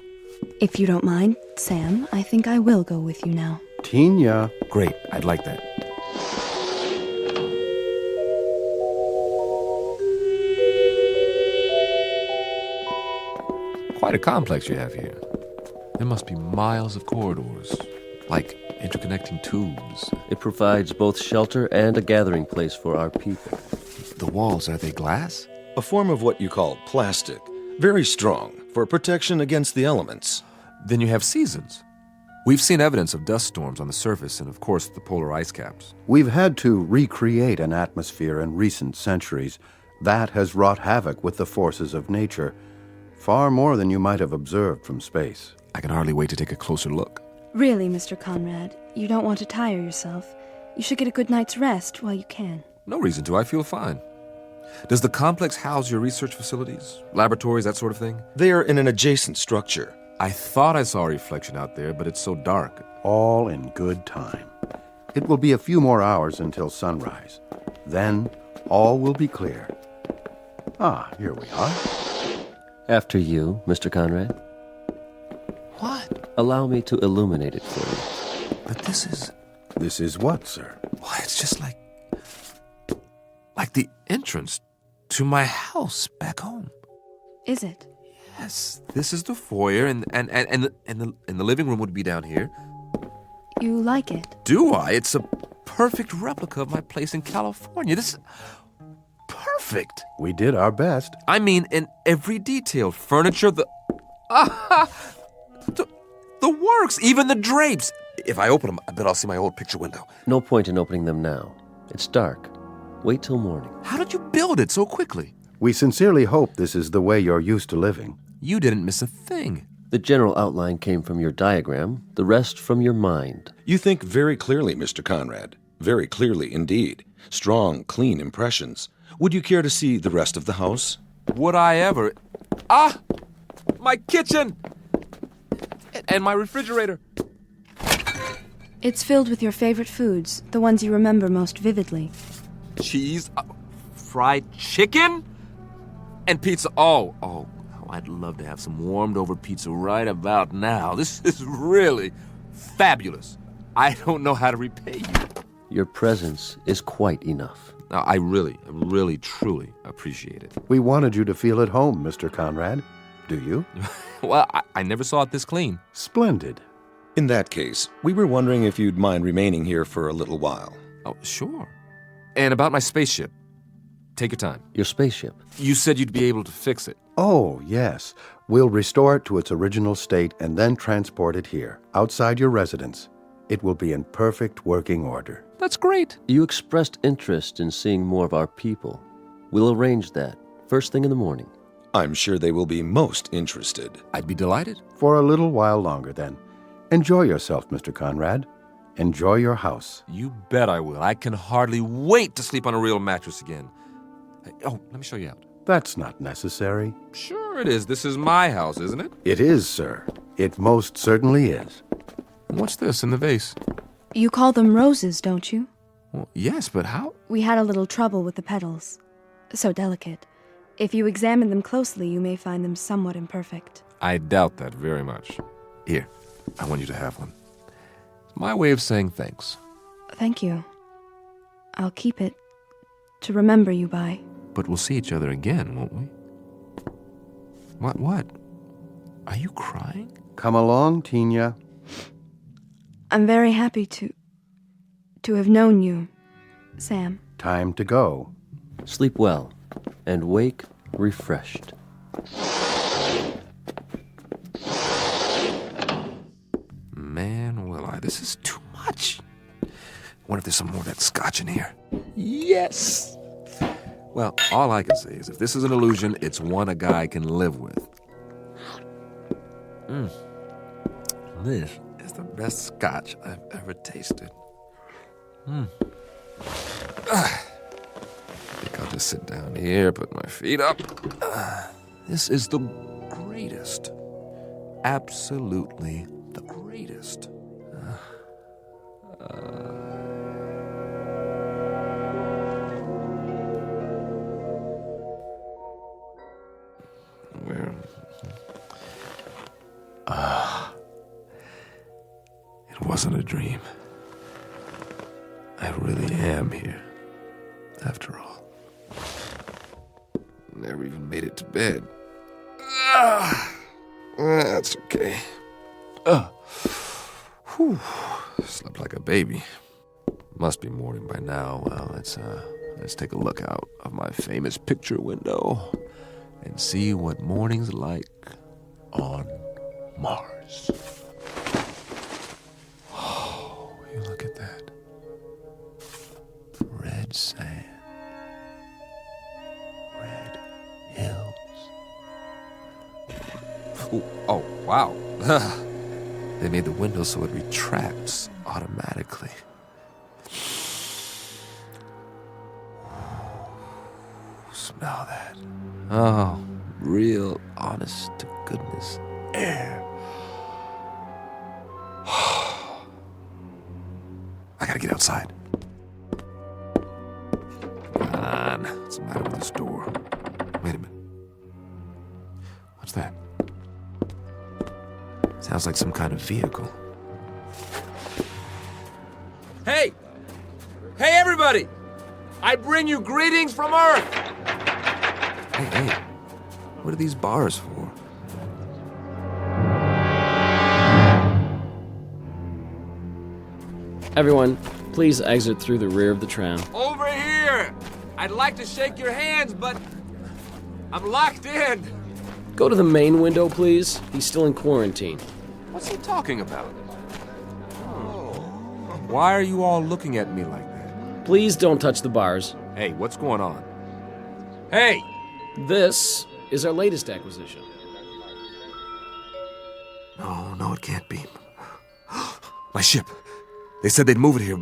If you don't mind, Sam, I think I will go with you now. Tina. Great, I'd like that. Quite a complex you have here. There must be miles of corridors, like interconnecting tubes. It provides both shelter and a gathering place for our people. The walls, are they glass? A form of what you call plastic. Very strong, for protection against the elements. Then you have seasons. We've seen evidence of dust storms on the surface and, of course, the polar ice caps. We've had to recreate an atmosphere in recent centuries. That has wrought havoc with the forces of nature. Far more than you might have observed from space. I can hardly wait to take a closer look. Really, Mr. Conrad, you don't want to tire yourself. You should get a good night's rest while you can. No reason to. I feel fine. Does the complex house your research facilities, laboratories, that sort of thing? They are in an adjacent structure. I thought I saw a reflection out there, but it's so dark. All in good time. It will be a few more hours until sunrise. Then all will be clear. Ah, here we are. After you, Mr. Conrad. What? Allow me to illuminate it for you. But this is... This is what, sir? Why, it's just like the entrance to my house back home. Is it? Yes, this is the foyer, and the living room would be down here. You like it? Do I? It's a perfect replica of my place in California. This is perfect. We did our best. I mean, in every detail. Furniture, the works, even the drapes. If I open them, I bet I'll see my old picture window. No point in opening them now. It's dark. Wait till morning. How did you build it so quickly? We sincerely hope this is the way you're used to living. You didn't miss a thing. The general outline came from your diagram, the rest from your mind. You think very clearly, Mr. Conrad. Very clearly indeed. Strong, clean impressions. Would you care to see the rest of the house? Would I ever? Ah! My kitchen! And my refrigerator. It's filled with your favorite foods, the ones you remember most vividly. Cheese, fried chicken, and pizza. Oh, I'd love to have some warmed-over pizza right about now. This is really fabulous. I don't know how to repay you. Your presence is quite enough. Now, I really, truly appreciate it. We wanted you to feel at home, Mr. Conrad. Do you? Well, I never saw it this clean. Splendid. In that case, we were wondering if you'd mind remaining here for a little while. Oh, sure. And about my spaceship. Take your time. Your spaceship? You said you'd be able to fix it. Oh, yes. We'll restore it to its original state and then transport it here, outside your residence. It will be in perfect working order. That's great. You expressed interest in seeing more of our people. We'll arrange that first thing in the morning. I'm sure they will be most interested. I'd be delighted. For a little while longer, then. Enjoy yourself, Mr. Conrad. Enjoy your house. You bet I will. I can hardly wait to sleep on a real mattress again. Oh, let me show you out. That's not necessary. Sure it is. This is my house, isn't it? It is, sir. It most certainly is. What's this in the vase? You call them roses, don't you? Well, yes, but how? We had a little trouble with the petals. So delicate. If you examine them closely, you may find them somewhat imperfect. I doubt that very much. Here, I want you to have one. It's my way of saying thanks. Thank you. I'll keep it to remember you by. But we'll see each other again, won't we? What? Are you crying? Come along, Tina. I'm very happy to have known you, Sam. Time to go. Sleep well and wake refreshed. Man, this is too much. Wonder if there's some more of that scotch in here. Yes! Well, all I can say is if this is an illusion, it's one a guy can live with. This is the best scotch I've ever tasted. I think I'll just sit down here, put my feet up. This is the greatest. Absolutely the greatest. It wasn't a dream. I really am here, after all. Never even made it to bed. That's okay. Slept like a baby. Must be morning by now. Well, let's take a look out of my famous picture window and see what morning's like on Mars. Oh, you look at that. Red sand. Red hills. Ooh, oh, wow. They made the window so it retracts automatically. Smell that. Oh, real honest to goodness air. I gotta get outside. Come on. What's the matter with this door? Wait a minute. What's that? Sounds like some kind of vehicle. Hey! Hey, everybody! I bring you greetings from Earth! Hey, what are these bars for? Everyone, please exit through the rear of the tram. Over here! I'd like to shake your hands, but I'm locked in. Go to the main window, please. He's still in quarantine. What's he talking about? Why are you all looking at me like that? Please don't touch the bars. Hey, what's going on? Hey! This is our latest acquisition. No, it can't be. My ship. They said they'd move it here.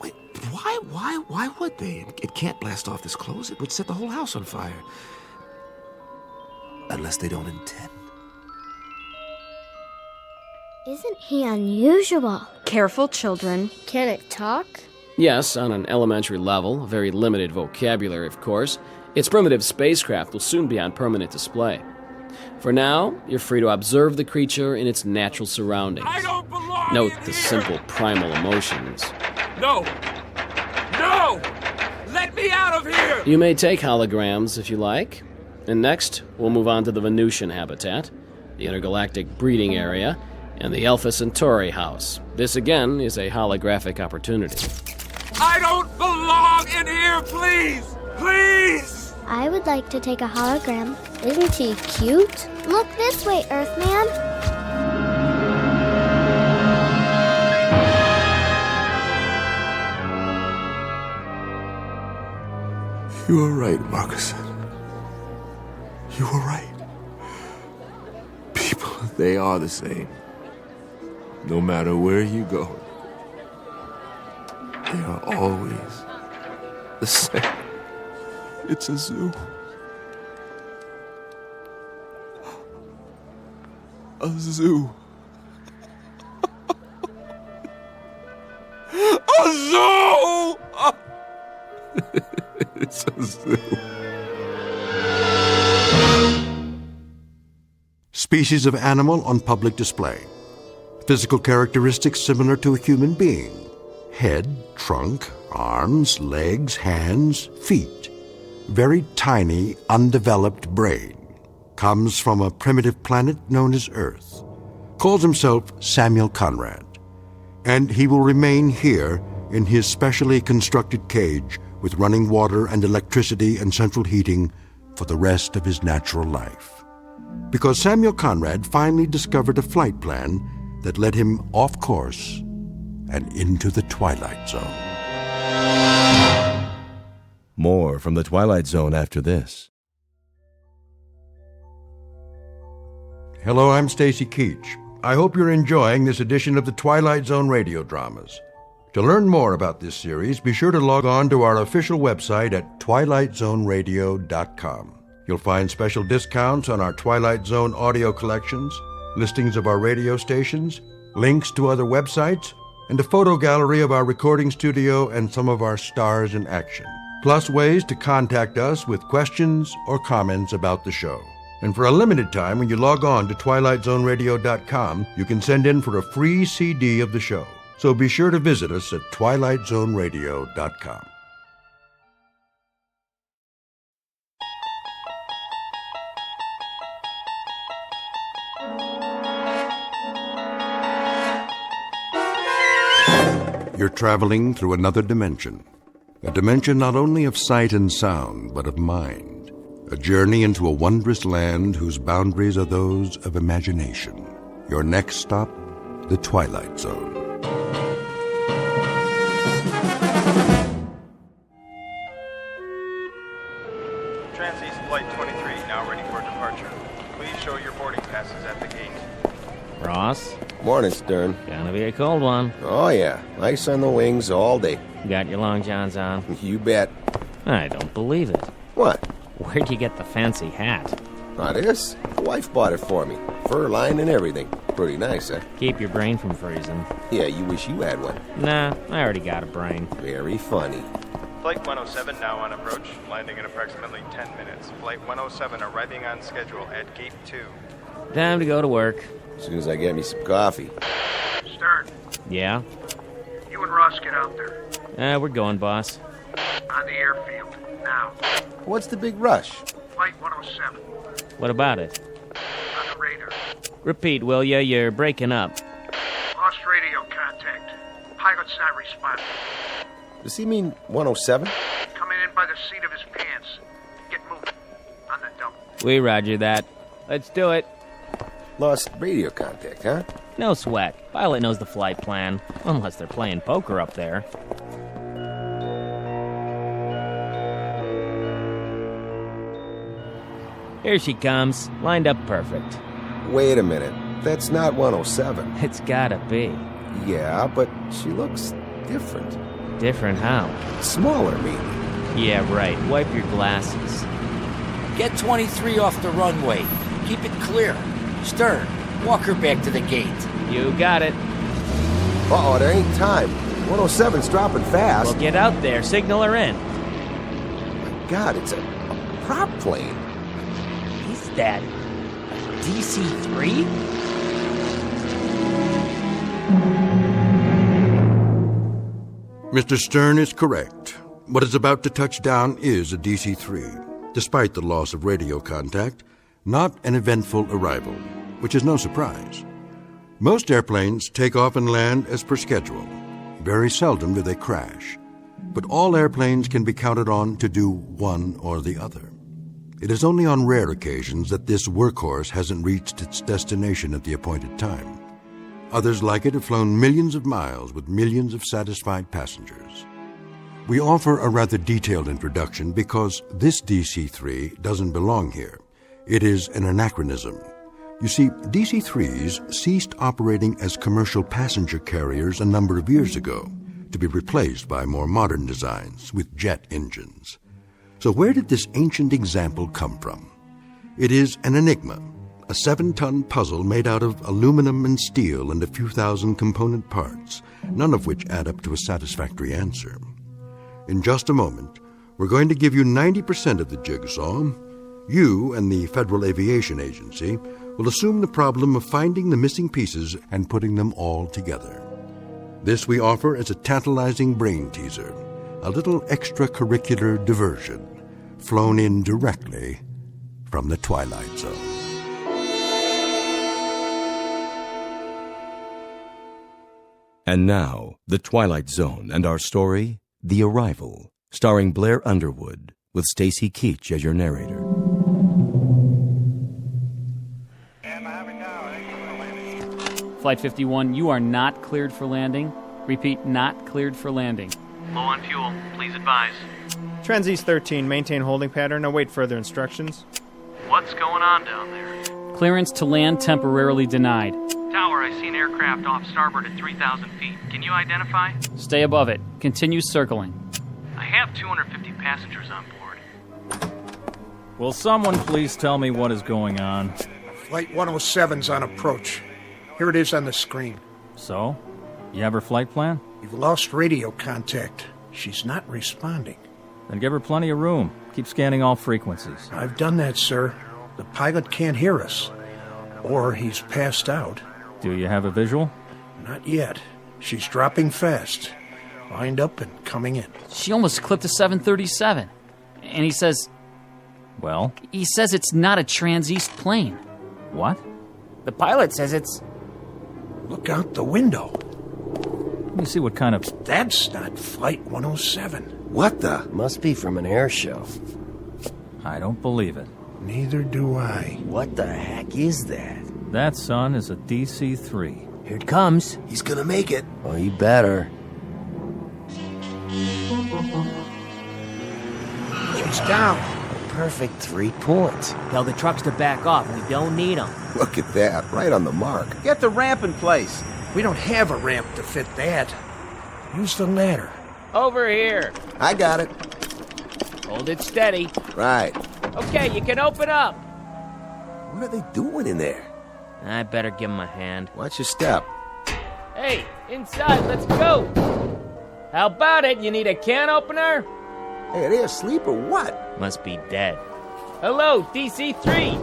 Wait, why would they? It can't blast off this close. It would set the whole house on fire. Unless they don't intend. Isn't he unusual? Careful, children. Can it talk? Yes, on an elementary level, a very limited vocabulary, of course. Its primitive spacecraft will soon be on permanent display. For now, you're free to observe the creature in its natural surroundings. I don't belong Note in the here. simple primal emotions. No! Let me out of here! You may take holograms if you like. And next, we'll move on to the Venusian habitat, the intergalactic breeding area, and the Alpha Centauri house. This, again, is a holographic opportunity. I don't belong in here, please! Please! I would like to take a hologram. Isn't he cute? Look this way, Earthman. You were right, Marcus. You were right. People, they are the same. No matter where you go, they are always the same. It's a zoo. A zoo. A zoo! It's a zoo. Species of animal on public display. Physical characteristics similar to a human being. Head, trunk, arms, legs, hands, feet. Very tiny, undeveloped brain. Comes from a primitive planet known as Earth. Calls himself Samuel Conrad. And he will remain here in his specially constructed cage with running water and electricity and central heating for the rest of his natural life. Because Samuel Conrad finally discovered a flight plan that led him off course and into the Twilight Zone. More from the Twilight Zone after this. Hello, I'm Stacy Keach. I hope you're enjoying this edition of the Twilight Zone Radio Dramas. To learn more about this series, be sure to log on to our official website at twilightzoneradio.com. You'll find special discounts on our Twilight Zone audio collections, listings of our radio stations, links to other websites, and a photo gallery of our recording studio and some of our stars in action. Plus ways to contact us with questions or comments about the show. And for a limited time, when you log on to twilightzoneradio.com, you can send in for a free CD of the show. So be sure to visit us at twilightzoneradio.com. You're traveling through another dimension. A dimension not only of sight and sound, but of mind. A journey into a wondrous land whose boundaries are those of imagination. Your next stop, the Twilight Zone. Trans-East Flight 23, now ready for departure. Please show your boarding passes at the gate. Ross? Morning, Stern. Gonna be a cold one. Oh, yeah. Ice on the wings all day. Got your long johns on? You bet. I don't believe it. What? Where'd you get the fancy hat? Not this. The wife bought it for me. Fur line and everything. Pretty nice, eh? Keep your brain from freezing. Yeah, you wish you had one. Nah, I already got a brain. Very funny. Flight 107 now on approach, landing in approximately 10 minutes. Flight 107 arriving on schedule at Gate 2. Time to go to work. As soon as I get me some coffee. Stern, Yeah? you and Ross get out there. We're going, boss. On the airfield, now. What's the big rush? Flight 107, What about it? on the radar. Repeat, will ya? You're breaking up. Lost radio contact. Pilot's not responding. Does he mean 107? Coming in by the seat of his pants. Get moving. On the double. We roger that. Let's do it. Lost radio contact, huh? No sweat. Pilot knows the flight plan. Unless they're playing poker up there. Here she comes. Lined up perfect. Wait a minute. That's not 107. It's gotta be. Yeah, but she looks different. Different how? Smaller, maybe. Yeah, right. Wipe your glasses. Get 23 off the runway. Keep it clear. Stern, walk her back to the gate. You got it. Uh-oh, there ain't time. 107's dropping fast. Well, get out there. Signal her in. My God, it's a prop plane. Is that DC-3? Mr. Stern is correct. What is about to touch down is a DC-3, despite the loss of radio contact, not an eventful arrival, which is no surprise. Most airplanes take off and land as per schedule. Very seldom do they crash. But all airplanes can be counted on to do one or the other. It is only on rare occasions that this workhorse hasn't reached its destination at the appointed time. Others like it have flown millions of miles with millions of satisfied passengers. We offer a rather detailed introduction because this DC-3 doesn't belong here. It is an anachronism. You see, DC-3s ceased operating as commercial passenger carriers a number of years ago, to be replaced by more modern designs with jet engines. So where did this ancient example come from? It is an enigma, a 7-ton puzzle made out of aluminum and steel and a few thousand component parts, none of which add up to a satisfactory answer. In just a moment, we're going to give you 90% of the jigsaw. You and the Federal Aviation Agency will assume the problem of finding the missing pieces and putting them all together. This we offer as a tantalizing brain teaser, a little extracurricular diversion, flown in directly from the Twilight Zone. And now, The Twilight Zone and our story, The Arrival, starring Blair Underwood, with Stacy Keach as your narrator. Flight 51, you are not cleared for landing. Repeat, not cleared for landing. Low on fuel. Please advise. Trans-East 13, maintain holding pattern. Await further instructions. What's going on down there? Clearance to land temporarily denied. Tower, I see an aircraft off starboard at 3,000 feet. Can you identify? Stay above it. Continue circling. I have 250 passengers on board. Will someone please tell me what is going on? Flight 107's on approach. Here it is on the screen. So? You have her flight plan? You've lost radio contact. She's not responding. Then give her plenty of room. Keep scanning all frequencies. I've done that, sir. The pilot can't hear us. Or he's passed out. Do you have a visual? Not yet. She's dropping fast. Lined up and coming in. She almost clipped a 737. And he says... Well? He says it's not a Trans-East plane. What? The pilot says it's... Look out the window. Let me see what kind of... That's not Flight 107. What the? Must be from an air show. I don't believe it. Neither do I. What the heck is that? That, son, is a DC-3. Here it comes. He's gonna make it. Oh, you better. She's down. Perfect 3 points. Tell the trucks to back off. We don't need them. Look at that, right on the mark. Get the ramp in place. We don't have a ramp to fit that. Use the ladder. Over here. I got it. Hold it steady. Right. Okay, you can open up. What are they doing in there? I better give him a hand. Watch your step. Hey, inside, let's go. How about it? You need a can opener? Hey, are they asleep or what? Must be dead. Hello, DC-3.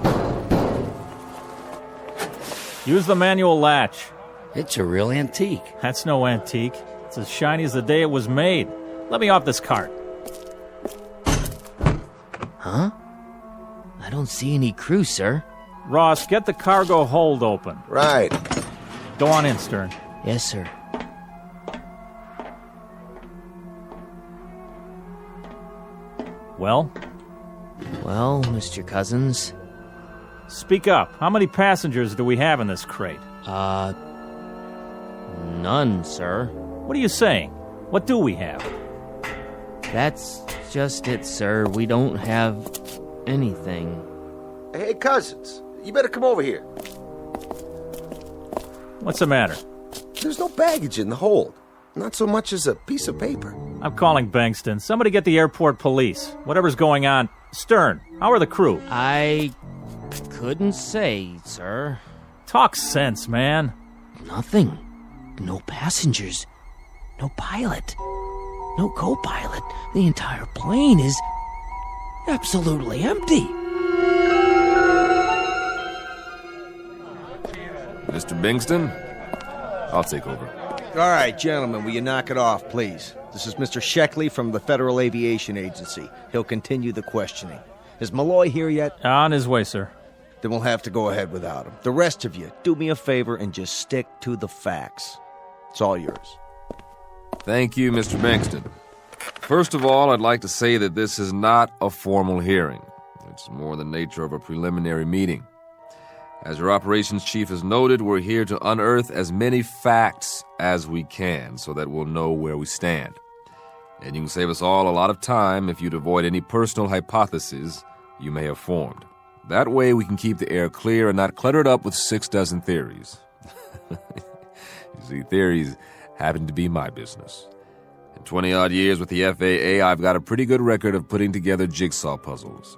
Use the manual latch. It's a real antique. That's no antique. It's as shiny as the day it was made. Let me off this cart. Huh? I don't see any crew, sir. Ross, get the cargo hold open. Right. Go on in, Stern. Yes, sir. Well? Well, Mr. Cousins. Speak up. How many passengers do we have in this crate? None, sir. What are you saying? What do we have? That's just it, sir. We don't have anything. Hey, Cousins, you better come over here. What's the matter? There's no baggage in the hold. Not so much as a piece of paper. I'm calling Bankston. Somebody get the airport police. Whatever's going on. Stern, how are the crew? I couldn't say, sir. Talk sense, man. Nothing. No passengers. No pilot. No co-pilot. The entire plane is absolutely empty. Mr. Bingston, I'll take over. All right, gentlemen, will you knock it off, please? This is Mr. Sheckley from the Federal Aviation Agency. He'll continue the questioning. Is Malloy here yet? On his way, sir. Then we'll have to go ahead without him. The rest of you, do me a favor and just stick to the facts. It's all yours. Thank you, Mr. Bankston. First of all, I'd like to say that this is not a formal hearing. It's more the nature of a preliminary meeting. As your operations chief has noted, we're here to unearth as many facts as we can so that we'll know where we stand. And you can save us all a lot of time if you'd avoid any personal hypotheses you may have formed. That way we can keep the air clear and not clutter it up with 6 dozen theories. You see, theories happen to be my business. In 20-odd years with the FAA, I've got a pretty good record of putting together jigsaw puzzles.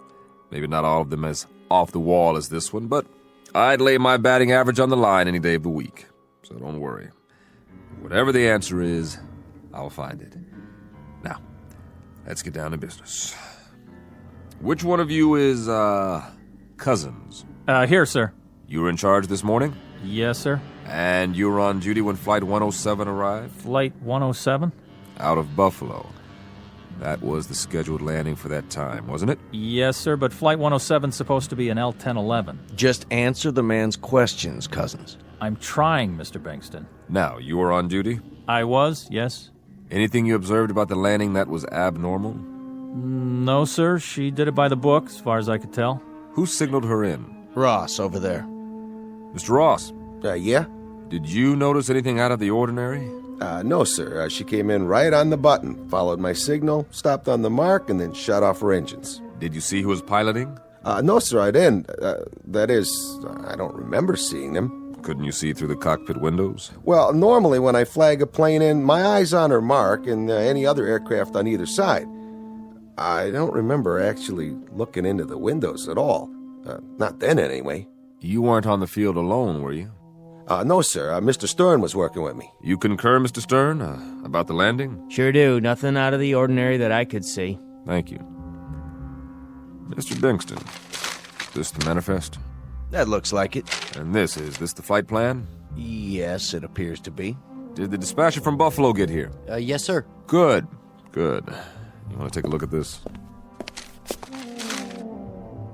Maybe not all of them as off the wall as this one, but I'd lay my batting average on the line any day of the week. So don't worry. Whatever the answer is, I'll find it. Now, let's get down to business. Which one of you is, Cousins? Here, sir. You were in charge this morning? Yes, sir. And you were on duty when Flight 107 arrived? Flight 107? Out of Buffalo. That was the scheduled landing for that time, wasn't it? Yes, sir, but Flight 107's supposed to be an L-1011. Just answer the man's questions, Cousins. I'm trying, Mr. Bankston. Now, you were on duty? I was, yes. Anything you observed about the landing that was abnormal? No, sir. She did it by the book, as far as I could tell. Who signaled her in? Ross, over there. Mr. Ross? Yeah? Did you notice anything out of the ordinary? No, sir. She came in right on the button, followed my signal, stopped on the mark, and then shut off her engines. Did you see who was piloting? No, sir, I didn't. That is, I don't remember seeing them. Couldn't you see through the cockpit windows? Well, normally when I flag a plane in, my eye's on her mark and any other aircraft on either side. I don't remember actually looking into the windows at all. Not then, anyway. You weren't on the field alone, were you? No, sir. Mr. Stern was working with me. You concur, Mr. Stern, about the landing? Sure do. Nothing out of the ordinary that I could see. Thank you. Mr. Bingston, is this the manifest? That looks like it. And is this the flight plan? Yes, it appears to be. Did the dispatcher from Buffalo get here? Yes, sir. Good. You want to take a look at this?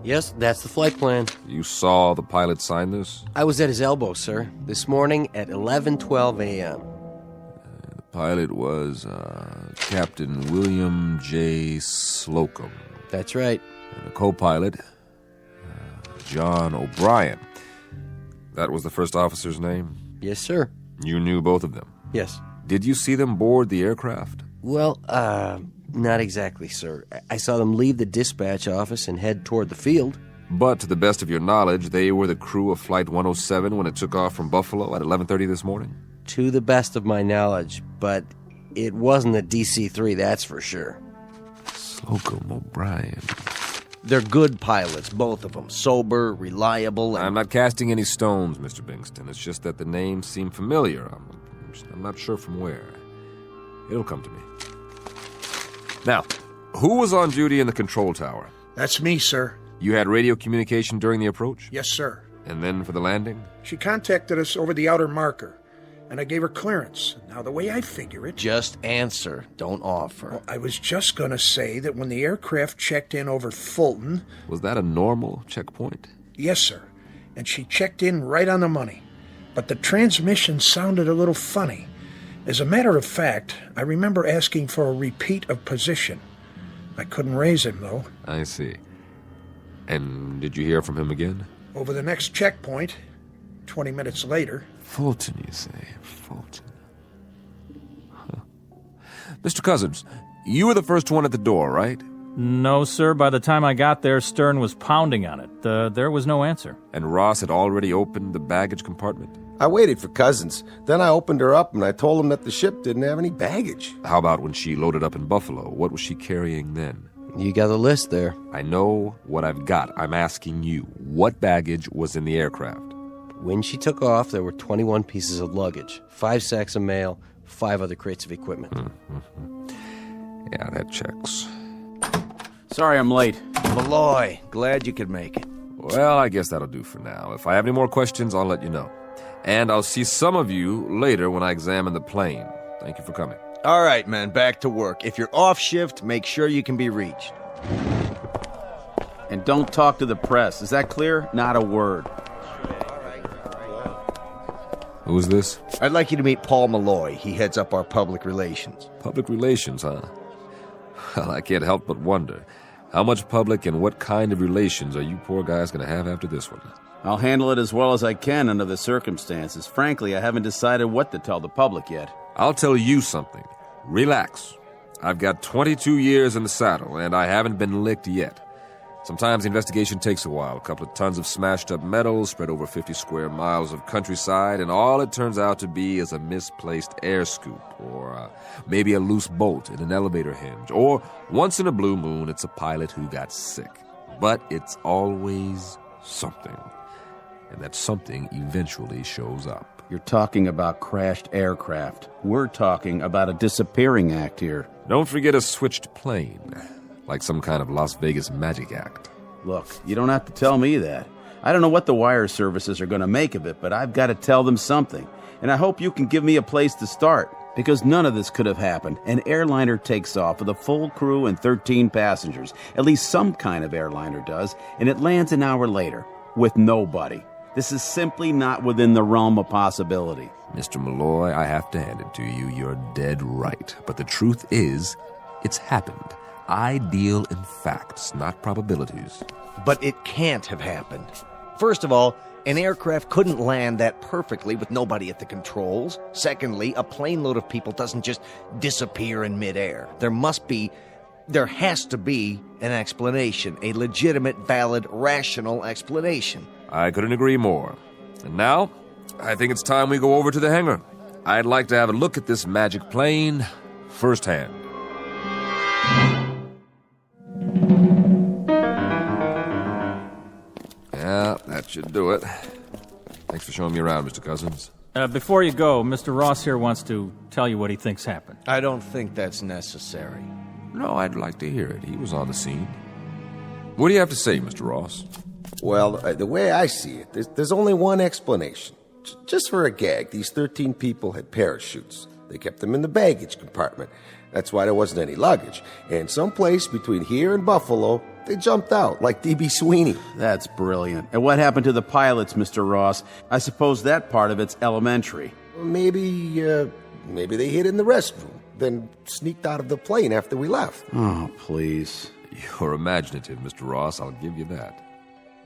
Yes, that's the flight plan. You saw the pilot sign this? I was at his elbow, sir, this morning at 11:12 a.m. The pilot was Captain William J. Slocum. That's right. And the co-pilot, John O'Brien. That was the first officer's name? Yes, sir. You knew both of them? Yes. Did you see them board the aircraft? Well, not exactly, sir. I saw them leave the dispatch office and head toward the field. But to the best of your knowledge, they were the crew of Flight 107 when it took off from Buffalo at 11:30 this morning? To the best of my knowledge, but it wasn't a DC-3, that's for sure. Slocum, O'Brien. They're good pilots, both of them. Sober, reliable, and... I'm not casting any stones, Mr. Bingston. It's just that the names seem familiar. I'm not sure from where. It'll come to me. Now, who was on duty in the control tower? That's me, sir. You had radio communication during the approach? Yes, sir. And then for the landing? She contacted us over the outer marker, and I gave her clearance. Now, the way I figure it... Just answer, don't offer. Well, I was just going to say that when the aircraft checked in over Fulton... Was that a normal checkpoint? Yes, sir. And she checked in right on the money. But the transmission sounded a little funny. As a matter of fact, I remember asking for a repeat of position. I couldn't raise him, though. I see. And did you hear from him again? Over the next checkpoint, 20 minutes later. Fulton, you say? Fulton. Huh. Mr. Cousins, you were the first one at the door, right? No, sir. By the time I got there, Stern was pounding on it. There was no answer. And Ross had already opened the baggage compartment? I waited for Cousins. Then I opened her up and I told him that the ship didn't have any baggage. How about when she loaded up in Buffalo? What was she carrying then? You got a list there. I know what I've got. I'm asking you, what baggage was in the aircraft? When she took off, there were 21 pieces of luggage, 5 sacks of mail, 5 other crates of equipment. Yeah, that checks. Sorry I'm late. Malloy, glad you could make it. Well, I guess that'll do for now. If I have any more questions, I'll let you know. And I'll see some of you later when I examine the plane. Thank you for coming. All right, man, back to work. If you're off shift, make sure you can be reached. And don't talk to the press. Is that clear? Not a word. Who is this? I'd like you to meet Paul Malloy. He heads up our public relations. Public relations, huh? Well, I can't help but wonder. How much public and what kind of relations are you poor guys going to have after this one? I'll handle it as well as I can under the circumstances. Frankly, I haven't decided what to tell the public yet. I'll tell you something. Relax. I've got 22 years in the saddle, and I haven't been licked yet. Sometimes the investigation takes a while. A couple of tons of smashed-up metal spread over 50 square miles of countryside, and all it turns out to be is a misplaced air scoop, or maybe a loose bolt in an elevator hinge, or once in a blue moon, it's a pilot who got sick. But it's always something, and that something eventually shows up. You're talking about crashed aircraft. We're talking about a disappearing act here. Don't forget a switched plane. Like some kind of Las Vegas magic act. Look, you don't have to tell me that. I don't know what the wire services are going to make of it, but I've got to tell them something. And I hope you can give me a place to start, because none of this could have happened. An airliner takes off with a full crew and 13 passengers. At least some kind of airliner does, and it lands an hour later with nobody. This is simply not within the realm of possibility. Mr. Malloy, I have to hand it to you. You're dead right. But the truth is, it's happened. I deal in facts, not probabilities. But it can't have happened. First of all, an aircraft couldn't land that perfectly with nobody at the controls. Secondly, a plane load of people doesn't just disappear in midair. There has to be an explanation, a legitimate, valid, rational explanation. I couldn't agree more. And now, I think it's time we go over to the hangar. I'd like to have a look at this magic plane firsthand. Yeah, that should do it. Thanks for showing me around, Mr. Cousins. Before you go, Mr. Ross here wants to tell you what he thinks happened. I don't think that's necessary. No, I'd like to hear it. He was on the scene. What do you have to say, Mr. Ross? Well, the way I see it, there's only one explanation. Just for a gag, these 13 people had parachutes. They kept them in the baggage compartment. That's why there wasn't any luggage. And someplace between here and Buffalo, they jumped out, like D.B. Sweeney. That's brilliant. And what happened to the pilots, Mr. Ross? I suppose that part of it's elementary. Maybe they hid in the restroom, then sneaked out of the plane after we left. Oh, please. You're imaginative, Mr. Ross. I'll give you that.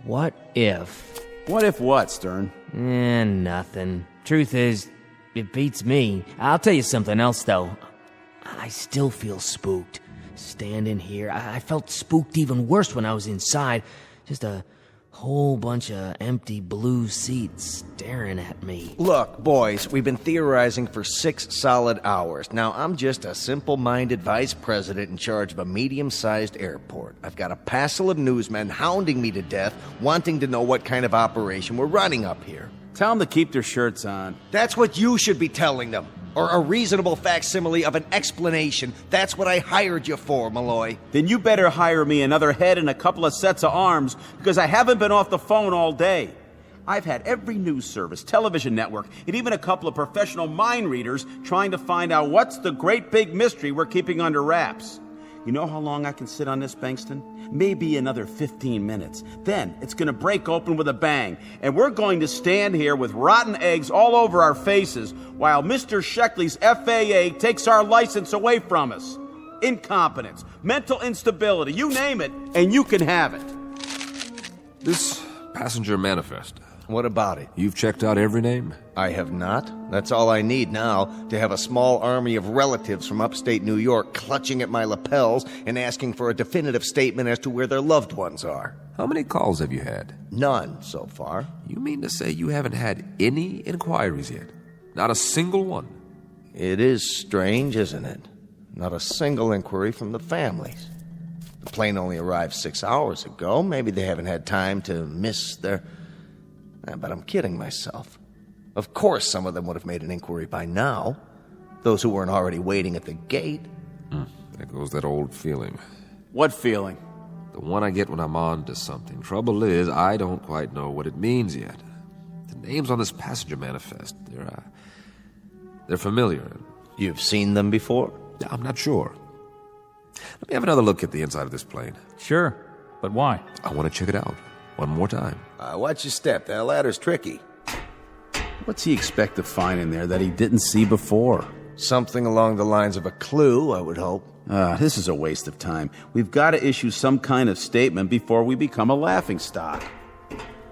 What if? What if what, Stern? Nothing. Truth is, it beats me. I'll tell you something else, though. I still feel spooked. Standing here, I felt spooked even worse when I was inside. Just a whole bunch of empty blue seats staring at me. Look, boys, we've been theorizing for 6 solid hours. Now, I'm just a simple-minded vice president in charge of a medium-sized airport. I've got a passel of newsmen hounding me to death, wanting to know what kind of operation we're running up here. Tell them to keep their shirts on. That's what you should be telling them. Or a reasonable facsimile of an explanation. That's what I hired you for, Malloy. Then you better hire me another head and a couple of sets of arms, because I haven't been off the phone all day. I've had every news service, television network, and even a couple of professional mind readers trying to find out what's the great big mystery we're keeping under wraps. You know how long I can sit on this, Bankston? Maybe another 15 minutes. Then it's going to break open with a bang, and we're going to stand here with rotten eggs all over our faces while Mr. Sheckley's FAA takes our license away from us. Incompetence, mental instability, you name it, and you can have it. This passenger manifest, What about it? You've checked out every name? I have not. That's all I need now, to have a small army of relatives from upstate New York clutching at my lapels and asking for a definitive statement as to where their loved ones are. How many calls have you had? None so far. You mean to say you haven't had any inquiries yet? Not a single one? It is strange, isn't it? Not a single inquiry from the families. The plane only arrived 6 hours ago. Maybe they haven't had time to miss their... But I'm kidding myself. Of course some of them would have made an inquiry by now. Those who weren't already waiting at the gate. There goes that old feeling. What feeling? The one I get when I'm on to something. Trouble is, I don't quite know what it means yet. The names on this passenger manifest, they're familiar. You've seen them before? I'm not sure. Let me have another look at the inside of this plane. Sure, but why? I want to check it out. One more time. Watch your step. That ladder's tricky. What's he expect to find in there that he didn't see before? Something along the lines of a clue, I would hope. This is a waste of time. We've got to issue some kind of statement before we become a laughingstock.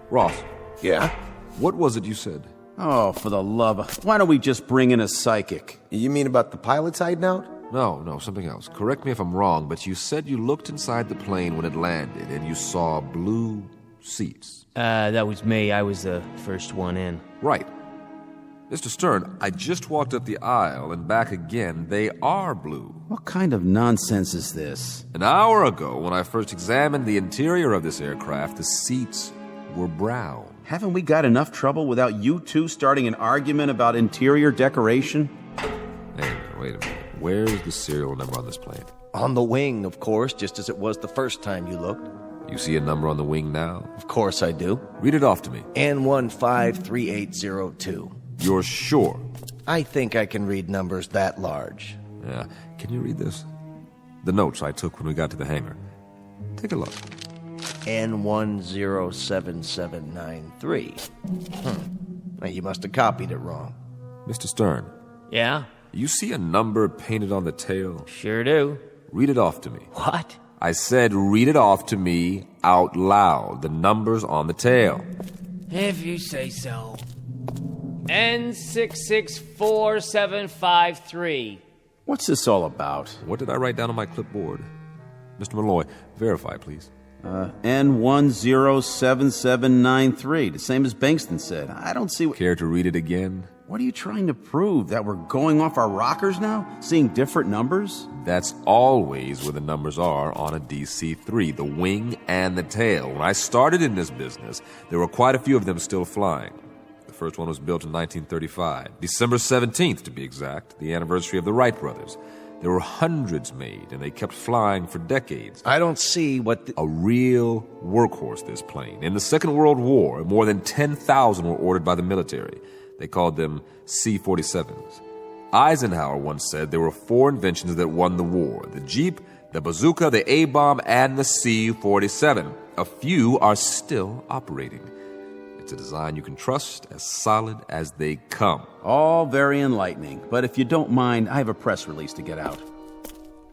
Ross. Yeah? What was it you said? Oh, for the love of... Why don't we just bring in a psychic? You mean about the pilot's hiding out? No, something else. Correct me if I'm wrong, but you said you looked inside the plane when it landed and you saw blue seats. That was me. I was the first one in. Right. Mr. Stern, I just walked up the aisle and back again. They are blue. What kind of nonsense is this? An hour ago, when I first examined the interior of this aircraft, the seats were brown. Haven't we got enough trouble without you two starting an argument about interior decoration? Hey, wait a minute. Where's the serial number on this plane? On the wing, of course, just as it was the first time you looked. You see a number on the wing now? Of course I do. Read it off to me. N153802. You're sure? I think I can read numbers that large. Yeah. Can you read this? The notes I took when we got to the hangar. Take a look. N107793. Now, you must have copied it wrong. Mr. Stern. Yeah? You see a number painted on the tail? Sure do. Read it off to me. What? I said read it off to me out loud. The numbers on the tail. If you say so. N664753. What's this all about? What did I write down on my clipboard? Mr. Malloy, verify, please. N107793, the same as Bankston said. I don't see what... Care to read it again? What are you trying to prove? That we're going off our rockers now? Seeing different numbers? That's always where the numbers are on a DC-3, the wing and the tail. When I started in this business, there were quite a few of them still flying. The first one was built in 1935, December 17th to be exact, the anniversary of the Wright brothers. There were hundreds made, and they kept flying for decades. I don't see what... A real workhorse, this plane. In the Second World War, more than 10,000 were ordered by the military. They called them C-47s. Eisenhower once said there were 4 inventions that won the war: the Jeep, the bazooka, the A-bomb, and the C-47. A few are still operating. It's a design you can trust, as solid as they come. All very enlightening, but if you don't mind, I have a press release to get out.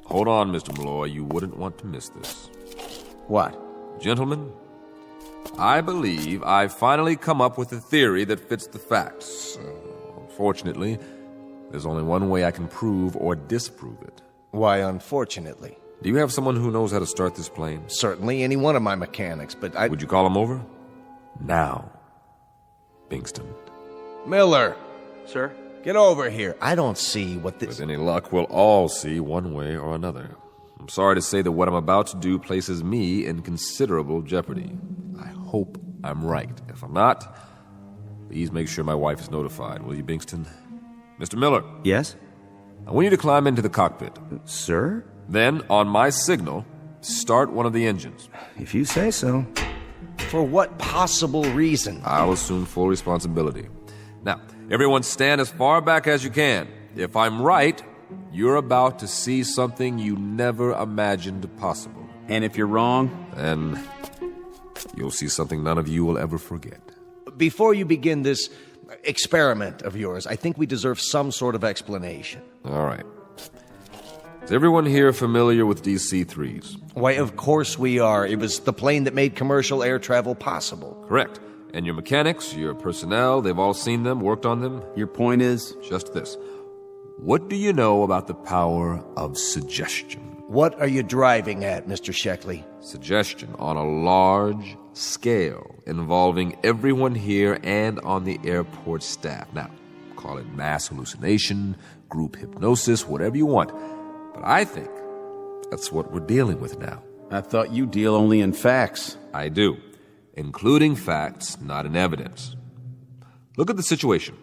Hold on, Mr. Malloy. You wouldn't want to miss this. What? Gentlemen, I believe I've finally come up with a theory that fits the facts. Unfortunately, there's only one way I can prove or disprove it. Why, unfortunately? Do you have someone who knows how to start this plane? Certainly, any one of my mechanics, but I... Would you call him over? Now. Bingston. Miller! Sir? Get over here. I don't see what this... With any luck, we'll all see one way or another. I'm sorry to say that what I'm about to do places me in considerable jeopardy. I hope I'm right. If I'm not, please make sure my wife is notified, will you, Bingston? Mr. Miller. Yes? I want you to climb into the cockpit. Sir? Then, on my signal, start one of the engines. If you say so. For what possible reason? I'll assume full responsibility. Now, everyone stand as far back as you can. If I'm right, you're about to see something you never imagined possible. And if you're wrong? Then you'll see something none of you will ever forget. Before you begin this experiment of yours, I think we deserve some sort of explanation. All right. Is everyone here familiar with DC-3s? Why, of course we are. It was the plane that made commercial air travel possible. Correct. And your mechanics, your personnel, they've all seen them, worked on them? Your point is? Just this. What do you know about the power of suggestion? What are you driving at, Mr. Sheckley? Suggestion on a large scale involving everyone here and on the airport staff. Now, call it mass hallucination, group hypnosis, whatever you want. But I think that's what we're dealing with now. I thought you deal only in facts. I do, including facts, not in evidence. Look at the situation.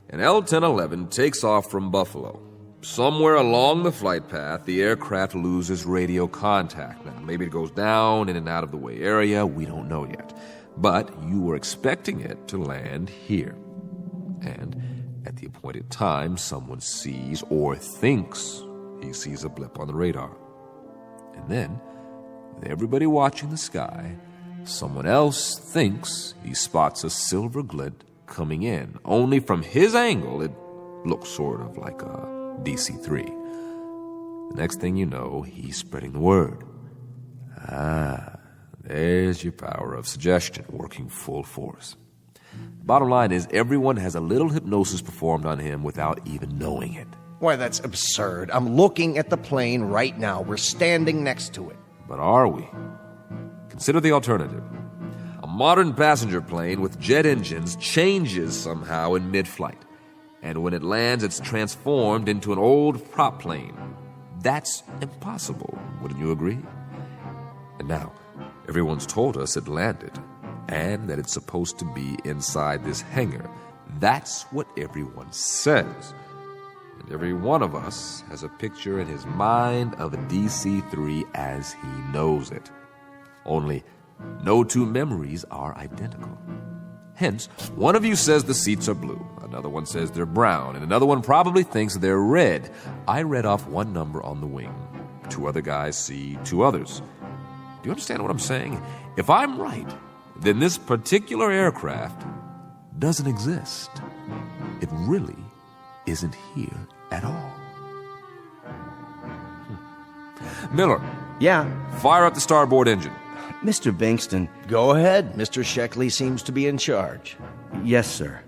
An L-1011 takes off from Buffalo. Somewhere along the flight path, the aircraft loses radio contact. Now, maybe it goes down in an out-of-the-way area. We don't know yet. But you were expecting it to land here. And at the appointed time, someone sees or thinks he sees a blip on the radar. And then, with everybody watching the sky, someone else thinks he spots a silver glint coming in. Only from his angle, it looks sort of like a DC-3. The next thing you know, he's spreading the word. There's your power of suggestion working full force. Bottom line is, everyone has a little hypnosis performed on him without even knowing it. Why, that's absurd. I'm looking at the plane right now. We're standing next to it. But are we? Consider the alternative. A modern passenger plane with jet engines changes somehow in mid-flight. And when it lands, it's transformed into an old prop plane. That's impossible, wouldn't you agree? And now, everyone's told us it landed, and that it's supposed to be inside this hangar. That's what everyone says. And every one of us has a picture in his mind of a DC-3 as he knows it. Only, no two memories are identical. Hence, one of you says the seats are blue, another one says they're brown, and another one probably thinks they're red. I read off one number on the wing. Two other guys see two others. Do you understand what I'm saying? If I'm right, then this particular aircraft doesn't exist. It really isn't here at all. Miller. Yeah? Fire up the starboard engine. Mr. Bankston. Go ahead. Mr. Sheckley seems to be in charge. Yes, sir.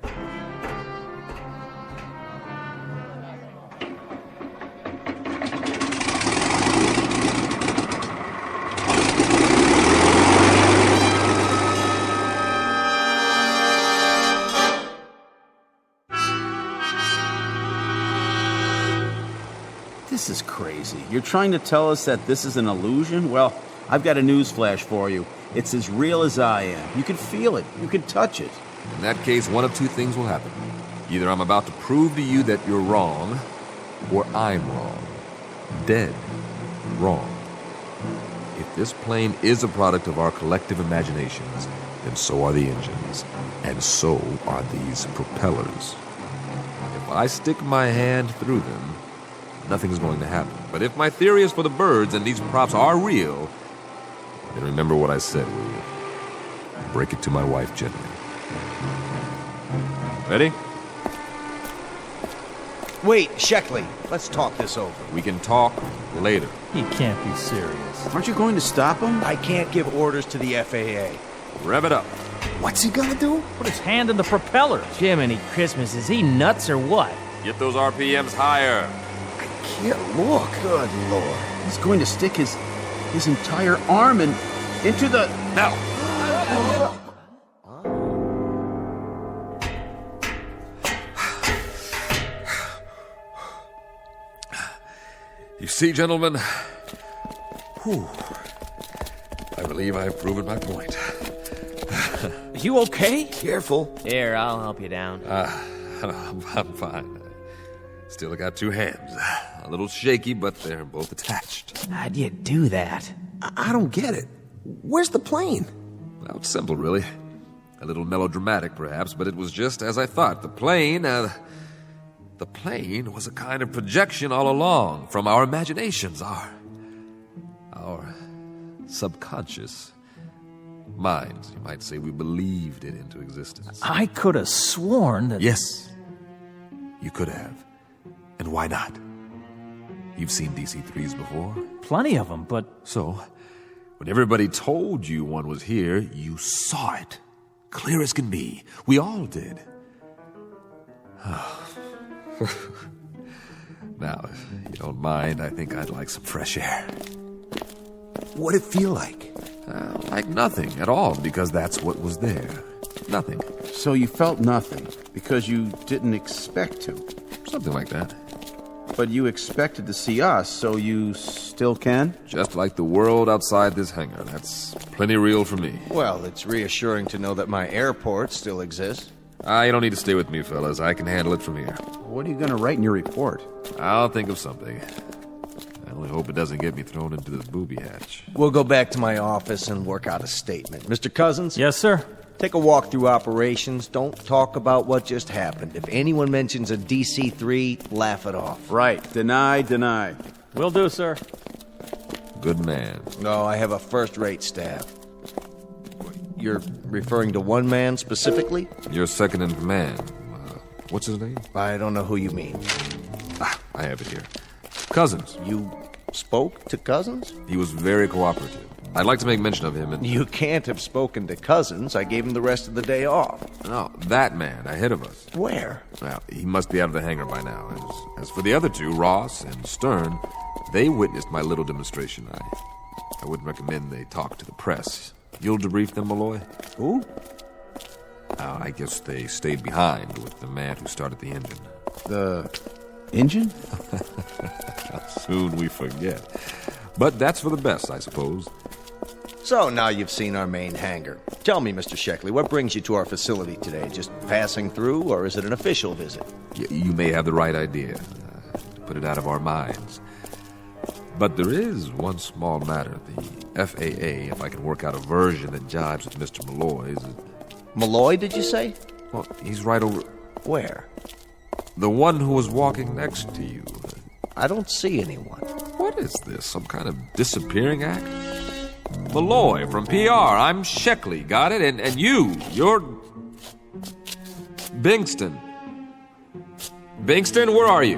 This is crazy. You're trying to tell us that this is an illusion? Well, I've got a news flash for you. It's as real as I am. You can feel it. You can touch it. In that case, one of two things will happen. Either I'm about to prove to you that you're wrong, or I'm wrong. Dead wrong. If this plane is a product of our collective imaginations, then so are the engines, and so are these propellers. If I stick my hand through them, nothing's going to happen. But if my theory is for the birds and these props are real, then remember what I said, will you? Break it to my wife gently. Ready? Wait, Sheckley, let's talk this over. We can talk later. He can't be serious. Aren't you going to stop him? I can't give orders to the FAA. Rev it up. What's he gonna do? Put his hand in the propeller. Jiminy Christmas, is he nuts or what? Get those RPMs higher. Can't look. Good Lord. He's going to stick his entire arm into the... Now! You see, gentlemen, I believe I've proven my point. You okay? Careful. Here, I'll help you down. I'm fine. Still got two hands. A little shaky, but they're both attached. How'd you do that? I don't get it. Where's the plane? Well, it's simple, really. A little melodramatic, perhaps, but it was just as I thought. The plane was a kind of projection all along from our imaginations, our subconscious minds. You might say we believed it into existence. I could have sworn that... Yes, you could have. And why not? You've seen DC-3s before? Plenty of them, but... So, when everybody told you one was here, you saw it. Clear as can be. We all did. Now, if you don't mind, I think I'd like some fresh air. What'd it feel like? Like nothing at all, because that's what was there. Nothing. So you felt nothing because you didn't expect to? Something like that. But you expected to see us, so you still can? Just like the world outside this hangar. That's plenty real for me. Well, it's reassuring to know that my airport still exists. You don't need to stay with me, fellas. I can handle it from here. What are you going to write in your report? I'll think of something. I only hope it doesn't get me thrown into this booby hatch. We'll go back to my office and work out a statement. Mr. Cousins? Yes, sir? Take a walk through operations. Don't talk about what just happened. If anyone mentions a DC-3, laugh it off. Right. Deny. Will do, sir. Good man. No, I have a first-rate staff. You're referring to one man specifically? Your second in command. What's his name? I don't know who you mean. I have it here. Cousins. You spoke to Cousins? He was very cooperative. I'd like to make mention of him. You can't have spoken to Cousins. I gave him the rest of the day off. No, that man ahead of us. Where? Well, he must be out of the hangar by now. As for the other two, Ross and Stern, they witnessed my little demonstration. I wouldn't recommend they talk to the press. You'll debrief them, Malloy? Who? I guess they stayed behind with the man who started the engine. The engine? How soon we forget. But that's for the best, I suppose. So now you've seen our main hangar. Tell me, Mr. Sheckley, what brings you to our facility today? Just passing through, or is it an official visit? You may have the right idea. Put it out of our minds. But there is one small matter. The FAA, if I can work out a version that jives with Mr. Malloy's. Malloy, did you say? Well, he's right over... Where? The one who was walking next to you. I don't see anyone. What is this? Some kind of disappearing act? Malloy from PR. I'm Sheckley. Got it? And you're... Bingston. Bingston, where are you?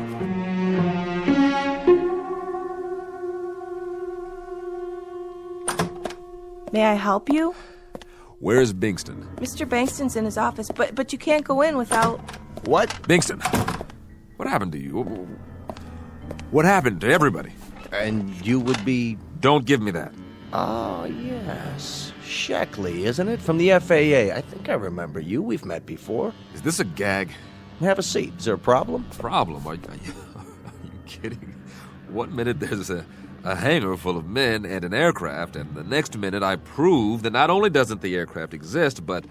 May I help you? Where's Bingston? Mr. Bankston's in his office, but you can't go in without... What? Bingston, what happened to you? What happened to everybody? And you would be... Don't give me that. Oh, yes. Sheckley, isn't it? From the FAA. I think I remember you. We've met before. Is this a gag? Have a seat. Is there a problem? Problem? Are you kidding? One minute there's a hangar full of men and an aircraft, and the next minute I prove that not only doesn't the aircraft exist, but...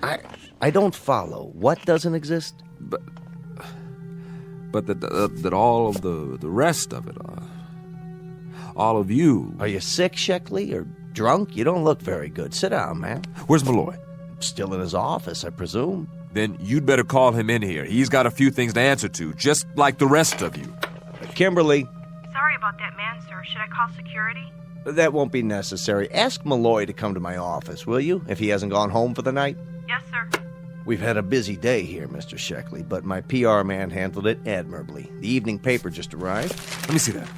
I don't follow. What doesn't exist? But that all of the rest of it, all of you... Are you sick, Sheckley, or drunk? You don't look very good. Sit down, man. Where's Malloy? Still in his office, I presume. Then you'd better call him in here. He's got a few things to answer to, just like the rest of you. Kimberly. Sorry about that man, sir. Should I call security? That won't be necessary. Ask Malloy to come to my office, will you, if he hasn't gone home for the night? Yes, sir. We've had a busy day here, Mr. Sheckley, but my PR man handled it admirably. The evening paper just arrived. Let me see that.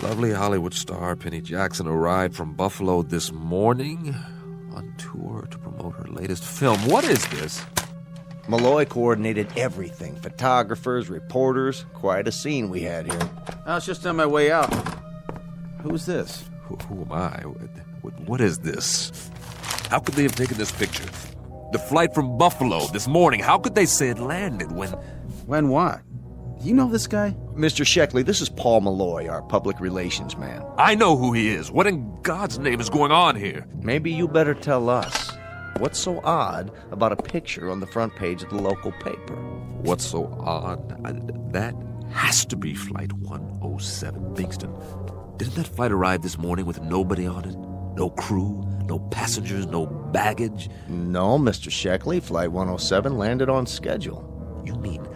Lovely Hollywood star Penny Jackson arrived from Buffalo this morning on tour to promote her latest film. What is this? Malloy coordinated everything. Photographers, reporters. Quite a scene we had here. I was just on my way out. Who's this? Who am I? What is this? How could they have taken this picture? The flight from Buffalo this morning. How could they say it landed when... When what? You know this guy? Mr. Sheckley, this is Paul Malloy, our public relations man. I know who he is. What in God's name is going on here? Maybe you better tell us. What's so odd about a picture on the front page of the local paper? What's so odd? That has to be Flight 107, Bingston. Didn't that flight arrive this morning with nobody on it? No crew, no passengers, no baggage? No, Mr. Sheckley. Flight 107 landed on schedule. You mean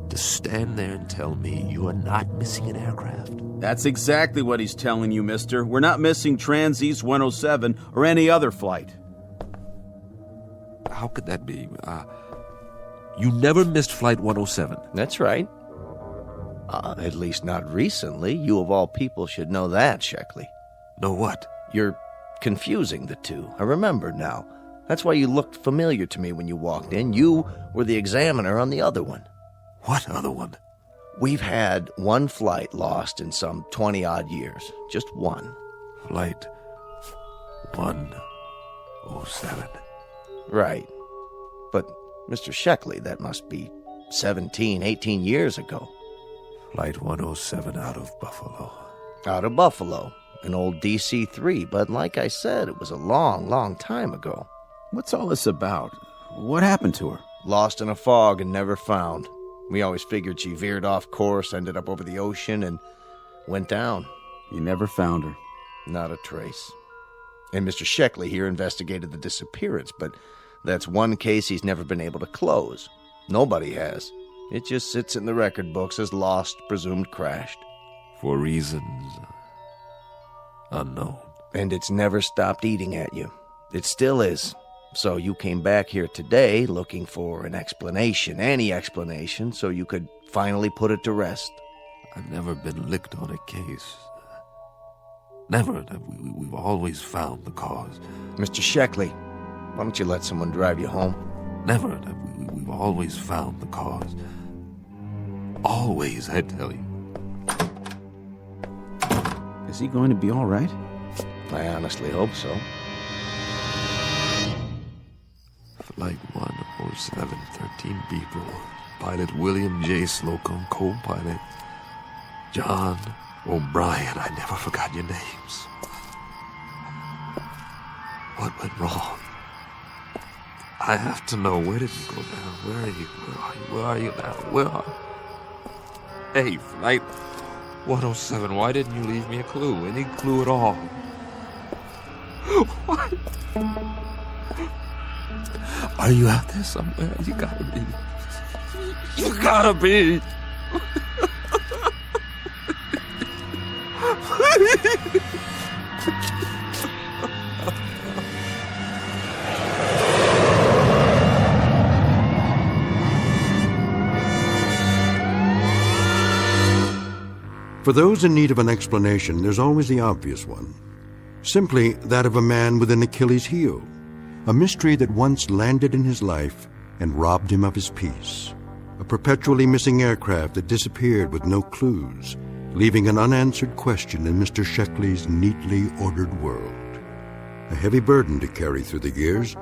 to stand there and tell me you are not missing an aircraft? That's exactly what he's telling you, mister. We're not missing Trans-East 107 or any other flight. How could that be? You never missed Flight 107. That's right. At least not recently. You of all people should know that, Sheckley. Know what? You're confusing the two. I remember now. That's why you looked familiar to me when you walked in. You were the examiner on the other one. What other one? We've had one flight lost in some 20-odd years. Just one. Flight 107. Right. But, Mr. Sheckley, that must be 17, 18 years ago. Flight 107 out of Buffalo. Out of Buffalo. An old DC-3, but like I said, it was a long, long time ago. What's all this about? What happened to her? Lost in a fog and never found. We always figured she veered off course, ended up over the ocean, and went down. You never found her? Not a trace. And Mr. Sheckley here investigated the disappearance, but that's one case he's never been able to close. Nobody has. It just sits in the record books as lost, presumed crashed. For reasons unknown. And it's never stopped eating at you. It still is. So you came back here today looking for an explanation, any explanation, so you could finally put it to rest. I've never been licked on a case. Never. We've always found the cause. Mr. Sheckley, why don't you let someone drive you home? Never. We've always found the cause. Always, I tell you. Is he going to be all right? I honestly hope so. Flight 107, 13 people. Pilot William J. Slocum, co-pilot John O'Brien. I never forgot your names. What went wrong? I have to know. Where did you go down? Where are you? Where are you now? Where are you? Hey, Flight 107, why didn't you leave me a clue? Any clue at all? What? Are you out there somewhere? You gotta be. You gotta be. For those in need of an explanation, there's always the obvious one. Simply that of a man with an Achilles heel. A mystery that once landed in his life and robbed him of his peace. A perpetually missing aircraft that disappeared with no clues, leaving an unanswered question in Mr. Sheckley's neatly ordered world. A heavy burden to carry through the years,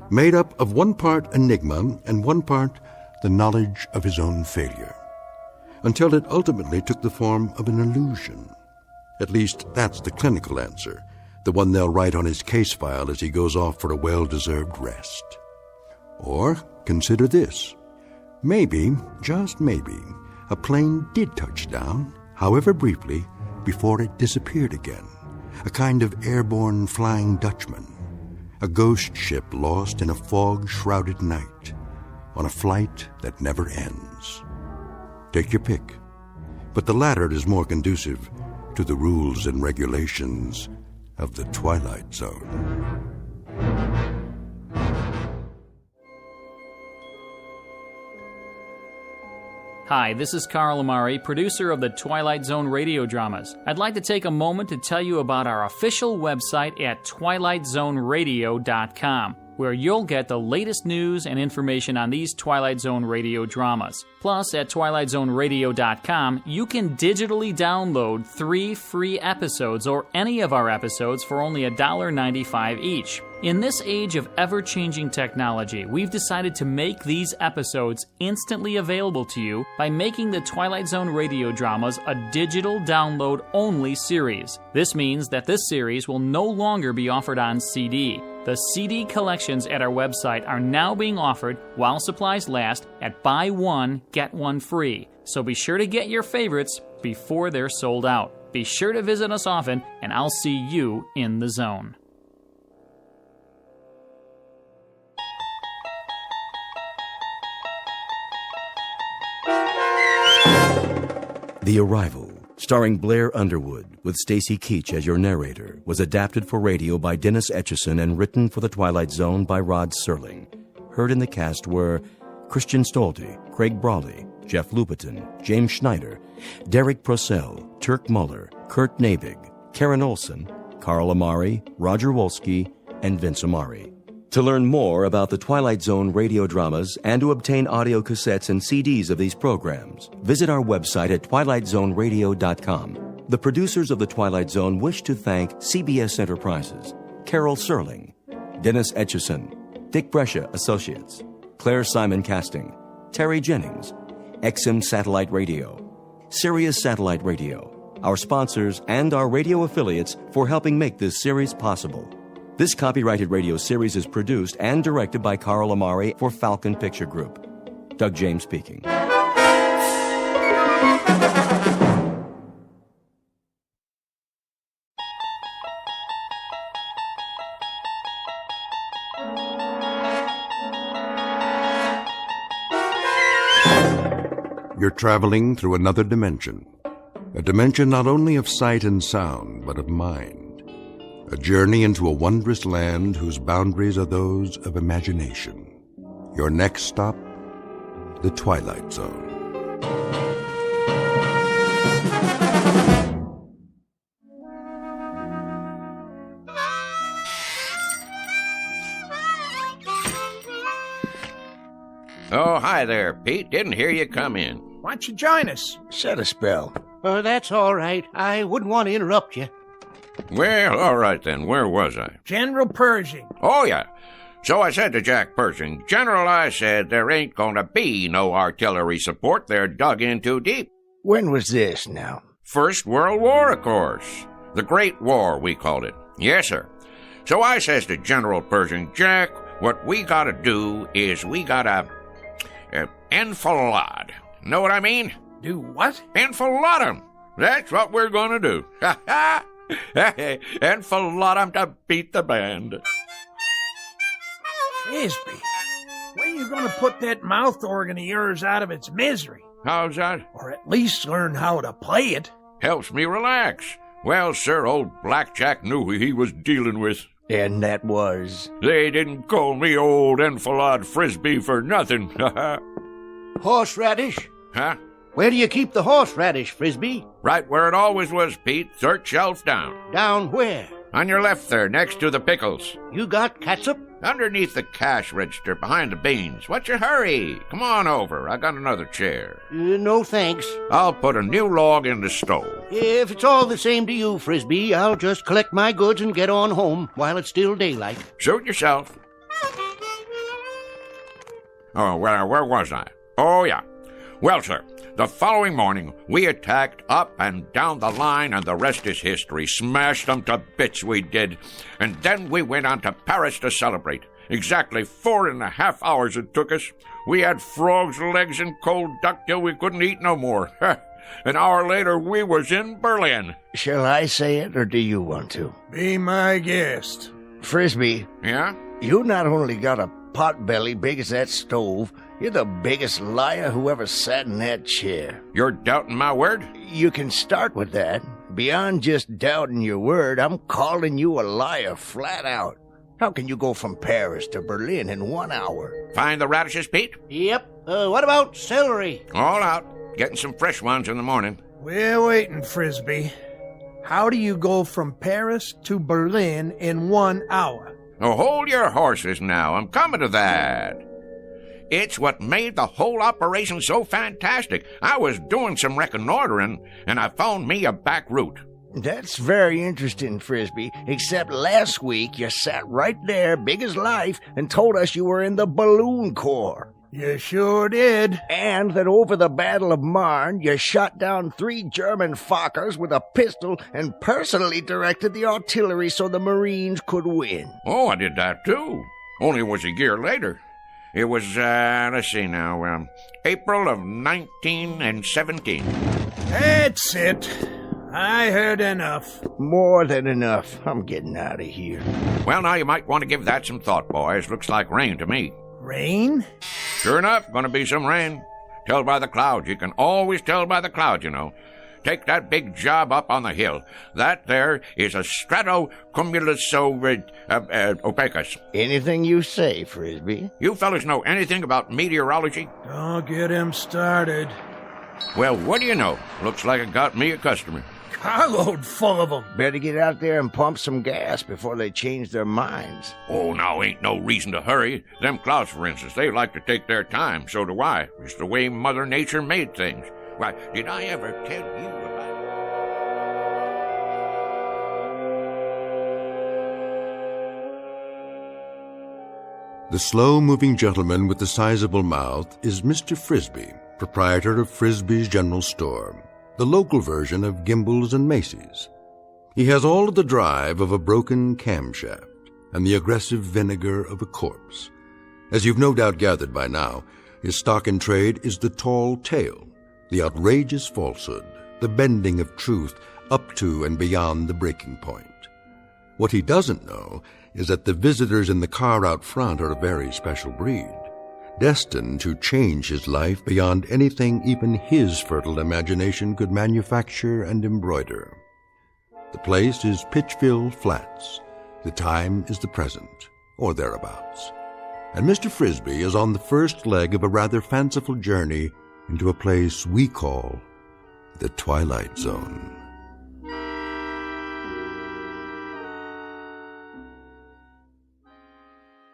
made up of one part enigma and one part the knowledge of his own failure. Until it ultimately took the form of an illusion. At least that's the clinical answer, the one they'll write on his case file as he goes off for a well-deserved rest. Or consider this. Maybe, just maybe, a plane did touch down, however briefly, before it disappeared again. A kind of airborne Flying Dutchman. A ghost ship lost in a fog-shrouded night, on a flight that never ends. Take your pick, but the latter is more conducive to the rules and regulations of the Twilight Zone. Hi, this is Carl Amari, producer of the Twilight Zone Radio Dramas. I'd like to take a moment to tell you about our official website at twilightzoneradio.com, where you'll get the latest news and information on these Twilight Zone radio dramas. Plus, at twilightzoneradio.com, you can digitally download 3 free episodes or any of our episodes for only $1.95 each. In this age of ever-changing technology, we've decided to make these episodes instantly available to you by making the Twilight Zone radio dramas a digital download-only series. This means that this series will no longer be offered on CD. The CD collections at our website are now being offered while supplies last at buy one, get one free. So be sure to get your favorites before they're sold out. Be sure to visit us often, and I'll see you in the zone. The Arrival, starring Blair Underwood, with Stacy Keach as your narrator, was adapted for radio by Dennis Etchison and written for The Twilight Zone by Rod Serling. Heard in the cast were Christian Stolte, Craig Brawley, Jeff Lupetin, James Schneider, Derek Procell, Turk Muller, Kurt Nabig, Karen Olson, Carl Amari, Roger Wolski, and Vince Amari. To learn more about the Twilight Zone radio dramas and to obtain audio cassettes and CDs of these programs, visit our website at twilightzoneradio.com. The producers of The Twilight Zone wish to thank CBS Enterprises, Carol Serling, Dennis Etchison, Dick Brescia Associates, Claire Simon Casting, Terry Jennings, XM Satellite Radio, Sirius Satellite Radio, our sponsors, and our radio affiliates for helping make this series possible. This copyrighted radio series is produced and directed by Carl Amari for Falcon Picture Group. Doug James speaking. You're traveling through another dimension. A dimension not only of sight and sound, but of mind. A journey into a wondrous land whose boundaries are those of imagination. Your next stop, the Twilight Zone. Oh, hi there, Pete. Didn't hear you come in. Why don't you join us? Set a spell. That's all right. I wouldn't want to interrupt you. Well, all right then. Where was I? General Pershing. Oh, yeah. So I said to Jack Pershing, General, I said, there ain't going to be no artillery support. They're dug in too deep. When was this now? First World War, of course. The Great War, we called it. Yes, sir. So I says to General Pershing, Jack, what we got to do is we got to enfilade. Know what I mean? Do what? Enfilade 'em. That's what we're going to do. Ha ha! Enfilade 'em to beat the band. Frisby, when are you going to put that mouth organ of yours out of its misery? How's that? Or at least learn how to play it. Helps me relax. Well, sir, old Blackjack knew who he was dealing with. And that was? They didn't call me old Enfilade Frisby for nothing. Horseradish? Huh? Where do you keep the horseradish, Frisby? Right where it always was, Pete. Third shelf down. Down where? On your left there, next to the pickles. You got catsup? Underneath the cash register, behind the beans. What's your hurry? Come on over. I got another chair. No thanks. I'll put a new log in the stove. If it's all the same to you, Frisby, I'll just collect my goods and get on home while it's still daylight. Suit yourself. Oh, well, where was I? Oh, yeah. Well, sir, the following morning, we attacked up and down the line, and the rest is history. Smashed them to bits, we did. And then we went on to Paris to celebrate. Exactly 4.5 hours it took us. We had frogs' legs and cold duck till we couldn't eat no more. An hour later, we was in Berlin. Shall I say it, or do you want to? Be my guest. Frisby. Yeah? You not only got a pot belly big as that stove, you're the biggest liar who ever sat in that chair. You're doubting my word? You can start with that. Beyond just doubting your word, I'm calling you a liar flat out. How can you go from Paris to Berlin in 1 hour? Find the radishes, Pete? Yep. What about celery? All out. Getting some fresh ones in the morning. We're waiting, Frisby. How do you go from Paris to Berlin in 1 hour? Oh, hold your horses now. I'm coming to that. It's what made the whole operation so fantastic. I was doing some reconnoitering, and I found me a back route. That's very interesting, Frisby, except last week you sat right there, big as life, and told us you were in the Balloon Corps. You sure did. And that over the Battle of Marne, you shot down 3 German Fokkers with a pistol and personally directed the artillery so the Marines could win. Oh, I did that too. Only it was a year later. It was, let's see now, April of 1917. That's it. I heard enough. More than enough. I'm getting out of here. Well, now you might want to give that some thought, boys. Looks like rain to me. Rain? Sure enough, gonna be some rain. Tell by the clouds. You can always tell by the clouds, you know. Take that big job up on the hill. That there is a stratocumulus opacus. Anything you say, Frisby. You fellas know anything about meteorology? Don't get him started. Well, what do you know? Looks like I got me a customer. carload full of them. Better get out there and pump some gas before they change their minds. Oh, now ain't no reason to hurry. Them clouds, for instance, they like to take their time. So do I. It's the way Mother Nature made things. Why, did I ever tell you about... The slow-moving gentleman with the sizable mouth is Mr. Frisby, proprietor of Frisby's General Store, the local version of Gimbel's and Macy's. He has all of the drive of a broken camshaft and the aggressive vinegar of a corpse. As you've no doubt gathered by now, his stock in trade is the tall tale, the outrageous falsehood, the bending of truth up to and beyond the breaking point. What he doesn't know is that the visitors in the car out front are a very special breed, destined to change his life beyond anything even his fertile imagination could manufacture and embroider. The place is Pitchville Flats. The time is the present, or thereabouts. And Mr. Frisby is on the first leg of a rather fanciful journey into a place we call the Twilight Zone.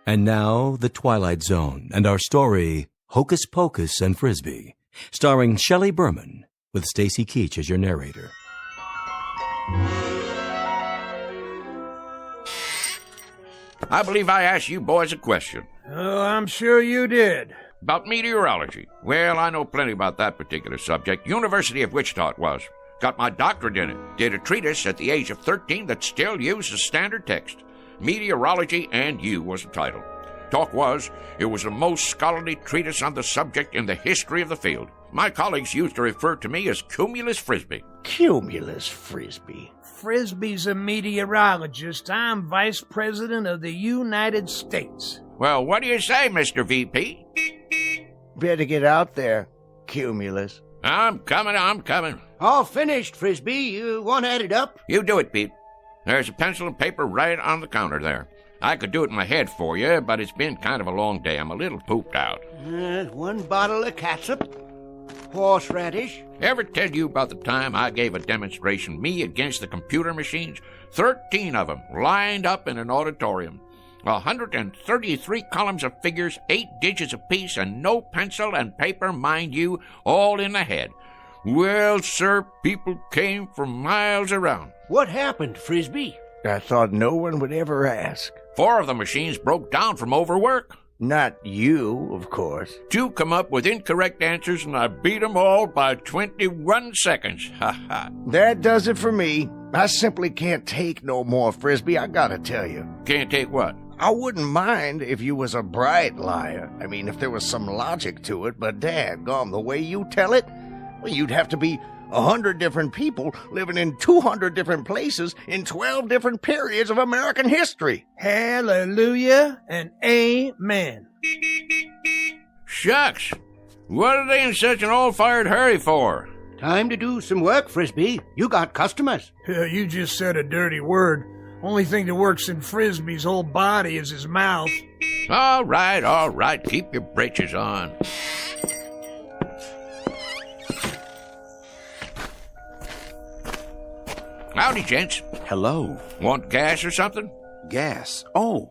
And now, The Twilight Zone, and our story, Hocus Pocus and Frisby, starring Shelley Berman, with Stacy Keach as your narrator. I believe I asked you boys a question. Oh, I'm sure you did. About meteorology. Well, I know plenty about that particular subject. University of Wichita it was. Got my doctorate in it. Did a treatise at the age of 13 that still uses standard text. Meteorology and You was the title. Talk was, it was the most scholarly treatise on the subject in the history of the field. My colleagues used to refer to me as Cumulus Frisby. Cumulus Frisby? Frisby's a meteorologist. I'm Vice President of the United States. Well, what do you say, Mr. VP? Better get out there, Cumulus. I'm coming. All finished, Frisby. You want to add it up? You do it, Pete. There's a pencil and paper right on the counter there. I could do it in my head for you, but it's been kind of a long day. I'm a little pooped out. 1 bottle of catsup, horseradish. Ever tell you about the time I gave a demonstration, me against the computer machines? 13 of them, lined up in an auditorium. 133 columns of figures, 8 digits apiece, and no pencil and paper, mind you, all in the head. Well, sir, people came from miles around. What happened, Frisby? I thought no one would ever ask. 4 of the machines broke down from overwork. Not you, of course. 2 come up with incorrect answers, and I beat them all by 21 seconds. Ha ha. That does it for me. I simply can't take no more, Frisby, I gotta tell you. Can't take what? I wouldn't mind if you was a bright liar. I mean, if there was some logic to it, but daggone, the way you tell it, well, you'd have to be 100 different people living in 200 different places in 12 different periods of American history. Hallelujah and amen. Shucks. What are they in such an all-fired hurry for? Time to do some work, Frisby. You got customers. You just said a dirty word. Only thing that works in Frisby's whole body is his mouth. All right. Keep your britches on. Howdy, gents. Hello. Want gas or something? Gas? Oh,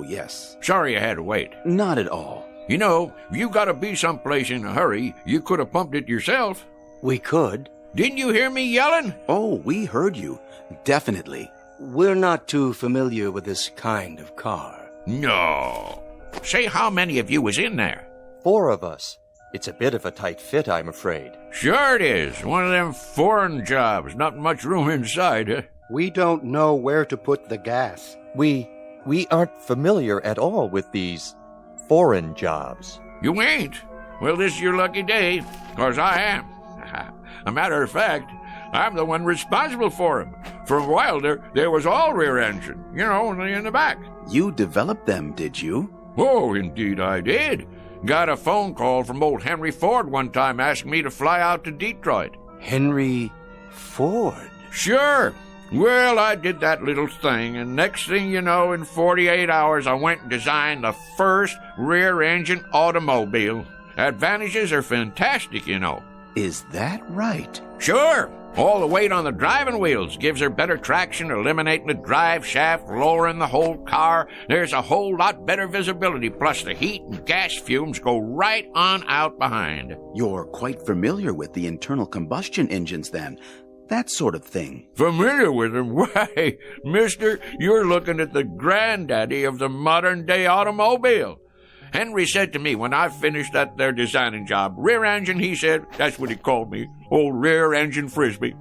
yes. Sorry I had to wait. Not at all. You know, if you gotta be someplace in a hurry, you could have pumped it yourself. We could. Didn't you hear me yelling? Oh, we heard you. Definitely. We're not too familiar with this kind of car. No. Say how many of you was in there? 4 of us. It's a bit of a tight fit, I'm afraid. Sure it is. One of them foreign jobs. Not much room inside, huh? We don't know where to put the gas. We aren't familiar at all with these foreign jobs. You ain't? Well, this is your lucky day, 'cause I am. A matter of fact, I'm the one responsible for them. For a while there was all rear engine, only in the back. You developed them, did you? Oh, indeed I did. Got a phone call from old Henry Ford one time asking me to fly out to Detroit. Henry Ford? Sure. Well, I did that little thing, and next thing you know, in 48 hours, I went and designed the first rear-engine automobile. Advantages are fantastic, Is that right? Sure. All the weight on the driving wheels gives her better traction, eliminating the drive shaft, lowering the whole car. There's a whole lot better visibility, plus the heat and gas fumes go right on out behind. You're quite familiar with the internal combustion engines, then. That sort of thing. Familiar with them? Why, mister, you're looking at the granddaddy of the modern-day automobile. Henry said to me when I finished that there designing job, rear engine, he said, that's what he called me, old rear engine Frisby.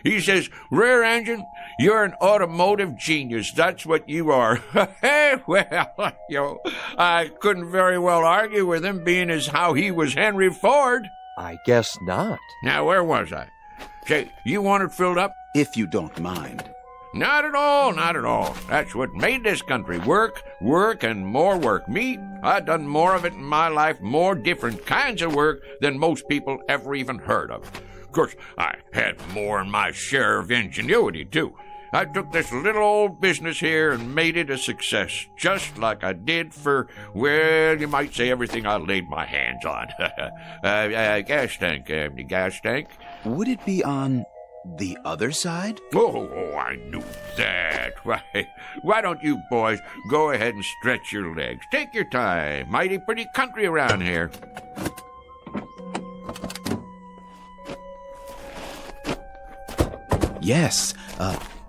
He says, rear engine, you're an automotive genius. That's what you are. Hey, well, I couldn't very well argue with him, being as how he was Henry Ford. I guess not. Now, where was I? Say, you want it filled up? If you don't mind. Not at all, not at all. That's what made this country work, and more work. Me, I've done more of it in my life, more different kinds of work than most people ever even heard of. Of course, I had more than my share of ingenuity, too. I took this little old business here and made it a success, just like I did for, well, you might say everything I laid my hands on. Gas tank. Would it be on the other side? Oh, I knew that. Why don't you boys go ahead and stretch your legs? Take your time. Mighty pretty country around here. Yes,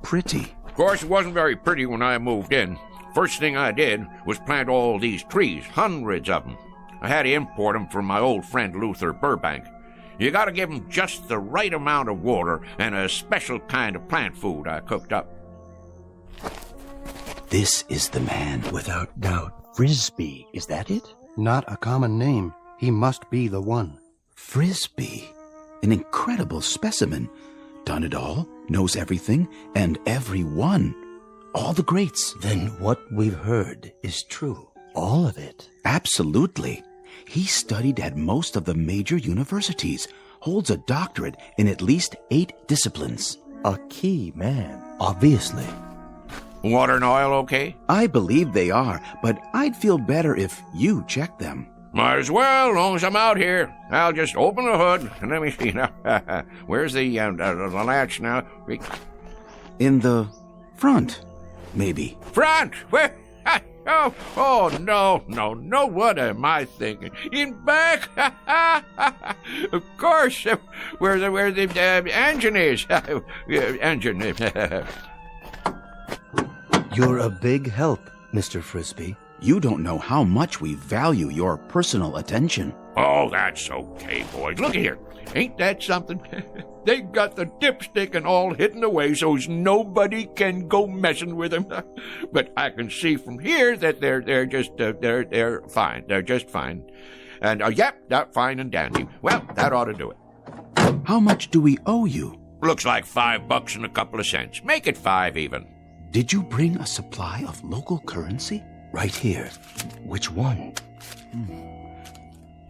pretty. Of course, it wasn't very pretty when I moved in. First thing I did was plant all these trees, hundreds of them. I had to import them from my old friend Luther Burbank. You gotta give them just the right amount of water and a special kind of plant food I cooked up. This is the man. Without doubt. Frisby, is that it? Not a common name. He must be the one. Frisby. An incredible specimen. Done it all, knows everything, and everyone. All the greats. Then what we've heard is true. All of it. Absolutely. He studied at most of the major universities, holds a doctorate in at least 8 disciplines. A key man, obviously. Water and oil okay? I believe they are, but I'd feel better if you checked them. Might as well, as long as I'm out here. I'll just open the hood and let me see now. Where's the latch now? In the front, maybe. Front? Where? Oh, no, what am I thinking? In back? Of course, where the engine is. Engine. You're a big help, Mr. Frisby. You don't know how much we value your personal attention. Oh, that's okay, boys. Look here. Ain't that something? They got the dipstick and all hidden away so's nobody can go messing with them. But I can see from here that they're just fine. They're just fine. And yep, they're fine and dandy. Well, that ought to do it. How much do we owe you? Looks like $5 and a couple of cents. Make it 5 even. Did you bring a supply of local currency? Right here. Which one?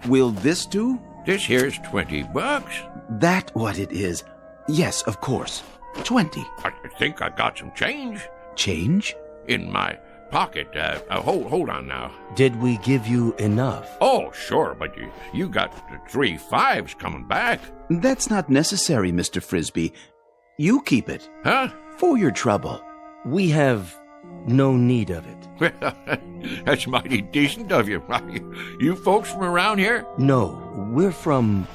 Will this do? This here's $20. That what it is? Yes, of course. 20. I think I got some change. Change? In my pocket. Hold on now. Did we give you enough? Oh, sure, but you got 3 5s coming back. That's not necessary, Mr. Frisby. You keep it. Huh? For your trouble. We have no need of it. Well, that's mighty decent of you. You folks from around here? No, we're from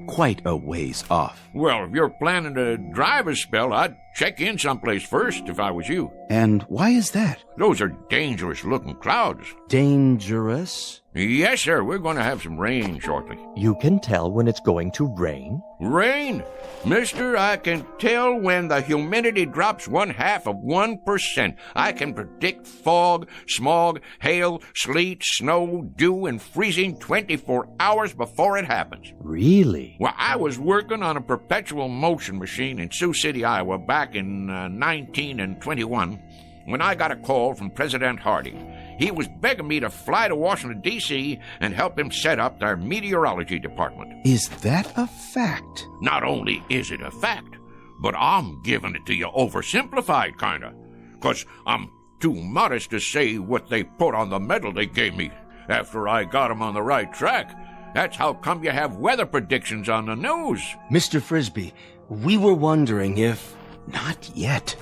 quite a ways off. Well, if you're planning to drive a spell, I'd check in someplace first if I was you. And why is that? Those are dangerous-looking clouds. Dangerous? Yes, sir. We're going to have some rain shortly. You can tell when it's going to rain? Rain? Mister, I can tell when the humidity drops 0.5%. I can predict fog, smog, hail, sleet, snow, dew, and freezing 24 hours before it happens. Really? Well, I was working on a perpetual motion machine in Sioux City, Iowa, back in 1921, when I got a call from President Harding. He was begging me to fly to Washington, D.C. and help him set up their meteorology department. Is that a fact? Not only is it a fact, but I'm giving it to you oversimplified, kinda. 'Cause I'm too modest to say what they put on the medal they gave me after I got 'em on the right track. That's how come you have weather predictions on the news. Mr. Frisby, we were wondering if... Not yet.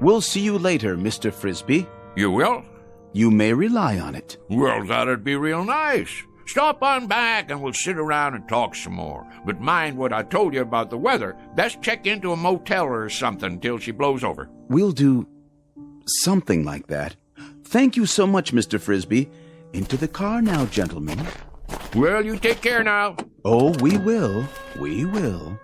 We'll see you later, Mr. Frisby. You will? You may rely on it. Well, that'd be real nice. Stop on back and we'll sit around and talk some more. But mind what I told you about the weather. Best check into a motel or something till she blows over. We'll do something like that. Thank you so much, Mr. Frisby. Into the car now, gentlemen. Well, you take care now. Oh, we will. We will.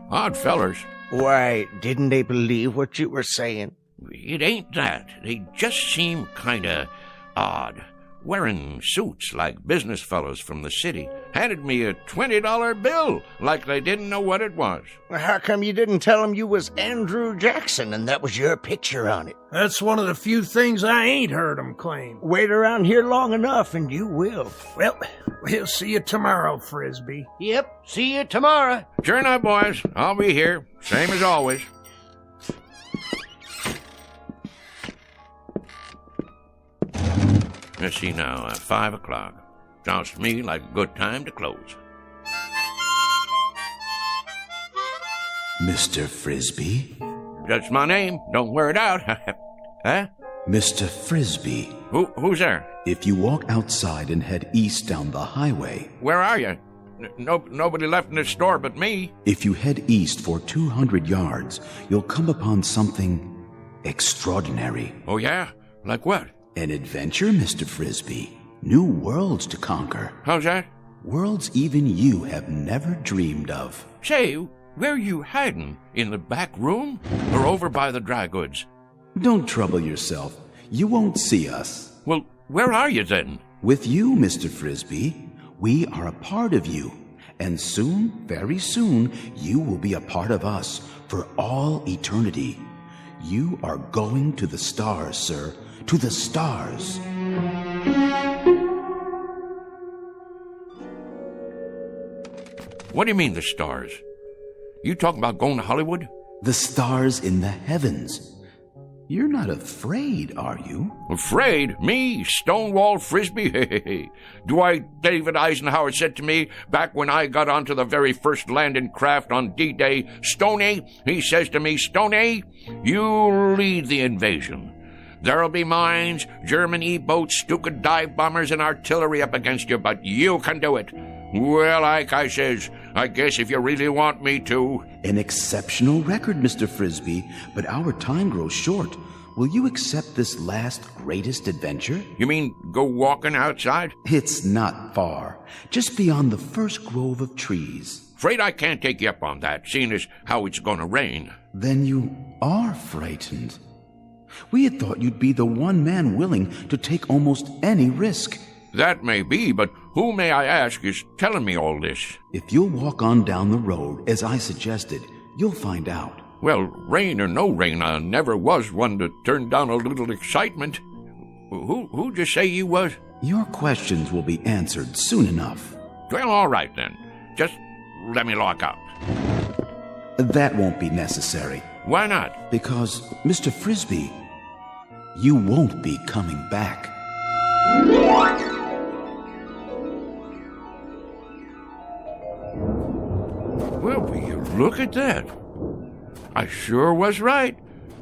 Odd fellers. Why, didn't they believe what you were saying? It ain't that. They just seem kinda odd. Wearing suits like business fellows from the city. Handed me a $20 bill like they didn't know what it was. Well, how come you didn't tell them you was Andrew Jackson and that was your picture on it? That's one of the few things I ain't heard them claim. Wait around here long enough and you will. Well, we'll see you tomorrow, Frisby. Yep, see you tomorrow. Sure enough, boys. I'll be here. Same as always. Let's see now, 5 o'clock. Sounds to me like a good time to close. Mr. Frisby? That's my name. Don't wear it out. Huh? Mr. Frisby. Who's there? If you walk outside and head east down the highway... Where are you? Nobody left in the store but me. If you head east for 200 yards, you'll come upon something extraordinary. Oh, yeah? Like what? An adventure, Mr. Frisby. New worlds to conquer. How's that? Worlds even you have never dreamed of. Say, where you hiding? In the back room? Or over by the dry goods? Don't trouble yourself. You won't see us. Well, where are you then? With you, Mr. Frisby. We are a part of you. And soon, very soon, you will be a part of us for all eternity. You are going to the stars, sir. To the stars. What do you mean, the stars? You talking about going to Hollywood? The stars in the heavens. You're not afraid, are you? Afraid? Me? Stonewall Frisby? Dwight David Eisenhower said to me back when I got onto the very first landing craft on D-Day, Stoney, he says to me, Stoney, you lead the invasion. There'll be mines, German E-boats, Stuka dive bombers, and artillery up against you, but you can do it. Well, like I says, I guess if you really want me to. An exceptional record, Mr. Frisby, but our time grows short. Will you accept this last greatest adventure? You mean go walking outside? It's not far. Just beyond the first grove of trees. Afraid I can't take you up on that, seeing as how it's gonna rain. Then you are frightened. We had thought you'd be the one man willing to take almost any risk. That may be, but who, may I ask, is telling me all this? If you'll walk on down the road, as I suggested, you'll find out. Well, rain or no rain, I never was one to turn down a little excitement. Who'd you say you was? Your questions will be answered soon enough. Well, all right then. Just let me lock up. That won't be necessary. Why not? Because, Mr. Frisby, you won't be coming back. Well, will you look at that? I sure was right.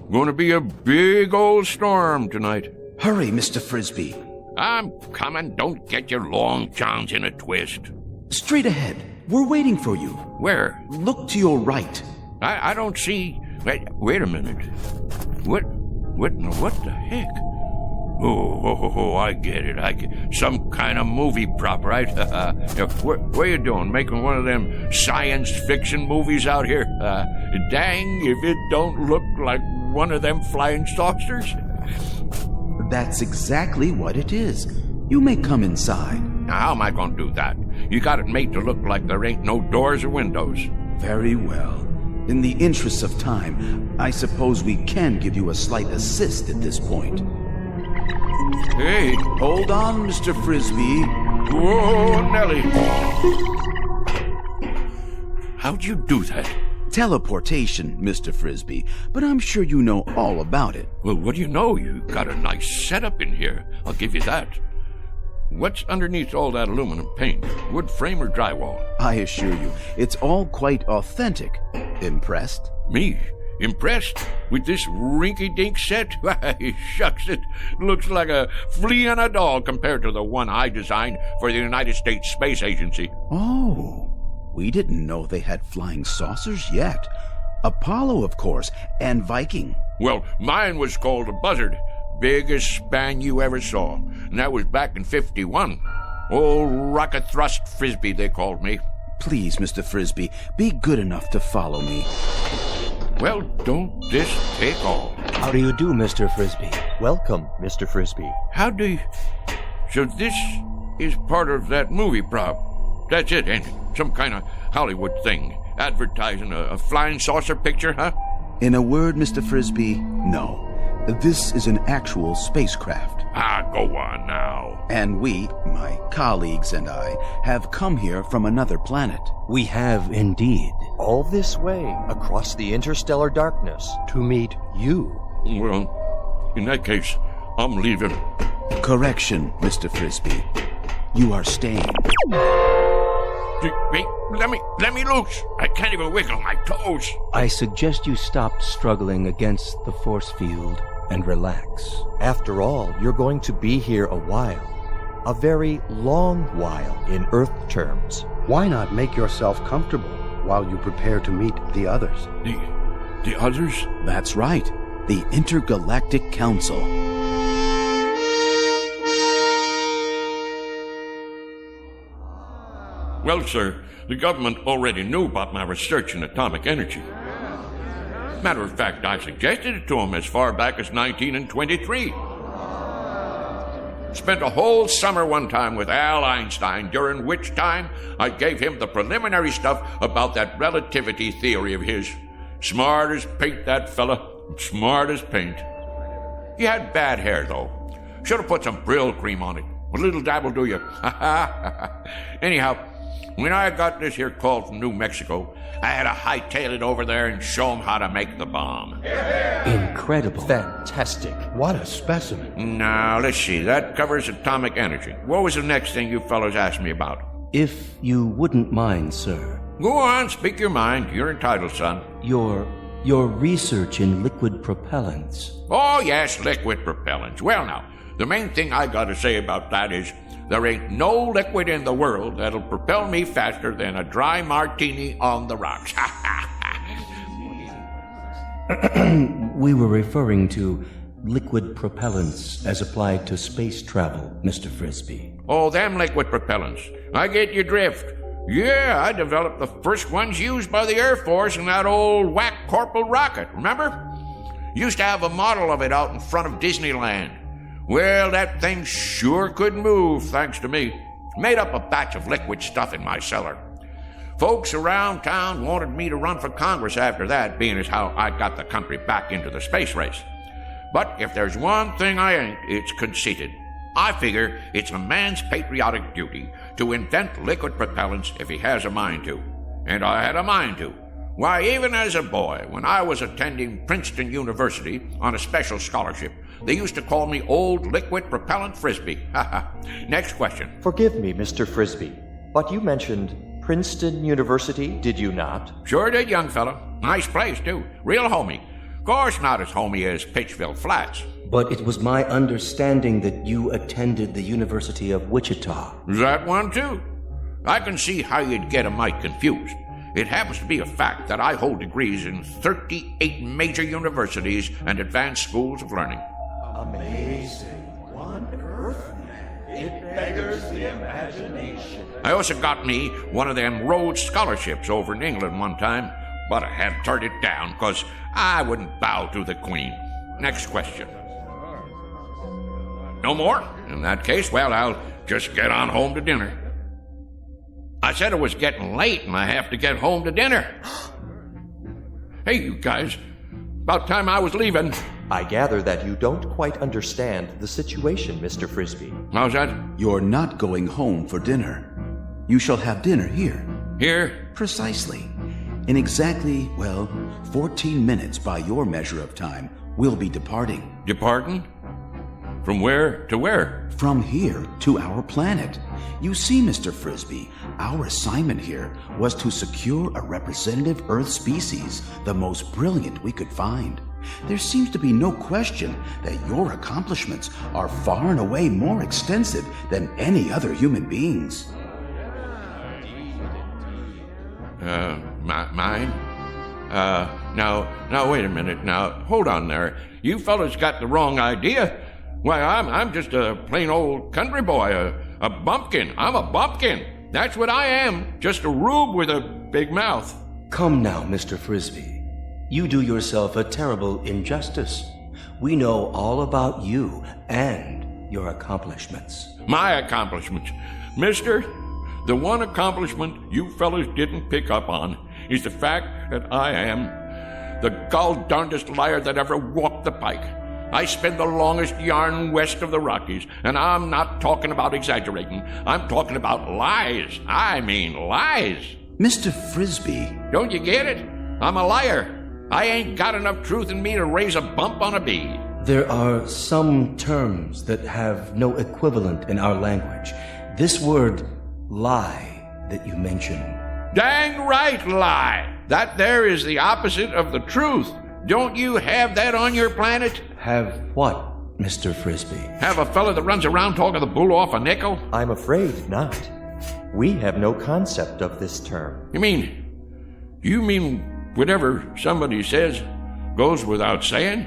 Gonna be a big old storm tonight. Hurry, Mr. Frisby. I'm coming. Don't get your long johns in a twist. Straight ahead. We're waiting for you. Where? Look to your right. I don't see... Wait a minute. What the heck? Oh, I get it. Some kind of movie prop, right? What you doing? Making one of them science fiction movies out here? Dang if it don't look like one of them flying saucers. That's exactly what it is. You may come inside. Now, how am I going to do that? You got it made to look like there ain't no doors or windows. Very well. In the interest of time, I suppose we can give you a slight assist at this point. Hey. Hold on, Mr. Frisby. Whoa, Nellie. How'd you do that? Teleportation, Mr. Frisby, but I'm sure you know all about it. Well, what do you know? You got a nice setup in here. I'll give you that. What's underneath all that aluminum paint? Wood frame or drywall? I assure you, it's all quite authentic. Impressed? Me? Impressed? With this rinky-dink set? Why, shucks, it looks like a flea on a doll compared to the one I designed for the United States Space Agency. Oh, we didn't know they had flying saucers yet. Apollo, of course, and Viking. Well, mine was called a Buzzard. Biggest span you ever saw. And that was back in 51. Old Rocket Thrust Frisby, they called me. Please, Mr. Frisby, be good enough to follow me. Well, don't this take all? How do you do, Mr. Frisby? Welcome, Mr. Frisby. How do you... So this is part of that movie prop. That's it, ain't it? Some kind of Hollywood thing. Advertising a flying saucer picture, huh? In a word, Mr. Frisby, no. This is an actual spacecraft. Ah, go on now. And we, my colleagues and I, have come here from another planet. We have indeed. All this way, across the interstellar darkness, to meet you. Well, in that case, I'm leaving. Correction, Mr. Frisby. You are staying. Wait, let me loose. I can't even wiggle my toes. I suggest you stop struggling against the force field and relax. After all, you're going to be here a while. A very long while in Earth terms. Why not make yourself comfortable while you prepare to meet the others? The others? That's right. The Intergalactic Council. Well, sir, the government already knew about my research in atomic energy. Matter of fact, I suggested it to them as far back as 1923. Spent a whole summer one time with Al Einstein, during which time I gave him the preliminary stuff about that relativity theory of his. Smart as paint, that fella. Smart as paint. He had bad hair, though. Should have put some Brill cream on it. A little dabble do you. Anyhow, when I got this here call from New Mexico, I had to hightail it over there and show them how to make the bomb. Incredible. Fantastic. What a specimen. Now, let's see. That covers atomic energy. What was the next thing you fellows asked me about? If you wouldn't mind, sir. Go on, speak your mind. You're entitled, son. Your research in liquid propellants. Oh, yes, liquid propellants. Well, now, the main thing I got to say about that is there ain't no liquid in the world that'll propel me faster than a dry martini on the rocks. We were referring to liquid propellants as applied to space travel, Mr. Frisby. Oh, them liquid propellants. I get your drift. Yeah, I developed the first ones used by the Air Force in that old whack Corporal rocket, remember? Used to have a model of it out in front of Disneyland. Well, that thing sure could move, thanks to me. Made up a batch of liquid stuff in my cellar. Folks around town wanted me to run for Congress after that, being as how I got the country back into the space race. But if there's one thing I ain't, it's conceited. I figure it's a man's patriotic duty to invent liquid propellants if he has a mind to. And I had a mind to. Why, even as a boy, when I was attending Princeton University on a special scholarship, they used to call me Old Liquid Propellant Frisby. Next question. Forgive me, Mr. Frisby, but you mentioned Princeton University, did you not? Sure did, young fella. Nice place, too. Real homey. Of course not as homey as Pitchville Flats. But it was my understanding that you attended the University of Wichita. That one, too. I can see how you'd get a mite confused. It happens to be a fact that I hold degrees in 38 major universities and advanced schools of learning. Amazing. One Earthman. It beggars the imagination. I also got me one of them Rhodes scholarships over in England one time, but I had to turn it down because I wouldn't bow to the Queen. Next question. No more? In that case, well, I'll just get on home to dinner. I said it was getting late and I have to get home to dinner. Hey, you guys. About time I was leaving. I gather that you don't quite understand the situation, Mr. Frisby. How's that? You're not going home for dinner. You shall have dinner here. Here? Precisely. In exactly, 14 minutes by your measure of time, we'll be departing. Departing? From where to where? From here to our planet. You see, Mr. Frisby, our assignment here was to secure a representative Earth species, the most brilliant we could find. There seems to be no question that your accomplishments are far and away more extensive than any other human beings. Mine? Now, wait a minute. Now, hold on there. You fellas got the wrong idea. Why, I'm just a plain old country boy, a bumpkin. I'm a bumpkin. That's what I am. Just a rube with a big mouth. Come now, Mr. Frisby. You do yourself a terrible injustice. We know all about you and your accomplishments. My accomplishments? Mister, the one accomplishment you fellas didn't pick up on is the fact that I am the gall-darndest liar that ever walked the pike. I spin the longest yarn west of the Rockies, and I'm not talking about exaggerating. I'm talking about lies. I mean lies. Mr. Frisby. Don't you get it? I'm a liar. I ain't got enough truth in me to raise a bump on a bee. There are some terms that have no equivalent in our language. This word, lie, that you mentioned. Dang right, lie. That there is the opposite of the truth. Don't you have that on your planet? Have what, Mr. Frisby? Have a fella that runs around talking the bull off a nickel? I'm afraid not. We have no concept of this term. You mean whatever somebody says goes without saying?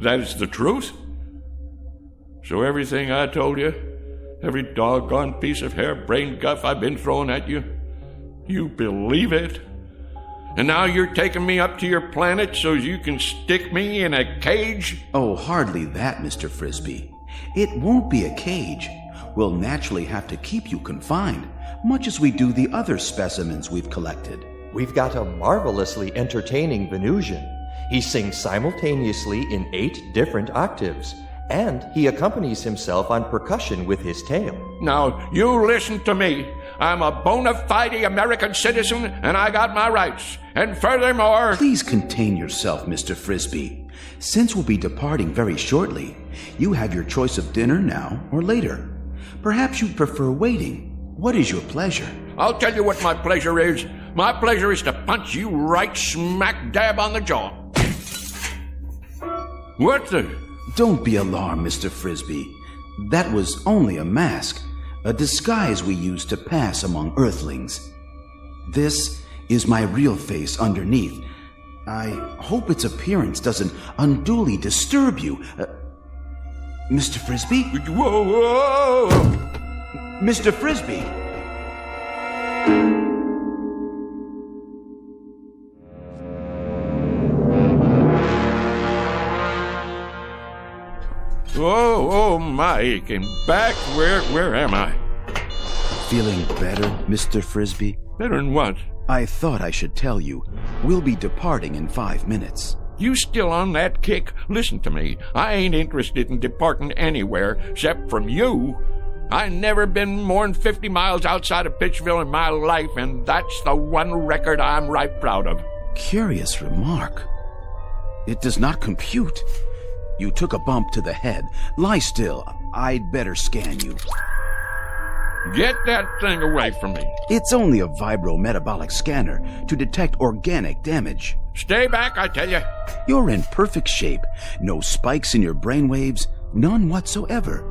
That is the truth? So everything I told you, every doggone piece of harebrained guff I've been throwing at you, you believe it? And now you're taking me up to your planet so you can stick me in a cage? Oh, hardly that, Mr. Frisby. It won't be a cage. We'll naturally have to keep you confined, much as we do the other specimens we've collected. We've got a marvelously entertaining Venusian. He sings simultaneously in 8 different octaves, and he accompanies himself on percussion with his tail. Now, you listen to me. I'm a bona fide American citizen, and I got my rights. And furthermore... Please contain yourself, Mr. Frisby. Since we'll be departing very shortly, you have your choice of dinner now or later. Perhaps you'd prefer waiting. What is your pleasure? I'll tell you what my pleasure is. My pleasure is to punch you right smack dab on the jaw. What the... Don't be alarmed, Mr. Frisby. That was only a mask, a disguise we use to pass among Earthlings. This is my real face underneath. I hope its appearance doesn't unduly disturb you. Mr. Frisby? Whoa! Mr. Frisby! Oh, my aching back. Where am I? Feeling better, Mr. Frisby? Better than what? I thought I should tell you. We'll be departing in 5 minutes. You still on that kick? Listen to me. I ain't interested in departing anywhere except from you. I never been more than 50 miles outside of Pittsville in my life, and that's the one record I'm right proud of. Curious remark. It does not compute. You took a bump to the head. Lie still. I'd better scan you. Get that thing away from me. It's only a vibrometabolic scanner to detect organic damage. Stay back, I tell you. You're in perfect shape. No spikes in your brainwaves. None whatsoever.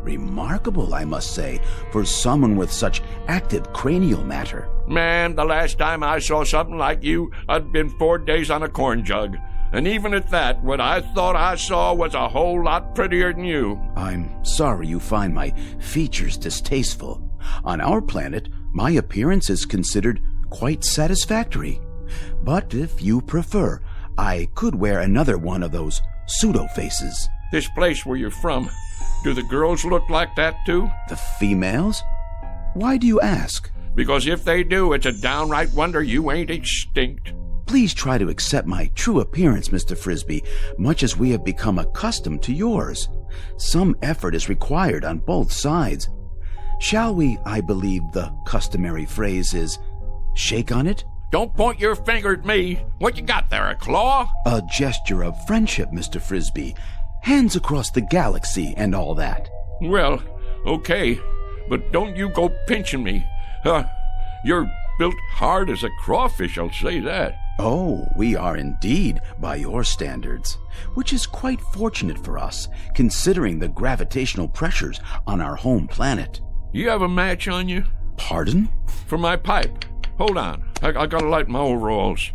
Remarkable, I must say, for someone with such active cranial matter. Man, the last time I saw something like you, I'd been 4 days on a corn jug. And even at that, what I thought I saw was a whole lot prettier than you. I'm sorry you find my features distasteful. On our planet, my appearance is considered quite satisfactory. But if you prefer, I could wear another one of those pseudo-faces. This place where you're from, do the girls look like that too? The females? Why do you ask? Because if they do, it's a downright wonder you ain't extinct. Please try to accept my true appearance, Mr. Frisby, much as we have become accustomed to yours. Some effort is required on both sides. Shall we, I believe the customary phrase is, shake on it? Don't point your finger at me. What you got there, a claw? A gesture of friendship, Mr. Frisby. Hands across the galaxy and all that. Well, okay, but don't you go pinching me. You're built hard as a crawfish, I'll say that. Oh, we are indeed, by your standards, which is quite fortunate for us, considering the gravitational pressures on our home planet. You have a match on you? Pardon? For my pipe. Hold on. I gotta light my overalls.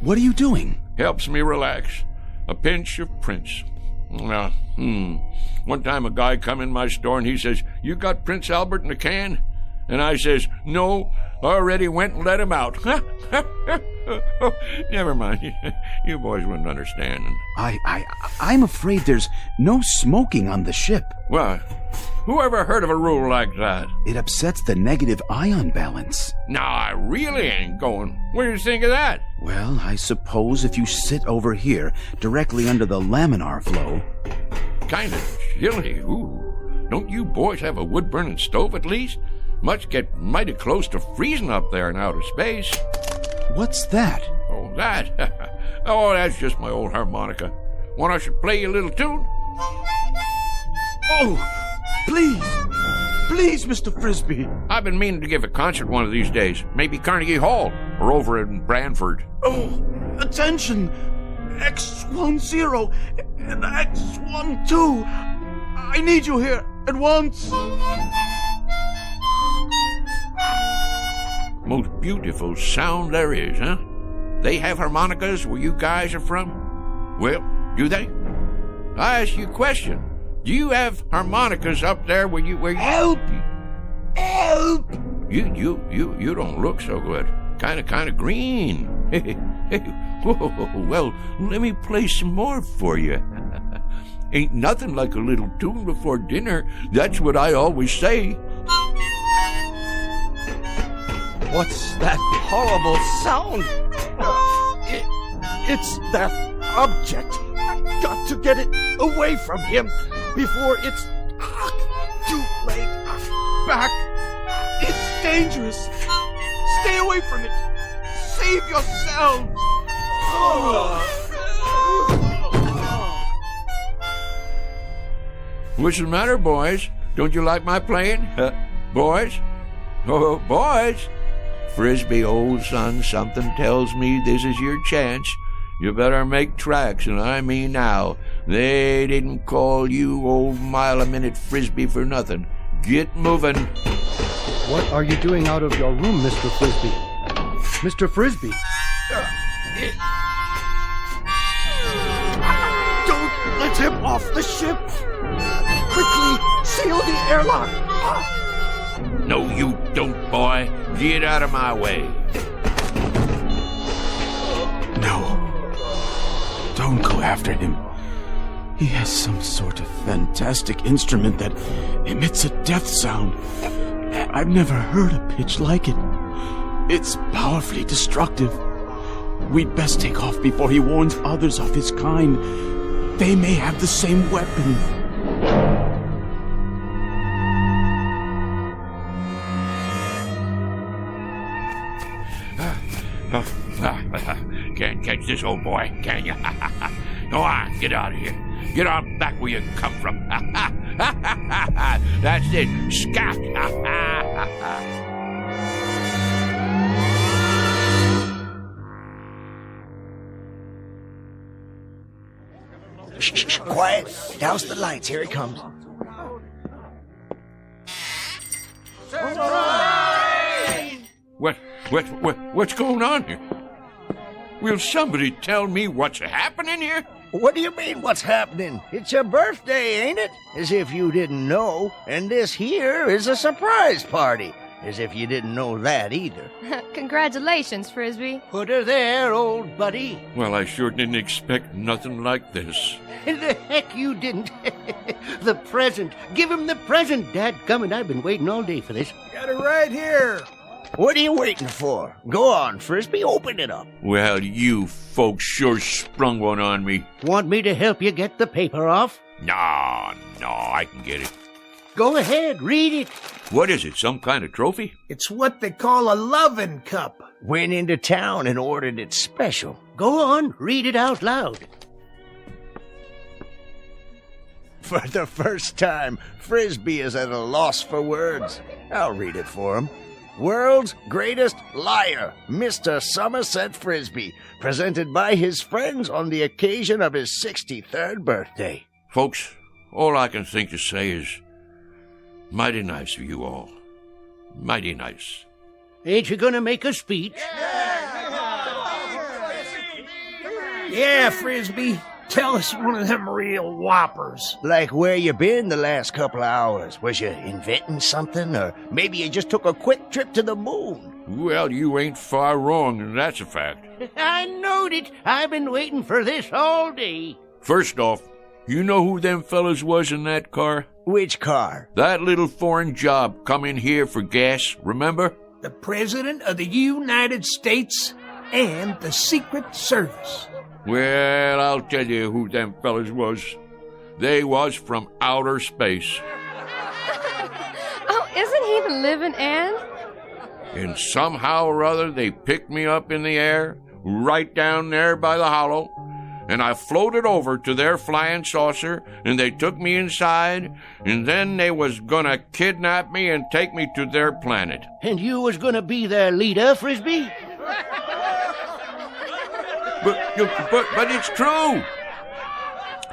What are you doing? Helps me relax. A pinch of Prince. One time a guy come in my store and he says, "You got Prince Albert in a can?" And I says, "No, I already went and let him out." Never mind. You boys wouldn't understand. I'm afraid there's no smoking on the ship. Well, who ever heard of a rule like that? It upsets the negative ion balance. No, I really ain't going. What do you think of that? Well, I suppose if you sit over here, directly under the laminar flow. Kind of chilly. Ooh. Don't you boys have a wood-burning stove at least? Must get mighty close to freezing up there in outer space. What's that? Oh, that? Oh, that's just my old harmonica. Want I should play you a little tune? Oh, please. Please, Mr. Frisby. I've been meaning to give a concert one of these days. Maybe Carnegie Hall or over in Branford. Oh, attention. X10 and X12. I need you here at once. Most beautiful sound there is, huh? They have harmonicas where you guys are from? Well, do they? I ask you a question. Do you have harmonicas up there where you Help! Help! You don't look so good. Kind of green. Whoa, well, let me play some more for you. Ain't nothing like a little tune before dinner. That's what I always say. What's that horrible sound? It's that object. Got to get it away from him before it's too late. Back. It's dangerous. Stay away from it. Save yourselves. What's the matter, boys? Don't you like my playing? Boys? Oh, boys! Frisby, old son, something tells me this is your chance. You better make tracks, and I mean now. They didn't call you old mile-a-minute Frisby for nothing. Get moving. What are you doing out of your room, Mr. Frisby? Mr. Frisby! Don't let him off the ship! Quickly, seal the airlock! No, you don't, boy. Get out of my way. No. Don't go after him. He has some sort of fantastic instrument that emits a death sound. I've never heard a pitch like it. It's powerfully destructive. We'd best take off before he warns others of his kind. They may have the same weapon. Can't catch this old boy, can you? Go on, get out of here. Get on back where you come from. That's it. Scat. Shh, quiet. Douse the lights. Here it comes. What's going on here? Will somebody tell me what's happening here? What do you mean, what's happening? It's your birthday, ain't it? As if you didn't know. And this here is a surprise party. As if you didn't know that either. Congratulations, Frisby. Put her there, old buddy. Well, I sure didn't expect nothing like this. The heck you didn't. The present. Give him the present, dadgummit. I've been waiting all day for this. Got it right here. What are you waiting for? Go on, Frisby, open it up. Well, you folks sure sprung one on me. Want me to help you get the paper off? No, I can get it. Go ahead, read it. What is it, some kind of trophy? It's what they call a lovin' cup. Went into town and ordered it special. Go on, read it out loud. For the first time, Frisby is at a loss for words. I'll read it for him. World's greatest liar, Mr. Somerset Frisby, presented by his friends on the occasion of his 63rd birthday. Folks, all I can think to say is, mighty nice of you all. Mighty nice. Ain't you gonna make a speech? Yeah, Frisby. Tell us one of them real whoppers. Like where you been the last couple of hours? Was you inventing something? Or maybe you just took a quick trip to the moon? Well, you ain't far wrong, and that's a fact. I knowed it. I've been waiting for this all day. First off, you know who them fellas was in that car? Which car? That little foreign job come in here for gas, remember? The President of the United States and the Secret Service. Well, I'll tell you who them fellas was. They was from outer space. Oh, isn't he the living end? And somehow or other they picked me up in the air, right down there by the hollow, and I floated over to their flying saucer, and they took me inside, and then they was gonna kidnap me and take me to their planet. And you was gonna be their leader, Frisby? But it's true.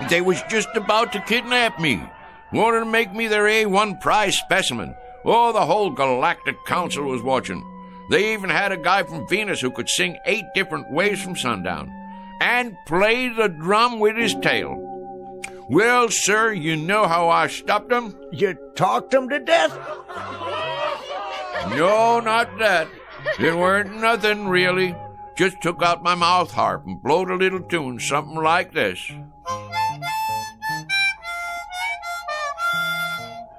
They was just about to kidnap me. Wanted to make me their A1 prize specimen. Oh, the whole Galactic Council was watching. They even had a guy from Venus who could sing 8 different ways from sundown and play the drum with his tail. Well, sir, you know how I stopped them? You talked them to death? No, not that. It weren't nothing, really. Just took out my mouth harp and blowed a little tune, something like this.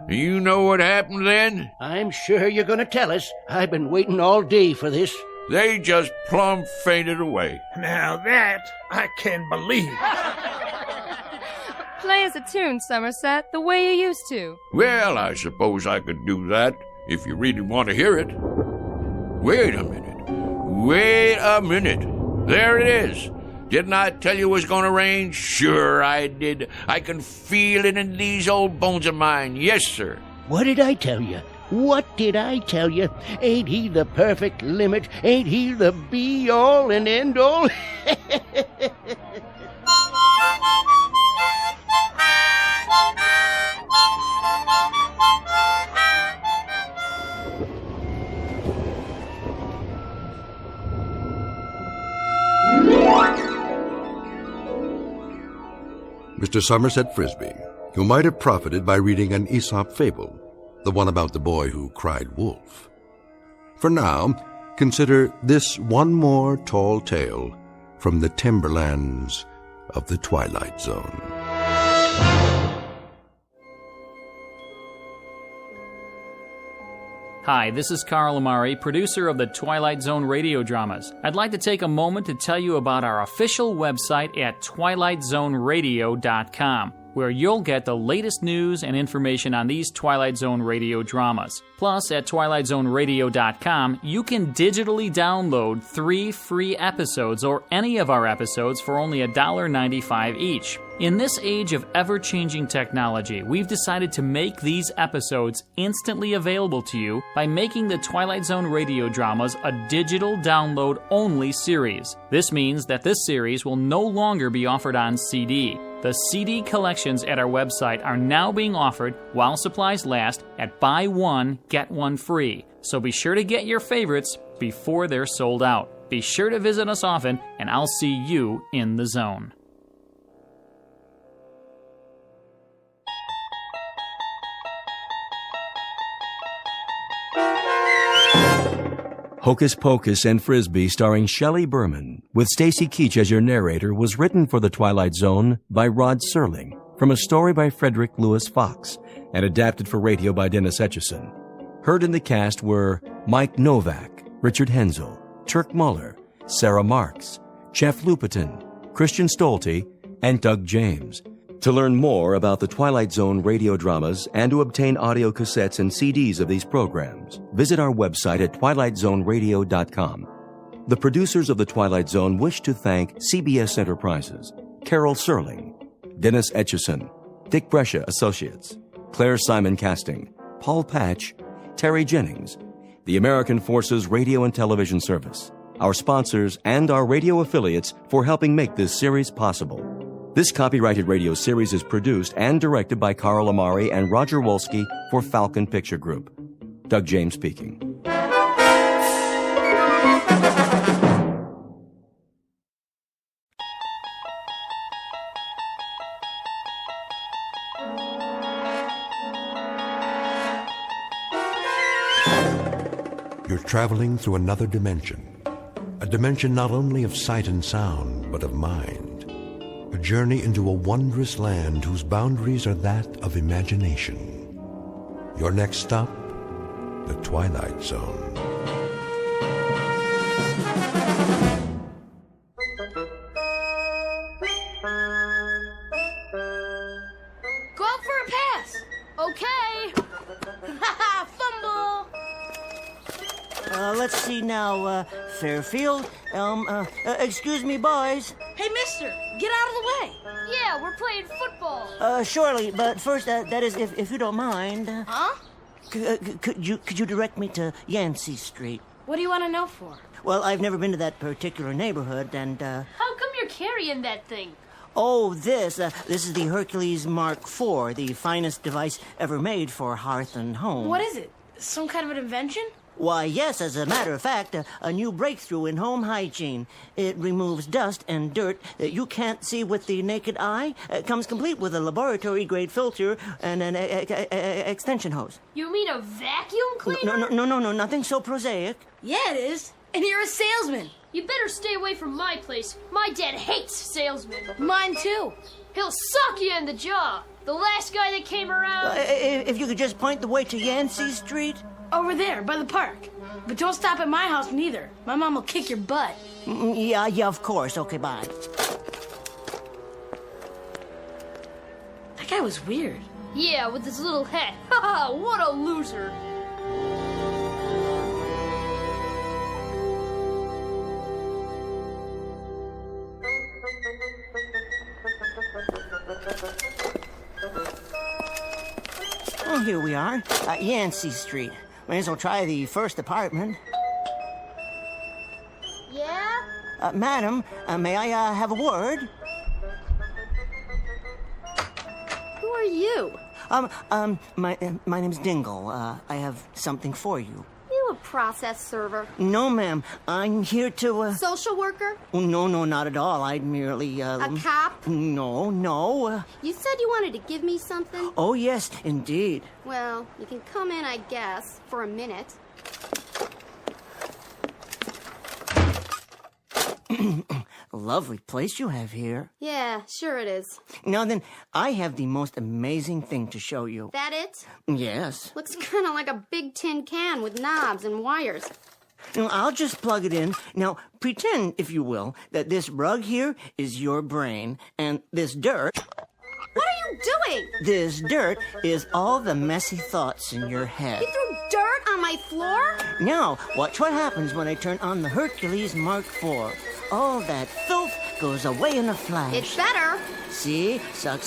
You know what happened then? I'm sure you're going to tell us. I've been waiting all day for this. They just plumb fainted away. Now that I can believe. Play us a tune, Somerset, the way you used to. Well, I suppose I could do that, if you really want to hear it. Wait a minute. There it is. Didn't I tell you it was going to rain? Sure I did. I can feel it in these old bones of mine. Yes, sir. What did I tell you? What did I tell you? Ain't he the perfect limit? Ain't he the be-all and end-all? Mr. Somerset Frisby, who might have profited by reading an Aesop fable, the one about the boy who cried wolf. For now, consider this one more tall tale from the timberlands of the Twilight Zone. Hi, this is Carl Amari, producer of the Twilight Zone Radio Dramas. I'd like to take a moment to tell you about our official website at twilightzoneradio.com, where you'll get the latest news and information on these Twilight Zone Radio dramas. Plus, at twilightzoneradio.com, you can digitally download 3 free episodes or any of our episodes for only $1.95 each. In this age of ever-changing technology, we've decided to make these episodes instantly available to you by making the Twilight Zone Radio Dramas a digital download-only series. This means that this series will no longer be offered on CD. The CD collections at our website are now being offered while supplies last at buy one, get one free. So be sure to get your favorites before they're sold out. Be sure to visit us often, and I'll see you in the zone. Hocus Pocus and Frisby, starring Shelley Berman, with Stacy Keach as your narrator, was written for the Twilight Zone by Rod Serling, from a story by Frederick Lewis Fox, and adapted for radio by Dennis Etchison. Heard in the cast were Mike Novak, Richard Hensel, Turk Muller, Sarah Marks, Jeff Lupiton, Christian Stolte, and Doug James. To learn more about the Twilight Zone radio dramas and to obtain audio cassettes and CDs of these programs, visit our website at twilightzoneradio.com. The producers of The Twilight Zone wish to thank CBS Enterprises, Carol Serling, Dennis Etchison, Dick Brescia Associates, Claire Simon Casting, Paul Patch, Terry Jennings, the American Forces Radio and Television Service, our sponsors, and our radio affiliates for helping make this series possible. This copyrighted radio series is produced and directed by Carl Amari and Roger Wolski for Falcon Picture Group. Doug James speaking. You're traveling through another dimension. A dimension not only of sight and sound, but of mind. A journey into a wondrous land whose boundaries are that of imagination. Your next stop, the Twilight Zone. Go out for a pass. Okay. Fumble. Let's see now, Fairfield. Excuse me, boys. Hey, mister, get out of the way. Yeah, we're playing football. Surely, but first, that is, if you don't mind. Huh? Could you direct me to Yancey Street? What do you want to know for? Well, I've never been to that particular neighborhood, and, How come you're carrying that thing? Oh, this is the Hercules Mark IV, the finest device ever made for hearth and home. What is it? Some kind of an invention? Why, yes, as a matter of fact, a new breakthrough in home hygiene. It removes dust and dirt that you can't see with the naked eye. It comes complete with a laboratory-grade filter and an extension hose. You mean a vacuum cleaner? No, nothing so prosaic. Yeah, it is. And you're a salesman. You better stay away from my place. My dad hates salesmen. Mine, too. He'll suck you in the jaw. The last guy that came around... If you could just point the way to Yancey Street... Over there, by the park. But don't stop at my house neither. My mom will kick your butt. Yeah, of course. Okay, bye. That guy was weird. Yeah, with his little hat. Haha, what a loser. Oh, here we are. Yancey Street. May as well try the first apartment. Yeah? Madam, may I have a word? Who are you? My name's Dingle. I have something for you. You a process server? No, ma'am. I'm here to, Social worker? No, not at all. I'd merely, A cop? No. You said you wanted to give me something? Oh, yes, indeed. Well, you can come in, I guess, for a minute. Lovely place you have here. Yeah, sure it is. Now then, I have the most amazing thing to show you. That it? Yes. Looks kind of like a big tin can with knobs and wires. Now, I'll just plug it in. Now, pretend, if you will, that this rug here is your brain, and this dirt... What are you doing? This dirt is all the messy thoughts in your head. You threw dirt on my floor? Now, watch what happens when I turn on the Hercules Mark IV. All that filth goes away in a flash. It's better. See? Suck.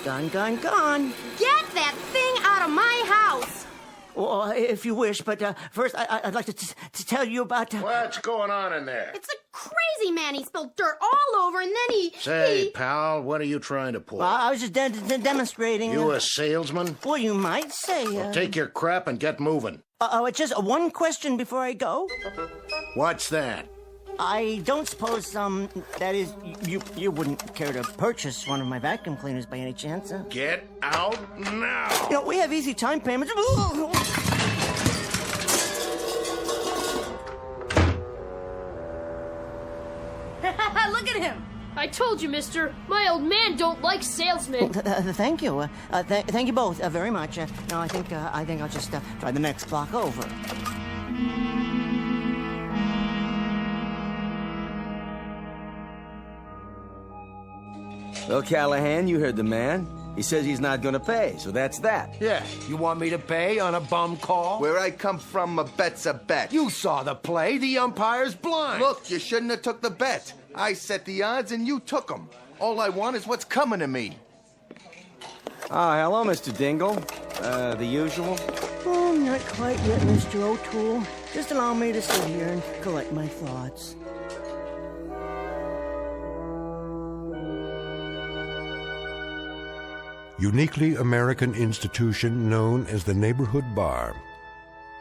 Gone. Get that thing out of my house. Well, if you wish, but first I'd like to tell you about... What's going on in there? It's a crazy man. He spilled dirt all over, and then he... Say, pal, what are you trying to pull? Well, I was just demonstrating... You a salesman? Well, you might say... Well, take your crap and get moving. It's just one question before I go. What's that? I don't suppose, that is, you wouldn't care to purchase one of my vacuum cleaners by any chance, huh? Get out now! You know, we have easy time payments. Look at him! I told you, mister. My old man don't like salesmen. Thank you. Thank you both very much. Now, I think I'll just try the next block over. Well, Callahan, you heard the man. He says he's not gonna pay, so that's that. Yeah, you want me to pay on a bum call? Where I come from, a bet's a bet. You saw the play. The umpire's blind. Look, you shouldn't have took the bet. I set the odds and you took them. All I want is what's coming to me. Ah, hello, Mr. Dingle. The usual? Oh, not quite yet, Mr. O'Toole. Just allow me to sit here and collect my thoughts. Uniquely American institution known as the Neighborhood Bar.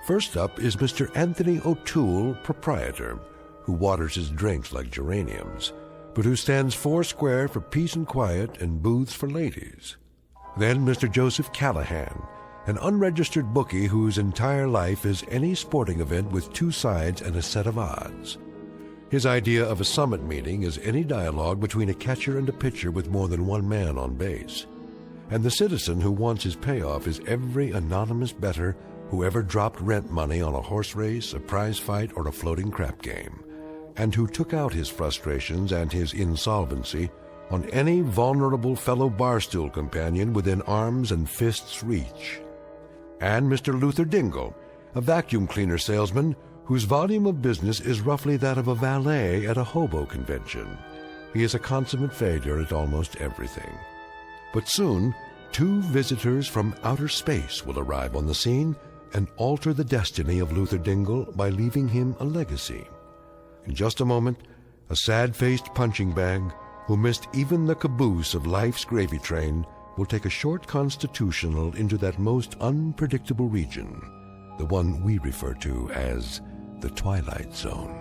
First up is Mr. Anthony O'Toole, proprietor, who waters his drinks like geraniums, but who stands foursquare for peace and quiet and booths for ladies. Then Mr. Joseph Callahan, an unregistered bookie whose entire life is any sporting event with two sides and a set of odds. His idea of a summit meeting is any dialogue between a catcher and a pitcher with more than one man on base. And the citizen who wants his payoff is every anonymous bettor who ever dropped rent money on a horse race, a prize fight, or a floating crap game, and who took out his frustrations and his insolvency on any vulnerable fellow barstool companion within arms and fists' reach. And Mr. Luther Dingle, a vacuum cleaner salesman whose volume of business is roughly that of a valet at a hobo convention. He is a consummate failure at almost everything. But soon, two visitors from outer space will arrive on the scene and alter the destiny of Luther Dingle by leaving him a legacy. In just a moment, a sad-faced punching bag who missed even the caboose of life's gravy train will take a short constitutional into that most unpredictable region, the one we refer to as the Twilight Zone.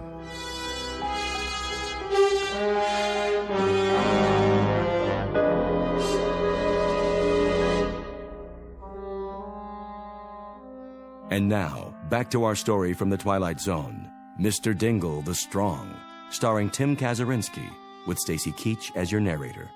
And now, back to our story from the Twilight Zone, Mr. Dingle the Strong, starring Tim Kazurinsky, with Stacy Keach as your narrator.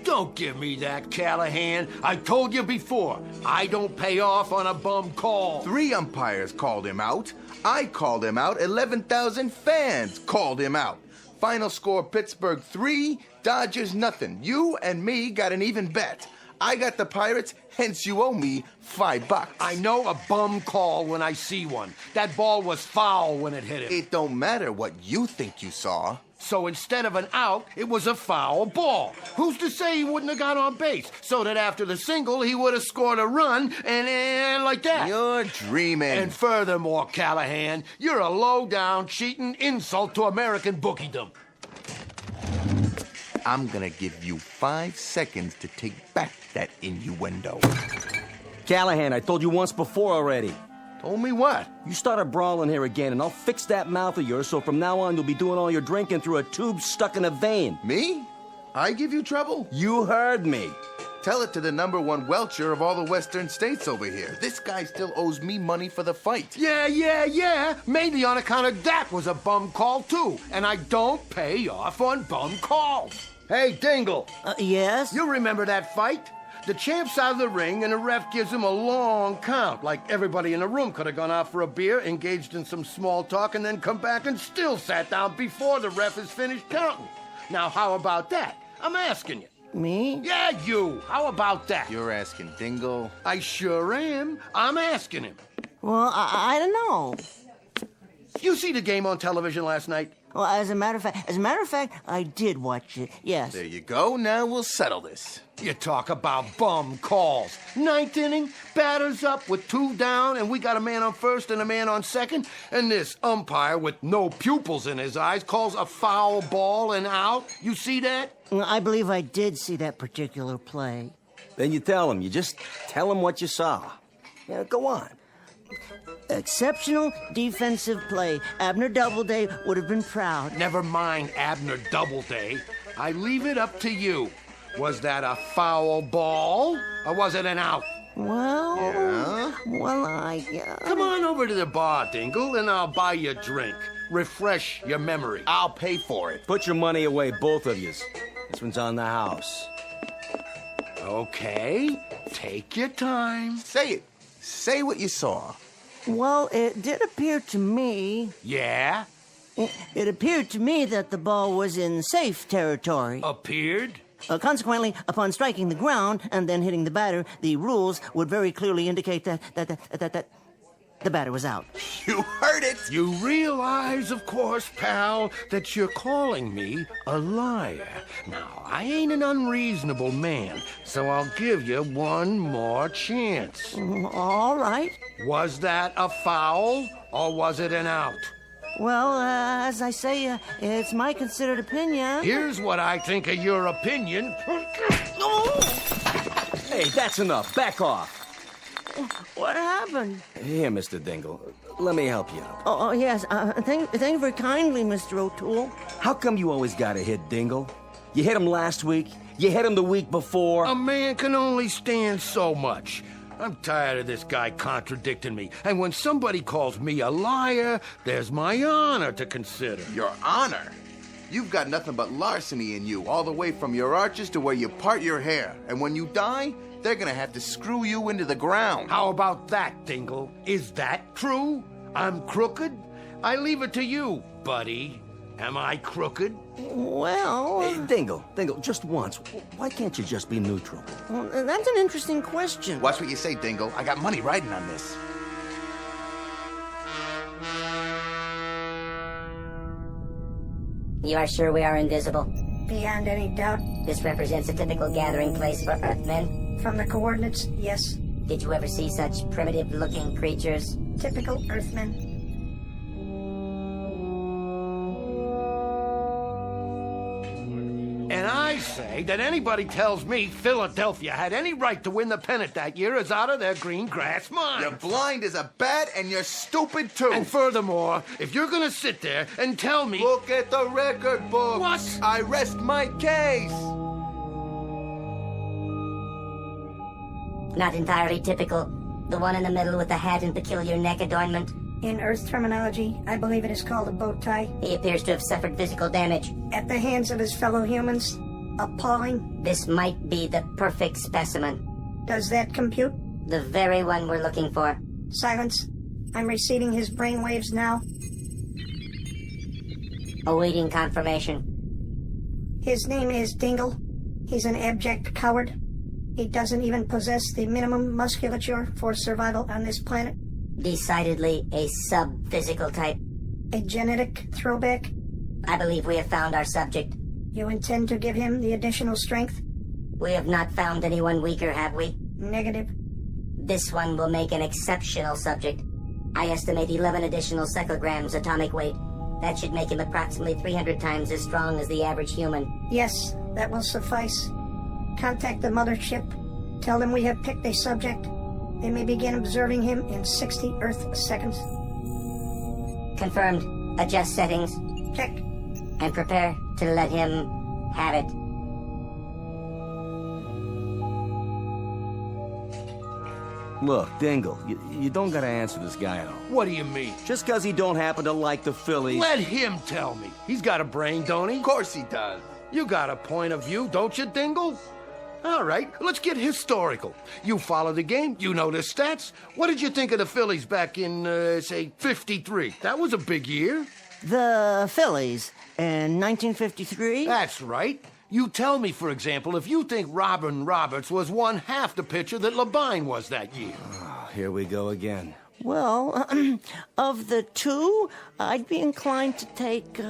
Don't give me that, Callahan. I told you before, I don't pay off on a bum call. 3 umpires called him out. I called him out. 11,000 fans called him out. Final score, Pittsburgh 3, Dodgers nothing. You and me got an even bet. I got the Pirates, hence you owe me $5. I know a bum call when I see one. That ball was foul when it hit him. It don't matter what you think you saw. So instead of an out, it was a foul ball. Who's to say he wouldn't have got on base? So that after the single, he would have scored a run and like that. You're dreaming. And furthermore, Callahan, you're a low-down, cheating insult to American bookiedom. I'm gonna give you 5 seconds to take back that innuendo. Callahan, I told you once before already. Told me what? You start a brawl in here again, and I'll fix that mouth of yours so from now on you'll be doing all your drinking through a tube stuck in a vein. Me? I give you trouble? You heard me. Tell it to the #1 welcher of all the western states over here. This guy still owes me money for the fight. Yeah. Mainly on account of that was a bum call, too. And I don't pay off on bum calls. Hey, Dingle. Yes? You remember that fight? The champ's out of the ring, and the ref gives him a long count. Like everybody in the room could have gone out for a beer, engaged in some small talk, and then come back and still sat down before the ref is finished counting. Now, how about that? I'm asking you. Me? Yeah, you. How about that? You're asking Dingle? I sure am. I'm asking him. Well, I don't know. You see the game on television last night? Well, as a matter of fact, I did watch it, yes. There you go. Now we'll settle this. You talk about bum calls. 9th inning, batters up with 2 down, and we got a man on first and a man on second, and this umpire with no pupils in his eyes calls a foul ball and out. You see that? I believe I did see that particular play. Then you tell him. You just tell him what you saw. Yeah, go on. Exceptional defensive play. Abner Doubleday would have been proud. Never mind Abner Doubleday. I leave it up to you. Was that a foul ball, or was it an out? Well, Come on over to the bar, Dingle, and I'll buy you a drink. Refresh your memory. I'll pay for it. Put your money away, both of yous. This one's on the house. Okay, take your time. Say it. Say what you saw. Well, it did appear to me... Yeah? It appeared to me that the ball was in safe territory. Appeared? Consequently, upon striking the ground and then hitting the batter, the rules would very clearly indicate that the batter was out. You heard it! You realize, of course, pal, that you're calling me a liar. Now, I ain't an unreasonable man, so I'll give you one more chance. All right. Was that a foul, or was it an out? Well, as I say, it's my considered opinion. Here's what I think of your opinion. Hey, that's enough. Back off. What happened? Here, Mr. Dingle. Let me help you out. Oh yes. Thank you very kindly, Mr. O'Toole. How come you always gotta hit Dingle? You hit him last week. You hit him the week before. A man can only stand so much. I'm tired of this guy contradicting me. And when somebody calls me a liar, there's my honor to consider. Your honor? You've got nothing but larceny in you, all the way from your arches to where you part your hair. And when you die, they're gonna have to screw you into the ground. How about that, Dingle? Is that true? I'm crooked? I leave it to you, buddy. Am I crooked? Well... Hey, Dingle, just once. Why can't you just be neutral? Well, that's an interesting question. Watch what you say, Dingle. I got money riding on this. You are sure we are invisible? Beyond any doubt. This represents a typical gathering place for Earthmen? From the coordinates, yes. Did you ever see such primitive-looking creatures? Typical Earthmen. And I say that anybody tells me Philadelphia had any right to win the pennant that year is out of their green grass mind. You're blind as a bat and you're stupid too. And furthermore, if you're gonna sit there and tell me... Look at the record book. What? I rest my case. Not entirely typical. The one in the middle with the hat and peculiar neck adornment. In Earth terminology, I believe it is called a bow tie. He appears to have suffered physical damage. At the hands of his fellow humans. Appalling. This might be the perfect specimen. Does that compute? The very one we're looking for. Silence. I'm receiving his brainwaves now. Awaiting confirmation. His name is Dingle. He's an abject coward. He doesn't even possess the minimum musculature for survival on this planet. Decidedly a sub-physical type. A genetic throwback? I believe we have found our subject. You intend to give him the additional strength? We have not found anyone weaker, have we? Negative. This one will make an exceptional subject. I estimate 11 additional cyclograms atomic weight. That should make him approximately 300 times as strong as the average human. Yes, that will suffice. Contact the mothership. Tell them we have picked a subject. They may begin observing him in 60 Earth seconds. Confirmed. Adjust settings. Check. And prepare to let him have it. Look, Dingle, you don't gotta answer this guy at all. What do you mean? Just because he don't happen to like the Phillies... Let him tell me. He's got a brain, don't he? Of course he does. You got a point of view, don't you, Dingle? All right, let's get historical. You follow the game, you know the stats. What did you think of the Phillies back in, say, 53? That was a big year. The Phillies in 1953? That's right. You tell me, for example, if you think Robin Roberts was one half the pitcher that Labine was that year. Oh, here we go again. Well, of the two, I'd be inclined to take...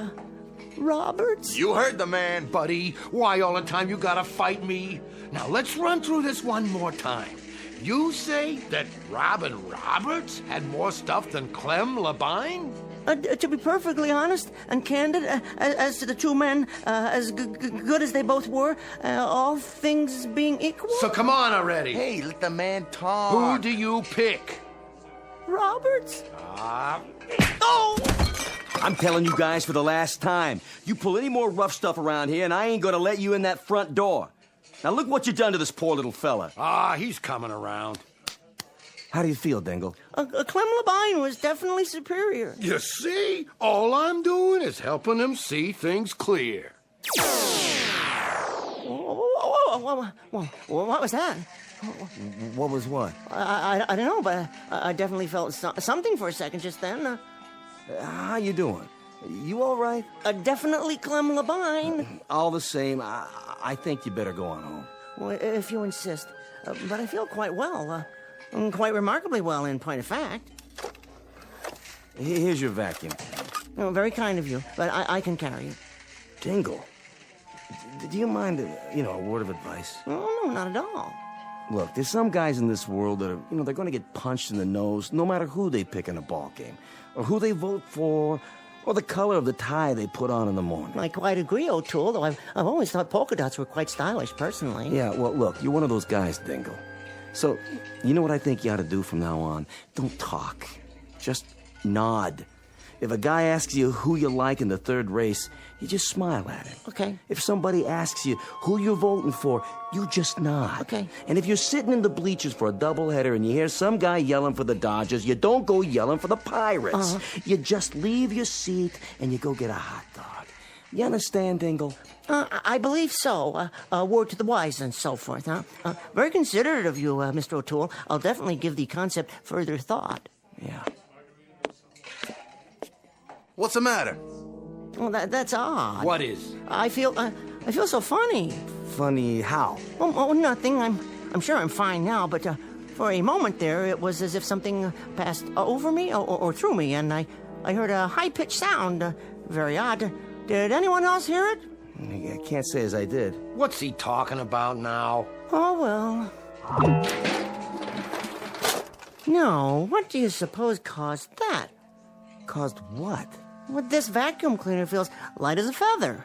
Roberts? You heard the man. Buddy, why all the time you gotta fight me? Now, let's run through this one more time. You say that Robin Roberts had more stuff than Clem Labine? To be perfectly honest and candid, as to the two men, as good as they both were, all things being equal... So come on already. Hey, let the man talk. Who do you pick? Roberts? Oh! I'm telling you guys for the last time, you pull any more rough stuff around here and I ain't gonna let you in that front door. Now look what you done to this poor little fella. He's coming around. How do you feel, Dingle? Clem Labine was definitely superior. You see? All I'm doing is helping him see things clear. What was that? What was what? I don't know, but I definitely felt something for a second just then. How you doing? You all right? Definitely Clem Labine. All the same, I think you better go on home. Well, if you insist. But I feel quite well. Quite remarkably well, in point of fact. Here's your vacuum. Oh, very kind of you, but I can carry it. Dingle, do you mind, a word of advice? Oh, no, not at all. Look, there's some guys in this world that are, they're going to get punched in the nose no matter who they pick in a ball game, or who they vote for, or the color of the tie they put on in the morning. I quite agree, O'Toole, though I've always thought polka dots were quite stylish, personally. Yeah, well, look, you're one of those guys, Dingle. So, you know what I think you ought to do from now on? Don't talk. Just nod. If a guy asks you who you like in the third race, you just smile at him. Okay. If somebody asks you who you're voting for, you just nod. Okay. And if you're sitting in the bleachers for a doubleheader and you hear some guy yelling for the Dodgers, you don't go yelling for the Pirates. You just leave your seat and you go get a hot dog. You understand, Dingle? I believe so. A word to the wise and so forth, huh? Very considerate of you, Mr. O'Toole. I'll definitely give the concept further thought. Yeah. What's the matter? Well, that's odd. What is? I feel so funny. Funny how? Oh, nothing. I'm sure I'm fine now, but for a moment there, it was as if something passed over me or through me, and I heard a high-pitched sound. Very odd. Did anyone else hear it? I can't say as I did. What's he talking about now? Oh, well. No, what do you suppose caused that? Caused what? Well, this vacuum cleaner feels light as a feather.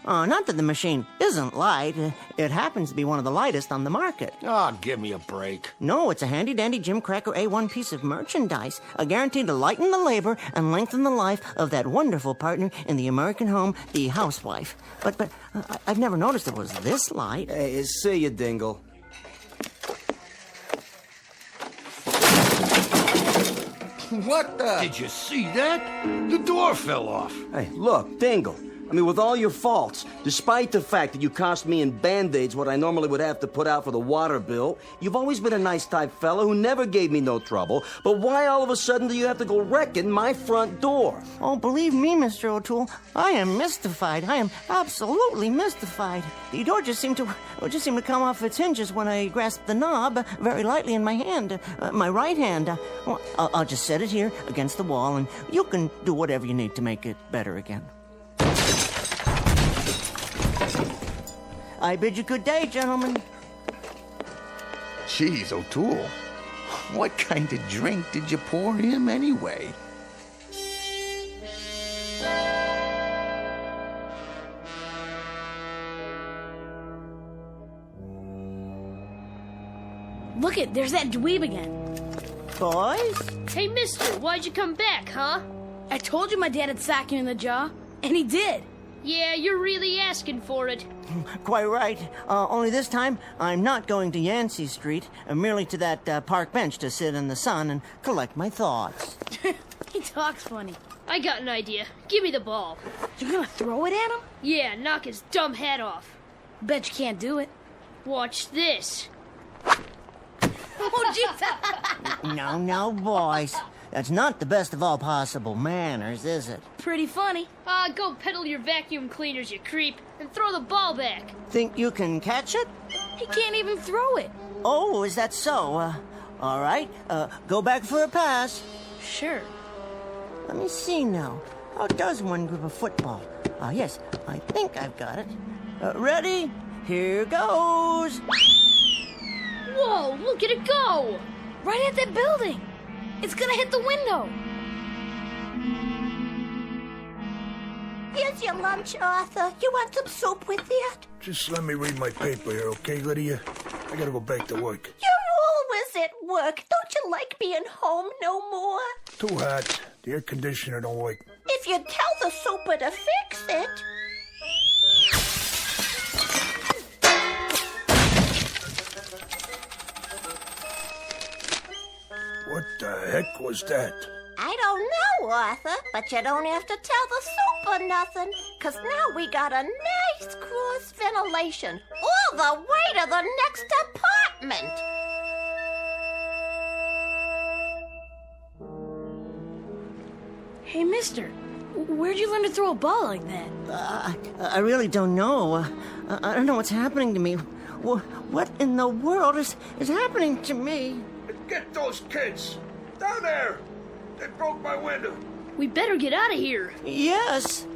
Not that the machine isn't light. It happens to be one of the lightest on the market. Give me a break. No, it's a handy-dandy Jim Cracker A1 piece of merchandise, guaranteed to lighten the labor and lengthen the life of that wonderful partner in the American home, the housewife. But I've never noticed it was this light. Hey, see you, Dingle. What the? Did you see that? The door fell off. Hey, look, Dingle. I mean, with all your faults, despite the fact that you cost me in Band-Aids what I normally would have to put out for the water bill, you've always been a nice type fella who never gave me no trouble. But why all of a sudden do you have to go wrecking my front door? Oh, believe me, Mr. O'Toole, I am mystified. I am absolutely mystified. The door just seemed to come off its hinges when I grasped the knob very lightly in my hand, my right hand. Well, I'll just set it here against the wall, and you can do whatever you need to make it better again. I bid you good day, gentlemen. Jeez, O'Toole, what kind of drink did you pour him anyway? Look it, there's that dweeb again. Boys? Hey, mister, why'd you come back, huh? I told you my dad had socked you in the jaw, and he did. Yeah, you're really asking for it. Quite right. Only this time, I'm not going to Yancey Street, merely to that park bench to sit in the sun and collect my thoughts. He talks funny. I got an idea. Give me the ball. You're gonna throw it at him? Yeah, knock his dumb head off. Bet you can't do it. Watch this. Oh, jeez. No, boys. That's not the best of all possible manners, is it? Pretty funny. Go peddle your vacuum cleaners, you creep, and throw the ball back. Think you can catch it? He can't even throw it. Oh, is that so? All right. Go back for a pass. Sure. Let me see now. How does one grip a football? Yes, I think I've got it. Ready? Here goes. Whoa, look at it go! Right at that building. It's gonna hit the window. Here's your lunch, Arthur. You want some soup with it? Just let me read my paper here, okay, Lydia? I gotta go back to work. You're always at work. Don't you like being home no more? Too hot. The air conditioner don't work. If you tell the super to fix it. What the heck was that? I don't know, Arthur, but you don't have to tell the super nothing, 'cause now we got a nice cross ventilation. All the way to the next apartment. Hey, mister, where'd you learn to throw a ball like that? I really don't know. I don't know what's happening to me. What in the world is happening to me? Get those kids! Down there! They broke my window. We better get out of here. Yes.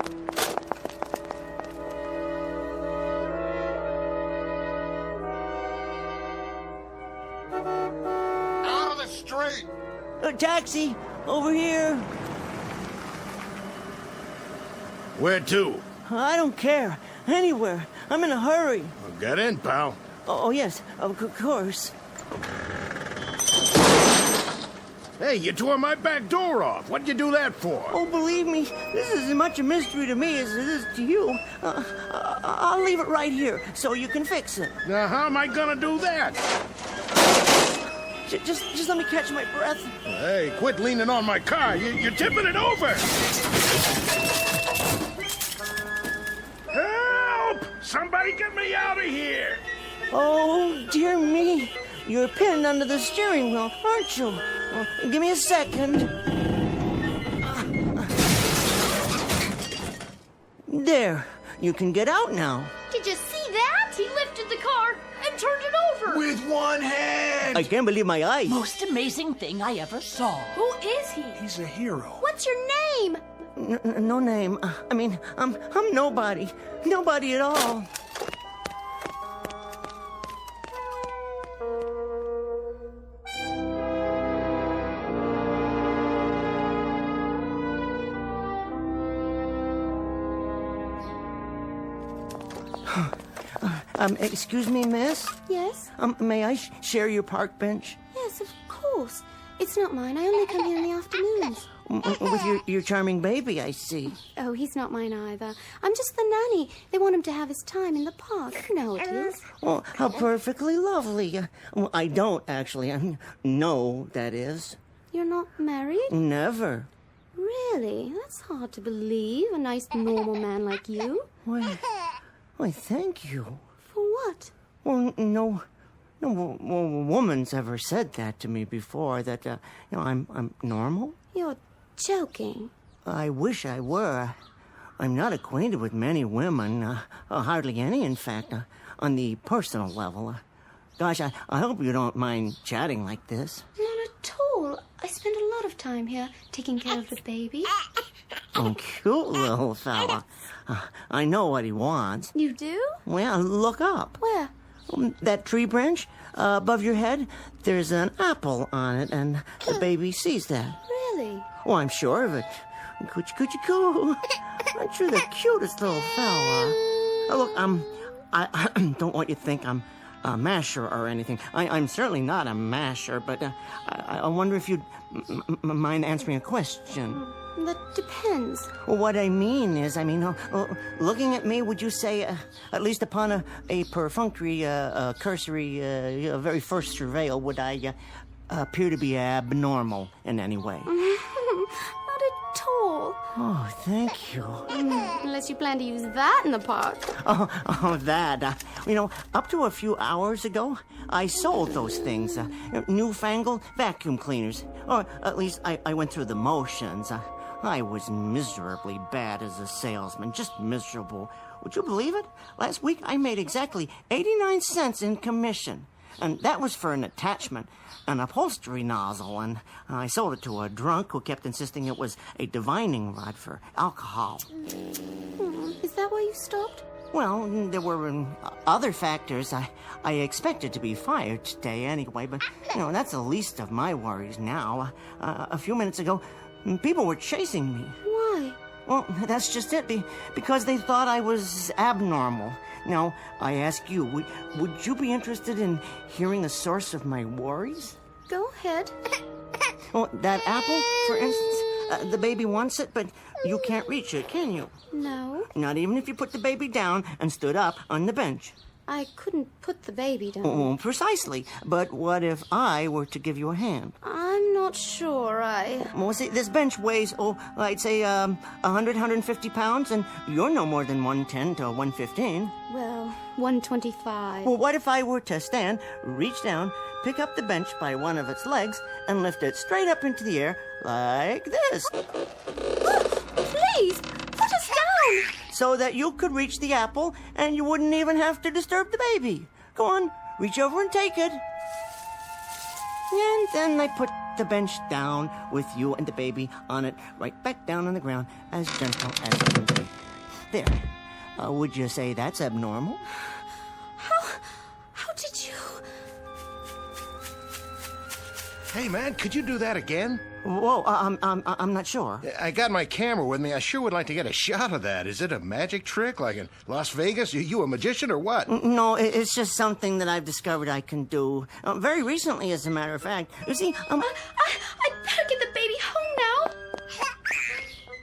Out of the street! A taxi! Over here! Where to? I don't care. Anywhere. I'm in a hurry. Well, get in, pal. Oh, yes. Of course. Hey, you tore my back door off. What'd you do that for? Oh, believe me, this is as much a mystery to me as it is to you. I'll leave it right here so you can fix it. Now, how am I gonna do that? Just let me catch my breath. Hey, quit leaning on my car. You're tipping it over. Help! Somebody get me out of here! Oh, dear me. You're pinned under the steering wheel, aren't you? Give me a second. There. You can get out now. Did you see that? He lifted the car and turned it over. With one hand! I can't believe my eyes. Most amazing thing I ever saw. Who is he? He's a hero. What's your name? No name. I mean, I'm nobody. Nobody at all. Excuse me, miss? Yes? May I share your park bench? Yes, of course. It's not mine. I only come here in the afternoons. With your charming baby, I see. Oh, he's not mine either. I'm just the nanny. They want him to have his time in the park. You know it is. Well, how perfectly lovely. Well, I don't, actually. No, that is. You're not married? Never. Really? That's hard to believe. A nice, normal man like you. Why, thank you. For what? Well, no woman's ever said that to me before, that, I'm normal. You're joking. I wish I were. I'm not acquainted with many women, hardly any, in fact, on the personal level. Gosh, I hope you don't mind chatting like this. Not at all. I spend a lot of time here taking care of the baby. Oh, cute little fella. I know what he wants. You do? Well, look up. Where? That tree branch above your head, there's an apple on it, and the baby sees that. Really? Oh, I'm sure of it. Coochie coo. Aren't you the cutest little fella? Look, I don't want you to think I'm a masher or anything. I'm certainly not a masher, but I wonder if you'd mind answering a question. That depends. Well, what I mean is, looking at me, would you say, at least upon a perfunctory, cursory, very first surveil, would I appear to be abnormal in any way? Not at all. Oh, thank you. Unless you plan to use that in the park. Oh, that. Up to a few hours ago, I sold those things. Newfangled vacuum cleaners. Or at least I went through the motions. I was miserably bad as a salesman, just miserable. Would you believe it? Last week I made exactly 89 cents in commission. And that was for an attachment, an upholstery nozzle, and I sold it to a drunk who kept insisting it was a divining rod for alcohol. Is that why you stopped? Well, there were other factors. I expected to be fired today anyway, but, that's the least of my worries now. A few minutes ago, people were chasing me. Why? Well, that's just it, because they thought I was abnormal. Now, I ask you, would you be interested in hearing the source of my worries? Go ahead. Well, that apple, for instance, the baby wants it, but you can't reach it, can you? No. Not even if you put the baby down and stood up on the bench. I couldn't put the baby down. Oh, precisely. But what if I were to give you a hand? I'm not sure Well, see, this bench weighs, I'd say 100, 150 pounds, and you're no more than 110 to 115. Well, 125. Well, what if I were to stand, reach down, pick up the bench by one of its legs, and lift it straight up into the air like this? Please, put us down! So that you could reach the apple and you wouldn't even have to disturb the baby. Go on, reach over and take it. And then I put the bench down with you and the baby on it, right back down on the ground, as gentle as it can be. There. Would you say that's abnormal? How did you... Hey, man, could you do that again? Whoa, I'm not sure. I got my camera with me. I sure would like to get a shot of that. Is it a magic trick, like in Las Vegas? You a magician or what? No, it's just something that I've discovered I can do. Very recently, as a matter of fact. You see, I better get the baby home now.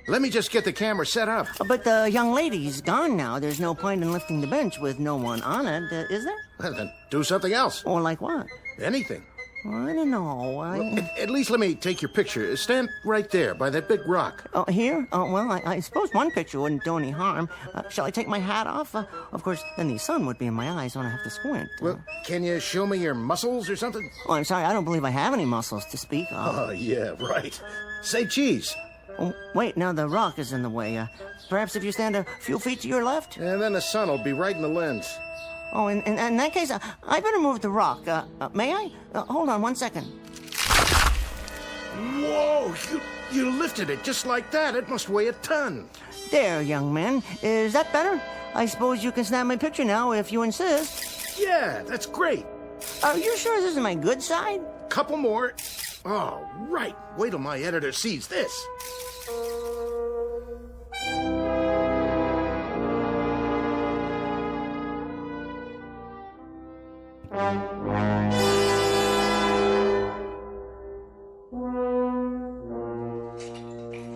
Let me just get the camera set up. But the young lady's gone now. There's no point in lifting the bench with no one on it, is there? Well, then do something else. Or like what? Anything. I don't know. Well, at least let me take your picture. Stand right there by that big rock. Here? Well, I suppose one picture wouldn't do any harm. Shall I take my hat off? Of course, then the sun would be in my eyes when I have to squint. Well, can you show me your muscles or something? Oh, I'm sorry. I don't believe I have any muscles to speak of. Oh, yeah, right. Say cheese. Oh, wait, now the rock is in the way. Perhaps if you stand a few feet to your left? And then the sun will be right in the lens. Oh, in that case, I better move the rock. May I? Hold on 1 second. Whoa, you lifted it just like that. It must weigh a ton. There, young man. Is that better? I suppose you can snap my picture now if you insist. Yeah, that's great. Are you sure this is my good side? Couple more. Oh, right. Wait till my editor sees this.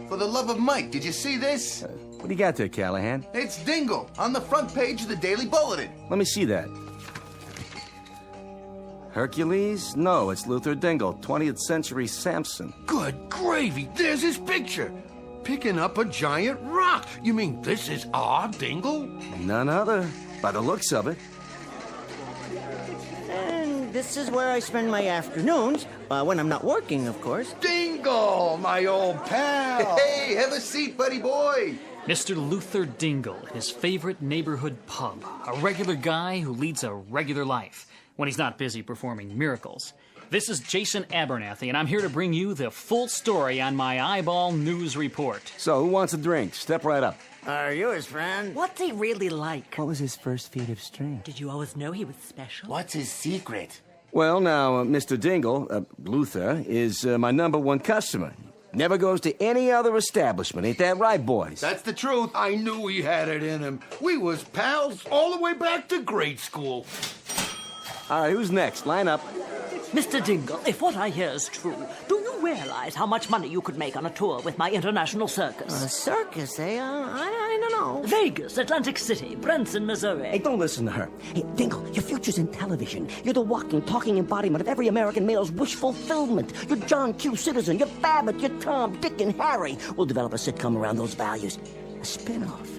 For the love of Mike, did you see this? What do you got there, Callahan? It's Dingle on the front page of the Daily Bulletin. Let me see that. Hercules? No, it's Luther Dingle, 20th century Samson. Good gravy, there's his picture. Picking up a giant rock. You mean this is our Dingle? None other, by the looks of it. And this is where I spend my afternoons, when I'm not working, of course. Dingle, my old pal. Hey, have a seat, buddy boy. Mr. Luther Dingle, his favorite neighborhood pub. A regular guy who leads a regular life when he's not busy performing miracles. This is Jason Abernathy, and I'm here to bring you the full story on my eyeball news report. So, who wants a drink? Step right up. Are you his friend? What's he really like? What was his first feat of strength? Did you always know he was special? What's his secret? Well, now, Mr. Dingle, Luther, is my #1 customer. Never goes to any other establishment. Ain't that right, boys? That's the truth. I knew he had it in him. We was pals all the way back to grade school. All right, who's next? Line up. Mr. Dingle, if what I hear is true, do you realize how much money you could make on a tour with my international circus? A circus, eh? I don't know. Vegas, Atlantic City, Branson, Missouri. Hey, don't listen to her. Hey, Dingle, your future's in television. You're the walking, talking embodiment of every American male's wish fulfillment. You're John Q. Citizen. You're Babbitt. You're Tom, Dick, and Harry. We'll develop a sitcom around those values. A spin-off.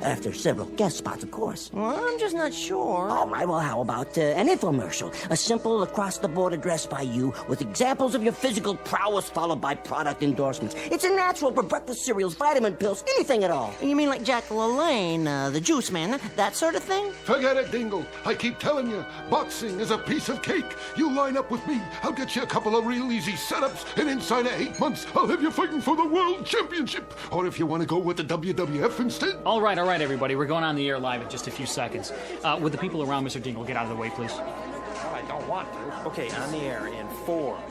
After several guest spots, of course. Well, I'm just not sure. All right, well, how about an infomercial? A simple across-the-board address by you with examples of your physical prowess followed by product endorsements. It's a natural for breakfast cereals, vitamin pills, anything at all. You mean like Jack LaLanne, the juice man, that sort of thing? Forget it, Dingle. I keep telling you, boxing is a piece of cake. You line up with me, I'll get you a couple of real easy setups, and inside of 8 months, I'll have you fighting for the World Championship. Or if you want to go with the WWF instead. All right, everybody. We're going on the air live in just a few seconds. Would the people around Mr. Dingle get out of the way, please? I don't want to. Okay, on the air in 4,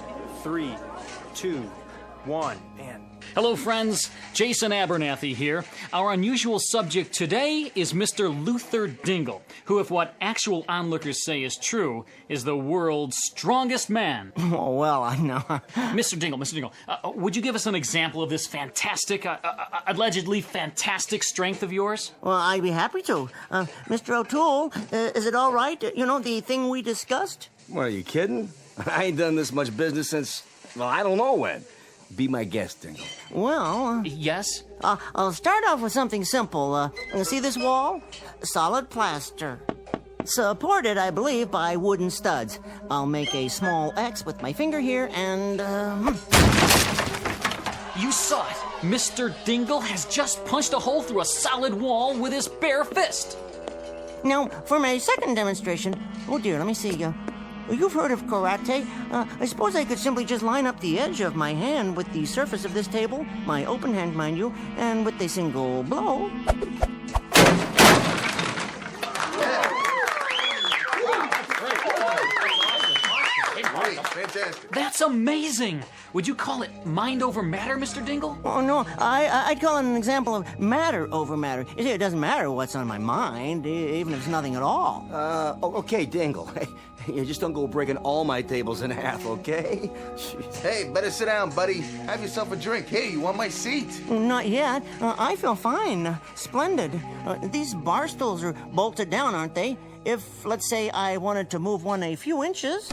3, 2, 1, and... Hello, friends. Jason Abernathy here. Our unusual subject today is Mr. Luther Dingle, who, if what actual onlookers say is true, is the world's strongest man. Oh, well, I know. Mr. Dingle, would you give us an example of this fantastic, allegedly fantastic strength of yours? Well, I'd be happy to. Mr. O'Toole, is it all right? You know, the thing we discussed? What, are you kidding? I ain't done this much business since, well, I don't know when. Be my guest, Dingle. Well... Yes? I'll start off with something simple. See this wall? Solid plaster. Supported, I believe, by wooden studs. I'll make a small X with my finger here and, You saw it. Mr. Dingle has just punched a hole through a solid wall with his bare fist. Now, for my second demonstration... Oh, dear, let me see. You've heard of karate. I suppose I could simply just line up the edge of my hand with the surface of this table, my open hand, mind you, and with a single blow... Fantastic. That's amazing. Would you call it mind over matter, Mr. Dingle? Oh, no, I'd call it an example of matter over matter. You see, it doesn't matter what's on my mind, even if it's nothing at all. Okay, Dingle. Hey, you just don't go breaking all my tables in half, okay? Hey, better sit down, buddy. Have yourself a drink. Hey, you want my seat? Not yet. I feel fine. Splendid. These bar stools are bolted down, aren't they? If, let's say, I wanted to move one a few inches...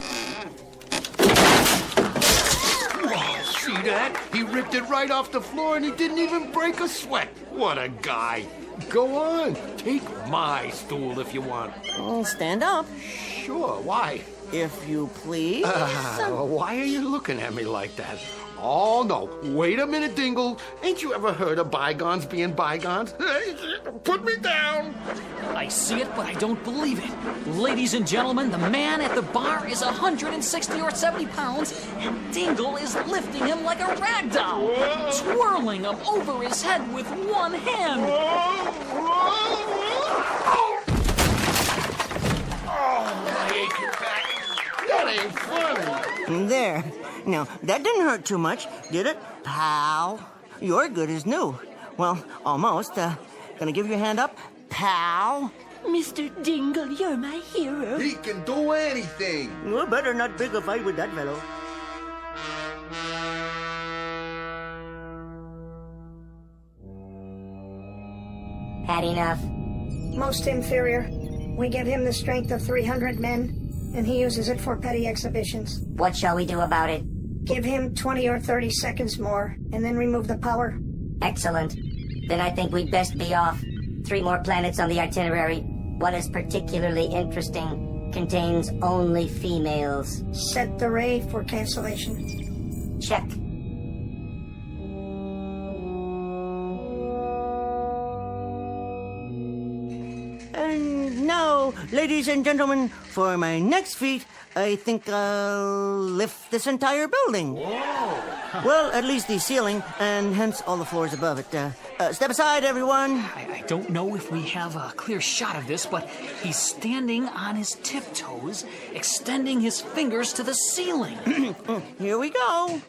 See that? He ripped it right off the floor and he didn't even break a sweat. What a guy. Go on. Take my stool if you want. Stand up. Sure, why? If you please. Why are you looking at me like that? Oh, no. Wait a minute, Dingle. Ain't you ever heard of bygones being bygones? Put me down. I see it, but I don't believe it. Ladies and gentlemen, the man at the bar is 160 or 70 pounds, and Dingle is lifting him like a rag doll, twirling him over his head with one hand. I hate your back. That ain't funny. There. Now, that didn't hurt too much, did it, pal? You're good as new. Well, almost. Gonna give you a hand up, pal? Mr. Dingle, you're my hero. He can do anything. You better not pick a fight with that fellow. Had enough. Most inferior. We give him the strength of 300 men, and he uses it for petty exhibitions. What shall we do about it? Give him 20 or 30 seconds more, and then remove the power. Excellent. Then I think we'd best be off. 3 more planets on the itinerary. One is particularly interesting. Contains only females. Set the ray for cancellation. Check. And now, ladies and gentlemen, for my next feat, I think I'll lift this entire building. Whoa. Well, at least the ceiling, and hence all the floors above it. Step aside, everyone. I don't know if we have a clear shot of this, but he's standing on his tiptoes, extending his fingers to the ceiling. Here we go.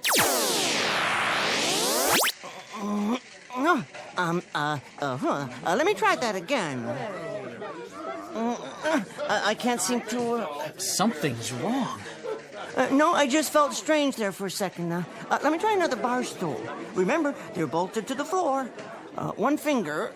Let me try that again. I can't seem to... Something's wrong. No, I just felt strange there for a second. Let me try another bar stool. Remember, they're bolted to the floor. One finger...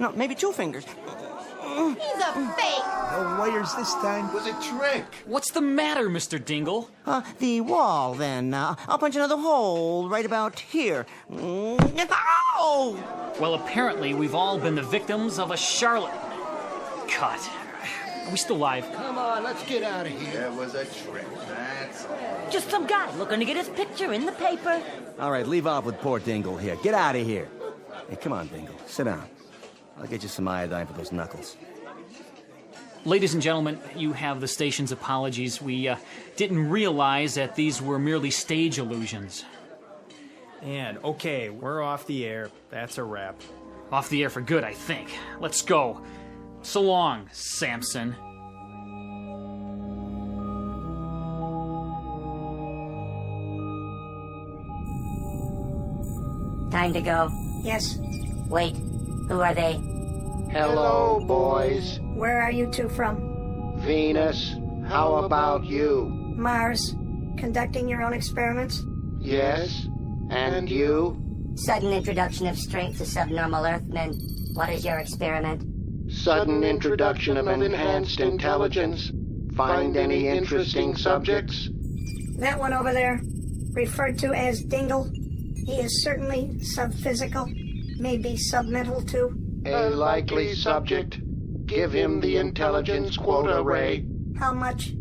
No, maybe 2 fingers. He's a fake. No wires this time. It was a trick. What's the matter, Mr. Dingle? The wall, then. I'll punch another hole right about here. Ow! Well, apparently we've all been the victims of a charlatan. Cut. Are we still live? Come on, let's get out of here. It was a trick, that's all. Just some guy looking to get his picture in the paper. All right, leave off with poor Dingle here. Get out of here. Hey, come on, Dingle. Sit down. I'll get you some iodine for those knuckles. Ladies and gentlemen, you have the station's apologies. We didn't realize that these were merely stage illusions. And, okay, we're off the air. That's a wrap. Off the air for good, I think. Let's go. So long, Samson. Time to go. Yes. Wait, who are they? Hello, boys. Where are you 2 from? Venus, how about you? Mars. Conducting your own experiments? Yes. And you? Sudden introduction of strength to subnormal Earthmen. What is your experiment? Sudden introduction of enhanced intelligence. Find any interesting subjects? That one over there, referred to as Dingle. He is certainly subphysical, maybe submental too. A likely subject. Give him the intelligence quota, Ray. How much?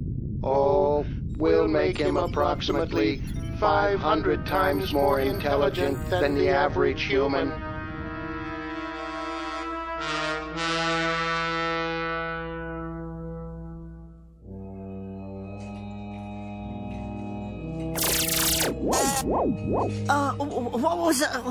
Oh, we'll make him approximately 500 times more intelligent than the average human. What was that?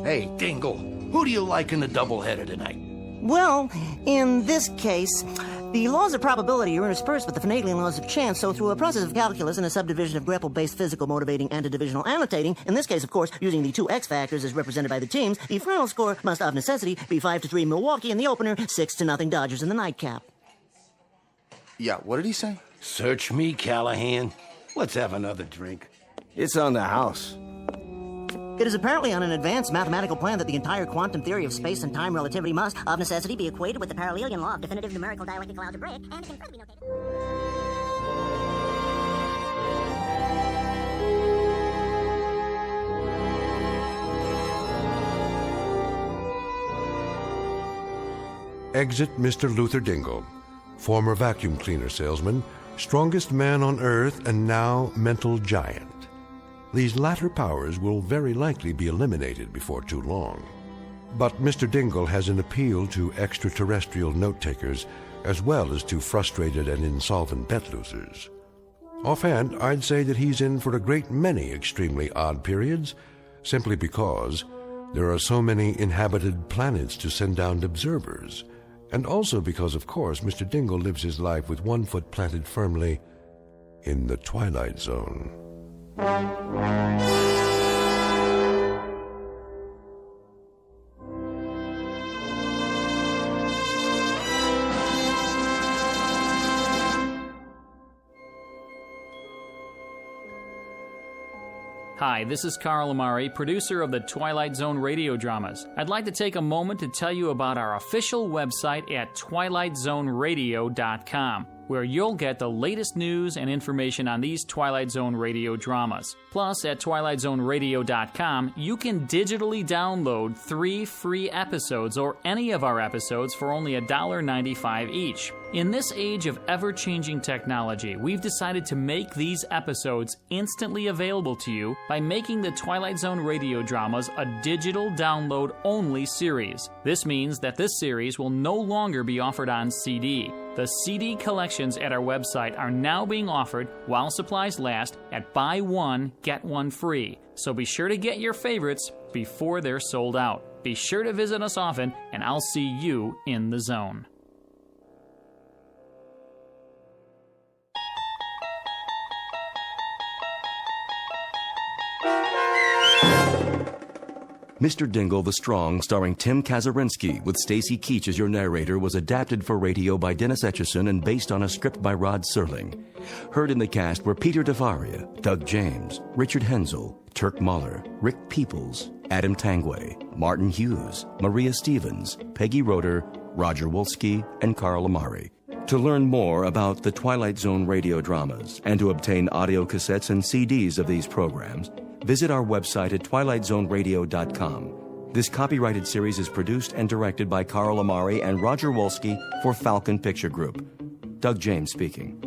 Hey, Dingle, who do you like in the doubleheader tonight? Well, in this case, the laws of probability are interspersed with the finagling laws of chance, so through a process of calculus and a subdivision of grapple-based physical motivating and a divisional annotating, in this case, of course, using the two X factors as represented by the teams, the final score must of necessity be 5-3 Milwaukee in the opener, 6-0 Dodgers in the nightcap. Yeah, what did he say? Search me, Callahan. Let's have another drink. It's on the house. It is apparently on an advanced mathematical plan that the entire quantum theory of space and time relativity must, of necessity, be equated with the Parallelian law of definitive numerical dialectical algebraic, and can further be notated. Exit Mr. Luther Dingle, former vacuum cleaner salesman, strongest man on Earth, and now mental giant. These latter powers will very likely be eliminated before too long. But Mr. Dingle has an appeal to extraterrestrial note-takers as well as to frustrated and insolvent bet losers. Offhand, I'd say that he's in for a great many extremely odd periods, simply because there are so many inhabited planets to send down observers, and also because, of course, Mr. Dingle lives his life with one foot planted firmly in the Twilight Zone. Hi, this is Carl Amari, producer of the Twilight Zone Radio Dramas. I'd like to take a moment to tell you about our official website at twilightzoneradio.com, where you'll get the latest news and information on these Twilight Zone radio dramas. Plus, at twilightzoneradio.com, you can digitally download 3 free episodes or any of our episodes for only $1.95 each. In this age of ever-changing technology, we've decided to make these episodes instantly available to you by making the Twilight Zone radio dramas a digital download-only series. This means that this series will no longer be offered on CD. The CD collections at our website are now being offered, while supplies last, at buy one, get one free. So be sure to get your favorites before they're sold out. Be sure to visit us often, and I'll see you in the zone. Mr. Dingle the Strong, starring Tim Kazurinsky, with Stacy Keach as your narrator, was adapted for radio by Dennis Etchison and based on a script by Rod Serling. Heard in the cast were Peter DeVaria, Doug James, Richard Hensel, Turk Muller, Rick Peoples, Adam Tangway, Martin Hughes, Maria Stevens, Peggy Roeder, Roger Wolski, and Carl Amari. To learn more about the Twilight Zone radio dramas and to obtain audio cassettes and CDs of these programs, visit our website at twilightzoneradio.com. This copyrighted series is produced and directed by Carl Amari and Roger Wolski for Falcon Picture Group. Doug James speaking.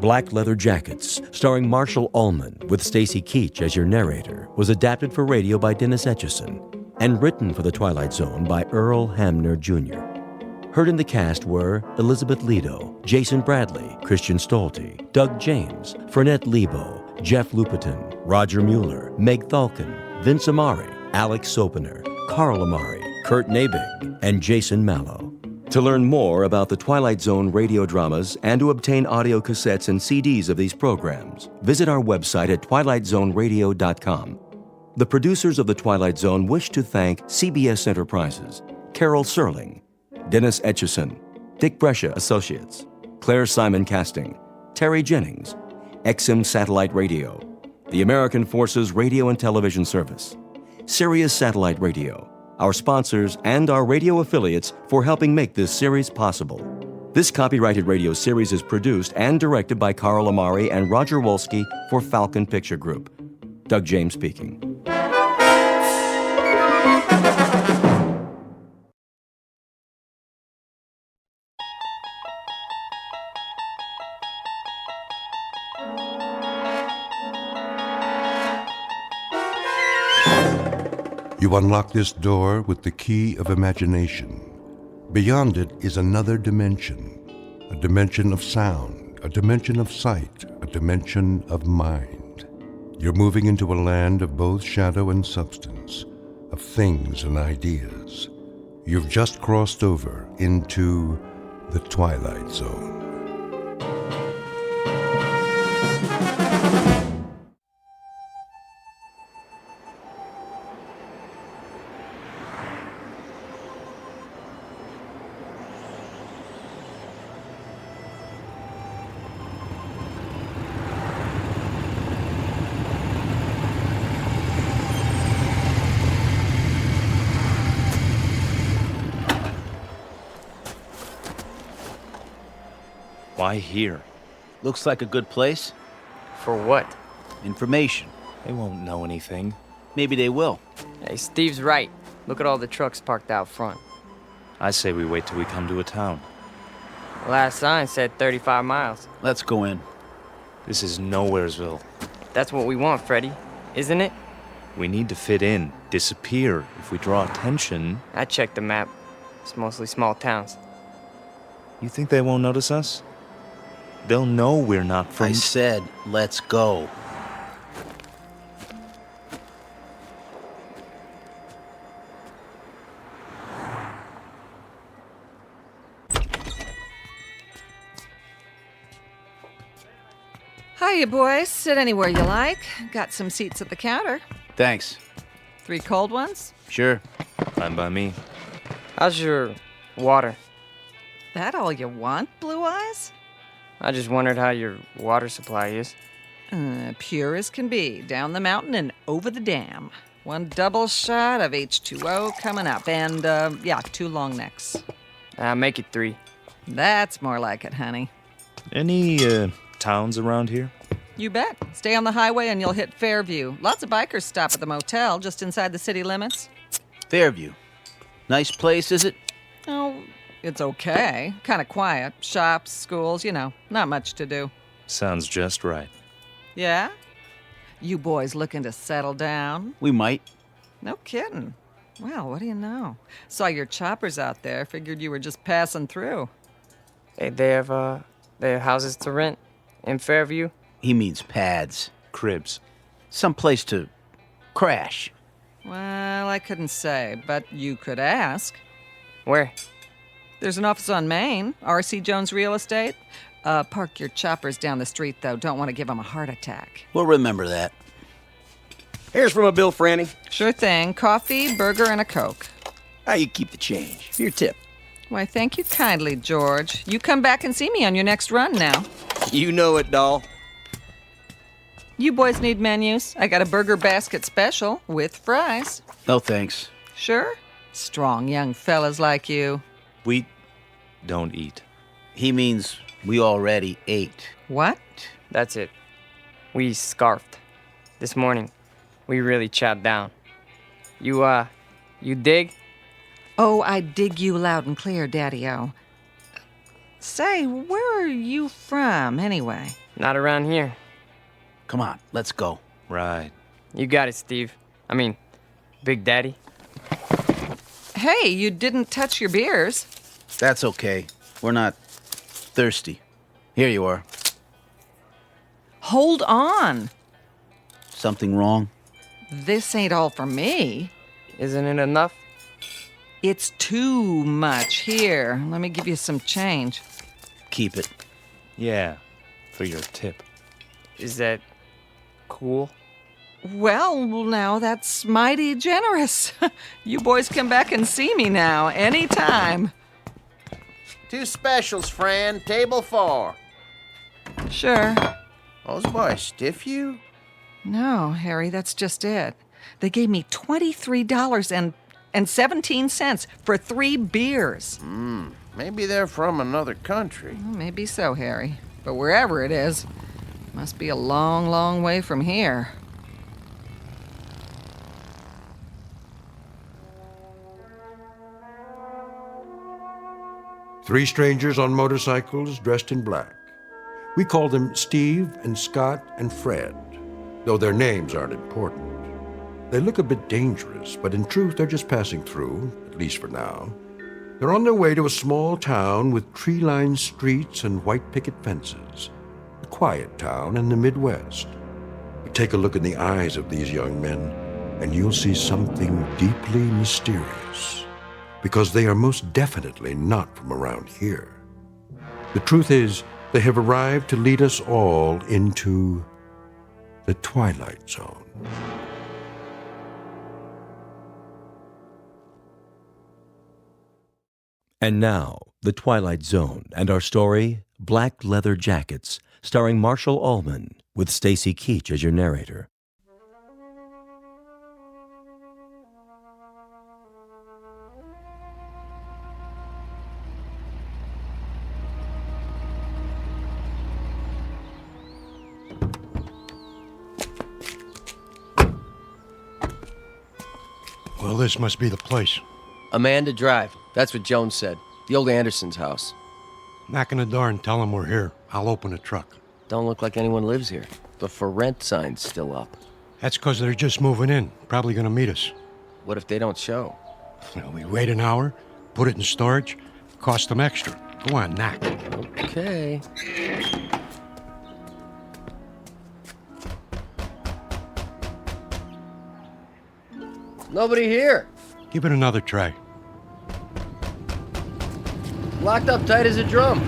Black Leather Jackets, starring Marshall Ullman, with Stacy Keach as your narrator, was adapted for radio by Dennis Etchison and written for The Twilight Zone by Earl Hamner Jr. Heard in the cast were Elizabeth Lido, Jason Bradley, Christian Stolte, Doug James, Fernette Lebo, Jeff Lupetin, Roger Mueller, Meg Thalken, Vince Amari, Alex Sopener, Carl Amari, Kurt Nabig, and Jason Mallow. To learn more about the Twilight Zone radio dramas and to obtain audio cassettes and CDs of these programs, visit our website at twilightzoneradio.com. The producers of The Twilight Zone wish to thank CBS Enterprises, Carol Serling, Dennis Etchison, Dick Brescia Associates, Claire Simon Casting, Terry Jennings, XM Satellite Radio, the American Forces Radio and Television Service, Sirius Satellite Radio, our sponsors, and our radio affiliates for helping make this series possible. This copyrighted radio series is produced and directed by Carl Amari and Roger Wolski for Falcon Picture Group. Doug James speaking. You unlock this door with the key of imagination. Beyond it is another dimension, a dimension of sound, a dimension of sight, a dimension of mind. You're moving into a land of both shadow and substance, of things and ideas. You've just crossed over into the Twilight Zone. Why here? Looks like a good place. For what? Information. They won't know anything. Maybe they will. Hey, Steve's right. Look at all the trucks parked out front. I say we wait till we come to a town. Last sign said 35 miles. Let's go in. This is Nowheresville. That's what we want, Freddy, isn't it? We need to fit in, disappear. If we draw attention... I checked the map. It's mostly small towns. You think they won't notice us? They'll know we're not from... I said, let's go. Hiya, boys. Sit anywhere you like. Got some seats at the counter. Thanks. 3 cold ones? Sure. Fine by me. How's your water? That all you want, Blue Eyes? I just wondered how your water supply is. Pure as can be. Down the mountain and over the dam. 1 double shot of H2O coming up. And, 2 long necks. Make it 3. That's more like it, honey. Any, towns around here? You bet. Stay on the highway and you'll hit Fairview. Lots of bikers stop at the motel just inside the city limits. Fairview. Nice place, is it? Oh, it's okay. Kind of quiet. Shops, schools, not much to do. Sounds just right. Yeah? You boys looking to settle down? We might. No kidding. Well, what do you know? Saw your choppers out there. Figured you were just passing through. Hey, they have houses to rent in Fairview? He means pads. Cribs. Someplace to crash. Well, I couldn't say, but you could ask. Where? There's an office on Main, R.C. Jones Real Estate. Park your choppers down the street, though. Don't want to give them a heart attack. We'll remember that. Here's from a bill, Franny. Sure thing. Coffee, burger, and a Coke. How you keep the change? For your tip. Why, thank you kindly, George. You come back and see me on your next run now. You know it, doll. You boys need menus? I got a burger basket special with fries. No, thanks. Sure? Strong young fellas like you. We don't eat. He means we already ate. What? That's it. We scarfed. This morning, we really chowed down. You dig? Oh, I dig you loud and clear, Daddy-O. Say, where are you from, anyway? Not around here. Come on, let's go. Right. You got it, Steve. I mean, Big Daddy. Hey, you didn't touch your beers. That's okay. We're not thirsty. Here you are. Hold on. Something wrong? This ain't all for me. Isn't it enough? It's too much. Here, let me give you some change. Keep it. Yeah, for your tip. Is that cool? Well, now that's mighty generous. You boys come back and see me now, anytime. 2 specials, Fran. Table 4. Sure. Those boys stiff you? No, Harry, that's just it. They gave me $23 and 17 cents for 3 beers. Maybe they're from another country. Maybe so, Harry. But wherever it is, must be a long, long way from here. Three strangers on motorcycles dressed in black. We call them Steve and Scott and Fred, though their names aren't important. They look a bit dangerous, but in truth, they're just passing through, at least for now. They're on their way to a small town with tree-lined streets and white picket fences. A quiet town in the Midwest. But take a look in the eyes of these young men, and you'll see something deeply mysterious. Because they are most definitely not from around here. The truth is, they have arrived to lead us all into the Twilight Zone. And now, The Twilight Zone and our story, Black Leather Jackets, starring Marshall Ullman, with Stacy Keach as your narrator. Well, this must be the place. Amanda Drive. That's what Jones said. The old Anderson's house. Knock on the door and tell them we're here. I'll open the truck. Don't look like anyone lives here. The for rent sign's still up. That's because they're just moving in. Probably going to meet us. What if they don't show? Well, we wait an hour, put it in storage, cost them extra. Go on, knock. Okay. Nobody here. Give it another try. Locked up tight as a drum.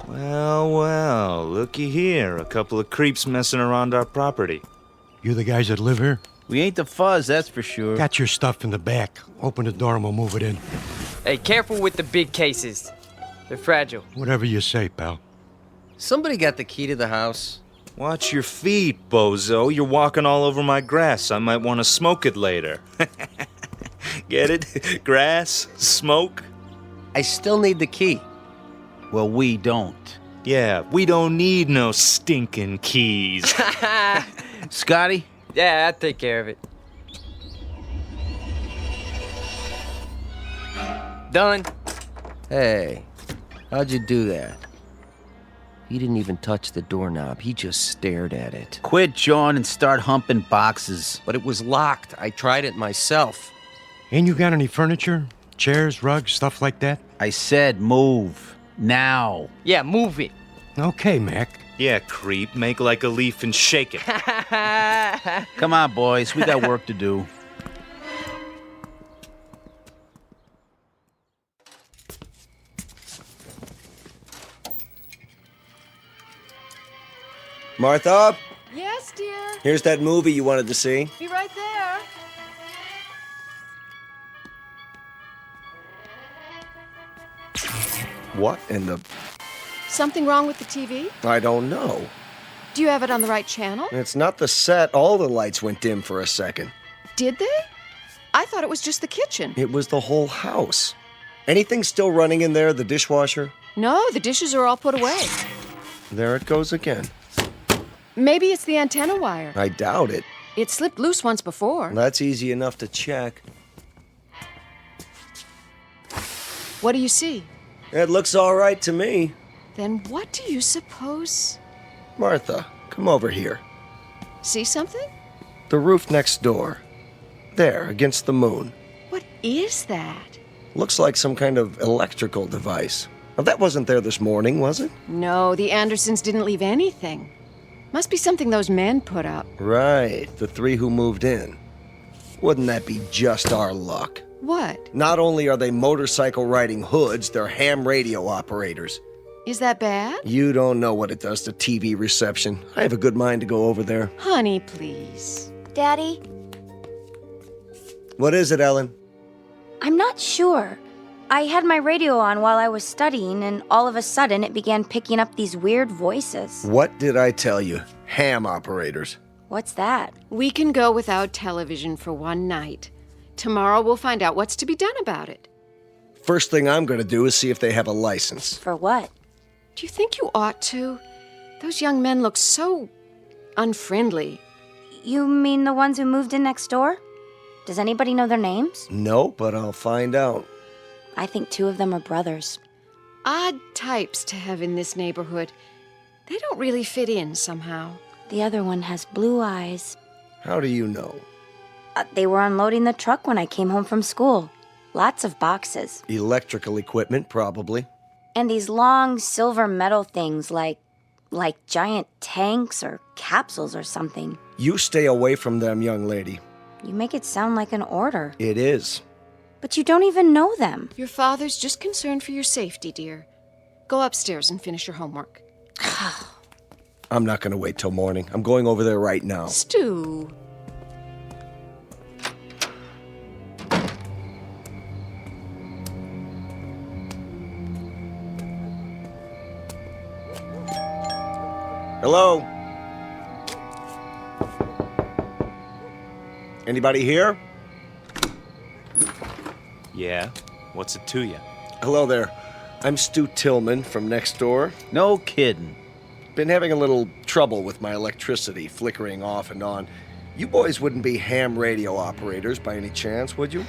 Well, looky here. A couple of creeps messing around our property. You the guys that live here? We ain't the fuzz, that's for sure. Got your stuff in the back. Open the door and we'll move it in. Hey, careful with the big cases. They're fragile. Whatever you say, pal. Somebody got the key to the house. Watch your feet, bozo. You're walking all over my grass. I might want to smoke it later. Get it? Grass? Smoke? I still need the key. Well, we don't. Yeah, we don't need no stinking keys. Scotty? Yeah, I'll take care of it. Done. Hey, how'd you do that? He didn't even touch the doorknob. He just stared at it. Quit, John, and start humping boxes. But it was locked. I tried it myself. Ain't you got any furniture? Chairs, rugs, stuff like that? I said move. Now. Yeah, move it. Okay, Mac. Yeah, creep. Make like a leaf and shake it. Come on, boys. We got work to do. Martha? Yes, dear. Here's that movie you wanted to see. Be right there. What in the... Something wrong with the TV? I don't know. Do you have it on the right channel? It's not the set. All the lights went dim for a second. Did they? I thought it was just the kitchen. It was the whole house. Anything still running in there, the dishwasher? No, the dishes are all put away. There it goes again. Maybe it's the antenna wire. I doubt it. It slipped loose once before. That's easy enough to check. What do you see? It looks all right to me. Then what do you suppose? Martha, come over here. See something? The roof next door. There, against the moon. What is that? Looks like some kind of electrical device. Now, that wasn't there this morning, was it? No, the Andersons didn't leave anything. Must be something those men put up. Right, the three who moved in. Wouldn't that be just our luck? What? Not only are they motorcycle-riding hoods, they're ham radio operators. Is that bad? You don't know what it does to TV reception. I have a good mind to go over there. Honey, please. Daddy? What is it, Ellen? I'm not sure, I had my radio on while I was studying, and all of a sudden it began picking up these weird voices. What did I tell you? Ham operators. What's that? We can go without television for one night. Tomorrow we'll find out what's to be done about it. First thing I'm going to do is see if they have a license. For what? Do you think you ought to? Those young men look so unfriendly. You mean the ones who moved in next door? Does anybody know their names? No, but I'll find out. I think 2 of them are brothers. Odd types to have in this neighborhood. They don't really fit in somehow. The other one has blue eyes. How do you know? They were unloading the truck when I came home from school. Lots of boxes. Electrical equipment, probably. And these long silver metal things like giant tanks or capsules or something. You stay away from them, young lady. You make it sound like an order. It is. But you don't even know them. Your father's just concerned for your safety, dear. Go upstairs and finish your homework. I'm not going to wait till morning. I'm going over there right now. Stu. Hello? Anybody here? Yeah? What's it to you? Hello there. I'm Stu Tillman from next door. No kidding. Been having a little trouble with my electricity flickering off and on. You boys wouldn't be ham radio operators by any chance, would you?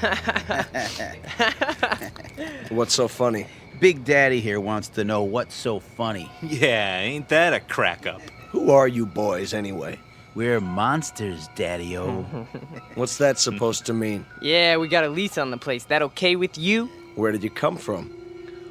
What's so funny? Big Daddy here wants to know what's so funny. Yeah, ain't that a crack-up? Who are you boys, anyway? We're monsters, Daddy-o. What's that supposed to mean? Yeah, we got a lease on the place. That okay with you? Where did you come from?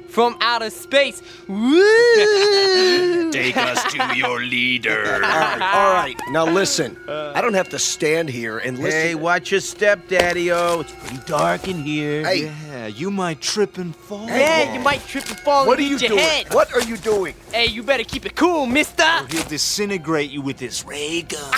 From outer space. Woo! Take us to your leader. All right. Now listen. I don't have to stand here and listen. Hey, watch your step, Daddy-o. It's pretty dark in here. Hey. Yeah, you might trip and fall. Yeah, you might trip and fall What and are you hit your doing? head. What are you doing? Hey, you better keep it cool, mister. He'll disintegrate you with this ray gun.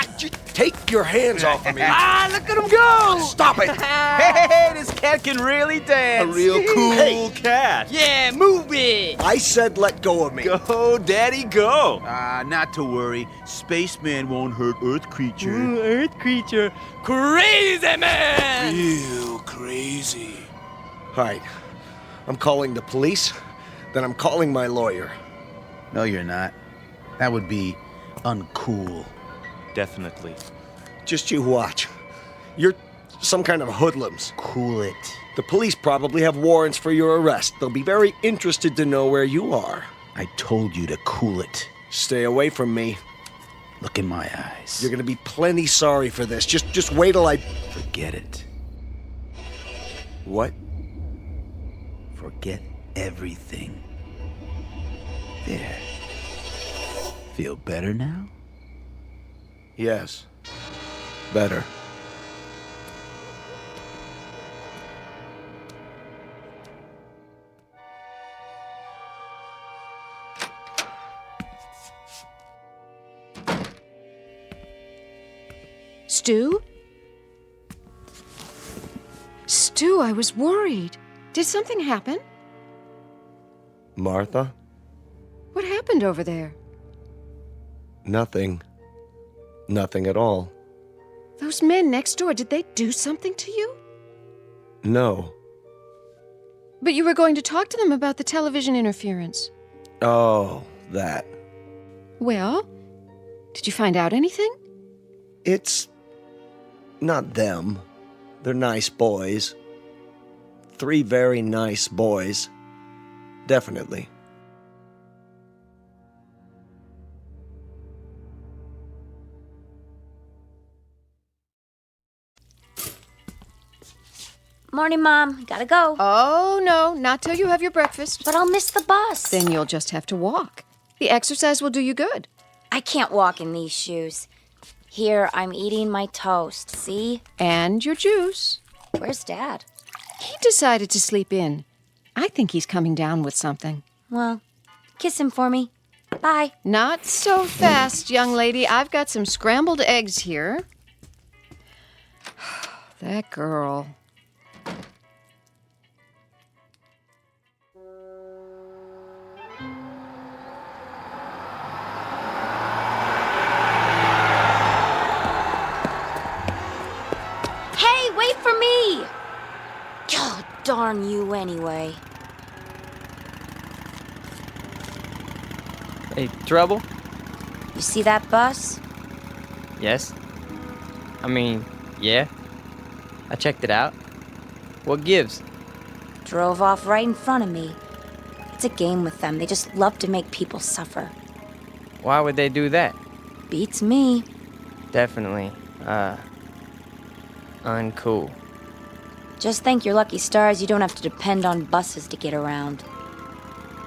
Take your hands off of me. Look at him go. Stop it. Hey, this cat can really dance. A real cool Hey. cat. Yeah, move it. I said let go of me. Go, Daddy, go. Not to worry. Spaceman won't hurt Earth creature. Earth creature. Crazy man. Real crazy. All right. I'm calling the police. Then I'm calling my lawyer. No, you're not. That would be uncool. Definitely. Just you watch. You're some kind of hoodlums. Cool it. The police probably have warrants for your arrest. They'll be very interested to know where you are. I told you to cool it. Stay away from me. Look in my eyes. You're gonna be plenty sorry for this. Just wait till I... Forget it. What? Forget everything. There. Feel better now? Yes. Better. Stu? Stu, I was worried. Did something happen? Martha? What happened over there? Nothing. Nothing at all. Those men next door, did they do something to you? No. But you were going to talk to them about the television interference. Oh, that. Well, did you find out anything? It's not them. They're nice boys. 3 very nice boys. Definitely. Morning, Mom. Gotta go. Oh, no, not till you have your breakfast. But I'll miss the bus. Then you'll just have to walk. The exercise will do you good. I can't walk in these shoes. Here, I'm eating my toast, see? And your juice. Where's Dad? He decided to sleep in. I think he's coming down with something. Well, kiss him for me. Bye. Not so fast, young lady. I've got some scrambled eggs here. That girl. me! God darn you anyway. Hey, trouble? You see that bus? Yes. I mean, yeah. I checked it out. What gives? Drove off right in front of me. It's a game with them. They just love to make people suffer. Why would they do that? Beats me. Definitely, uncool. Just thank your lucky stars you don't have to depend on buses to get around.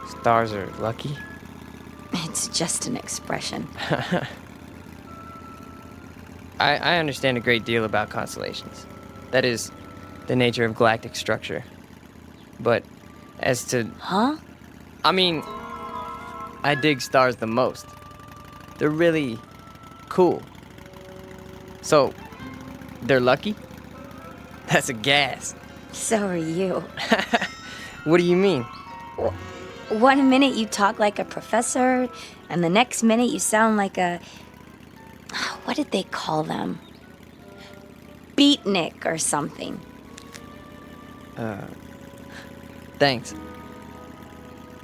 Stars are lucky? It's just an expression. I understand a great deal about constellations. That is, the nature of galactic structure. But as to... Huh? I mean, I dig stars the most. They're really cool. So, they're lucky? That's a gas. So are you. What do you mean? One minute you talk like a professor, and the next minute you sound like a... What did they call them? Beatnik or something. Thanks.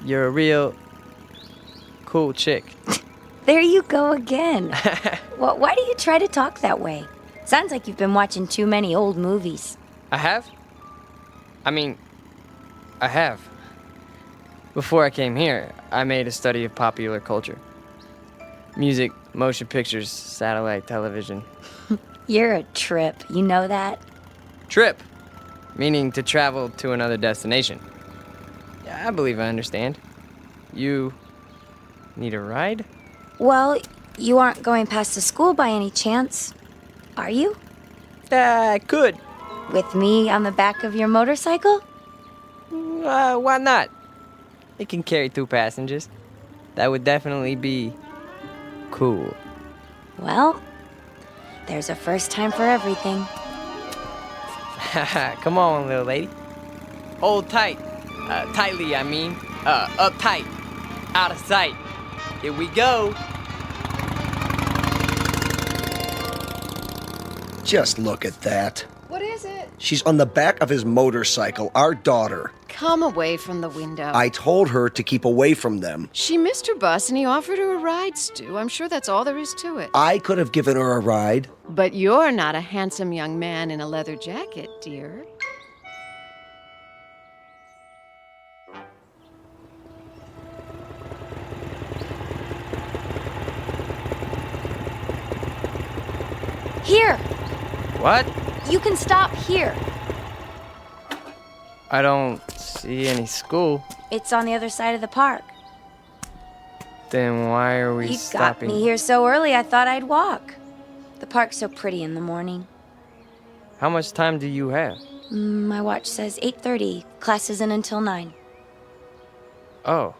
You're a real cool chick. There you go again. Well, why do you try to talk that way? Sounds like you've been watching too many old movies. I have? I mean, I have. Before I came here, I made a study of popular culture. Music, motion pictures, satellite television. You're a trip, you know that? Trip, meaning to travel to another destination. Yeah, I believe I understand. You need a ride? Well, you aren't going past the school by any chance, are you? I could. With me on the back of your motorcycle? Why not? It can carry 2 passengers. That would definitely be cool. Well, there's a first time for everything. Come on, little lady. Hold tight. Tightly, I mean. Uptight. Out of sight. Here we go. Just look at that. What is it? She's on the back of his motorcycle, our daughter. Come away from the window. I told her to keep away from them. She missed her bus and he offered her a ride, Stu. I'm sure that's all there is to it. I could have given her a ride. But you're not a handsome young man in a leather jacket, dear. Here! What? You can stop here. I don't see any school. It's on the other side of the park. Then why are we stopping? You got me here so early I thought I'd walk. The park's so pretty in the morning. How much time do you have? My watch says 8:30. Class isn't until 9. Oh.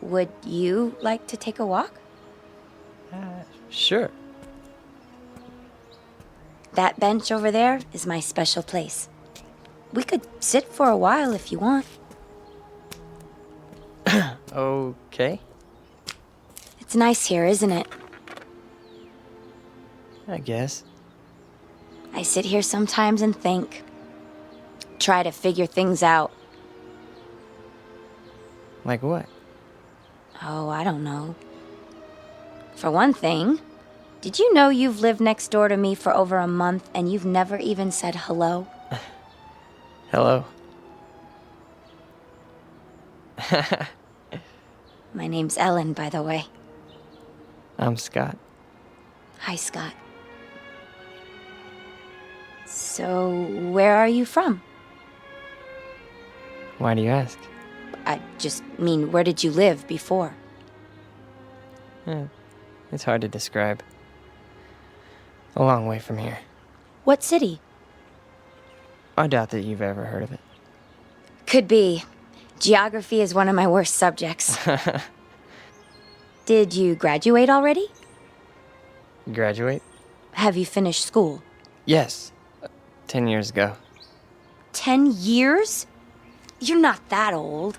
Would you like to take a walk? Sure. That bench over there is my special place. We could sit for a while if you want. Okay. It's nice here, isn't it? I guess. I sit here sometimes and think. Try to figure things out. Like what? Oh, I don't know. For one thing, did you know you've lived next door to me for over a month and you've never even said hello? Hello. My name's Ellen, by the way. I'm Scott. Hi, Scott. So, where are you from? Why do you ask? I just mean, where did you live before? It's hard to describe. A long way from here. What city? I doubt that you've ever heard of it. Could be. Geography is one of my worst subjects. Did you graduate already? Graduate? Have you finished school? Yes. 10 years ago. 10 years? You're not that old.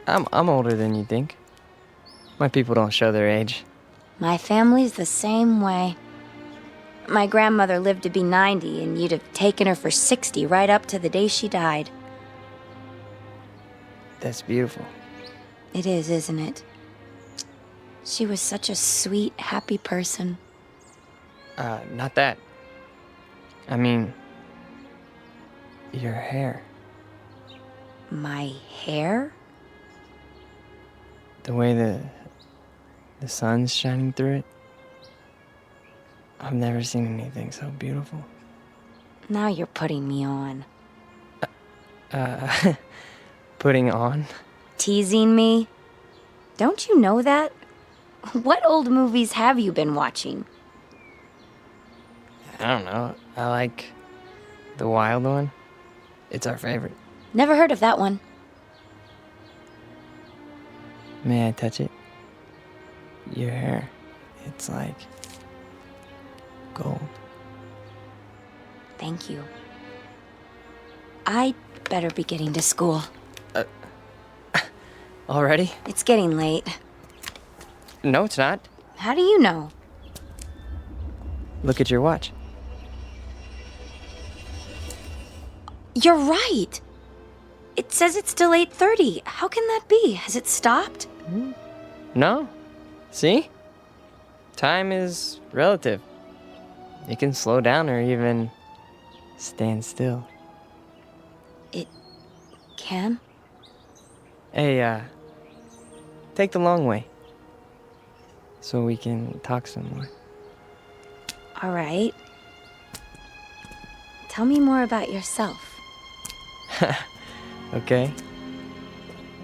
I'm older than you think. My people don't show their age. My family's the same way. My grandmother lived to be 90, and you'd have taken her for 60 right up to the day she died. That's beautiful. It is, isn't it? She was such a sweet, happy person. Not that. I mean, your hair. My hair? The way the sun's shining through it. I've never seen anything so beautiful. Now you're putting me on. Putting on? Teasing me? Don't you know that? What old movies have you been watching? I don't know. I like the wild one. It's our favorite. Never heard of that one. May I touch it? Your hair. It's like gold. Thank you. I'd better be getting to school. Already? It's getting late. No, it's not. How do you know? Look at your watch. You're right. It says it's still 8:30. How can that be? Has it stopped? No. See? Time is relative. It can slow down or even stand still. It can? Hey, take the long way. So we can talk some more. All right. Tell me more about yourself. Okay?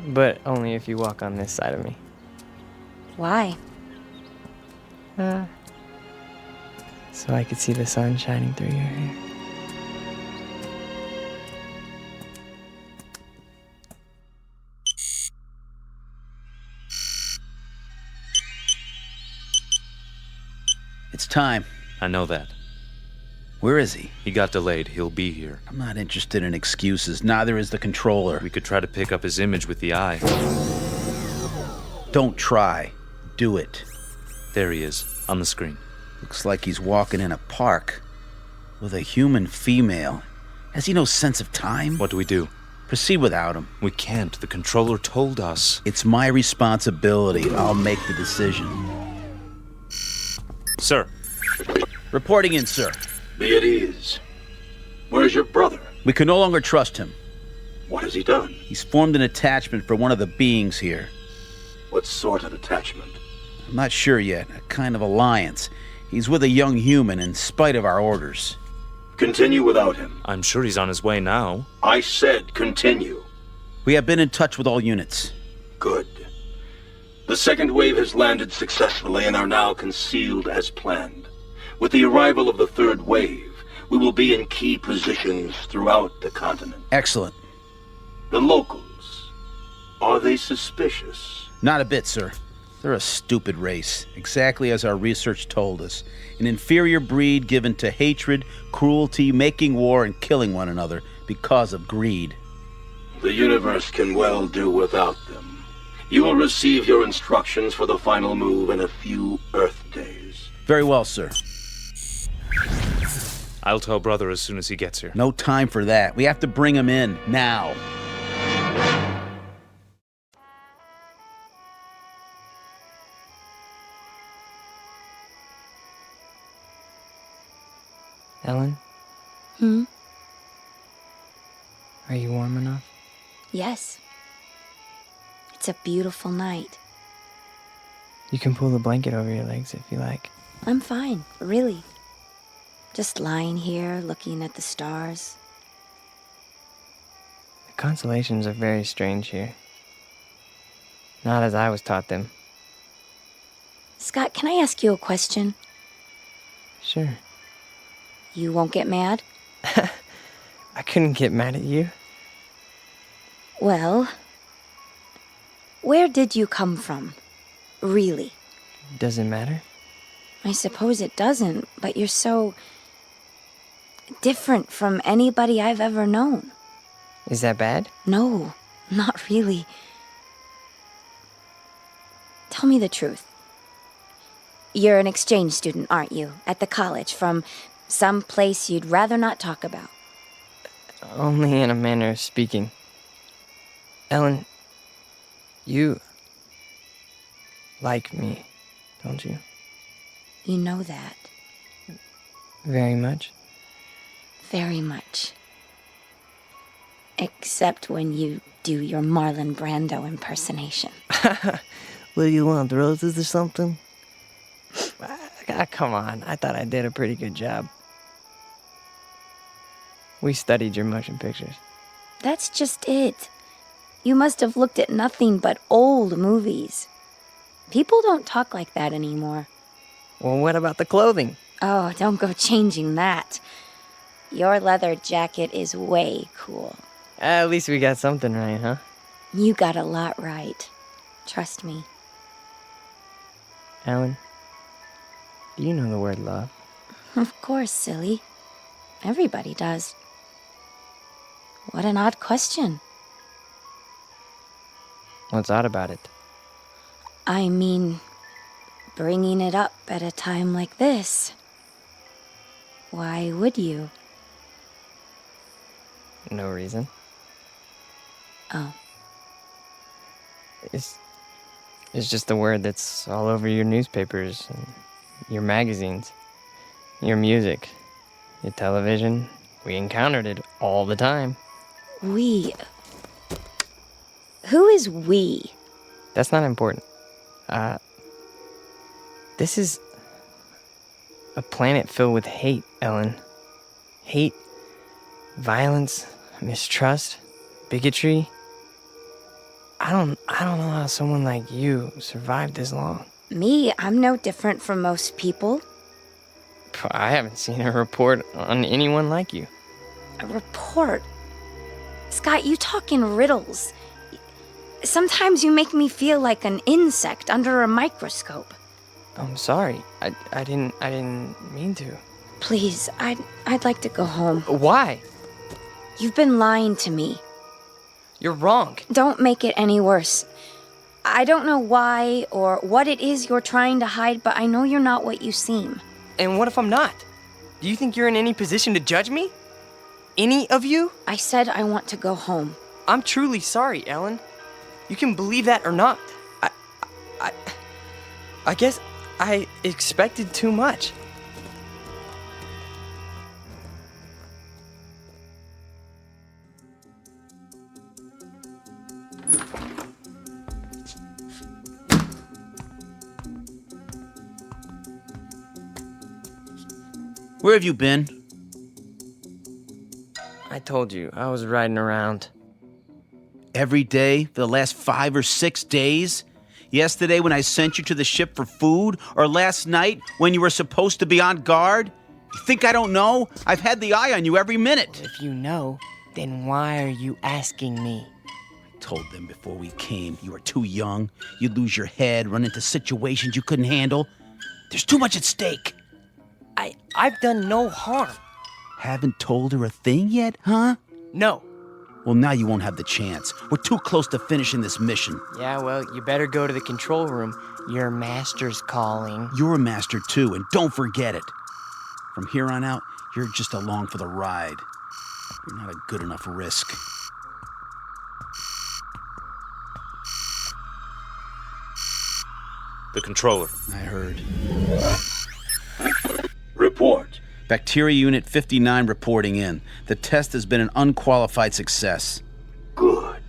But only if you walk on this side of me. Why? So I could see the sun shining through your hair. It's time. I know that. Where is he? He got delayed. He'll be here. I'm not interested in excuses. Neither is the controller. We could try to pick up his image with the eye. Don't try. Do it. There he is, on the screen. Looks like he's walking in a park with a human female. Has he no sense of time? What do we do? Proceed without him. We can't. The controller told us. It's my responsibility. I'll make the decision. Sir. Reporting in, sir. Be at ease. Where's your brother? We can no longer trust him. What has he done? He's formed an attachment for one of the beings here. What sort of attachment? I'm not sure yet. A kind of alliance. He's with a young human in spite of our orders. Continue without him. I'm sure he's on his way now. I said continue. We have been in touch with all units. Good. The second wave has landed successfully and are now concealed as planned. With the arrival of the third wave, we will be in key positions throughout the continent. Excellent. The locals, are they suspicious? Not a bit, sir. They're a stupid race, exactly as our research told us. An inferior breed given to hatred, cruelty, making war, and killing one another because of greed. The universe can well do without them. You will receive your instructions for the final move in a few Earth days. Very well, sir. I'll tell brother as soon as he gets here. No time for that. We have to bring him in, now. Ellen? Are you warm enough? Yes. It's a beautiful night. You can pull the blanket over your legs if you like. I'm fine, really. Just lying here, looking at the stars. The constellations are very strange here. Not as I was taught them. Scott, can I ask you a question? Sure. You won't get mad? I couldn't get mad at you. Well, where did you come from? Really? Does it matter? I suppose it doesn't, but you're so different from anybody I've ever known. Is that bad? No, not really. Tell me the truth. You're an exchange student, aren't you? At the college, from some place you'd rather not talk about. Only in a manner of speaking. Ellen, you like me, don't you? You know that. Very much? Very much. Except when you do your Marlon Brando impersonation. What do you want, roses or something? Come on, I thought I did a pretty good job. We studied your motion pictures. That's just it. You must have looked at nothing but old movies. People don't talk like that anymore. Well, what about the clothing? Oh, don't go changing that. Your leather jacket is way cool. At least we got something right, huh? You got a lot right. Trust me. Ellen, do you know the word love? Of course, silly. Everybody does. What an odd question. What's odd about it? I mean, bringing it up at a time like this. Why would you? No reason. Oh. It's just a word that's all over your newspapers, and your magazines, your music, your television. We encountered it all the time. We. Who is we? That's not important. This is a planet filled with hate, Ellen. Hate, violence, mistrust, bigotry. I don't know how someone like you survived this long. Me? I'm no different from most people. I haven't seen a report on anyone like you. A report? Scott, you talk in riddles. Sometimes you make me feel like an insect under a microscope. I'm sorry. I didn't mean to. Please, I'd like to go home. Why? You've been lying to me. You're wrong. Don't make it any worse. I don't know why or what it is you're trying to hide, but I know you're not what you seem. And what if I'm not? Do you think you're in any position to judge me? Any of you? I said I want to go home. I'm truly sorry, Ellen. You can believe that or not. I guess I expected too much. Where have you been? I told you, I was riding around. Every day for the last 5 or 6 days? Yesterday when I sent you to the ship for food? Or last night when you were supposed to be on guard? You think I don't know? I've had the eye on you every minute. If you know, then why are you asking me? I told them before we came you were too young. You'd lose your head, run into situations you couldn't handle. There's too much at stake. I've done no harm. Haven't told her a thing yet, huh? No. Well, now you won't have the chance. We're too close to finishing this mission. Yeah, well, you better go to the control room. Your master's calling. You're a master, too, and don't forget it. From here on out, you're just along for the ride. You're not a good enough risk. The controller. I heard. Report. Bacteria Unit 59 reporting in. The test has been an unqualified success. Good.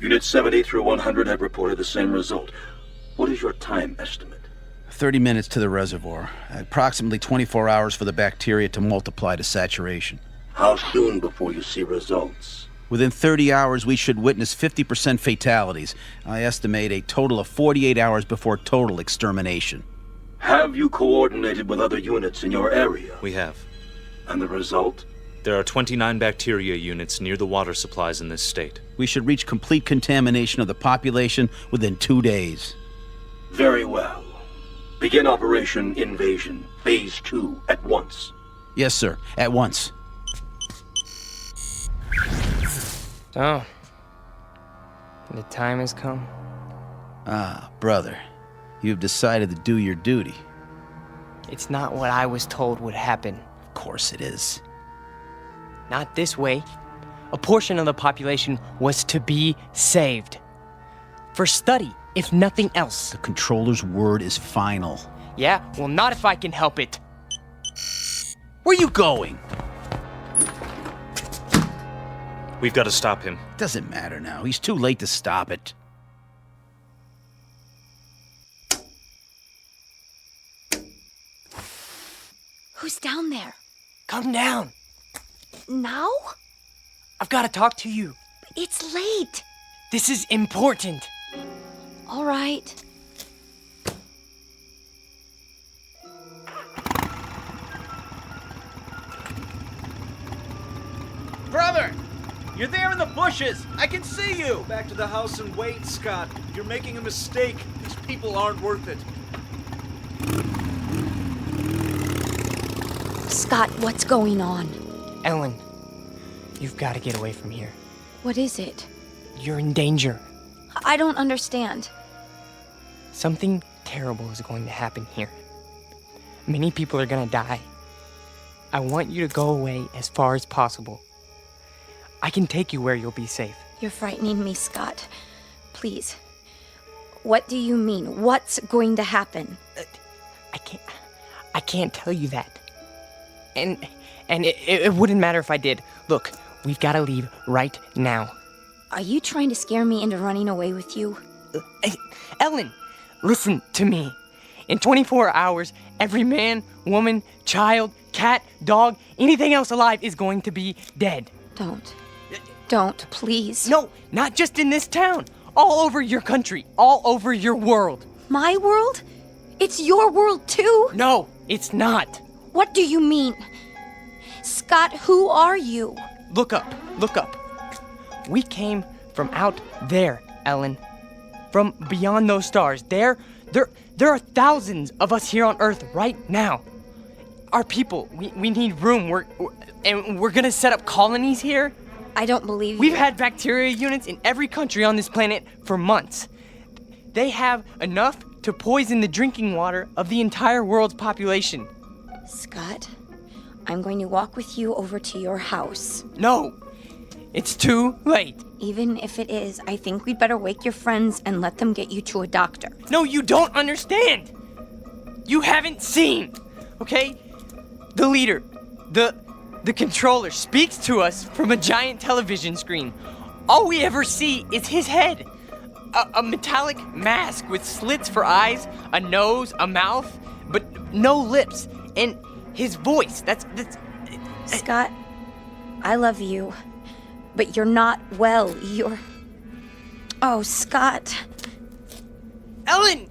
Unit 70 through 100 have reported the same result. What is your time estimate? 30 minutes to the reservoir. Approximately 24 hours for the bacteria to multiply to saturation. How soon before you see results? Within 30 hours, we should witness 50% fatalities. I estimate a total of 48 hours before total extermination. Have you coordinated with other units in your area? We have. And the result? There are 29 bacteria units near the water supplies in this state. We should reach complete contamination of the population within 2 days. Very well. Begin Operation Invasion, Phase 2, at once. Yes, sir. At once. So, the time has come. Ah, brother. You've decided to do your duty. It's not what I was told would happen. Of course it is. Not this way. A portion of the population was to be saved. For study, if nothing else. The controller's word is final. Yeah, well, not if I can help it. Where are you going? We've got to stop him. Doesn't matter now. He's too late to stop it. Who's down there? Come down. Now? I've got to talk to you. It's late. This is important. All right. Brother! You're there in the bushes! I can see you! Back to the house and wait, Scott. You're making a mistake. These people aren't worth it. Scott, what's going on? Ellen, you've got to get away from here. What is it? You're in danger. I don't understand. Something terrible is going to happen here. Many people are going to die. I want you to go away as far as possible. I can take you where you'll be safe. You're frightening me, Scott. Please. What do you mean? What's going to happen? I can't tell you that. And it wouldn't matter if I did. Look, we've got to leave right now. Are you trying to scare me into running away with you? Ellen, listen to me. In 24 hours, every man, woman, child, cat, dog, anything else alive is going to be dead. Don't, please. No, not just in this town. All over your country. All over your world. My world? It's your world too? No, it's not. What do you mean? Scott, who are you? Look up. We came from out there, Ellen. From beyond those stars. There are thousands of us here on Earth right now. Our people, we need room. We're gonna set up colonies here. I don't believe you. We've had bacteria units in every country on this planet for months. They have enough to poison the drinking water of the entire world's population. Scott, I'm going to walk with you over to your house. No, it's too late. Even if it is, I think we'd better wake your friends and let them get you to a doctor. No, you don't understand. You haven't seen, okay? The leader, the controller speaks to us from a giant television screen. All we ever see is his head. A metallic mask with slits for eyes, a nose, a mouth, but no lips. And his voice, that's... Scott, I love you, but you're not well. You're... Oh, Scott. Ellen!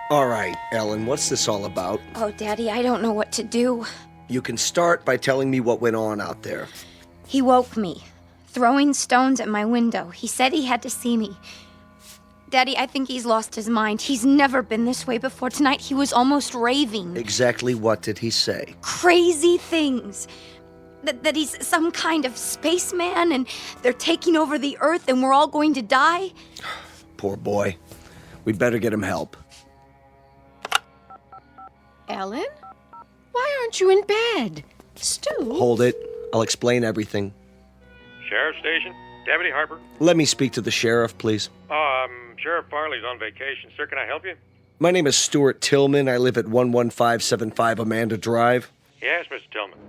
All right, Ellen, what's this all about? Oh, Daddy, I don't know what to do. You can start by telling me what went on out there. He woke me, throwing stones at my window. He said he had to see me. Daddy, I think he's lost his mind. He's never been this way before. Tonight, he was almost raving. Exactly what did he say? Crazy things. That he's some kind of spaceman and they're taking over the Earth and we're all going to die. Poor boy. We'd better get him help. Ellen? Why aren't you in bed? Stu? Hold it. I'll explain everything. Sheriff Station? Deputy Harper? Let me speak to the sheriff, please. Sheriff Farley's on vacation. Sir, can I help you? My name is Stuart Tillman. I live at 11575 Amanda Drive. Yes, Mr. Tillman.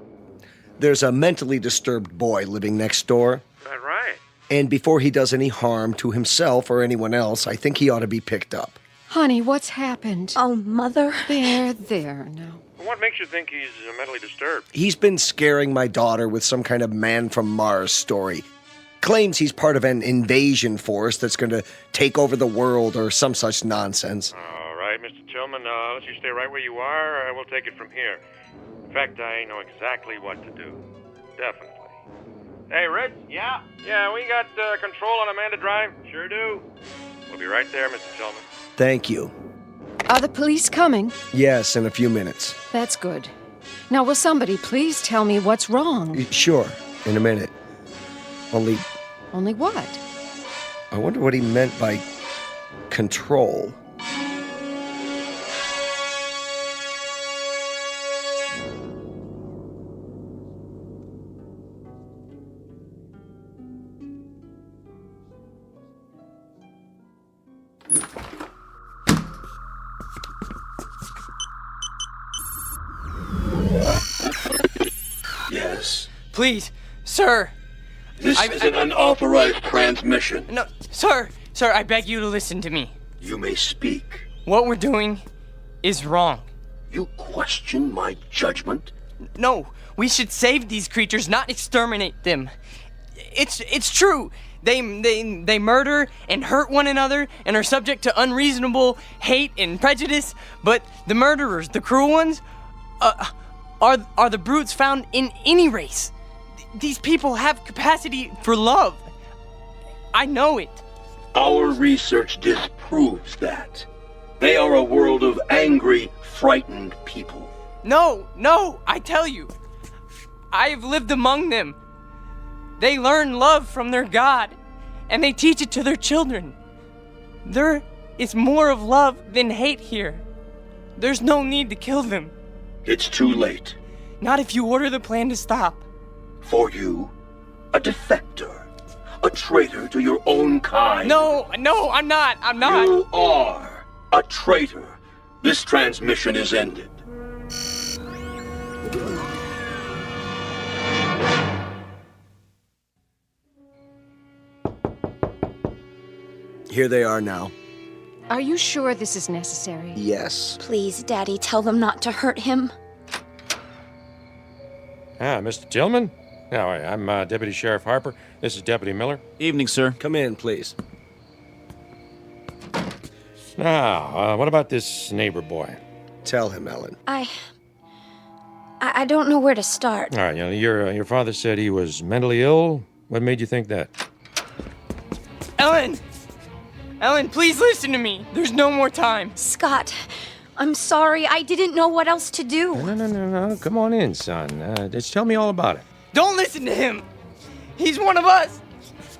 There's a mentally disturbed boy living next door. Is that right? And before he does any harm to himself or anyone else, I think he ought to be picked up. Honey, what's happened? Oh, Mother. There now. What makes you think he's mentally disturbed? He's been scaring my daughter with some kind of man from Mars story. Claims he's part of an invasion force that's going to take over the world or some such nonsense. All right, Mr. Tillman, let you stay right where you are. We'll take it from here. In fact, I know exactly what to do. Definitely. Hey, Red? Yeah? Yeah, we got control on Amanda Drive. Sure do. We'll be right there, Mr. Tillman. Thank you. Are the police coming? Yes, in a few minutes. That's good. Now, will somebody please tell me what's wrong? Sure, in a minute. Only what? I wonder what he meant by control. Yes. Please, sir. This is an unauthorized transmission. No, sir, I beg you to listen to me. You may speak. What we're doing is wrong. You question my judgment? No, we should save these creatures, not exterminate them. It's true. They murder and hurt one another and are subject to unreasonable hate and prejudice, but the murderers, the cruel ones, are the brutes found in any race. These people have capacity for love. I know it. Our research disproves that. They are a world of angry, frightened people. No, I tell you. I have lived among them. They learn love from their God, and they teach it to their children. There is more of love than hate here. There's no need to kill them. It's too late. Not if you order the plan to stop. For you, a defector, a traitor to your own kind. No, I'm not. You are a traitor. This transmission is ended. Here they are now. Are you sure this is necessary? Yes. Please, Daddy, tell them not to hurt him. Mr. Tillman? No, I'm Deputy Sheriff Harper. This is Deputy Miller. Evening, sir. Come in, please. Now, what about this neighbor boy? Tell him, Ellen. I don't know where to start. All right, your father said he was mentally ill. What made you think that? Ellen, please listen to me. There's no more time. Scott, I'm sorry. I didn't know what else to do. No. Come on in, son. Just tell me all about it. Don't listen to him. He's one of us.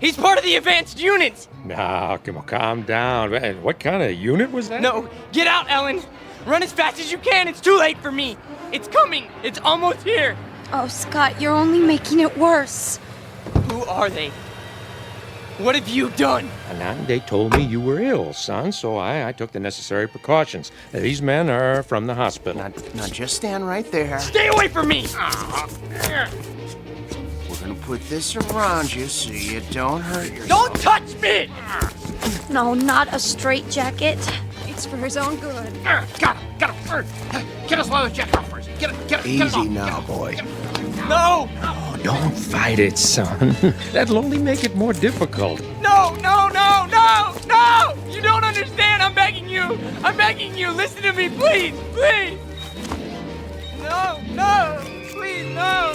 He's part of the advanced units. No, come on, calm down. What kind of unit was that? No, get out, Ellen. Run as fast as you can. It's too late for me. It's coming. It's almost here. Oh, Scott, you're only making it worse. Who are they? What have you done? They told me you were ill, son, so I took the necessary precautions. These men are from the hospital. Now just stand right there. Stay away from me! We're gonna put this around you so you don't hurt yourself. Don't touch me! No, not a straitjacket. It's for his own good. Got him. Get us leather jacket off first. Get it Easy off. now, boy. No! Oh, don't fight it, son. That'll only make it more difficult. No! You don't understand. I'm begging you. Listen to me, please. No. Please, no.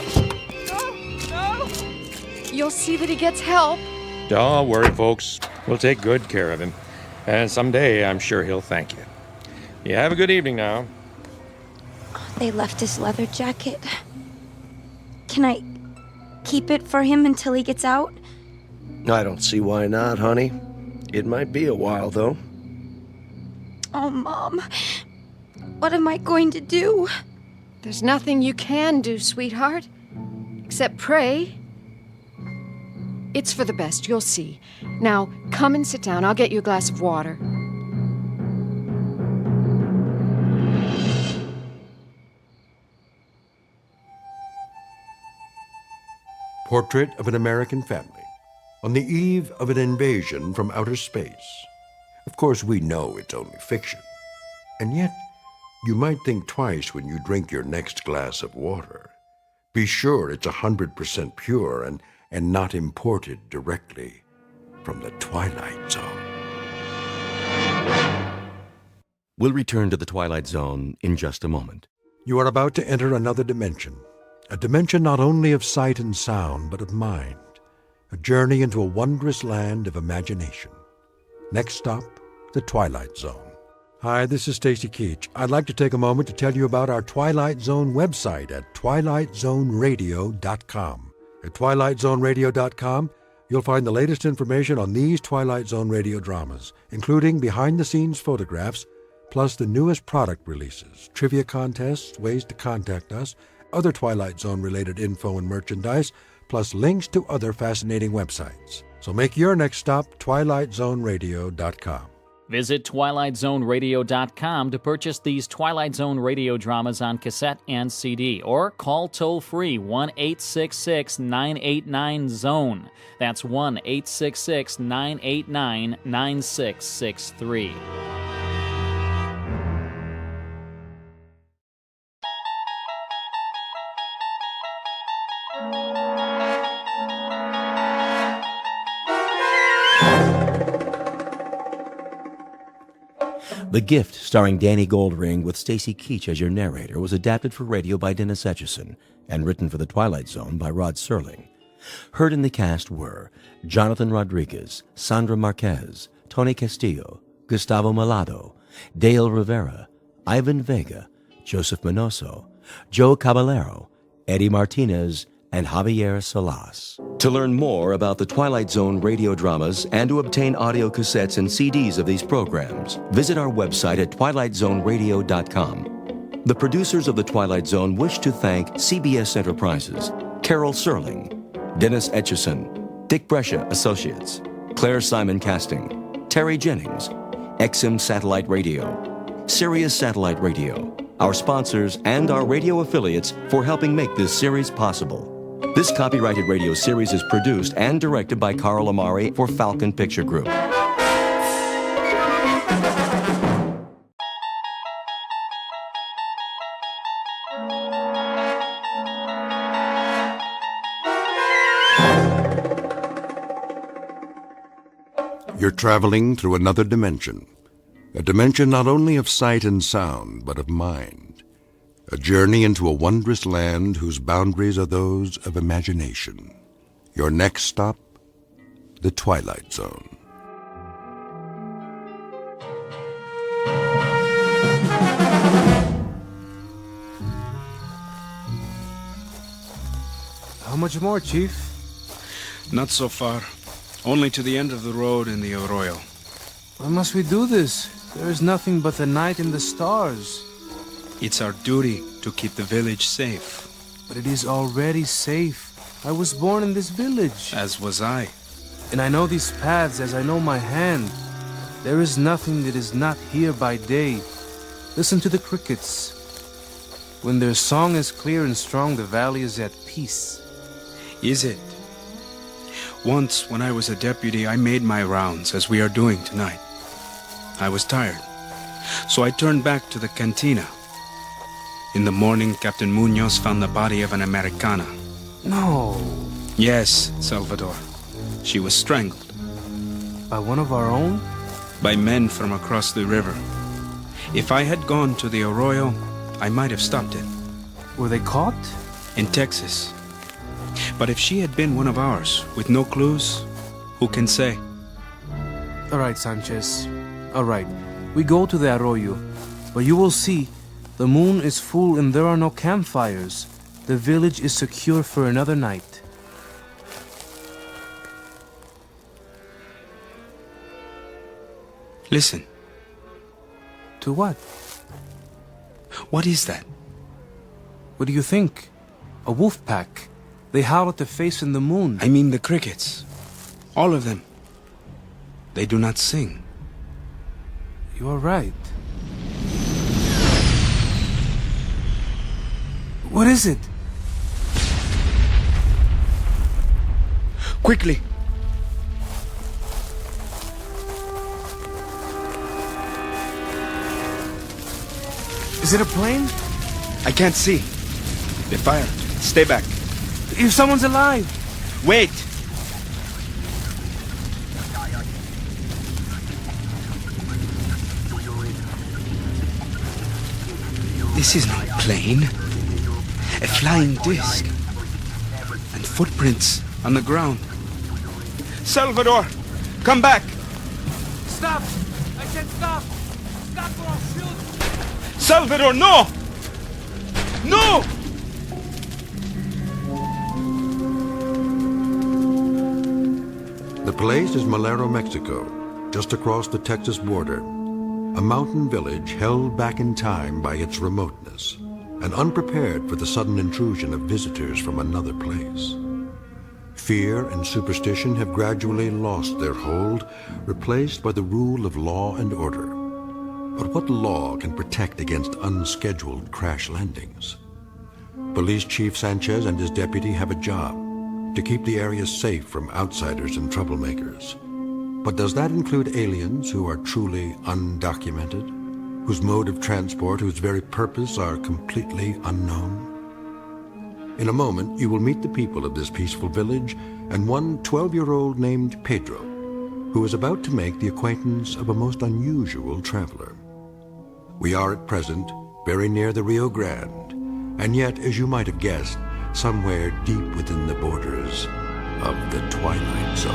You'll see that he gets help. Don't worry, folks. We'll take good care of him. And someday, I'm sure he'll thank you. You have a good evening now. They left his leather jacket. Can I keep it for him until he gets out? I don't see why not, honey. It might be a while, though. Oh, Mom. What am I going to do? There's nothing you can do, sweetheart. Except pray. It's for the best, you'll see. Now, come and sit down. I'll get you a glass of water. Portrait of an American family on the eve of an invasion from outer space. Of course, we know it's only fiction. And yet, you might think twice when you drink your next glass of water. Be sure it's 100% pure and not imported directly from the Twilight Zone. We'll return to the Twilight Zone in just a moment. You are about to enter another dimension. A dimension not only of sight and sound, but of mind. A journey into a wondrous land of imagination. Next stop, the Twilight Zone. Hi, this is Stacy Keach. I'd like to take a moment to tell you about our Twilight Zone website at twilightzoneradio.com. At twilightzoneradio.com, you'll find the latest information on these Twilight Zone radio dramas, including behind-the-scenes photographs, plus the newest product releases, trivia contests, ways to contact us, other Twilight Zone-related info and merchandise, plus links to other fascinating websites. So make your next stop twilightzoneradio.com. Visit twilightzoneradio.com to purchase these Twilight Zone radio dramas on cassette and CD, or call toll-free 1-866-989-ZONE. That's 1-866-989-9663. The Gift, starring Danny Goldring with Stacy Keach as your narrator, was adapted for radio by Dennis Etchison and written for The Twilight Zone by Rod Serling. Heard in the cast were Jonathan Rodriguez, Sandra Marquez, Tony Castillo, Gustavo Malado, Dale Rivera, Ivan Vega, Joseph Minoso, Joe Caballero, Eddie Martinez, and Javier Salas. To learn more about the Twilight Zone radio dramas and to obtain audio cassettes and CDs of these programs, visit our website at twilightzoneradio.com. The producers of The Twilight Zone wish to thank CBS Enterprises, Carol Serling, Dennis Etchison, Dick Brescia Associates, Claire Simon Casting, Terry Jennings, XM Satellite Radio, Sirius Satellite Radio, our sponsors, and our radio affiliates for helping make this series possible. This copyrighted radio series is produced and directed by Carl Amari for Falcon Picture Group. You're traveling through another dimension. A dimension not only of sight and sound, but of mind. A journey into a wondrous land whose boundaries are those of imagination. Your next stop, the Twilight Zone. How much more, Chief? Not so far. Only to the end of the road in the arroyo. Why must we do this? There is nothing but the night and the stars. It's our duty to keep the village safe. But it is already safe. I was born in this village. As was I. And I know these paths as I know my hand. There is nothing that is not here by day. Listen to the crickets. When their song is clear and strong, the valley is at peace. Is it? Once, when I was a deputy, I made my rounds, as we are doing tonight. I was tired, so I turned back to the cantina. In the morning, Captain Munoz found the body of an Americana. No. Yes, Salvador. She was strangled. By one of our own? By men from across the river. If I had gone to the arroyo, I might have stopped it. Were they caught? In Texas. But if she had been one of ours, with no clues, who can say? All right, Sanchez. All right. We go to the arroyo. But you will see, the moon is full and there are no campfires. The village is secure for another night. Listen. To what? What is that? What do you think? A wolf pack. They howl at the face in the moon. I mean the crickets. All of them. They do not sing. You are right. What is it? Quickly! Is it a plane? I can't see. They fired. Stay back. If someone's alive! Wait! This is not a plane. A flying disc. And footprints on the ground. Salvador! Come back! Stop! I said stop! Salvador, no! No! The place is Malero, Mexico, just across the Texas border. A mountain village held back in time by its remoteness and unprepared for the sudden intrusion of visitors from another place. Fear and superstition have gradually lost their hold, replaced by the rule of law and order. But what law can protect against unscheduled crash landings? Police Chief Sanchez and his deputy have a job to keep the area safe from outsiders and troublemakers. But does that include aliens who are truly undocumented, whose mode of transport, whose very purpose are completely unknown? In a moment, you will meet the people of this peaceful village and one 12-year-old named Pedro, who is about to make the acquaintance of a most unusual traveler. We are at present very near the Rio Grande, and yet, as you might have guessed, somewhere deep within the borders of the Twilight Zone.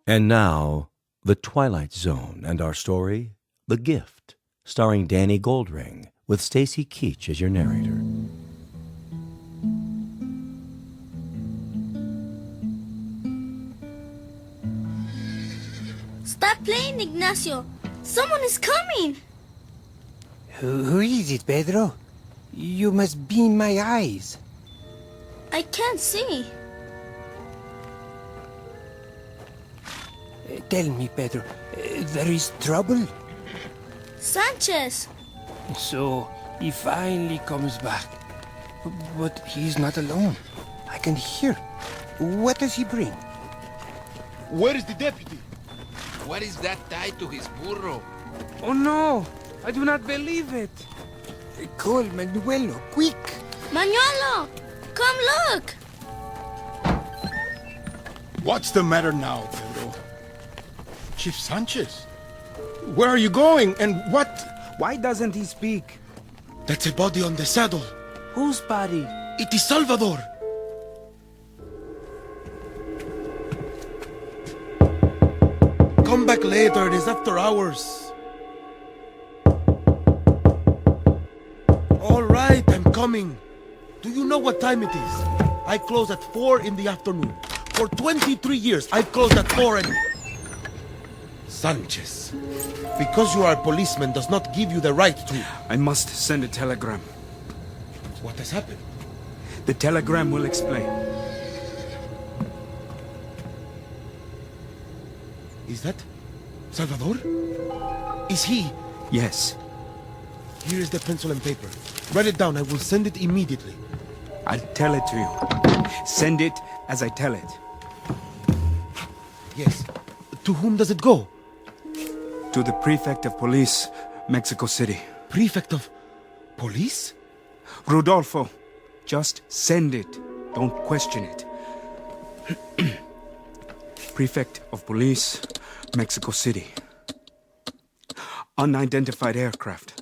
And now, The Twilight Zone and our story, The Gift, starring Danny Goldring, with Stacy Keach as your narrator. Stop playing, Ignacio. Someone is coming. Who is it, Pedro? You must be in my eyes. I can't see. Tell me, Pedro, there is trouble? Sanchez! So, he finally comes back. But he's not alone. I can hear. What does he bring? Where is the deputy? What is that tied to his burro? Oh no! I do not believe it! Call Manuelo, quick! Manuelo! Come look! What's the matter now, Pedro? Chief Sanchez? Where are you going, and what? Why doesn't he speak? That's a body on the saddle. Whose body? It is Salvador. Come back later, it is after hours. All right, I'm coming. Do you know what time it is? I close at 4 in the afternoon. For 23 years, I've closed at 4 and... Sanchez, because you are a policeman does not give you the right to... I must send a telegram. What has happened? The telegram will explain. Is that Salvador? Is he? Yes. Here is the pencil and paper. Write it down. I will send it immediately. I'll tell it to you. Send it as I tell it. Yes. To whom does it go? To the Prefect of Police, Mexico City. Prefect of Police? Rodolfo, just send it. Don't question it. Prefect of Police, Mexico City. Unidentified aircraft.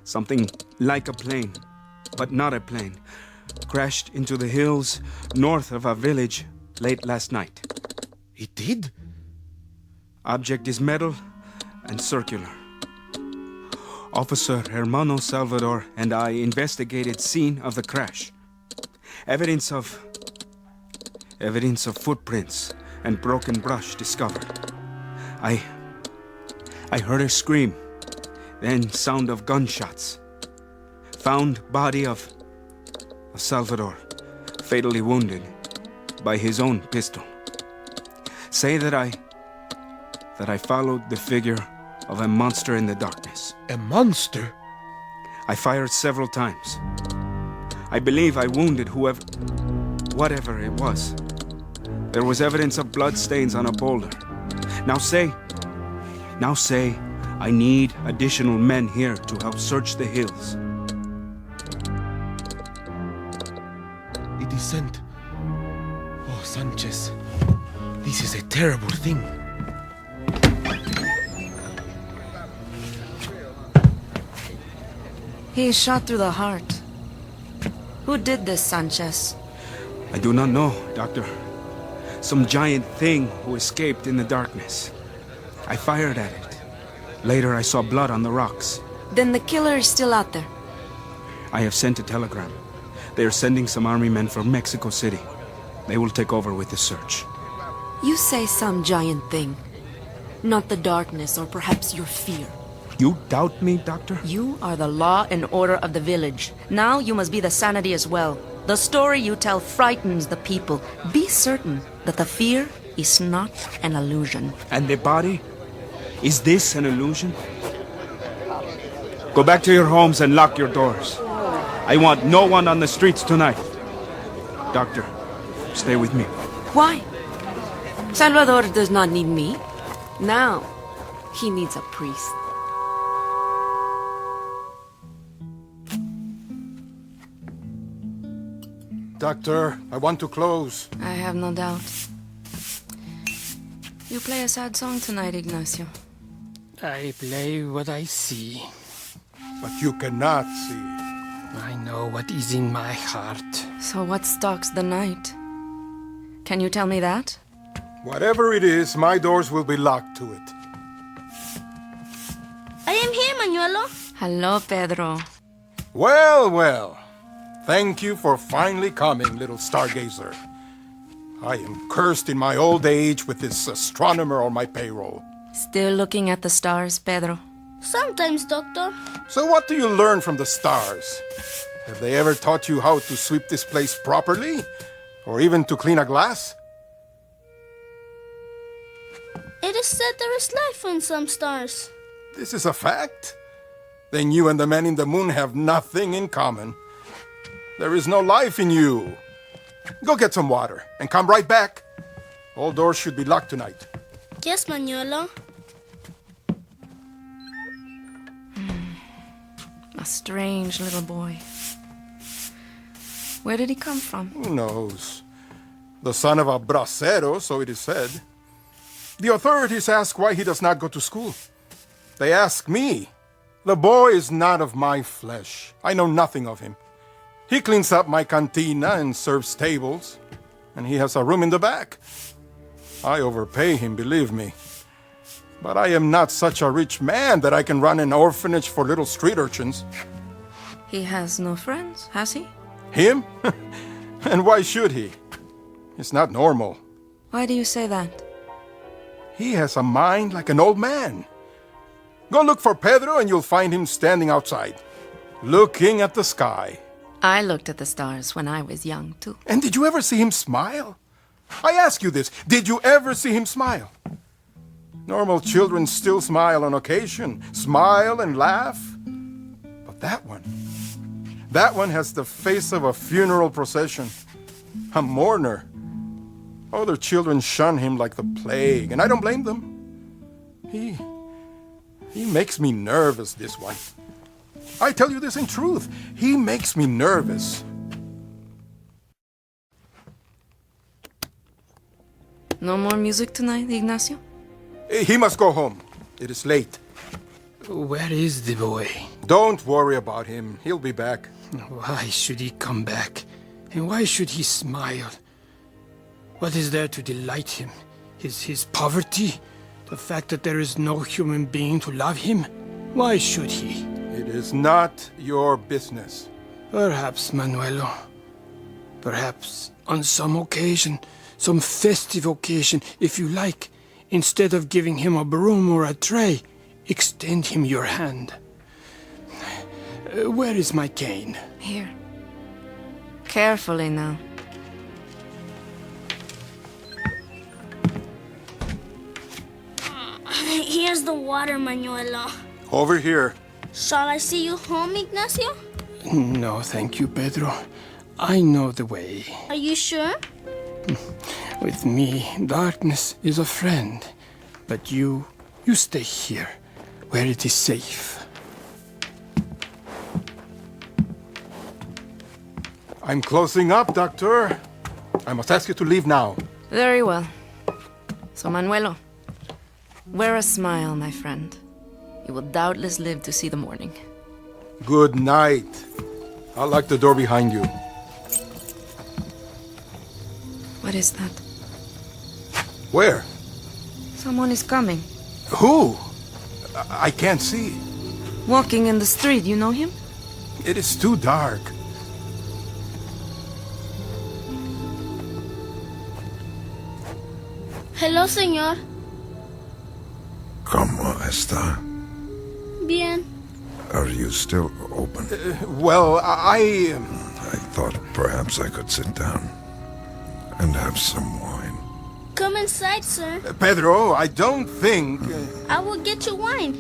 Something like a plane, but not a plane. Crashed into the hills north of our village late last night. It did? Object is metal and circular. Officer Hermano Salvador and I investigated scene of the crash. Evidence of footprints and broken brush discovered. I heard a scream, then sound of gunshots. Found body of Salvador, fatally wounded by his own pistol. Say that I followed the figure of a monster in the darkness. A monster? I fired several times. I believe I wounded whatever it was. There was evidence of blood stains on a boulder. Now say, I need additional men here to help search the hills. It is sent. Oh, Sanchez, this is a terrible thing. He is shot through the heart. Who did this, Sanchez? I do not know, Doctor. Some giant thing who escaped in the darkness. I fired at it. Later, I saw blood on the rocks. Then the killer is still out there. I have sent a telegram. They are sending some army men from Mexico City. They will take over with the search. You say some giant thing. Not the darkness or perhaps your fear. You doubt me, Doctor? You are the law and order of the village. Now you must be the sanity as well. The story you tell frightens the people. Be certain that the fear is not an illusion. And the body? Is this an illusion? Go back to your homes and lock your doors. I want no one on the streets tonight. Doctor, stay with me. Why? Salvador does not need me. Now, he needs a priest. Doctor, I want to close. I have no doubt. You play a sad song tonight, Ignacio. I play what I see. But you cannot see. I know what is in my heart. So what stalks the night? Can you tell me that? Whatever it is, my doors will be locked to it. I am here, Manuelo. Hello, Pedro. Well, well. Thank you for finally coming, little stargazer. I am cursed in my old age with this astronomer on my payroll. Still looking at the stars, Pedro? Sometimes, Doctor. So what do you learn from the stars? Have they ever taught you how to sweep this place properly? Or even to clean a glass? It is said there is life on some stars. This is a fact? Then you and the man in the moon have nothing in common. There is no life in you. Go get some water and come right back. All doors should be locked tonight. Yes, Manuelo. A strange little boy. Where did he come from? Who knows? The son of a bracero, so it is said. The authorities ask why he does not go to school. They ask me. The boy is not of my flesh. I know nothing of him. He cleans up my cantina and serves tables, and he has a room in the back. I overpay him, believe me. But I am not such a rich man that I can run an orphanage for little street urchins. He has no friends, has he? Him? And why should he? It's not normal. Why do you say that? He has a mind like an old man. Go look for Pedro and you'll find him standing outside, looking at the sky. I looked at the stars when I was young, too. And did you ever see him smile? I ask you this, did you ever see him smile? Normal children still smile on occasion, smile and laugh. But that one has the face of a funeral procession, a mourner. Other children shun him like the plague, and I don't blame them. He makes me nervous, this one. I tell you this in truth. He makes me nervous. No more music tonight, Ignacio? He must go home. It is late. Where is the boy? Don't worry about him. He'll be back. Why should he come back? And why should he smile? What is there to delight him? His poverty? The fact that there is no human being to love him? Why should he? It is not your business. Perhaps, Manuelo. Perhaps on some occasion, some festive occasion, if you like, instead of giving him a broom or a tray, extend him your hand. Where is my cane? Here. Carefully now. Here's the water, Manuelo. Over here. Shall I see you home, Ignacio? No, thank you, Pedro. I know the way. Are you sure? With me, darkness is a friend. But you stay here, where it is safe. I'm closing up, Doctor. I must ask you to leave now. Very well. So, Manuelo, wear a smile, my friend. You will doubtless live to see the morning. Good night. I'll lock the door behind you. What is that? Where? Someone is coming. Who? I can't see. Walking in the street, you know him? It is too dark. Hello, señor. ¿Cómo está? Bien. Are you still open? Well, I thought perhaps I could sit down and have some wine. Come inside, sir. Pedro, I don't think... I will get you wine.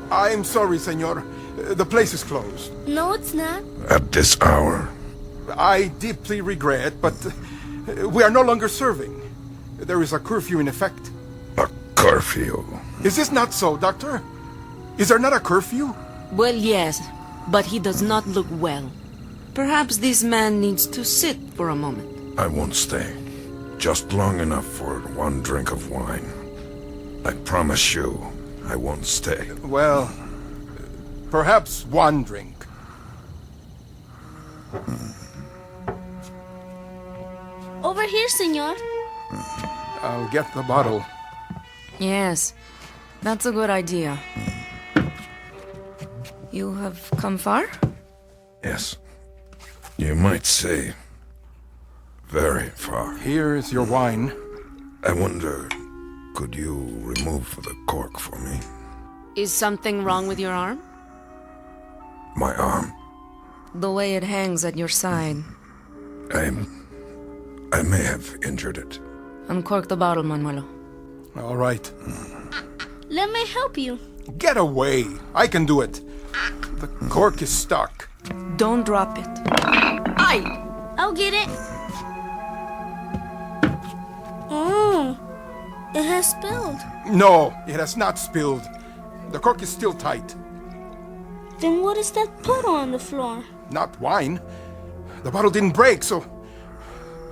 I'm sorry, senor. The place is closed. No, it's not. At this hour? I deeply regret, but we are no longer serving. There is a curfew in effect. A curfew? Is this not so, Doctor? Is there not a curfew? Well, yes, but he does not look well. Perhaps this man needs to sit for a moment. I won't stay. Just long enough for one drink of wine. I promise you, I won't stay. Well, perhaps one drink. Over here, senor. I'll get the bottle. Yes, that's a good idea. You have come far? Yes. You might say very far. Here is your wine. I wonder, could you remove the cork for me? Is something wrong with your arm? My arm? The way it hangs at your side. I may have injured it. Uncork the bottle, Manuelo. All right. Let me help you. Get away. I can do it. The cork is stuck. Don't drop it. Aye! I'll get it. Oh, it has spilled. No, it has not spilled. The cork is still tight. Then what is that puddle on the floor? Not wine. The bottle didn't break, so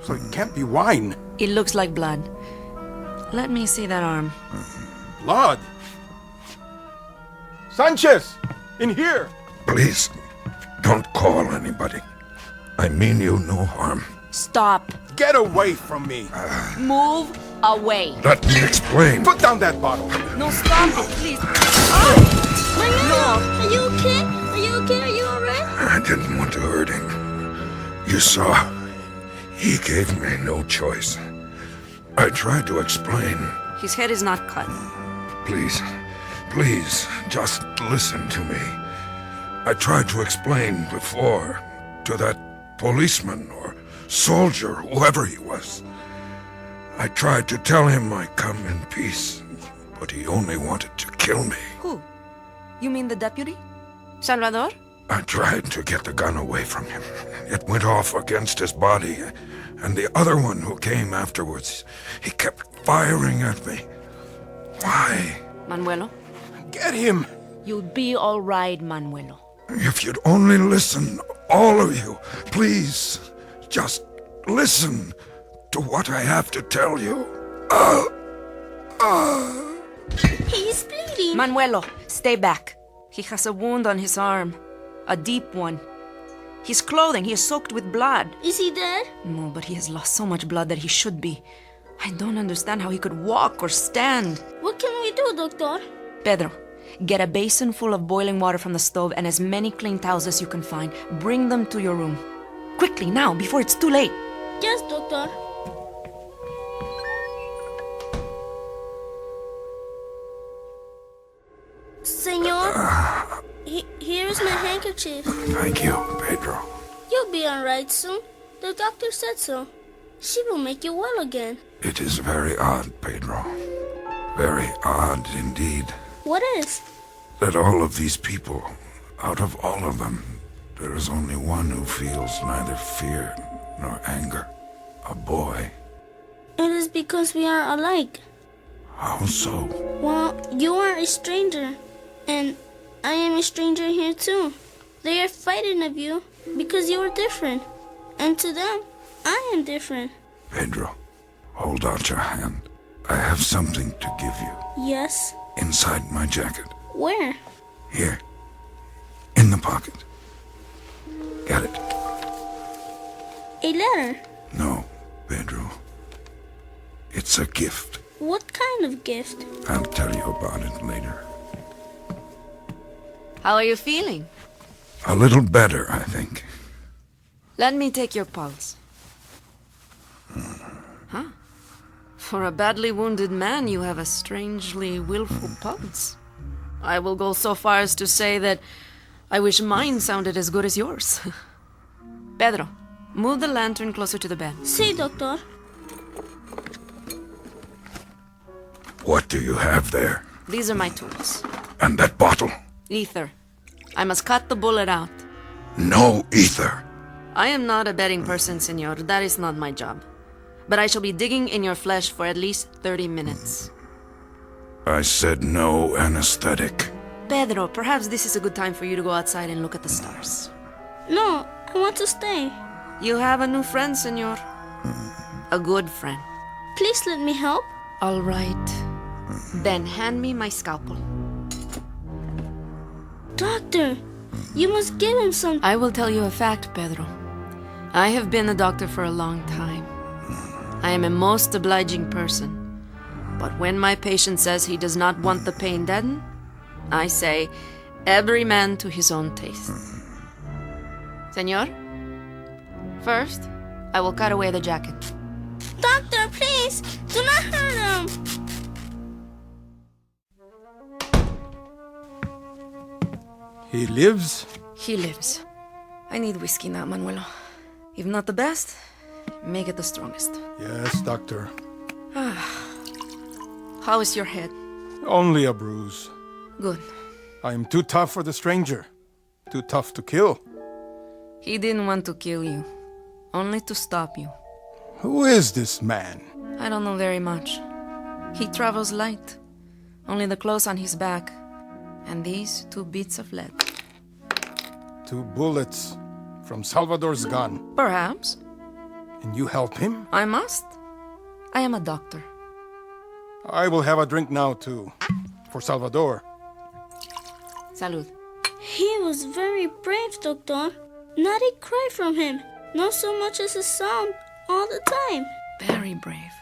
it can't be wine. It looks like blood. Let me see that arm. Blood? Sanchez! In here! Please, don't call anybody. I mean you no harm. Stop. Get away from me. Move away. Let me explain. Put down that bottle. No, stop it, please. No. Are you okay? Are you okay? Are you alright? I didn't want to hurt him. You saw, he gave me no choice. I tried to explain. His head is not cut. Please, just listen to me. I tried to explain before to that policeman or soldier, whoever he was. I tried to tell him I come in peace, but he only wanted to kill me. Who? You mean the deputy? Salvador? I tried to get the gun away from him. It went off against his body, and the other one who came afterwards, he kept firing at me. Why? Manuelo? Get him! You'll be all right, Manuelo. If you'd only listen, all of you, please, just listen to what I have to tell you. He's bleeding. Manuelo, stay back. He has a wound on his arm. A deep one. His clothing, he is soaked with blood. Is he dead? No, but he has lost so much blood that he should be. I don't understand how he could walk or stand. What can we do, Doctor? Pedro, get a basin full of boiling water from the stove and as many clean towels as you can find. Bring them to your room. Quickly, now, before it's too late. Yes, Doctor. Senor, here's my handkerchief. Thank you, Pedro. You'll be all right soon. The doctor said so. She will make you well again. It is very odd, Pedro. Very odd indeed. What is? That all of these people, out of all of them, there is only one who feels neither fear nor anger. A boy. It is because we are alike. How so? Well, you are a stranger, and I am a stranger here too. They are fighting of you because you are different, and to them, I am different. Pedro, hold out your hand. I have something to give you. Yes? Inside my jacket. Where? Here. In the pocket. Get it. A letter? No, Pedro. It's a gift. What kind of gift? I'll tell you about it later. How are you feeling? A little better, I think. Let me take your pulse. Huh? For a badly wounded man, you have a strangely willful pulse. I will go so far as to say that I wish mine sounded as good as yours. Pedro, move the lantern closer to the bed. Sí, doctor. What do you have there? These are my tools. And that bottle? Ether. I must cut the bullet out. No ether. I am not a betting person, senor. That is not my job. But I shall be digging in your flesh for at least 30 minutes. I said no anesthetic. Pedro, perhaps this is a good time for you to go outside and look at the stars. No, I want to stay. You have a new friend, senor. A good friend. Please let me help. All right. Then hand me my scalpel. Doctor, you must give him some... I will tell you a fact, Pedro. I have been a doctor for a long time. I am a most obliging person. But when my patient says he does not want the pain deadened, I say, every man to his own taste. Senor, first, I will cut away the jacket. Doctor, please, do not hurt him. He lives? He lives. I need whiskey now, Manuelo. If not the best, make it the strongest. Yes, doctor. How is your head? Only a bruise. Good. I am too tough for the stranger. Too tough to kill. He didn't want to kill you. Only to stop you. Who is this man? I don't know very much. He travels light. Only the clothes on his back. And these 2 bits of lead. 2 bullets from Salvador's gun. Perhaps. And you help him? I must. I am a doctor. I will have a drink now, too. For Salvador. Salud. He was very brave, doctor. Not a cry from him. Not so much as a sound. All the time. Very brave.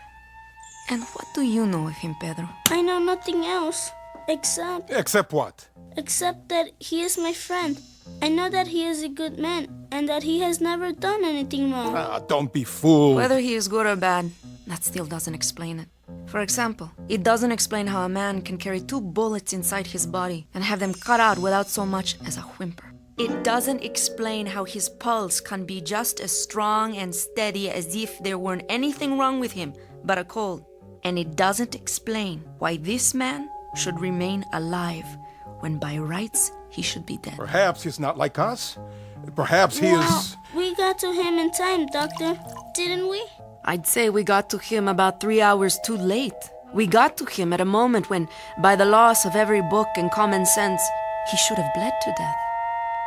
And what do you know of him, Pedro? I know nothing else. Except what? Except that he is my friend. I know that he is a good man, and that he has never done anything wrong. Don't be fooled. Whether he is good or bad, that still doesn't explain it. For example, it doesn't explain how a man can carry 2 bullets inside his body and have them cut out without so much as a whimper. It doesn't explain how his pulse can be just as strong and steady as if there weren't anything wrong with him but a cold. And it doesn't explain why this man should remain alive when by rights he should be dead. Perhaps he's not like us. Perhaps he is... We got to him in time, Doctor. Didn't we? I'd say we got to him about 3 hours too late. We got to him at a moment when, by the laws of every book and common sense, he should have bled to death.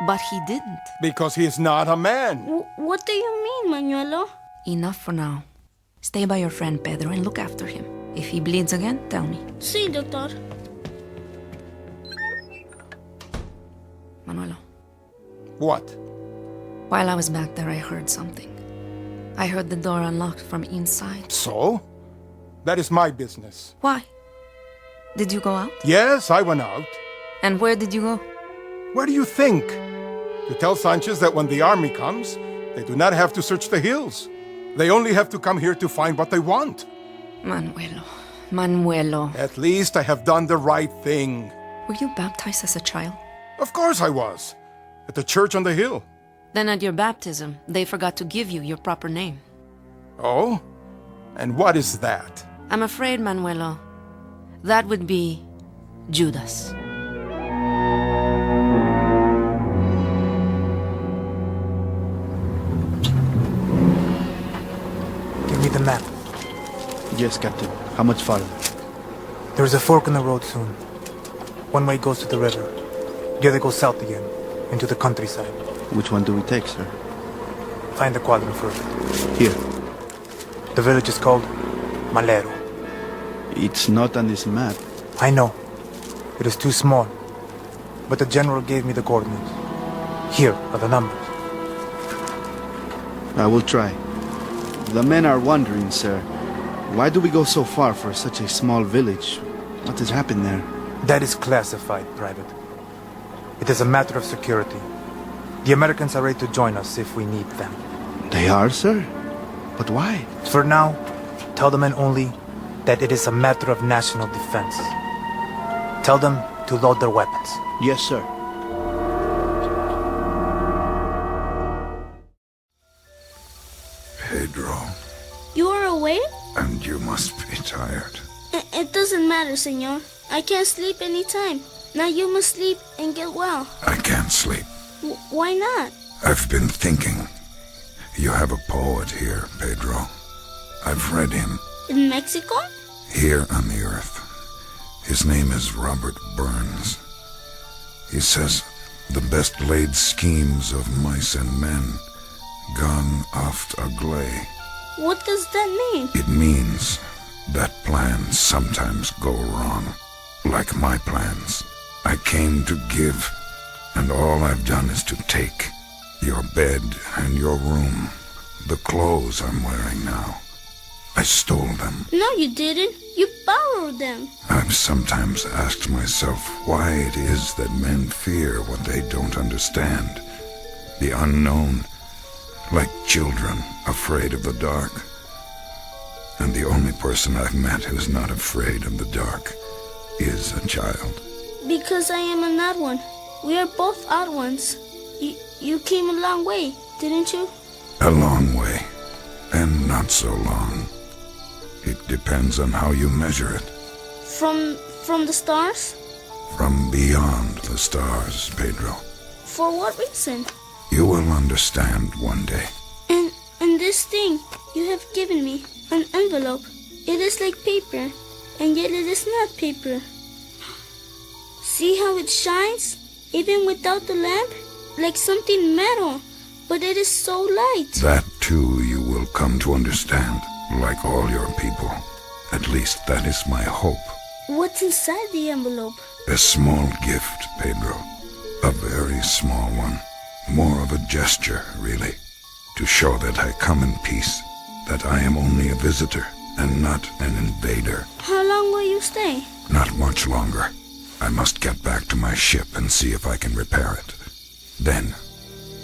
But he didn't. Because he is not a man. What do you mean, Manuelo? Enough for now. Stay by your friend Pedro and look after him. If he bleeds again, tell me. Sí, doctor. Manuelo. What? While I was back there, I heard something. I heard the door unlocked from inside. So? That is my business. Why? Did you go out? Yes, I went out. And where did you go? Where do you think? To tell Sanchez that when the army comes, they do not have to search the hills. They only have to come here to find what they want. Manuelo. At least I have done the right thing. Were you baptized as a child? Of course I was. At the church on the hill. Then at your baptism, they forgot to give you your proper name. Oh? And what is that? I'm afraid, Manuelo, that would be Judas. Give me the map. Yes, Captain. How much farther? There's a fork in the road soon. One way goes to the river. The other goes south again, into the countryside. Which one do we take, sir? Find the quadrant first. Here. The village is called Malero. It's not on this map. I know. It is too small. But the general gave me the coordinates. Here are the numbers. I will try. The men are wandering, sir. Why do we go so far for such a small village? What has happened there? That is classified, Private. It is a matter of security. The Americans are ready to join us if we need them. They are, sir? But why? For now, tell the men only that it is a matter of national defense. Tell them to load their weapons. Yes, sir. Pedro, You are awake? and you must be tired. It doesn't matter, senor. I can't sleep anytime. Now you must sleep and get well. I can't sleep. Why not? I've been thinking. You have a poet here, Pedro. I've read him. In Mexico? Here on the earth. His name is Robert Burns. He says, the best laid schemes of mice and men gone oft agley. What does that mean? It means that plans sometimes go wrong, like my plans. I came to give, and all I've done is to take your bed and your room, the clothes I'm wearing now. I stole them. No, you didn't. You borrowed them. I've sometimes asked myself why it is that men fear what they don't understand, the unknown, like children afraid of the dark. And the only person I've met who's not afraid of the dark is a child. Because I am an odd one. We are both odd ones. You came a long way, didn't you? A long way, and not so long. It depends on how you measure it. From the stars? From beyond the stars, Pedro. For what reason? You will understand one day. And this thing you have given me, an envelope. It is like paper, and yet it is not paper. See how it shines, even without the lamp? Like something metal, but it is so light. That too you will come to understand, like all your people. At least that is my hope. What's inside the envelope? A small gift, Pedro. A very small one. More of a gesture, really. To show that I come in peace. That I am only a visitor and not an invader. How long will you stay? Not much longer. I must get back to my ship and see if I can repair it. Then,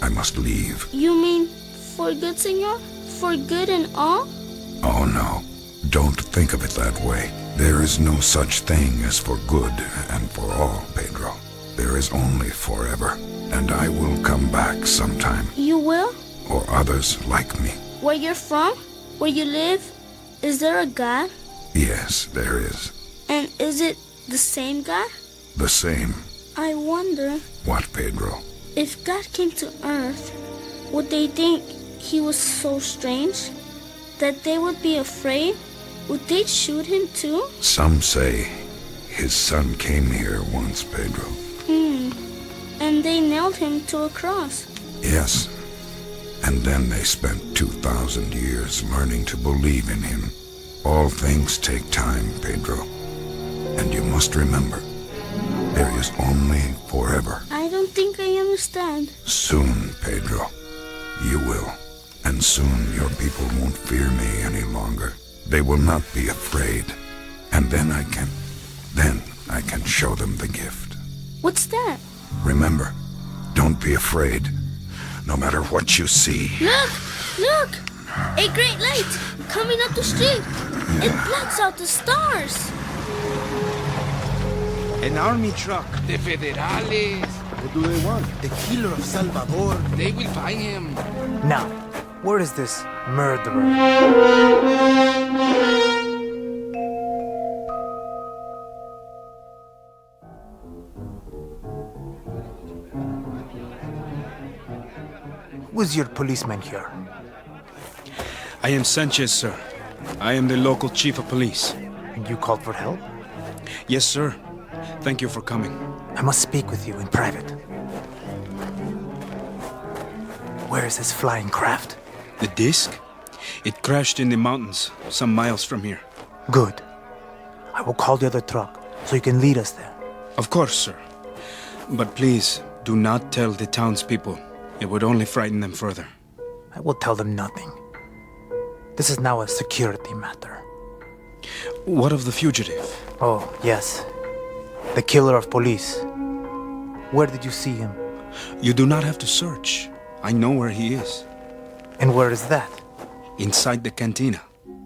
I must leave. You mean for good, senor? For good and all? Oh no, don't think of it that way. There is no such thing as for good and for all, Pedro. There is only forever, and I will come back sometime. You will? Or others like me. Where you're from? Where you live? Is there a God? Yes, there is. And is it the same God? The same. I wonder... What, Pedro? If God came to Earth, would they think he was so strange? That they would be afraid? Would they shoot him too? Some say his son came here once, Pedro. And they nailed him to a cross. Yes. And then they spent 2,000 years learning to believe in him. All things take time, Pedro. And you must remember, there is only forever. I don't think I understand. Soon, Pedro, you will. And soon your people won't fear me any longer. They will not be afraid. And then I can show them the gift. What's that? Remember, don't be afraid, no matter what you see. Look! A great light coming up the street. It blocks out the stars. An army truck. The Federales. What do they want? The killer of Salvador. They will find him. Now, where is this murderer? Who is your policeman here? I am Sanchez, sir. I am the local chief of police. And you called for help? Yes, sir. Thank you for coming. I must speak with you in private. Where is this flying craft? The disc? It crashed in the mountains, some miles from here. Good. I will call the other truck, so you can lead us there. Of course, sir. But please, do not tell the townspeople. It would only frighten them further. I will tell them nothing. This is now a security matter. What of the fugitive? Oh, yes. The killer of police. Where did you see him? You do not have to search. I know where he is. And where is that? Inside the cantina.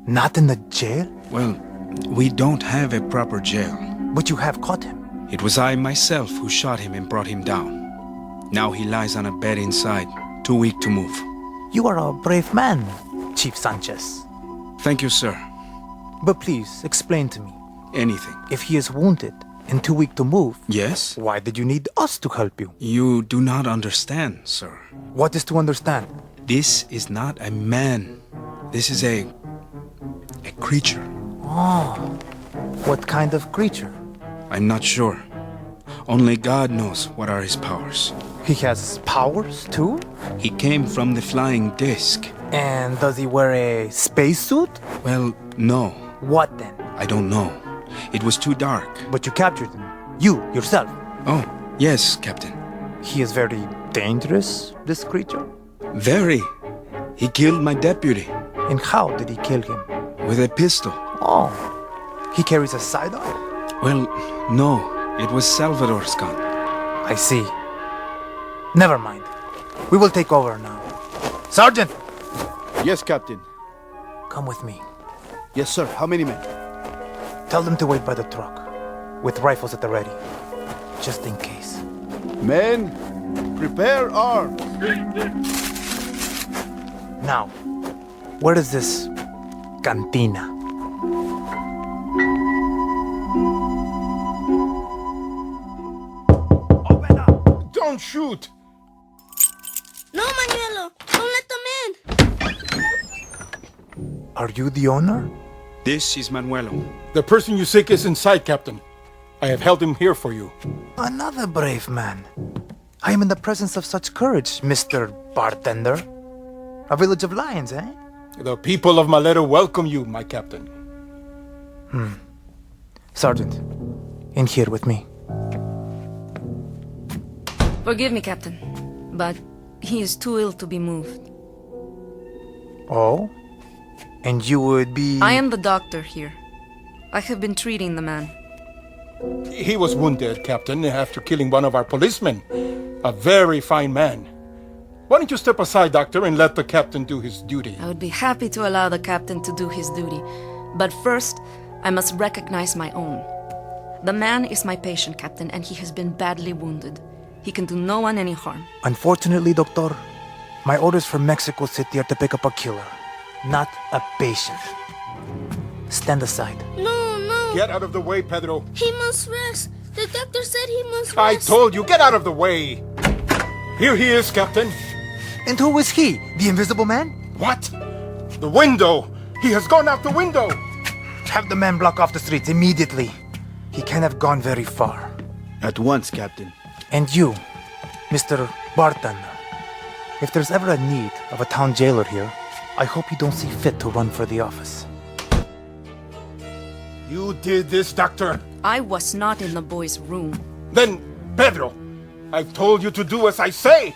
Not in the jail? Well, we don't have a proper jail. But you have caught him. It was I myself who shot him and brought him down. Now he lies on a bed inside, too weak to move. You are a brave man, Chief Sanchez. Thank you, sir. But please, explain to me. Anything. If he is wounded and too weak to move... Yes? Why did you need us to help you? You do not understand, sir. What is to understand? This is not a man. This is a creature. Oh, what kind of creature? I'm not sure. Only God knows what are his powers. He has powers, too? He came from the flying disc. And does he wear a spacesuit? Well, no. What then? I don't know. It was too dark. But you captured him. You, yourself. Oh, yes, Captain. He is very dangerous, this creature? Very. He killed my deputy. And how did he kill him? With a pistol. Oh. He carries a sidearm? Well, no. It was Salvador's gun. I see. Never mind. We will take over now. Sergeant! Yes, Captain. Come with me. Yes, sir. How many men? Tell them to wait by the truck, with rifles at the ready, just in case. Men, prepare arms. Now, where is this cantina? Open up! Don't shoot! No, Manuelo! Don't let them in! Are you the owner? This is Manuelo. The person you seek is inside, Captain. I have held him here for you. Another brave man. I am in the presence of such courage, Mr. Bartender. A village of lions, eh? The people of Malero welcome you, my captain. Sergeant, in here with me. Forgive me, Captain, but he is too ill to be moved. Oh? And you would be... I am the doctor here. I have been treating the man. He was wounded, Captain, after killing one of our policemen. A very fine man. Why don't you step aside, Doctor, and let the captain do his duty? I would be happy to allow the captain to do his duty. But first, I must recognize my own. The man is my patient, Captain, and he has been badly wounded. He can do no one any harm. Unfortunately, Doctor, my orders from Mexico City are to pick up a killer, not a patient. Stand aside. No, no. Get out of the way, Pedro. He must rest. The doctor said he must rest. I told you, get out of the way. Here he is, Captain. And who is he? The invisible man? What? The window. He has gone out the window. Have the man block off the streets immediately. He can't have gone very far. At once, Captain. And you, Mr. Bartender, if there's ever a need of a town jailer here, I hope you don't see fit to run for the office. You did this, Doctor. I was not in the boy's room. Then, Pedro, I've told you to do as I say.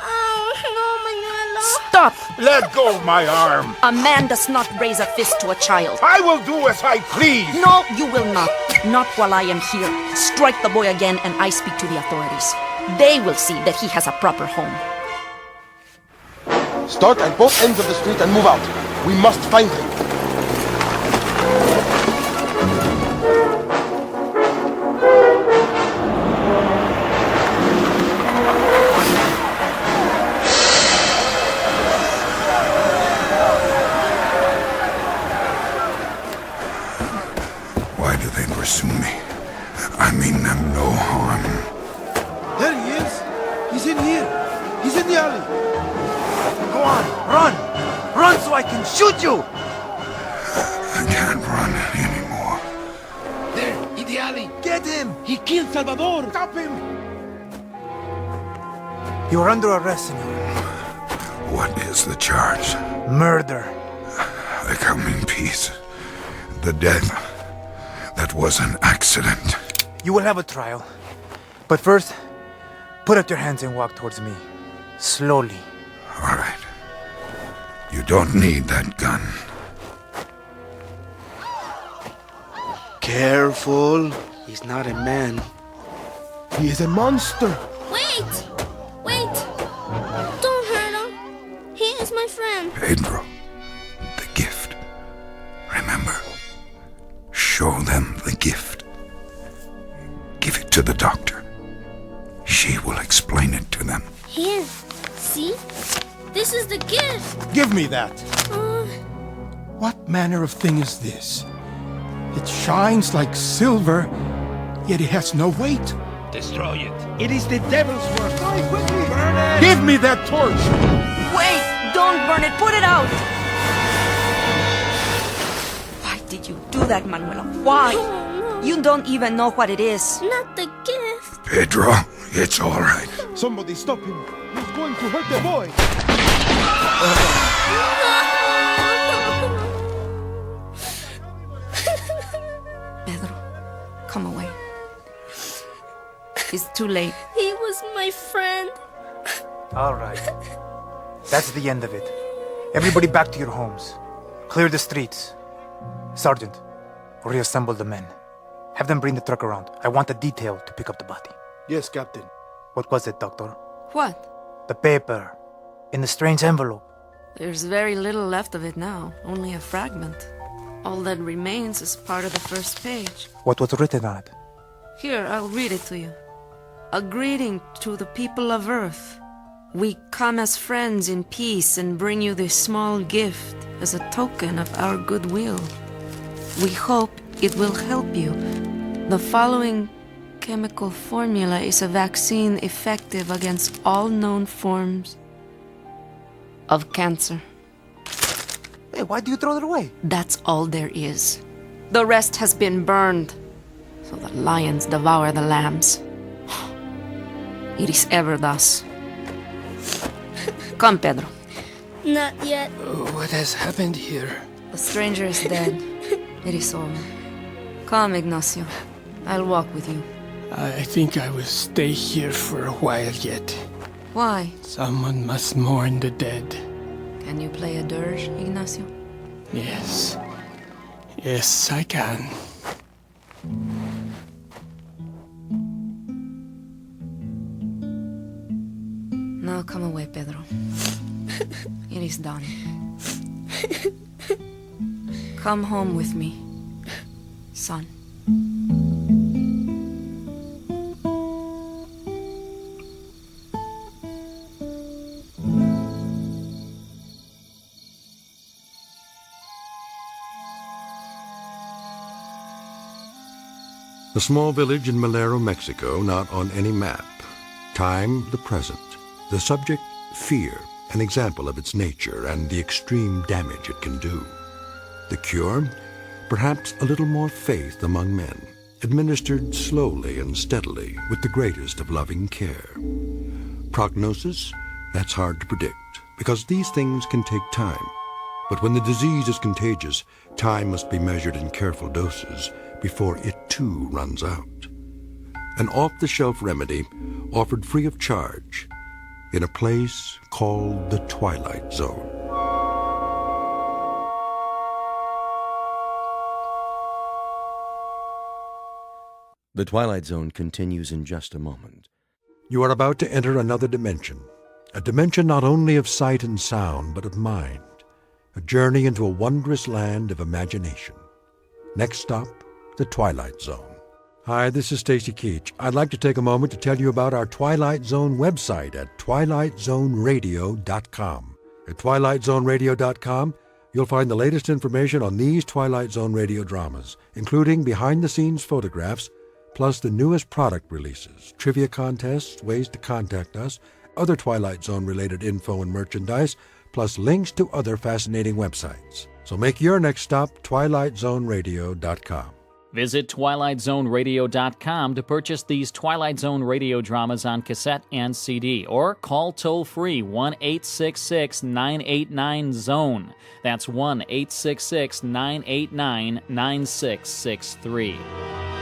Oh, no, Manuelo. Stop! Let go of my arm. A man does not raise a fist to a child. I will do as I please. No, you will not. Not while I am here. Strike the boy again and I speak to the authorities. They will see that he has a proper home. Start at both ends of the street and move out. We must find him. Why do they pursue me? I mean them no harm. There he is. He's in here. He's in the alley. Go on, run! Run so I can shoot you! I can't run anymore. There, in the alley. Get him! He killed Salvador. Stop him! You are under arrest, senor. What is the charge? Murder. I come in peace. The death, that was an accident. You will have a trial. But first, put up your hands and walk towards me. Slowly. All right. You don't need that gun. Careful. He's not a man. He is a monster. Wait! Wait! Don't hurt him. He is my friend. Pedro, the gift. Remember, show them the gift. Give it to the doctor. She will explain it to them. Here, see? This is the gift. Give me that. What manner of thing is this? It shines like silver, yet it has no weight. Destroy it. It is the devil's work. Hurry, quickly! Burn it! Give me that torch! Wait! Don't burn it! Put it out! Why did you do that, Manuela? Why? You don't even know what it is. Not the gift. Pedro, it's all right. Somebody stop him. He's going to hurt the boy. Pedro, come away. It's too late. He was my friend. All right. That's the end of it. Everybody back to your homes. Clear the streets. Sergeant, reassemble the men. Have them bring the truck around. I want a detail to pick up the body. Yes, Captain. What was it, Doctor? What? The paper. In the strange envelope. There's very little left of it now. Only a fragment. All that remains is part of the first page. What was written on it? Here, I'll read it to you. A greeting to the people of Earth. We come as friends in peace and bring you this small gift as a token of our goodwill. We hope it will help you. The following chemical formula is a vaccine effective against all known forms of cancer. Hey, why do you throw it away? That's all there is. The rest has been burned, so the lions devour the lambs. It is ever thus. Come, Pedro. Not yet. What has happened here? The stranger is dead. It is over. Come, Ignacio. I'll walk with you. I think I will stay here for a while yet. Why? Someone must mourn the dead. Can you play a dirge, Ignacio? Yes. Yes, I can. Now come away, Pedro. It is done. Come home with me, son. A small village in Malero, Mexico, not on any map. Time, the present. The subject, fear, an example of its nature and the extreme damage it can do. The cure, perhaps a little more faith among men, administered slowly and steadily with the greatest of loving care. Prognosis, that's hard to predict, because these things can take time. But when the disease is contagious, time must be measured in careful doses before it too runs out. An off-the-shelf remedy offered free of charge in a place called the Twilight Zone. The Twilight Zone continues in just a moment. You are about to enter another dimension, a dimension not only of sight and sound, but of mind, a journey into a wondrous land of imagination. Next stop, the Twilight Zone. Hi, this is Stacy Keach. I'd like to take a moment to tell you about our Twilight Zone website at twilightzoneradio.com. At twilightzoneradio.com, you'll find the latest information on these Twilight Zone radio dramas, including behind-the-scenes photographs, plus the newest product releases, trivia contests, ways to contact us, other Twilight Zone-related info and merchandise, plus links to other fascinating websites. So make your next stop twilightzoneradio.com. Visit twilightzoneradio.com to purchase these Twilight Zone radio dramas on cassette and CD, or call toll-free 1-866-989-ZONE. That's 1-866-989-9663.